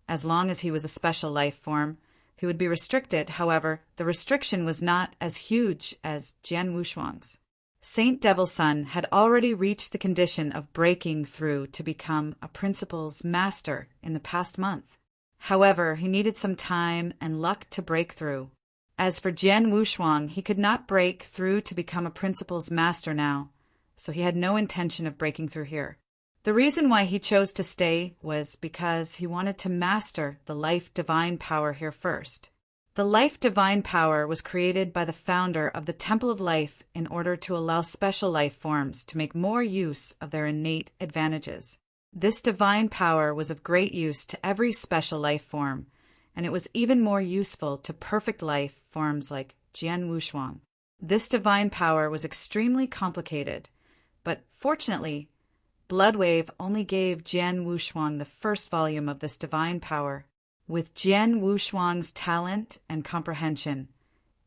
As long as he was a special life form, he would be restricted. However, the restriction was not as huge as Jian Wushuang's. Saint Devil Sun had already reached the condition of breaking through to become a Principal's Master in the past month. However, he needed some time and luck to break through. As for Jian Wushuang, he could not break through to become a Principal's Master now, so he had no intention of breaking through here. The reason why he chose to stay was because he wanted to master the Life Divine Power here first. The Life Divine Power was created by the founder of the Temple of Life in order to allow special life forms to make more use of their innate advantages. This divine power was of great use to every special life form, and it was even more useful to perfect life forms like Jian Wushuang. This divine power was extremely complicated, but fortunately, Bloodwave only gave Jian Wushuang the first volume of this divine power. With Jian Wushuang's talent and comprehension,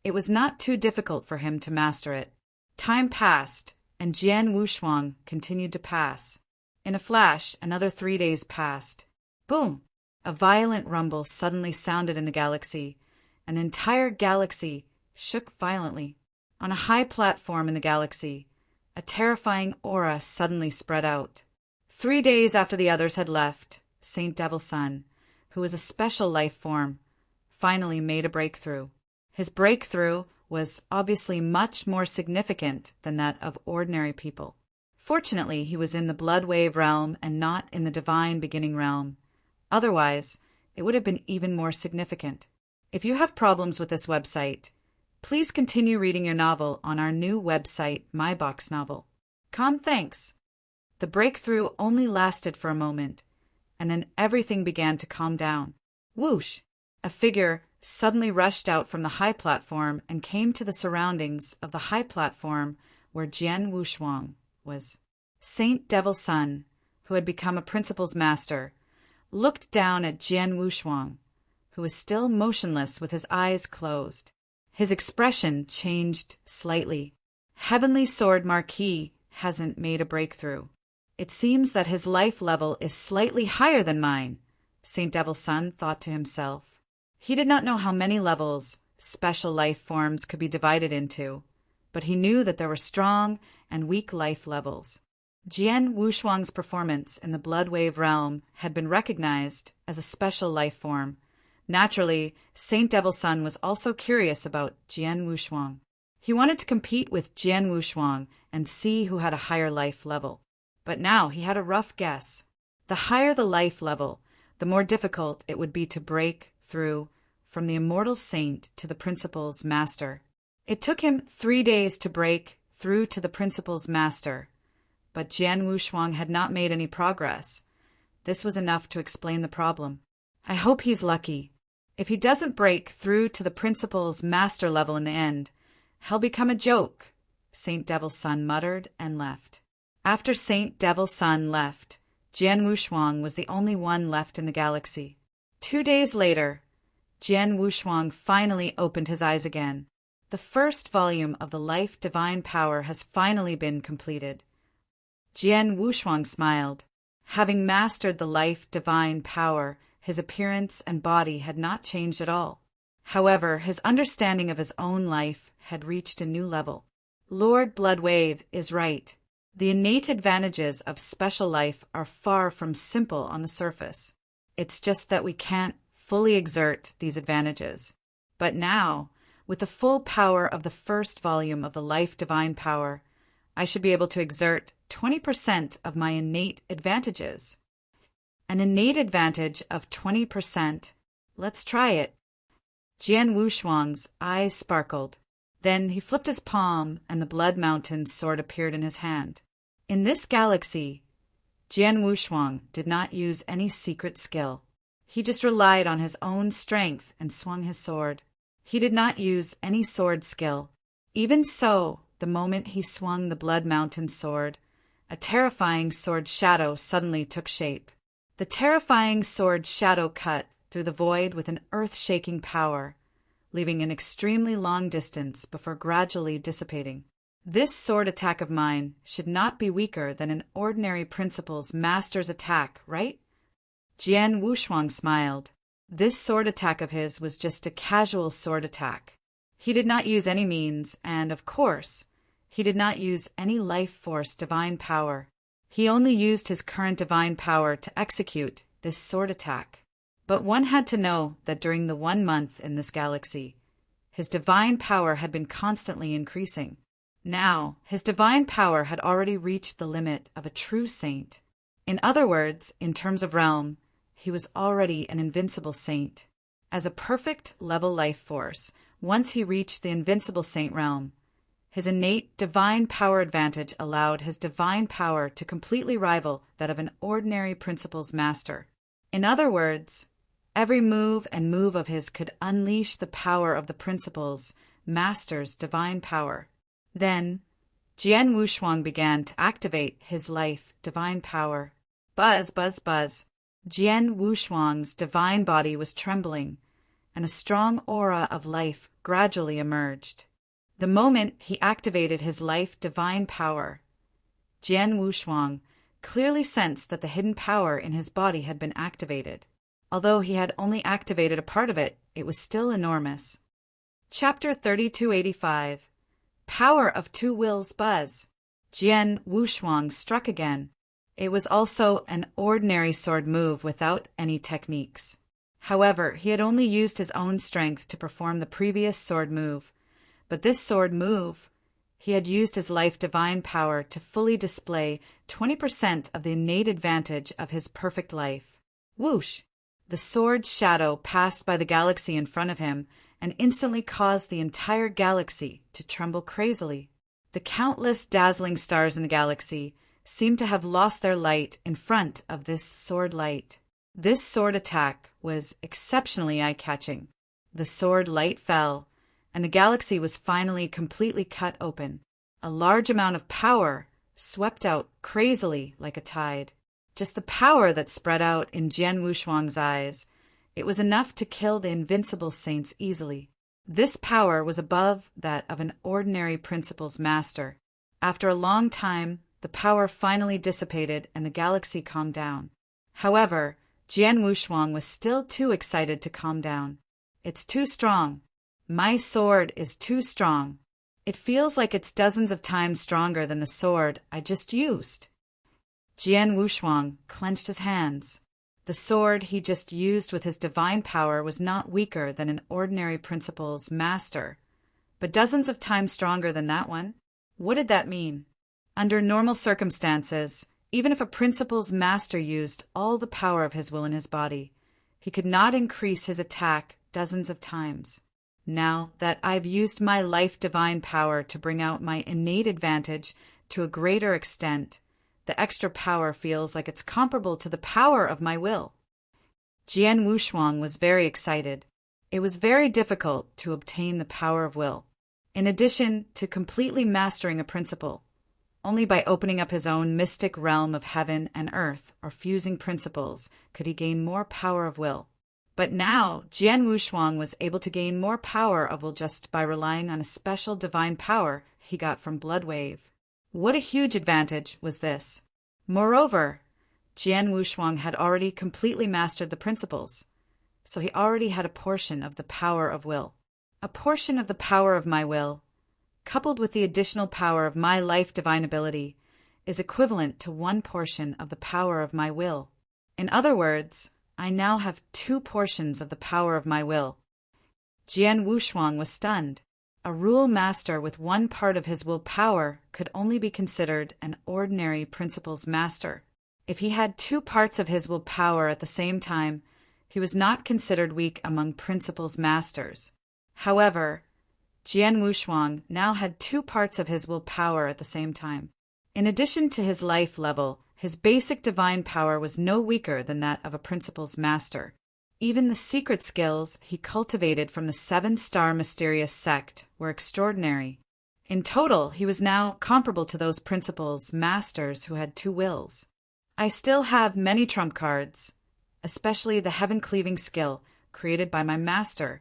it was not too difficult for him to master it. Time passed, and Jian Wushuang continued to pass. In a flash, another 3 days passed. Boom! A violent rumble suddenly sounded in the galaxy. An entire galaxy shook violently. On a high platform in the galaxy, a terrifying aura suddenly spread out. 3 days after the others had left, Saint Devil Sun, who was a special life form, finally made a breakthrough. His breakthrough was obviously much more significant than that of ordinary people. Fortunately, he was in the Blood Wave realm and not in the Divine Beginning realm. Otherwise, it would have been even more significant. If you have problems with this website, please continue reading your novel on our new website, My Box Novel. Thanks. The breakthrough only lasted for a moment, and then everything began to calm down. Whoosh! A figure suddenly rushed out from the high platform and came to the surroundings of the high platform where Jian Wushuang was. Saint Devil Sun, who had become a Principal's Master, looked down at Jian Wushuang, who was still motionless with his eyes closed. His expression changed slightly. Heavenly Sword Marquis hasn't made a breakthrough. It seems that his life level is slightly higher than mine, Saint Devil Sun thought to himself. He did not know how many levels special life forms could be divided into, but he knew that there were strong and weak life levels. Jian Wushuang's performance in the Blood Wave realm had been recognized as a special life form. Naturally, Saint Devil Sun was also curious about Jian Wushuang. He wanted to compete with Jian Wushuang and see who had a higher life level. But now he had a rough guess. The higher the life level, the more difficult it would be to break through from the Immortal Saint to the Principal's Master. It took him 3 days to break through to the Principal's Master, but Jian Wushuang had not made any progress. This was enough to explain the problem. I hope he's lucky. If he doesn't break through to the Principal's Master level in the end, he'll become a joke, Saint Devil Sun muttered and left. After Saint Devil Sun left, Jian Wushuang was the only one left in the galaxy. 2 days later, Jian Wushuang finally opened his eyes again. The first volume of the Life Divine Power has finally been completed. Jian Wushuang smiled. Having mastered the Life Divine Power, his appearance and body had not changed at all. However, his understanding of his own life had reached a new level. Lord Bloodwave is right. The innate advantages of special life are far from simple on the surface. It's just that we can't fully exert these advantages. But now, with the full power of the first volume of the Life Divine Power, I should be able to exert 20% of my innate advantages. An innate advantage of 20%. Let's try it. Jian Wushuang's eyes sparkled. Then he flipped his palm, and the Blood Mountain sword appeared in his hand. In this galaxy, Jian Wushuang did not use any secret skill. He just relied on his own strength and swung his sword. He did not use any sword skill. Even so, the moment he swung the Blood Mountain sword, a terrifying sword shadow suddenly took shape. The terrifying sword shadow cut through the void with an earth-shaking power, leaving an extremely long distance before gradually dissipating. This sword attack of mine should not be weaker than an ordinary principal's master's attack, right? Jian Wushuang smiled. This sword attack of his was just a casual sword attack. He did not use any means, and, of course, he did not use any life force divine power. He only used his current divine power to execute this sword attack. But one had to know that during the 1 month in this galaxy, his divine power had been constantly increasing. Now, his divine power had already reached the limit of a true saint. In other words, in terms of realm, he was already an invincible saint. As a perfect level life force, once he reached the invincible saint realm, his innate divine power advantage allowed his divine power to completely rival that of an ordinary principal's master. In other words, every move of his could unleash the power of the principal's master's divine power. Then, Jian Wushuang began to activate his life divine power. Buzz, buzz, buzz. Jian Wushuang's divine body was trembling, and a strong aura of life gradually emerged. The moment he activated his life divine power, Jian Wushuang clearly sensed that the hidden power in his body had been activated. Although he had only activated a part of it, it was still enormous. Chapter 3285. Power of Two Wills Buzz. Jian Wushuang struck again. It was also an ordinary sword move without any techniques. However, he had only used his own strength to perform the previous sword move. But this sword move, he had used his life divine power to fully display 20% of the innate advantage of his perfect life. Whoosh! The sword shadow passed by the galaxy in front of him and instantly caused the entire galaxy to tremble crazily. The countless dazzling stars in the galaxy seemed to have lost their light in front of this sword light. This sword attack was exceptionally eye-catching. The sword light fell, and the galaxy was finally completely cut open. A large amount of power swept out crazily like a tide. Just the power that spread out in Jian Wushuang's eyes. It was enough to kill the invincible saints easily. This power was above that of an ordinary principal's master. After a long time, the power finally dissipated and the galaxy calmed down. However, Jian Wushuang was still too excited to calm down. It's too strong. My sword is too strong. It feels like it's dozens of times stronger than the sword I just used. Jian Wushuang clenched his hands. The sword he just used with his divine power was not weaker than an ordinary principal's master, but dozens of times stronger than that one. What did that mean? Under normal circumstances, even if a principal's master used all the power of his will in his body, he could not increase his attack dozens of times. Now that I've used my life divine power to bring out my innate advantage to a greater extent, the extra power feels like it's comparable to the power of my will. Jian Wushuang was very excited. It was very difficult to obtain the power of will. In addition to completely mastering a principle, only by opening up his own mystic realm of heaven and earth or fusing principles could he gain more power of will. But now, Jian Wushuang was able to gain more power of will just by relying on a special divine power he got from Bloodwave. What a huge advantage was this! Moreover, Jian Wushuang had already completely mastered the principles, so he already had a portion of the power of will. A portion of the power of my will, coupled with the additional power of my life divine ability, is equivalent to 1 portion of the power of my will. In other words, I now have 2 portions of the power of my will. Jian Wushuang was stunned. A rule master with 1 part of his will power could only be considered an ordinary principal's master. If he had 2 parts of his will power at the same time, he was not considered weak among principal's masters. However, Jian Wushuang now had 2 parts of his will power at the same time. In addition to his life level, his basic divine power was no weaker than that of a principal's master. Even the secret skills he cultivated from the 7-star mysterious sect were extraordinary. In total, he was now comparable to those principals, masters who had 2 wills. I still have many trump cards, especially the heaven-cleaving skill created by my master,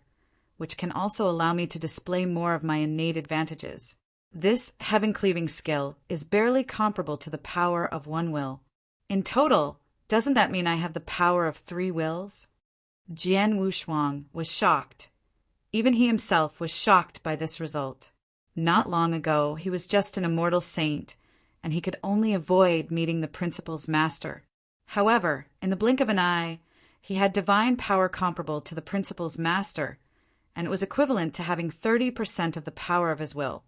which can also allow me to display more of my innate advantages. This heaven-cleaving skill is barely comparable to the power of 1 will. In total, doesn't that mean I have the power of 3 wills? Jian Wushuang was shocked. Even he himself was shocked by this result. Not long ago, he was just an immortal saint, and he could only avoid meeting the principal's master. However, in the blink of an eye, he had divine power comparable to the principal's master, and it was equivalent to having 30% of the power of his will.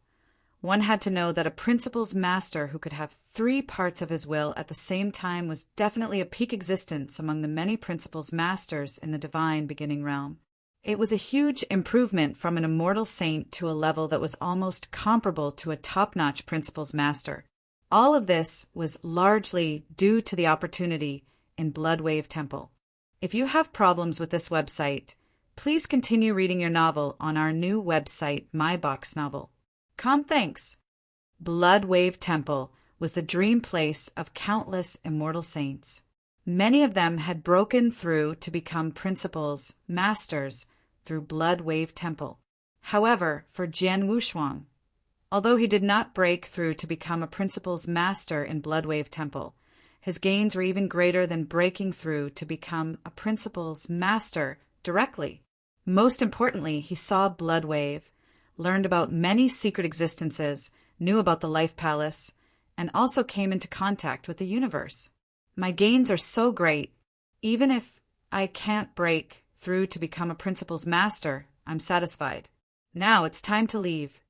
One had to know that a principal's master who could have 3 parts of his will at the same time was definitely a peak existence among the many principal's masters in the divine beginning realm. It was a huge improvement from an immortal saint to a level that was almost comparable to a top-notch principal's master. All of this was largely due to the opportunity in Bloodwave Temple. If you have problems with this website, please continue reading your novel on our new website, My Box Novel. Thanks. Bloodwave Temple was the dream place of countless immortal saints. Many of them had broken through to become principals, masters, through Bloodwave Temple. However, for Jian Wushuang, although he did not break through to become a principal's master in Bloodwave Temple, his gains were even greater than breaking through to become a principal's master directly. Most importantly, he saw Bloodwave, learned about many secret existences, knew about the Life Palace, and also came into contact with the universe. My gains are so great, even if I can't break through to become a principal's master, I'm satisfied. Now it's time to leave.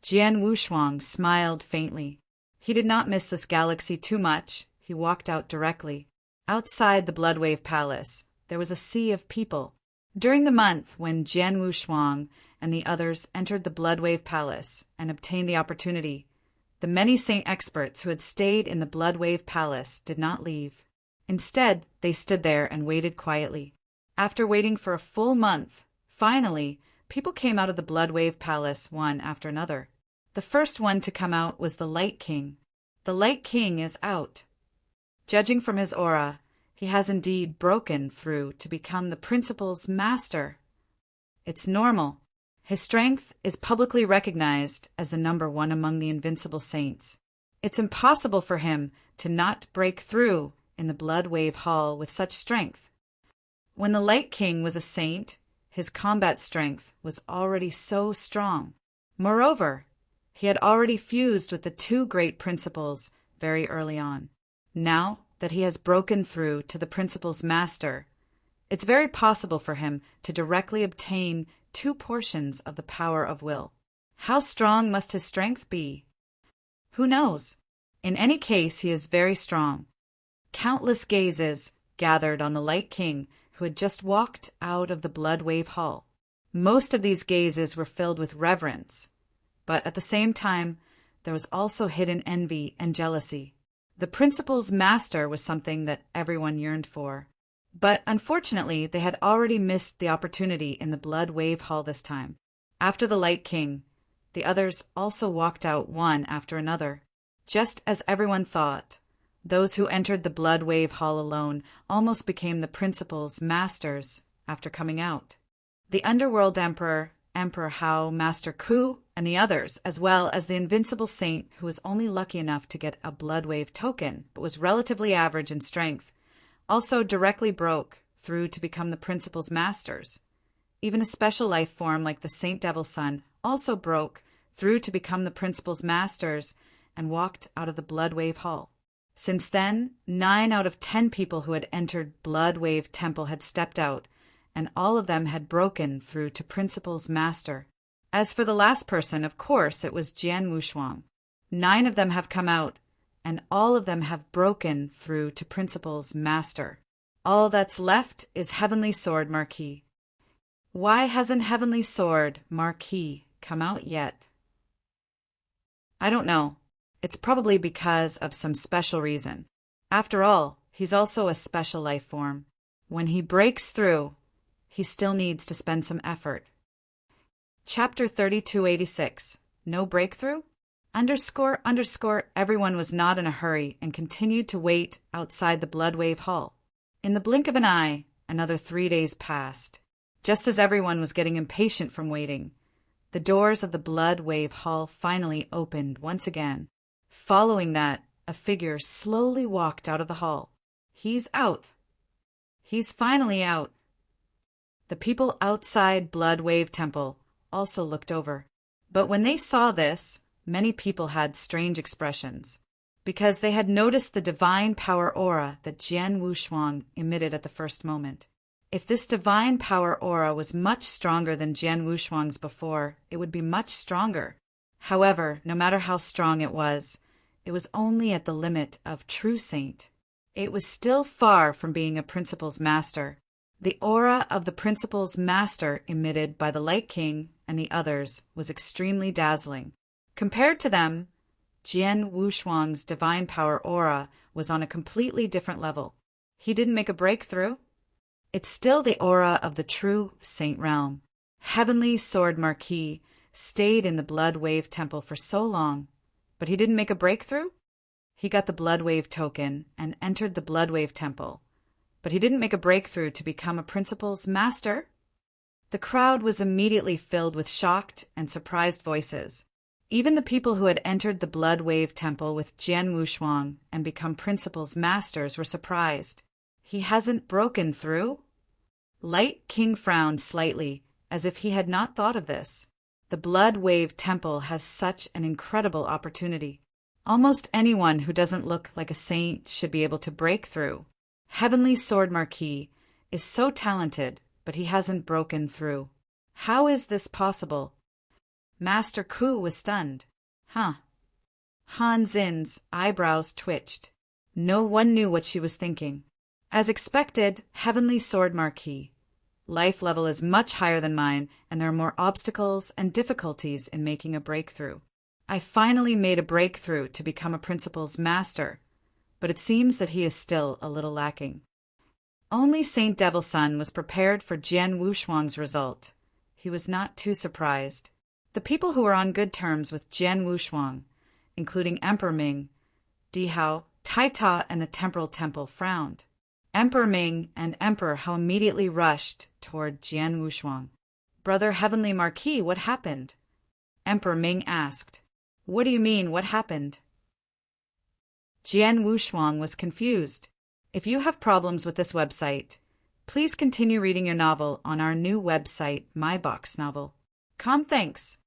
Jian Wushuang smiled faintly. He did not miss this galaxy too much. He walked out directly. Outside the Bloodwave Palace, there was a sea of people. During the month when Jian Wushuang and the others entered the Bloodwave Palace and obtained the opportunity, the many saint experts who had stayed in the Bloodwave Palace did not leave. Instead, they stood there and waited quietly. After waiting for a full month, finally, people came out of the Bloodwave Palace one after another. The first one to come out was the Light King. The Light King is out. Judging from his aura, he has indeed broken through to become the principal's master. It's normal. His strength is publicly recognized as the number 1 among the invincible saints. It's impossible for him to not break through in the Bloodwave Hall with such strength. When the Light King was a saint, his combat strength was already so strong. Moreover, he had already fused with the 2 great principals very early on. Now that he has broken through to the principal's master, it's very possible for him to directly obtain 2 portions of the power of will. How strong must his strength be? Who knows? In any case, he is very strong. Countless gazes gathered on the Light King, who had just walked out of the Bloodwave Hall. Most of these gazes were filled with reverence, but at the same time, there was also hidden envy and jealousy. The principal's master was something that everyone yearned for. But unfortunately, they had already missed the opportunity in the Bloodwave Hall this time. After the Light King, the others also walked out one after another. Just as everyone thought, those who entered the Bloodwave Hall alone almost became the principal's masters after coming out. The Underworld Emperor, Emperor Hao, Master Ku, and the others, as well as the invincible saint who was only lucky enough to get a Bloodwave token but was relatively average in strength, also directly broke through to become the principal's masters. Even a special life form like the Saint Devil's Son also broke through to become the principal's masters and walked out of the Bloodwave Hall. Since then, 9 out of 10 people who had entered Bloodwave Temple had stepped out, and all of them had broken through to principal's master. As for the last person, of course, it was Jian Wushuang. 9 of them have come out, and all of them have broken through to principal's master. All that's left is Heavenly Sword Marquis. Why hasn't Heavenly Sword Marquis come out yet? I don't know. It's probably because of some special reason. After all, he's also a special life form. When he breaks through, he still needs to spend some effort. Chapter 3286. No breakthrough? Everyone was not in a hurry and continued to wait outside the Bloodwave Hall. In the blink of an eye, another 3 days passed. Just as everyone was getting impatient from waiting, the doors of the Bloodwave Hall finally opened once again. Following that, a figure slowly walked out of the hall. He's out. He's finally out. The people outside Bloodwave Temple also looked over. But when they saw this, many people had strange expressions, because they had noticed the divine power aura that Jian Wushuang emitted at the first moment. If this divine power aura was much stronger than Jian Wushuang's before, it would be much stronger. However, no matter how strong it was only at the limit of true saint. It was still far from being a principal's master. The aura of the principal's master emitted by the Light King and the others was extremely dazzling. Compared to them, Jian Wushuang's divine power aura was on a completely different level. He didn't make a breakthrough. It's still the aura of the true saint realm. Heavenly Sword Marquis stayed in the Bloodwave Temple for so long, but he didn't make a breakthrough? He got the Bloodwave token and entered the Bloodwave Temple, but he didn't make a breakthrough to become a principal's master? The crowd was immediately filled with shocked and surprised voices. Even the people who had entered the Bloodwave Temple with Jian Wushuang and become principal's masters were surprised. He hasn't broken through? Light King frowned slightly, as if he had not thought of this. The Bloodwave Temple has such an incredible opportunity. Almost anyone who doesn't look like a saint should be able to break through. Heavenly Sword Marquis is so talented, but he hasn't broken through. How is this possible? Master Ku was stunned. Han Xin's eyebrows twitched. No one knew what she was thinking. As expected, Heavenly Sword Marquis. Life level is much higher than mine, and there are more obstacles and difficulties in making a breakthrough. I finally made a breakthrough to become a principal's master, but it seems that he is still a little lacking. Only Saint Devilsun was prepared for Jian Wushuang's result. He was not too surprised. The people who were on good terms with Jian Wushuang, including Emperor Ming, Dihao, Taita, and the Temporal Temple, frowned. Emperor Ming and Emperor Hao immediately rushed toward Jian Wushuang. Brother Heavenly Marquis, what happened? Emperor Ming asked. What do you mean, what happened? Jian Wushuang was confused. If you have problems with this website, please continue reading your novel on our new website, My Box Novel. Thanks.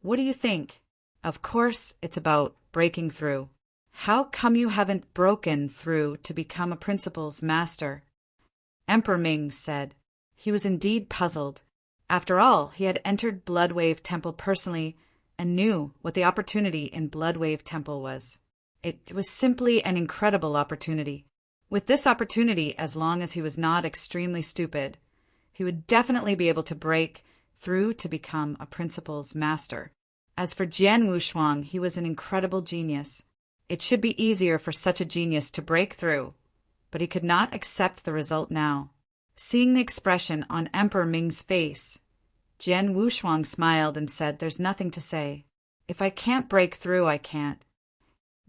What do you think? Of course, it's about breaking through. How come you haven't broken through to become a principal's master? Emperor Ming said. He was indeed puzzled. After all, he had entered Bloodwave Temple personally and knew what the opportunity in Bloodwave Temple was. It was simply an incredible opportunity. With this opportunity, as long as he was not extremely stupid, he would definitely be able to break through to become a principal's master. As for Jian Wushuang, he was an incredible genius. It should be easier for such a genius to break through, but he could not accept the result now. Seeing the expression on Emperor Ming's face, Jian Wushuang smiled and said, There's nothing to say. If I can't break through, I can't.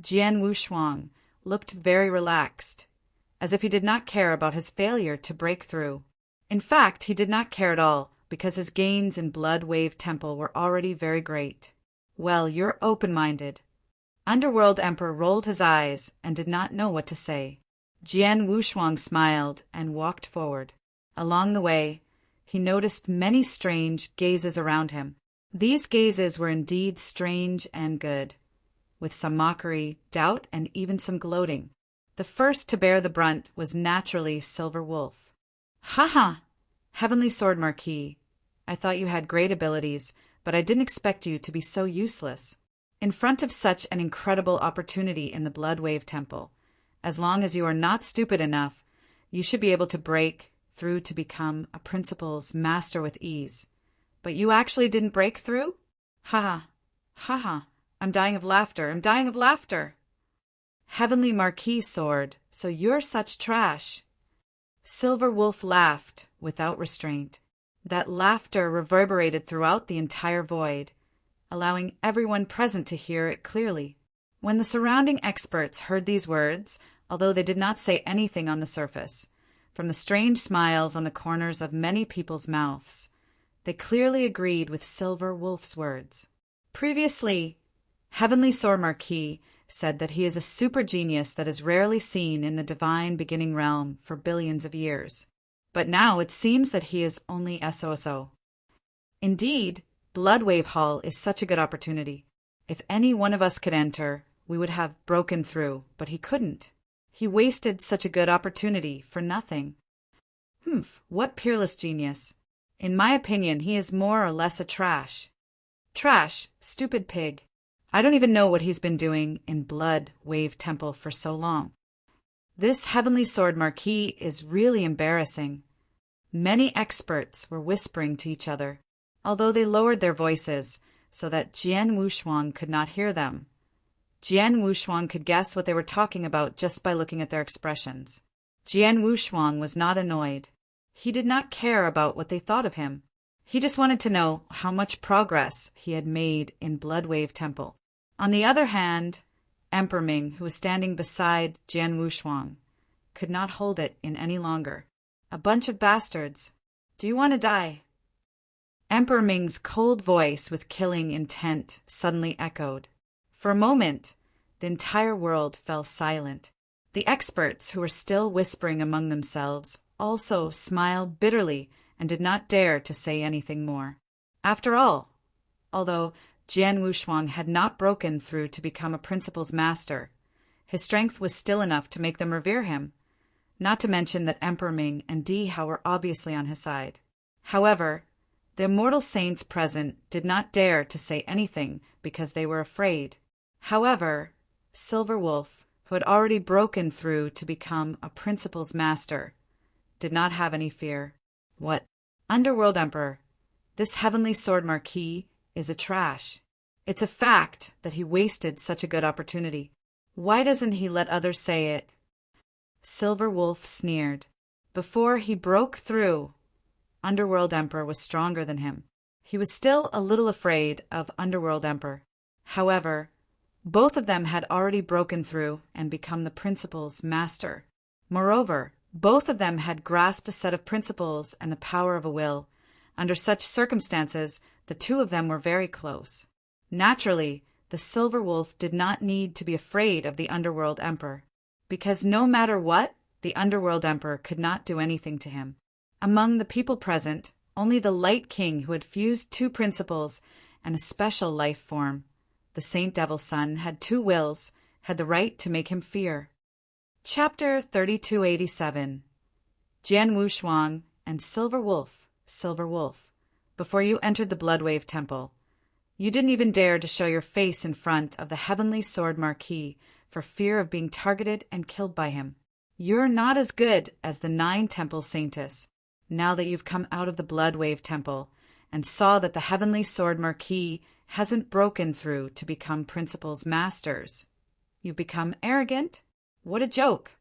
Jian Wushuang looked very relaxed, as if he did not care about his failure to break through. In fact, he did not care at all, because his gains in Bloodwave Temple were already very great. Well, you're open-minded. Underworld Emperor rolled his eyes and did not know what to say. Jian Wushuang smiled and walked forward. Along the way, he noticed many strange gazes around him. These gazes were indeed strange and good, with some mockery, doubt, and even some gloating. The first to bear the brunt was naturally Silver Wolf. Ha! Heavenly Sword Marquis, I thought you had great abilities, but I didn't expect you to be so useless. In front of such an incredible opportunity in the Bloodwave Temple, as long as you are not stupid enough, you should be able to break through to become a principal's master with ease. But you actually didn't break through? Ha! I'm dying of laughter. Heavenly Marquis Sword, so you're such trash. Silver Wolf laughed without restraint. That laughter reverberated throughout the entire void, allowing everyone present to hear it clearly. When the surrounding experts heard these words, although they did not say anything on the surface, from the strange smiles on the corners of many people's mouths, they clearly agreed with Silver Wolf's words. Previously, Heavenly Sword Marquis said that he is a super genius that is rarely seen in the divine beginning realm for billions of years. But now it seems that he is only SOSO. Indeed, Bloodwave Hall is such a good opportunity. If any one of us could enter, we would have broken through, but he couldn't. He wasted such a good opportunity for nothing. What peerless genius. In my opinion, he is more or less a trash. Trash, stupid pig. I don't even know what he's been doing in Blood Wave Temple for so long. This Heavenly Sword Marquis is really embarrassing. Many experts were whispering to each other, although they lowered their voices so that Jian Wushuang could not hear them. Jian Wushuang could guess what they were talking about just by looking at their expressions. Jian Wushuang was not annoyed. He did not care about what they thought of him. He just wanted to know how much progress he had made in Bloodwave Temple. On the other hand, Emperor Ming, who was standing beside Jian Wushuang, could not hold it in any longer. A bunch of bastards. Do you want to die? Emperor Ming's cold voice with killing intent suddenly echoed. For a moment, the entire world fell silent. The experts, who were still whispering among themselves, also smiled bitterly and did not dare to say anything more. After all, although Jian Wushuang had not broken through to become a principal's master, his strength was still enough to make them revere him, not to mention that Emperor Ming and Di Hao were obviously on his side. However, the immortal saints present did not dare to say anything because they were afraid. However, Silver Wolf, who had already broken through to become a principal's master, did not have any fear. What? Underworld Emperor, this Heavenly Sword Marquis is a trash. It's a fact that he wasted such a good opportunity. Why doesn't he let others say it? Silver Wolf sneered. Before he broke through, Underworld Emperor was stronger than him. He was still a little afraid of Underworld Emperor. However, both of them had already broken through and become the principal's master. Moreover, both of them had grasped a set of principles and the power of a will. Under such circumstances, the two of them were very close. Naturally, the Silver Wolf did not need to be afraid of the Underworld Emperor, because no matter what, the Underworld Emperor could not do anything to him. Among the people present, only the Light King, who had fused two principles and a special life form, the Saint Devil's Son, had two wills, had the right to make him fear. Chapter 3287. Jian Wushuang and Silver Wolf. Silver Wolf, before you entered the Bloodwave Temple, you didn't even dare to show your face in front of the Heavenly Sword Marquis for fear of being targeted and killed by him. You're not as good as the 9 Temple Saintess, now that you've come out of the Bloodwave Temple and saw that the Heavenly Sword Marquis hasn't broken through to become principal's masters. You've become arrogant? What a joke!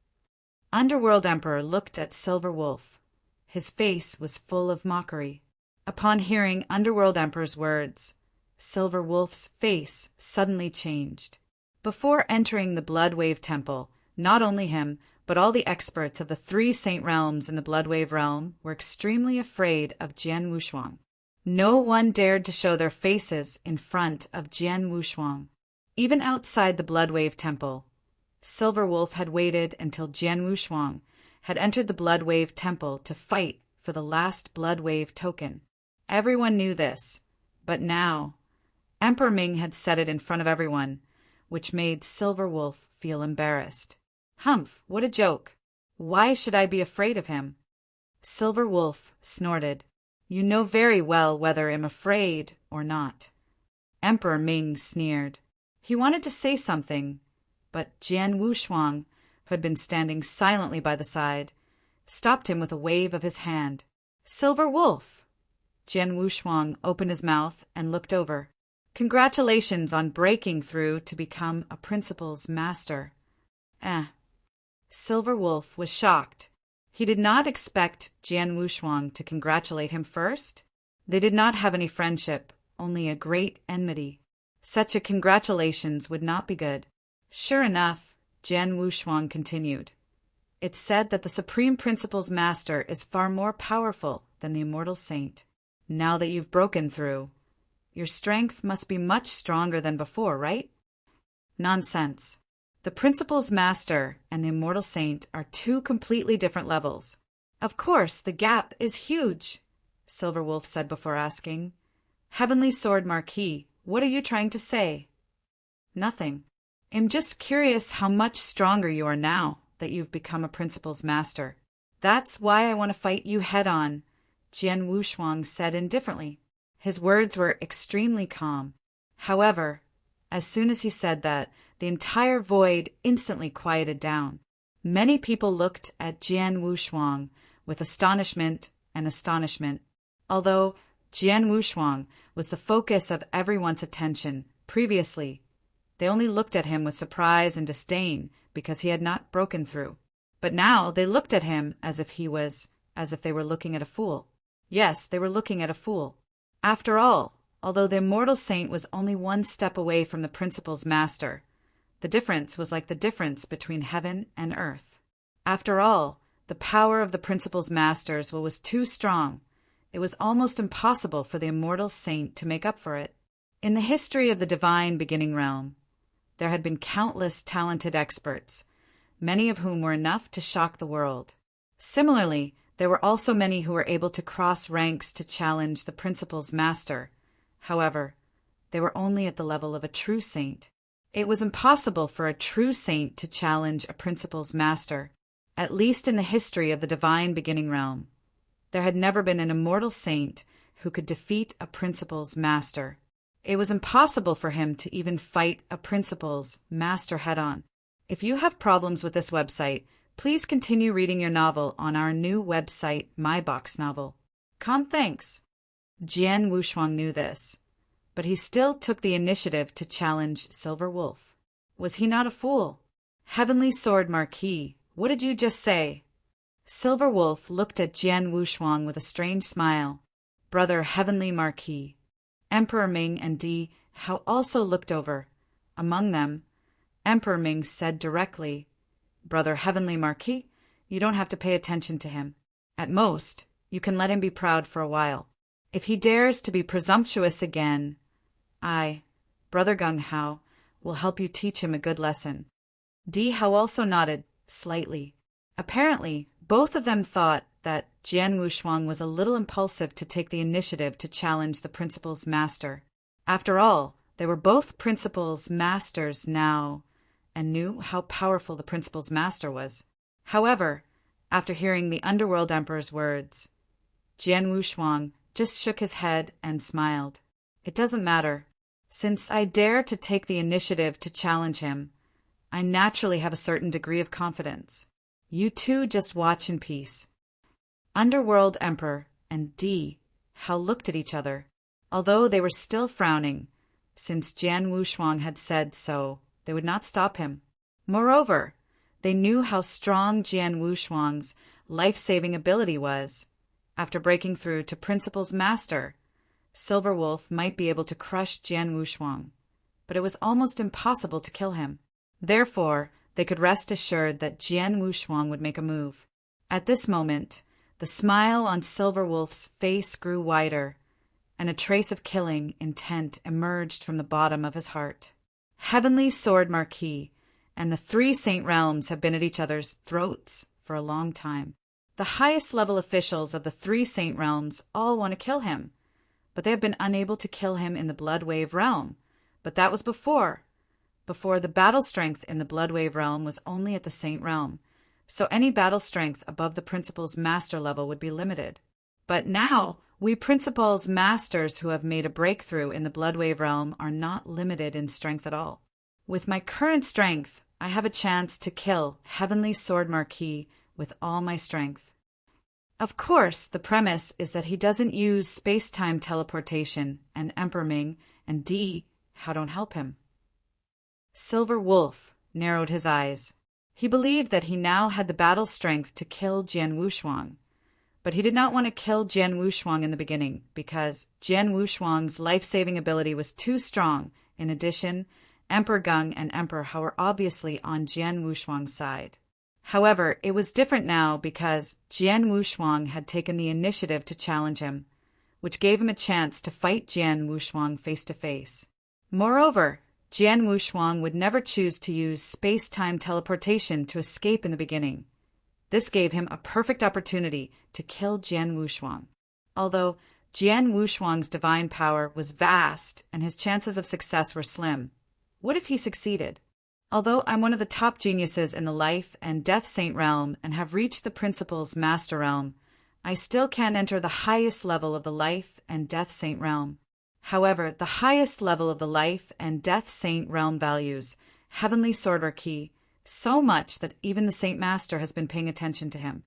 Underworld Emperor looked at Silver Wolf. His face was full of mockery. Upon hearing Underworld Emperor's words, Silver Wolf's face suddenly changed. Before entering the Bloodwave Temple, not only him, but all the experts of the 3 Saint Realms in the Bloodwave Realm were extremely afraid of Jian Wushuang. No one dared to show their faces in front of Jian Wushuang. Even outside the Bloodwave Temple, Silver Wolf had waited until Jian Wushuang had entered the Bloodwave Temple to fight for the last Bloodwave token. Everyone knew this, but now Emperor Ming had said it in front of everyone, which made Silver Wolf feel embarrassed. Humph, what a joke! Why should I be afraid of him? Silver Wolf snorted. You know very well whether I'm afraid or not. Emperor Ming sneered. He wanted to say something, but Jian Wushuang, who had been standing silently by the side, stopped him with a wave of his hand. Silver Wolf! Jian Wushuang opened his mouth and looked over. Congratulations on breaking through to become a principal's master. Silver Wolf was shocked. He did not expect Jian Wushuang to congratulate him first. They did not have any friendship, only a great enmity. Such a congratulations would not be good. Sure enough, Jian Wushuang continued. It's said that the Supreme Principle's master is far more powerful than the Immortal Saint. Now that you've broken through, your strength must be much stronger than before, right? Nonsense. The Principle's master and the Immortal Saint are two completely different levels. Of course, the gap is huge, Silver Wolf said before asking. Heavenly Sword Marquis, what are you trying to say? Nothing. I'm just curious how much stronger you are now that you've become a Principle's master. That's why I want to fight you head-on, Jian Wushuang said indifferently. His words were extremely calm. However, as soon as he said that, the entire void instantly quieted down. Many people looked at Jian Wushuang with astonishment. Although Jian Wushuang was the focus of everyone's attention previously, they only looked at him with surprise and disdain because he had not broken through. But now they looked at him as if they were looking at a fool. Yes, they were looking at a fool. After all, although the Immortal Saint was only one step away from the Principle's master, the difference was like the difference between heaven and earth. After all, the power of the Principle's masters was too strong. It was almost impossible for the Immortal Saint to make up for it. In the history of the divine beginning realm, there had been countless talented experts, many of whom were enough to shock the world. Similarly, there were also many who were able to cross ranks to challenge the Principle's master. However, they were only at the level of a true saint. It was impossible for a true saint to challenge a Principle's master, at least in the history of the divine beginning realm. There had never been an immortal saint who could defeat a Principle's master. It was impossible for him to even fight a Principle's master head-on. If you have problems with this website, please continue reading your novel on our new website, My Box Novel. Thanks. Jian Wushuang knew this, but he still took the initiative to challenge Silver Wolf. Was he not a fool? Heavenly Sword Marquis, what did you just say? Silver Wolf looked at Jian Wushuang with a strange smile. Brother Heavenly Marquis. Emperor Ming and Di Hao also looked over. Among them, Emperor Ming said directly, Brother Heavenly Marquis, you don't have to pay attention to him. At most, you can let him be proud for a while. If he dares to be presumptuous again, I, Brother Gung Hao, will help you teach him a good lesson. Di Hao also nodded, slightly. Apparently, both of them thought that Jian Wushuang was a little impulsive to take the initiative to challenge the Principle's master. After all, they were both Principle's masters now, and knew how powerful the Principle's master was. However, after hearing the Underworld Emperor's words, Jian Wushuang just shook his head and smiled. It doesn't matter. Since I dare to take the initiative to challenge him, I naturally have a certain degree of confidence. You two just watch in peace. Underworld Emperor and Di Hao looked at each other, although they were still frowning. Since Jian Wushuang had said so, they would not stop him. Moreover, they knew how strong Jian Wushuang's life-saving ability was. After breaking through to Principle's master, Silver Wolf might be able to crush Jian Wushuang, but it was almost impossible to kill him. Therefore, they could rest assured that Jian Wushuang would make a move. At this moment, the smile on Silver Wolf's face grew wider, and a trace of killing intent emerged from the bottom of his heart. Heavenly Sword Marquis and the 3 Saint Realms have been at each other's throats for a long time. The highest level officials of the 3 Saint Realms all want to kill him, but they have been unable to kill him in the Bloodwave Realm. But that was before the battle strength in the Bloodwave Realm was only at the Saint Realm, so any battle strength above the Principle's master level would be limited. But now, we Principle's masters who have made a breakthrough in the Bloodwave Realm are not limited in strength at all. With my current strength, I have a chance to kill Heavenly Sword Marquis with all my strength. Of course, the premise is that he doesn't use space-time teleportation, and Emperor Ming and Di Hao don't help him. Silver Wolf narrowed his eyes. He believed that he now had the battle strength to kill Jian Wushuang. But he did not want to kill Jian Wushuang in the beginning, because Jian Wushuang's life-saving ability was too strong. In addition, Emperor Gung and Emperor Hao were obviously on Jian Wushuang's side. However, it was different now because Jian Wushuang had taken the initiative to challenge him, which gave him a chance to fight Jian Wushuang face-to-face. Moreover, Jian Wushuang would never choose to use space-time teleportation to escape in the beginning. This gave him a perfect opportunity to kill Jian Wushuang. Although Jian Wushuang's divine power was vast and his chances of success were slim, what if he succeeded? Although I'm one of the top geniuses in the life and death saint realm and have reached the principal's master realm, I still can't enter the highest level of the life and death saint realm. However, the highest level of the life and death saint realm values Heavenly Sword Marquis so much that even the Saint Master has been paying attention to him.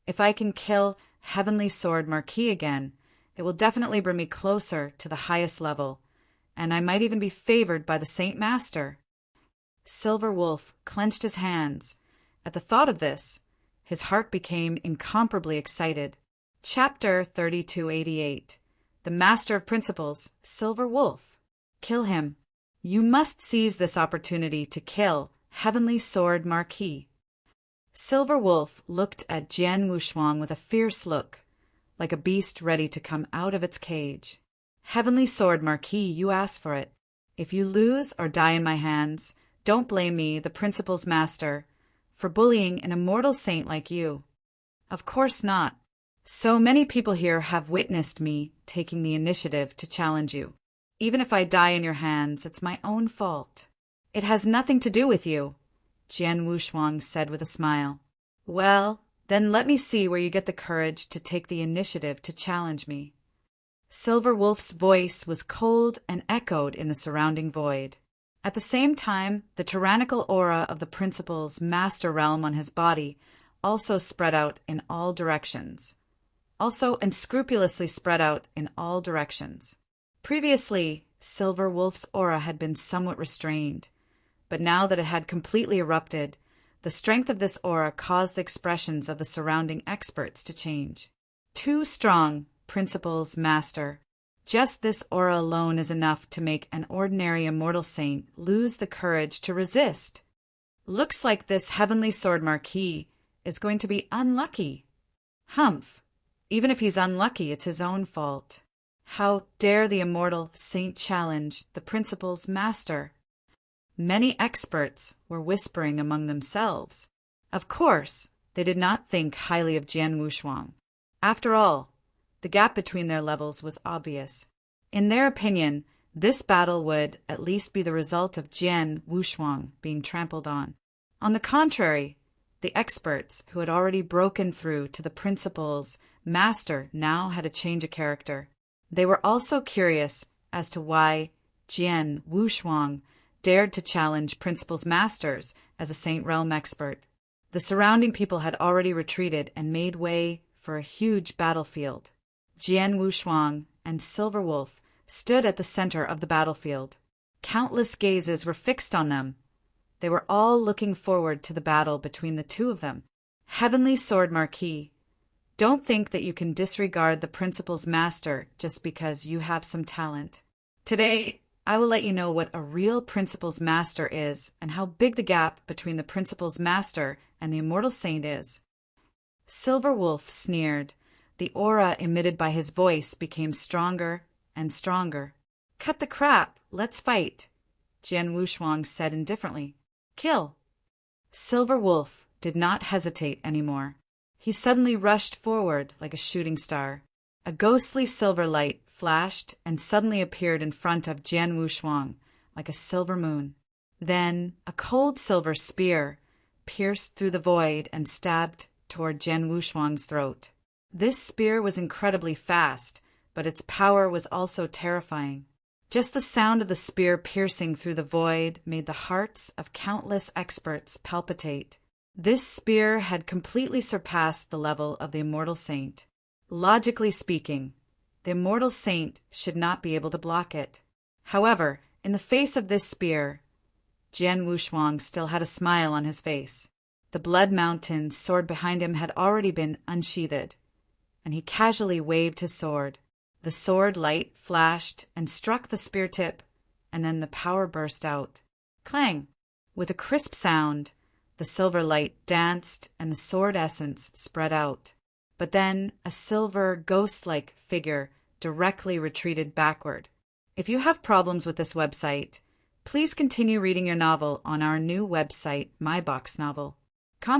If I can kill Heavenly Sword Marquis again, it will definitely bring me closer to the highest level, and I might even be favored by the Saint Master. Silver Wolf clenched his hands. At the thought of this, his heart became incomparably excited. Chapter 3288. The Master of Principles, Silver Wolf. Kill him. You must seize this opportunity to kill Heavenly Sword Marquis. Silver Wolf looked at Jian Wushuang with a fierce look, like a beast ready to come out of its cage. Heavenly Sword Marquis, you asked for it. If you lose or die in my hands, don't blame me, the Principal's Master, for bullying an immortal saint like you. Of course not. So many people here have witnessed me taking the initiative to challenge you. Even if I die in your hands, it's my own fault. It has nothing to do with you, Jian Wushuang said with a smile. Well, then let me see where you get the courage to take the initiative to challenge me. Silver Wolf's voice was cold and echoed in the surrounding void. At the same time, the tyrannical aura of the Principal's master realm on his body also spread out in all directions. Also unscrupulously spread out in all directions. Previously, Silver Wolf's aura had been somewhat restrained, but now that it had completely erupted, the strength of this aura caused the expressions of the surrounding experts to change. Too strong, Principal's Master. Just this aura alone is enough to make an ordinary immortal saint lose the courage to resist. Looks like this Heavenly Sword Marquis is going to be unlucky. Humph. Even if he's unlucky, it's his own fault. How dare the immortal saint challenge the Principal's Master? Many experts were whispering among themselves. Of course, they did not think highly of Jian Wushuang. After all, the gap between their levels was obvious. In their opinion, this battle would at least be the result of Jian Wushuang being trampled on. On the contrary, the experts who had already broken through to the Principal's Master now had a change of character. They were also curious as to why Jian Wushuang dared to challenge Principal's Masters as a Saint Realm expert. The surrounding people had already retreated and made way for a huge battlefield. Jian Wushuang and Silver Wolf stood at the center of the battlefield. Countless gazes were fixed on them. They were all looking forward to the battle between the two of them. Heavenly Sword Marquis, don't think that you can disregard the Principal's Master just because you have some talent. Today, I will let you know what a real Principal's Master is and how big the gap between the Principal's Master and the Immortal Saint is. Silver Wolf sneered. The aura emitted by his voice became stronger and stronger. Cut the crap, let's fight, Jian Wushuang said indifferently. Kill. Silver Wolf did not hesitate anymore. He suddenly rushed forward like a shooting star. A ghostly silver light flashed and suddenly appeared in front of Jian Wushuang like a silver moon. Then a cold silver spear pierced through the void and stabbed toward Jian Wushuang's throat. This spear was incredibly fast, but its power was also terrifying. Just the sound of the spear piercing through the void made the hearts of countless experts palpitate. This spear had completely surpassed the level of the Immortal Saint. Logically speaking, the Immortal Saint should not be able to block it. However, in the face of this spear, Jian Wushuang still had a smile on his face. The Blood Mountain sword behind him had already been unsheathed, and he casually waved his sword. The sword light flashed and struck the spear tip, and then the power burst out. Clang! With a crisp sound, the silver light danced and the sword essence spread out. But then a silver, ghost-like figure directly retreated backward. If you have problems with this website, please continue reading your novel on our new website, My Box Novel.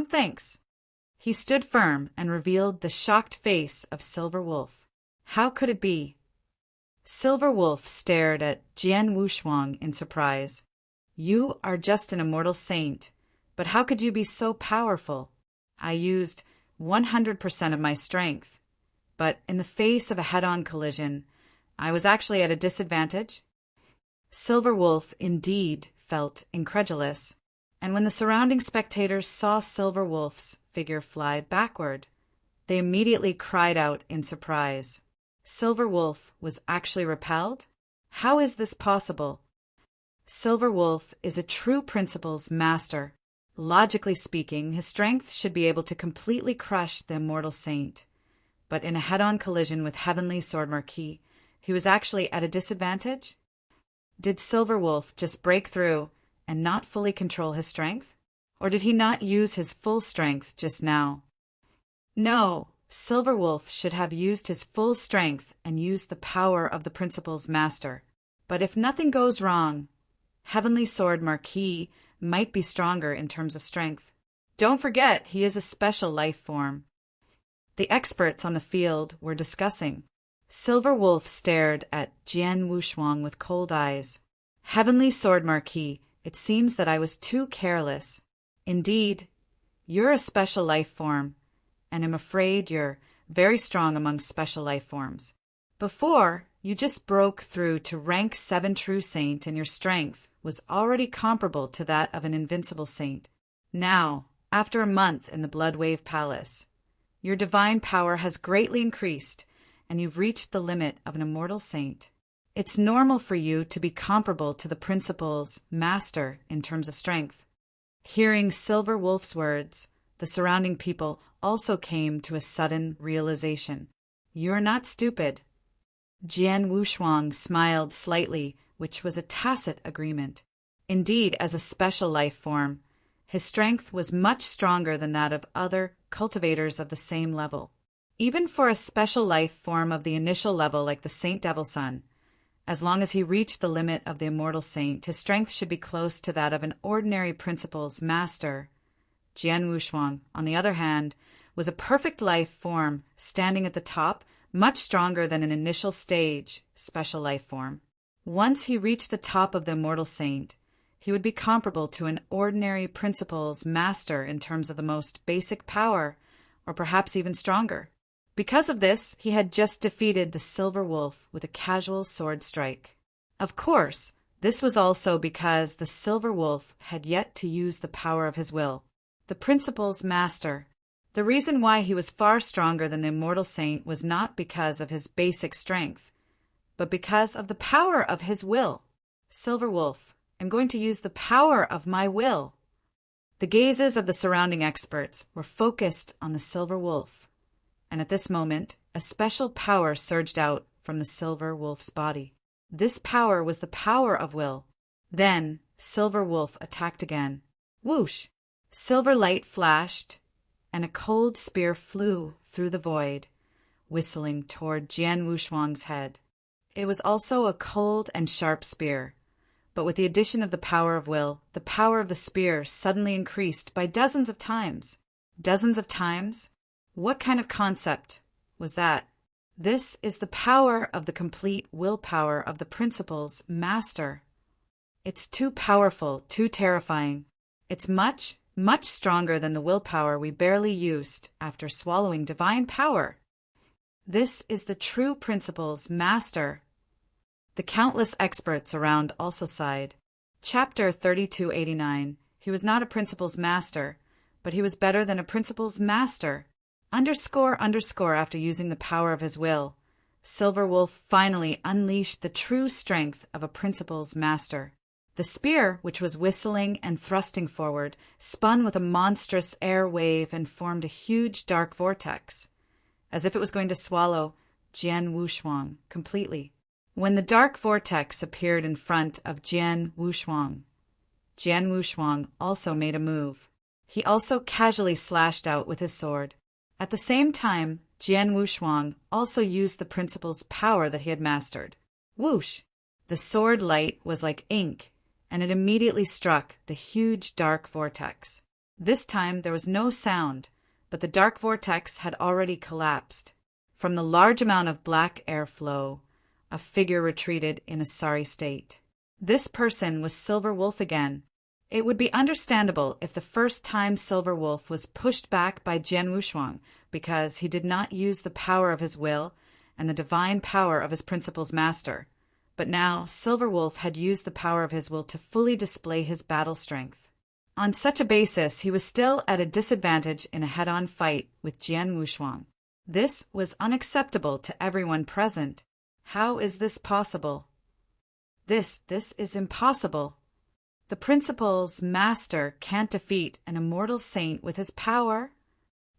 Thanks. He stood firm and revealed the shocked face of Silver Wolf. How could it be? Silver Wolf stared at Jian Wushuang in surprise. You are just an immortal saint, but how could you be so powerful? I used 100% of my strength, but in the face of a head-on collision, I was actually at a disadvantage. Silver Wolf indeed felt incredulous, and when the surrounding spectators saw Silver Wolf's figure fly backward, they immediately cried out in surprise. Silver Wolf was actually repelled? How is this possible? Silver Wolf is a true principles master. Logically speaking, his strength should be able to completely crush the immortal saint. But in a head-on collision with Heavenly Sword Marquis, he was actually at a disadvantage? Did Silver Wolf just break through and not fully control his strength? Or did he not use his full strength just now? No, Silver Wolf should have used his full strength and used the power of the Principal's Master. But if nothing goes wrong, Heavenly Sword Marquis might be stronger in terms of strength. Don't forget, he is a special life form. The experts on the field were discussing. Silver Wolf stared at Jian Wushuang with cold eyes. Heavenly Sword Marquis, it seems that I was too careless. Indeed, you're a special life form, and I'm afraid you're very strong among special life forms. Before, you just broke through to rank 7 true saint, and your strength was already comparable to that of an invincible saint. Now, after a month in the Bloodwave Palace, your divine power has greatly increased, and you've reached the limit of an immortal saint. It's normal for you to be comparable to the Principal's Master in terms of strength. Hearing Silver Wolf's words, the surrounding people also came to a sudden realization. You're not stupid. Jian Wushuang smiled slightly, which was a tacit agreement. Indeed, as a special life form, his strength was much stronger than that of other cultivators of the same level. Even for a special life form of the initial level like the Saint Devil Son, as long as he reached the limit of the immortal saint, his strength should be close to that of an ordinary Principal's Master. Jian Wushuang, on the other hand, was a perfect life form, standing at the top, much stronger than an initial stage special life form. Once he reached the top of the immortal saint, he would be comparable to an ordinary Principal's Master in terms of the most basic power, or perhaps even stronger. Because of this, he had just defeated the Silver Wolf with a casual sword strike. Of course, this was also because the Silver Wolf had yet to use the power of his will. The Principal's Master. The reason why he was far stronger than the immortal saint was not because of his basic strength, but because of the power of his will. Silver Wolf, I'm going to use the power of my will. The gazes of the surrounding experts were focused on the Silver Wolf, and at this moment, a special power surged out from the Silver Wolf's body. This power was the power of will. Then, Silver Wolf attacked again. Whoosh! Silver light flashed, and a cold spear flew through the void, whistling toward Jian Wushuang's head. It was also a cold and sharp spear, but with the addition of the power of will, the power of the spear suddenly increased by dozens of times. Dozens of times? What kind of concept was that? This is the power of the complete willpower of the Principal's Master. It's too powerful, too terrifying. It's much, much stronger than the willpower we barely used after swallowing divine power. This is the true Principal's Master. The countless experts around also sighed. Chapter 3289. He was not a Principal's Master, but he was better than a Principal's Master. Underscore after using the power of his will, Silver Wolf finally unleashed the true strength of a Principal's Master. The spear, which was whistling and thrusting forward, spun with a monstrous air wave and formed a huge dark vortex, as if it was going to swallow Jian Wushuang completely. When the dark vortex appeared in front of Jian Wushuang also made a move. He also casually slashed out with his sword. At the same time, Jian Wushuang also used the principle's power that he had mastered. Whoosh! The sword light was like ink, and it immediately struck the huge dark vortex. This time there was no sound, but the dark vortex had already collapsed. From the large amount of black airflow, a figure retreated in a sorry state. This person was Silver Wolf again. It would be understandable if the first time Silver Wolf was pushed back by Jian Wushuang because he did not use the power of his will and the divine power of his principle's master. But now Silver Wolf had used the power of his will to fully display his battle strength. On such a basis, he was still at a disadvantage in a head-on fight with Jian Wushuang. This was unacceptable to everyone present. How is this possible? This is impossible. The principle's master can't defeat an immortal saint with his power.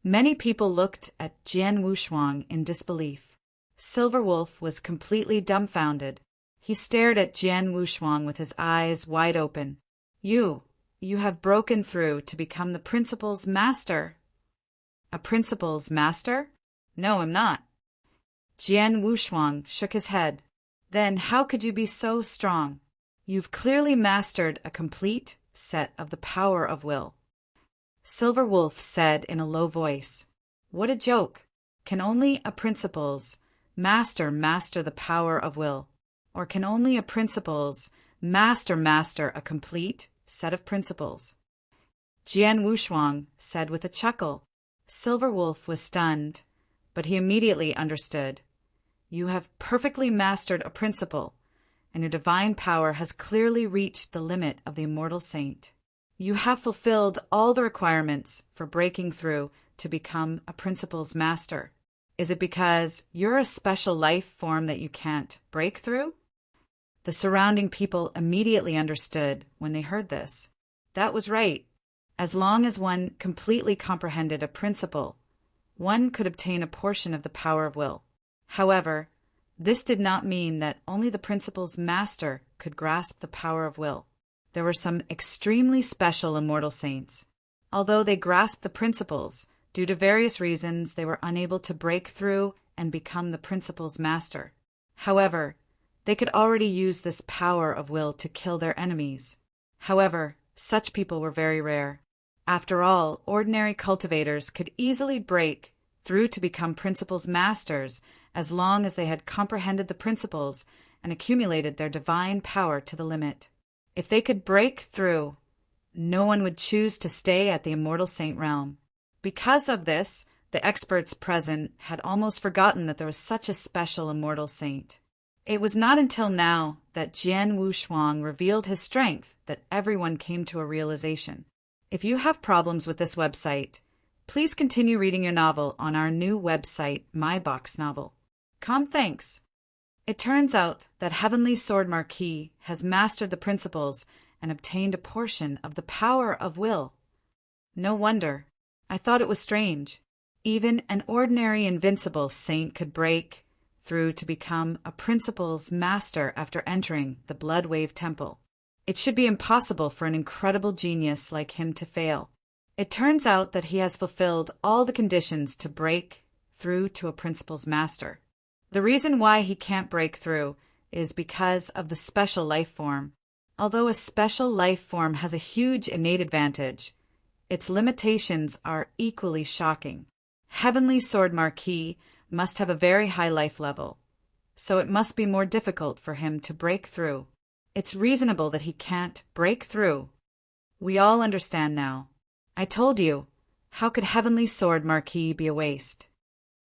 Many people looked at Jian Wushuang in disbelief. Silver Wolf was completely dumbfounded. He stared at Jian Wushuang with his eyes wide open. You have broken through to become the principle's master. A principle's master? No, I'm not. Jian Wushuang shook his head. Then how could you be so strong? You've clearly mastered a complete set of the power of will. Silver Wolf said in a low voice. What a joke! Can only a principle's master the power of will? Or can only a principle's master a complete set of principles? Jian Wushuang said with a chuckle. Silver Wolf was stunned, but he immediately understood. You have perfectly mastered a principle, and your divine power has clearly reached the limit of the immortal saint. You have fulfilled all the requirements for breaking through to become a principle's master. Is it because you're a special life form that you can't break through? The surrounding people immediately understood when they heard this. That was right. As long as one completely comprehended a principle, one could obtain a portion of the power of will. However, this did not mean that only the principle's master could grasp the power of will. There were some extremely special immortal saints. Although they grasped the principles, due to various reasons they were unable to break through and become the principle's master. However, they could already use this power of will to kill their enemies. However, such people were very rare. After all, ordinary cultivators could easily break through to become principles masters as long as they had comprehended the principles and accumulated their divine power to the limit. If they could break through, no one would choose to stay at the immortal saint realm. Because of this, the experts present had almost forgotten that there was such a special immortal saint. It was not until now that Jian Wushuang revealed his strength that everyone came to a realization. If you have problems with this website, please continue reading your novel on our new website, My Box Novel. Thanks. It turns out that Heavenly Sword Marquis has mastered the principles and obtained a portion of the power of will. No wonder. I thought it was strange. Even an ordinary invincible saint could break through to become a principle's master after entering the Blood Wave Temple. It should be impossible for an incredible genius like him to fail. It turns out that he has fulfilled all the conditions to break through to a principle's master. The reason why he can't break through is because of the special life form. Although a special life form has a huge innate advantage, its limitations are equally shocking. Heavenly Sword Marquis must have a very high life level, so it must be more difficult for him to break through. It's reasonable that he can't break through. We all understand now. I told you, how could Heavenly Sword Marquis be a waste?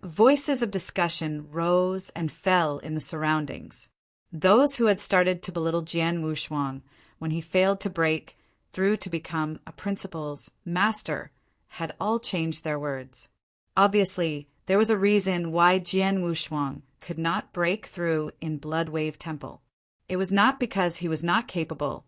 Voices of discussion rose and fell in the surroundings. Those who had started to belittle Jian Wushuang when he failed to break through to become a principle's master had all changed their words. Obviously, there was a reason why Jian Wushuang could not break through in Blood Wave Temple. It was not because he was not capable,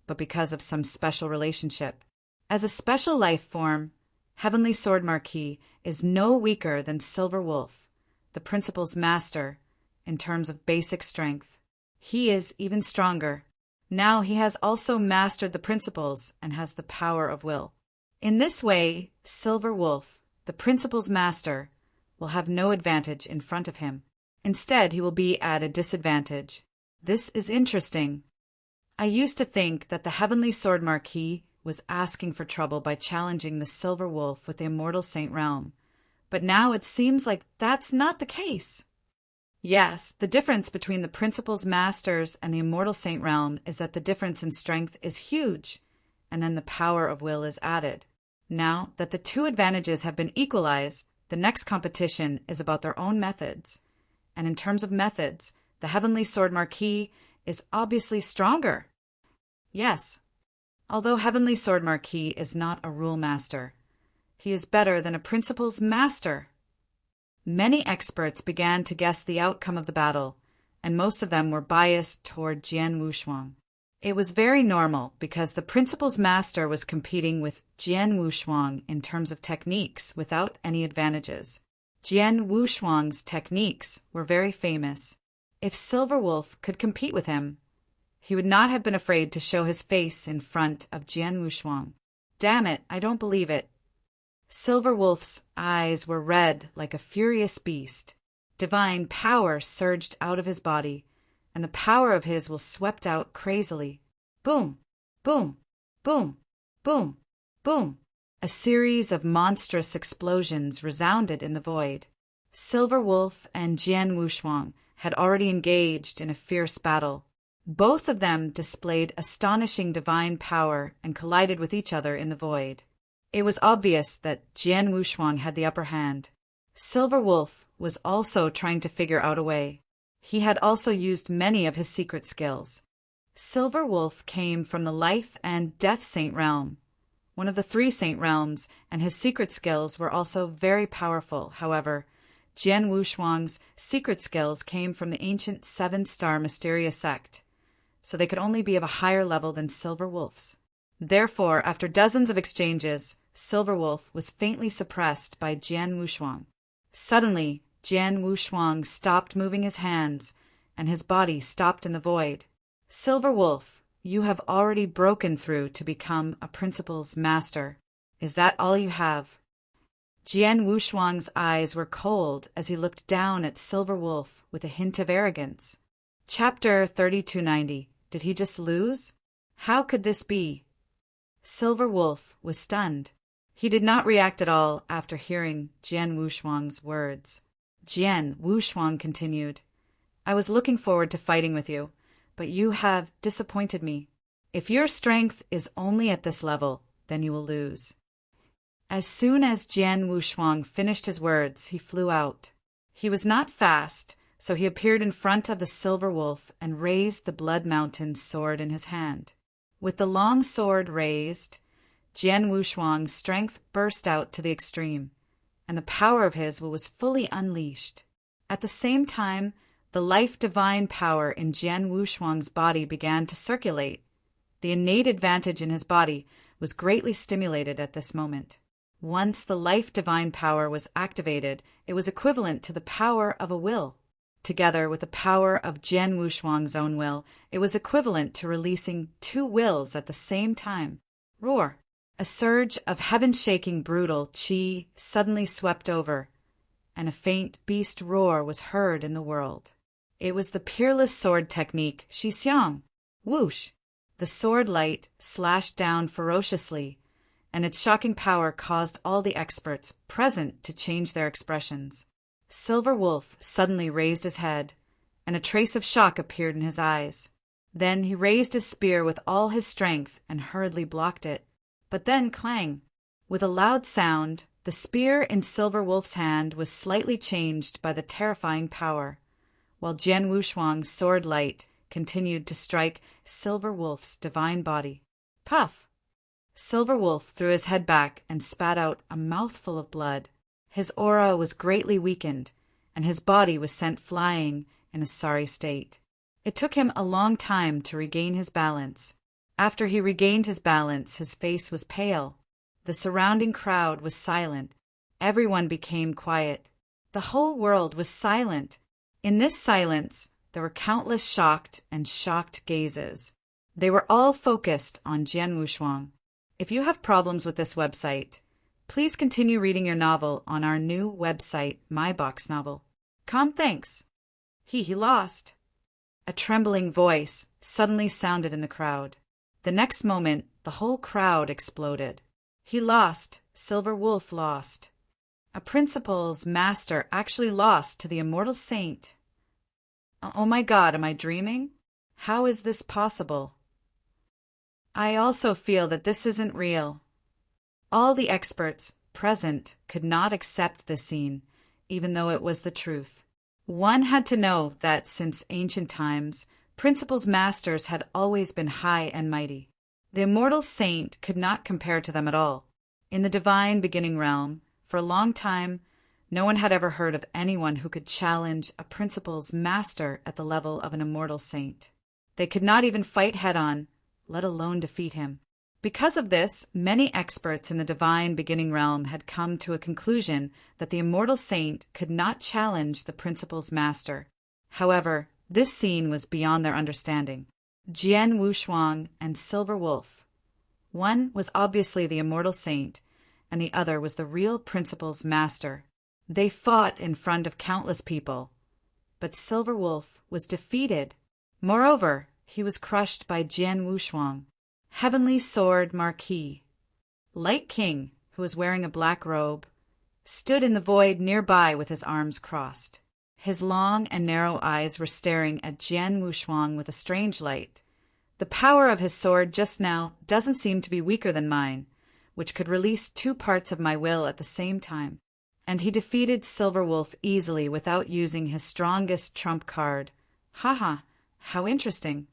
but because of some special relationship. As a special life form, Heavenly Sword Marquis is no weaker than Silver Wolf, the principal's master, in terms of basic strength. He is even stronger. Now he has also mastered the principles and has the power of will. In this way, Silver Wolf, the principal's master, will have no advantage in front of him. Instead, he will be at a disadvantage. This is interesting. I used to think that the Heavenly Sword Marquis was asking for trouble by challenging the Silver Wolf with the Immortal Saint Realm, but now it seems like that's not the case. Yes, the difference between the Principal's Masters and the Immortal Saint Realm is that the difference in strength is huge, and then the power of will is added. Now that the two advantages have been equalized, the next competition is about their own methods. And in terms of methods, the Heavenly Sword Marquis is obviously stronger. Yes, although Heavenly Sword Marquis is not a rule master, he is better than a Principal's Master. Many experts began to guess the outcome of the battle, and most of them were biased toward Jian Wushuang. It was very normal because the Principal's Master was competing with Jian Wushuang in terms of techniques without any advantages. Jian Wushuang's techniques were very famous. If Silver Wolf could compete with him, he would not have been afraid to show his face in front of Jian Wushuang. Damn it, I don't believe it. Silver Wolf's eyes were red like a furious beast. Divine power surged out of his body, and the power of his will swept out crazily. Boom, boom, boom, boom, boom. A series of monstrous explosions resounded in the void. Silver Wolf and Jian Wushuang had already engaged in a fierce battle. Both of them displayed astonishing divine power and collided with each other in the void. It was obvious that Jian Wushuang had the upper hand. Silver Wolf was also trying to figure out a way. He had also used many of his secret skills. Silver Wolf came from the Life and Death Saint Realm, one of the 3 Saint Realms, and his secret skills were also very powerful. However, Jian Wushuang's secret skills came from the ancient 7-star Mysterious Sect, so they could only be of a higher level than Silver Wolf's. Therefore, after dozens of exchanges, Silver Wolf was faintly suppressed by Jian Wushuang. Suddenly, Jian Wushuang stopped moving his hands, and his body stopped in the void. Silver Wolf, you have already broken through to become a Principal's Master. Is that all you have? Jian Wushuang's eyes were cold as he looked down at Silver Wolf with a hint of arrogance. Chapter 3290. Did he just lose? How could this be? Silver Wolf was stunned. He did not react at all after hearing Jian Wushuang's words. Jian Wushuang continued, I was looking forward to fighting with you, but you have disappointed me. If your strength is only at this level, then you will lose. As soon as Jian Wushuang finished his words, he flew out. He was not fast, so he appeared in front of the Silver Wolf and raised the Blood Mountain sword in his hand. With the long sword raised, Jian Wushuang's strength burst out to the extreme, and the power of his will was fully unleashed. At the same time, the life divine power in Jian Wushuang's body began to circulate. The innate advantage in his body was greatly stimulated at this moment. Once the life divine power was activated, it was equivalent to the power of a will. Together with the power of Jian Wushuang's own will, it was equivalent to releasing 2 wills at the same time. Roar! A surge of heaven-shaking brutal qi suddenly swept over, and a faint beast roar was heard in the world. It was the peerless sword technique, Shixiang. Whoosh! The sword light slashed down ferociously, and its shocking power caused all the experts present to change their expressions. Silver Wolf suddenly raised his head, and a trace of shock appeared in his eyes. Then he raised his spear with all his strength and hurriedly blocked it. But then clang! With a loud sound, the spear in Silver Wolf's hand was slightly changed by the terrifying power, while Jian Wushuang's sword light continued to strike Silver Wolf's divine body. Puff! Silver Wolf threw his head back and spat out a mouthful of blood. His aura was greatly weakened, and his body was sent flying in a sorry state. It took him a long time to regain his balance. After he regained his balance, his face was pale. The surrounding crowd was silent. Everyone became quiet. The whole world was silent. In this silence, there were countless shocked and shocked gazes. They were all focused on Jian Wushuang. If you have problems with this website, please continue reading your novel on our new website, My Box Novel. Thanks. He lost. A trembling voice suddenly sounded in the crowd. The next moment, the whole crowd exploded. He lost. Silver Wolf lost. A principal's master actually lost to the Immortal Saint. Oh my God, am I dreaming? How is this possible? I also feel that this isn't real. All the experts present could not accept this scene, even though it was the truth. One had to know that since ancient times, principals' masters had always been high and mighty. The Immortal Saint could not compare to them at all. In the divine beginning realm, for a long time, no one had ever heard of anyone who could challenge a principal's master at the level of an Immortal Saint. They could not even fight head-on, let alone defeat him. Because of this, many experts in the divine beginning realm had come to a conclusion that the Immortal Saint could not challenge the principal's master. However, this scene was beyond their understanding. Jian Wushuang and Silver Wolf. One was obviously the Immortal Saint, and the other was the real principal's master. They fought in front of countless people, but Silver Wolf was defeated. Moreover, he was crushed by Jian Wushuang, Heavenly Sword Marquis. Light King, who was wearing a black robe, stood in the void nearby with his arms crossed. His long and narrow eyes were staring at Jian Wushuang with a strange light. The power of his sword just now doesn't seem to be weaker than mine, which could release two parts of my will at the same time. And he defeated Silver Wolf easily without using his strongest trump card. Haha, how interesting.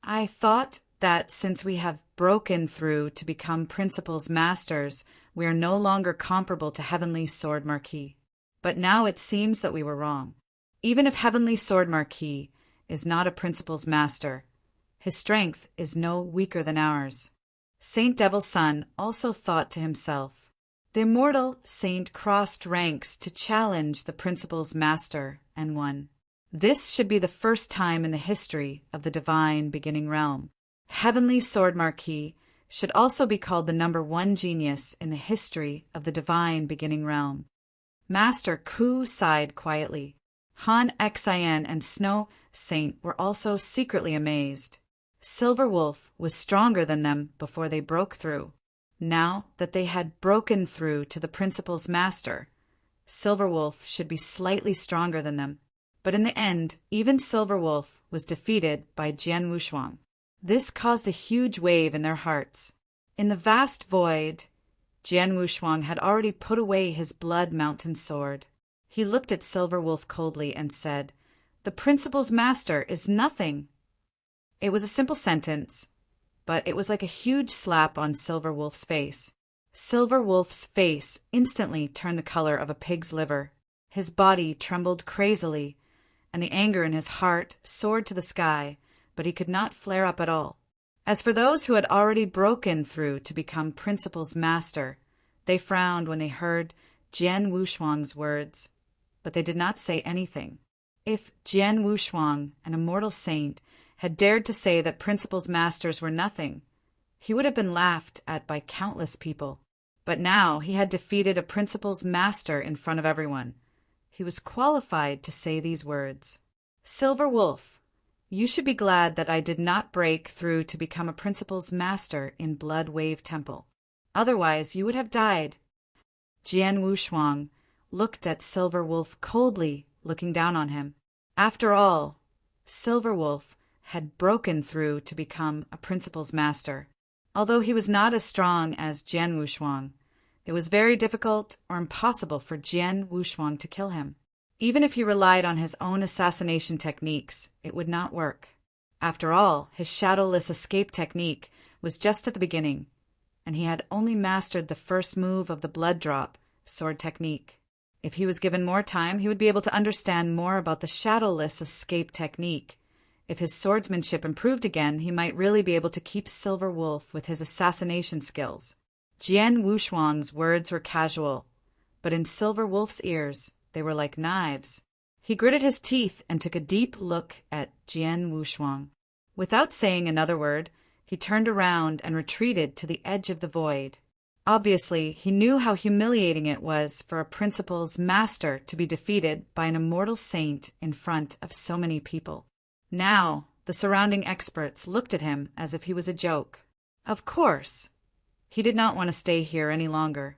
I thought that since we have broken through to become principal's masters, we are no longer comparable to Heavenly Sword Marquis. But now it seems that we were wrong. Even if Heavenly Sword Marquis is not a principal's master, his strength is no weaker than ours. Saint Devil's Son also thought to himself, the Immortal Saint crossed ranks to challenge the principal's master and won. This should be the first time in the history of the divine beginning realm. Heavenly Sword Marquis should also be called the #1 genius in the history of the divine beginning realm. Master Ku sighed quietly. Han Xian and Snow Saint were also secretly amazed. Silver Wolf was stronger than them before they broke through. Now that they had broken through to the principal's master, Silver Wolf should be slightly stronger than them. But in the end, even Silver Wolf was defeated by Jian Wushuang. This caused a huge wave in their hearts. In the vast void, Jian Wushuang had already put away his blood mountain sword. He looked at Silver Wolf coldly and said, "The principal's master is nothing." It was a simple sentence, but it was like a huge slap on Silver Wolf's face. Silver Wolf's face instantly turned the color of a pig's liver. His body trembled crazily, and the anger in his heart soared to the sky, but he could not flare up at all. As for those who had already broken through to become principal's master, they frowned when they heard Jian Wushuang's words, but they did not say anything. If Jian Wushuang, an Immortal Saint, had dared to say that principal's masters were nothing, he would have been laughed at by countless people. But now he had defeated a principal's master in front of everyone. He was qualified to say these words. Silver Wolf, you should be glad that I did not break through to become a principal's master in Blood Wave Temple. Otherwise, you would have died. Jian Wushuang looked at Silver Wolf coldly, looking down on him. After all, Silver Wolf had broken through to become a principal's master. Although he was not as strong as Jian Wushuang, it was very difficult or impossible for Jian Wushuang to kill him. Even if he relied on his own assassination techniques, it would not work. After all, his shadowless escape technique was just at the beginning, and he had only mastered the first move of the blood drop sword technique. If he was given more time, he would be able to understand more about the shadowless escape technique. If his swordsmanship improved again, he might really be able to keep Silver Wolf with his assassination skills. Jian Wushuang's words were casual, but in Silver Wolf's ears, they were like knives. He gritted his teeth and took a deep look at Jian Wushuang. Without saying another word, he turned around and retreated to the edge of the void. Obviously, he knew how humiliating it was for a principal's master to be defeated by an immortal saint in front of so many people. Now, the surrounding experts looked at him as if he was a joke. Of course, he did not want to stay here any longer.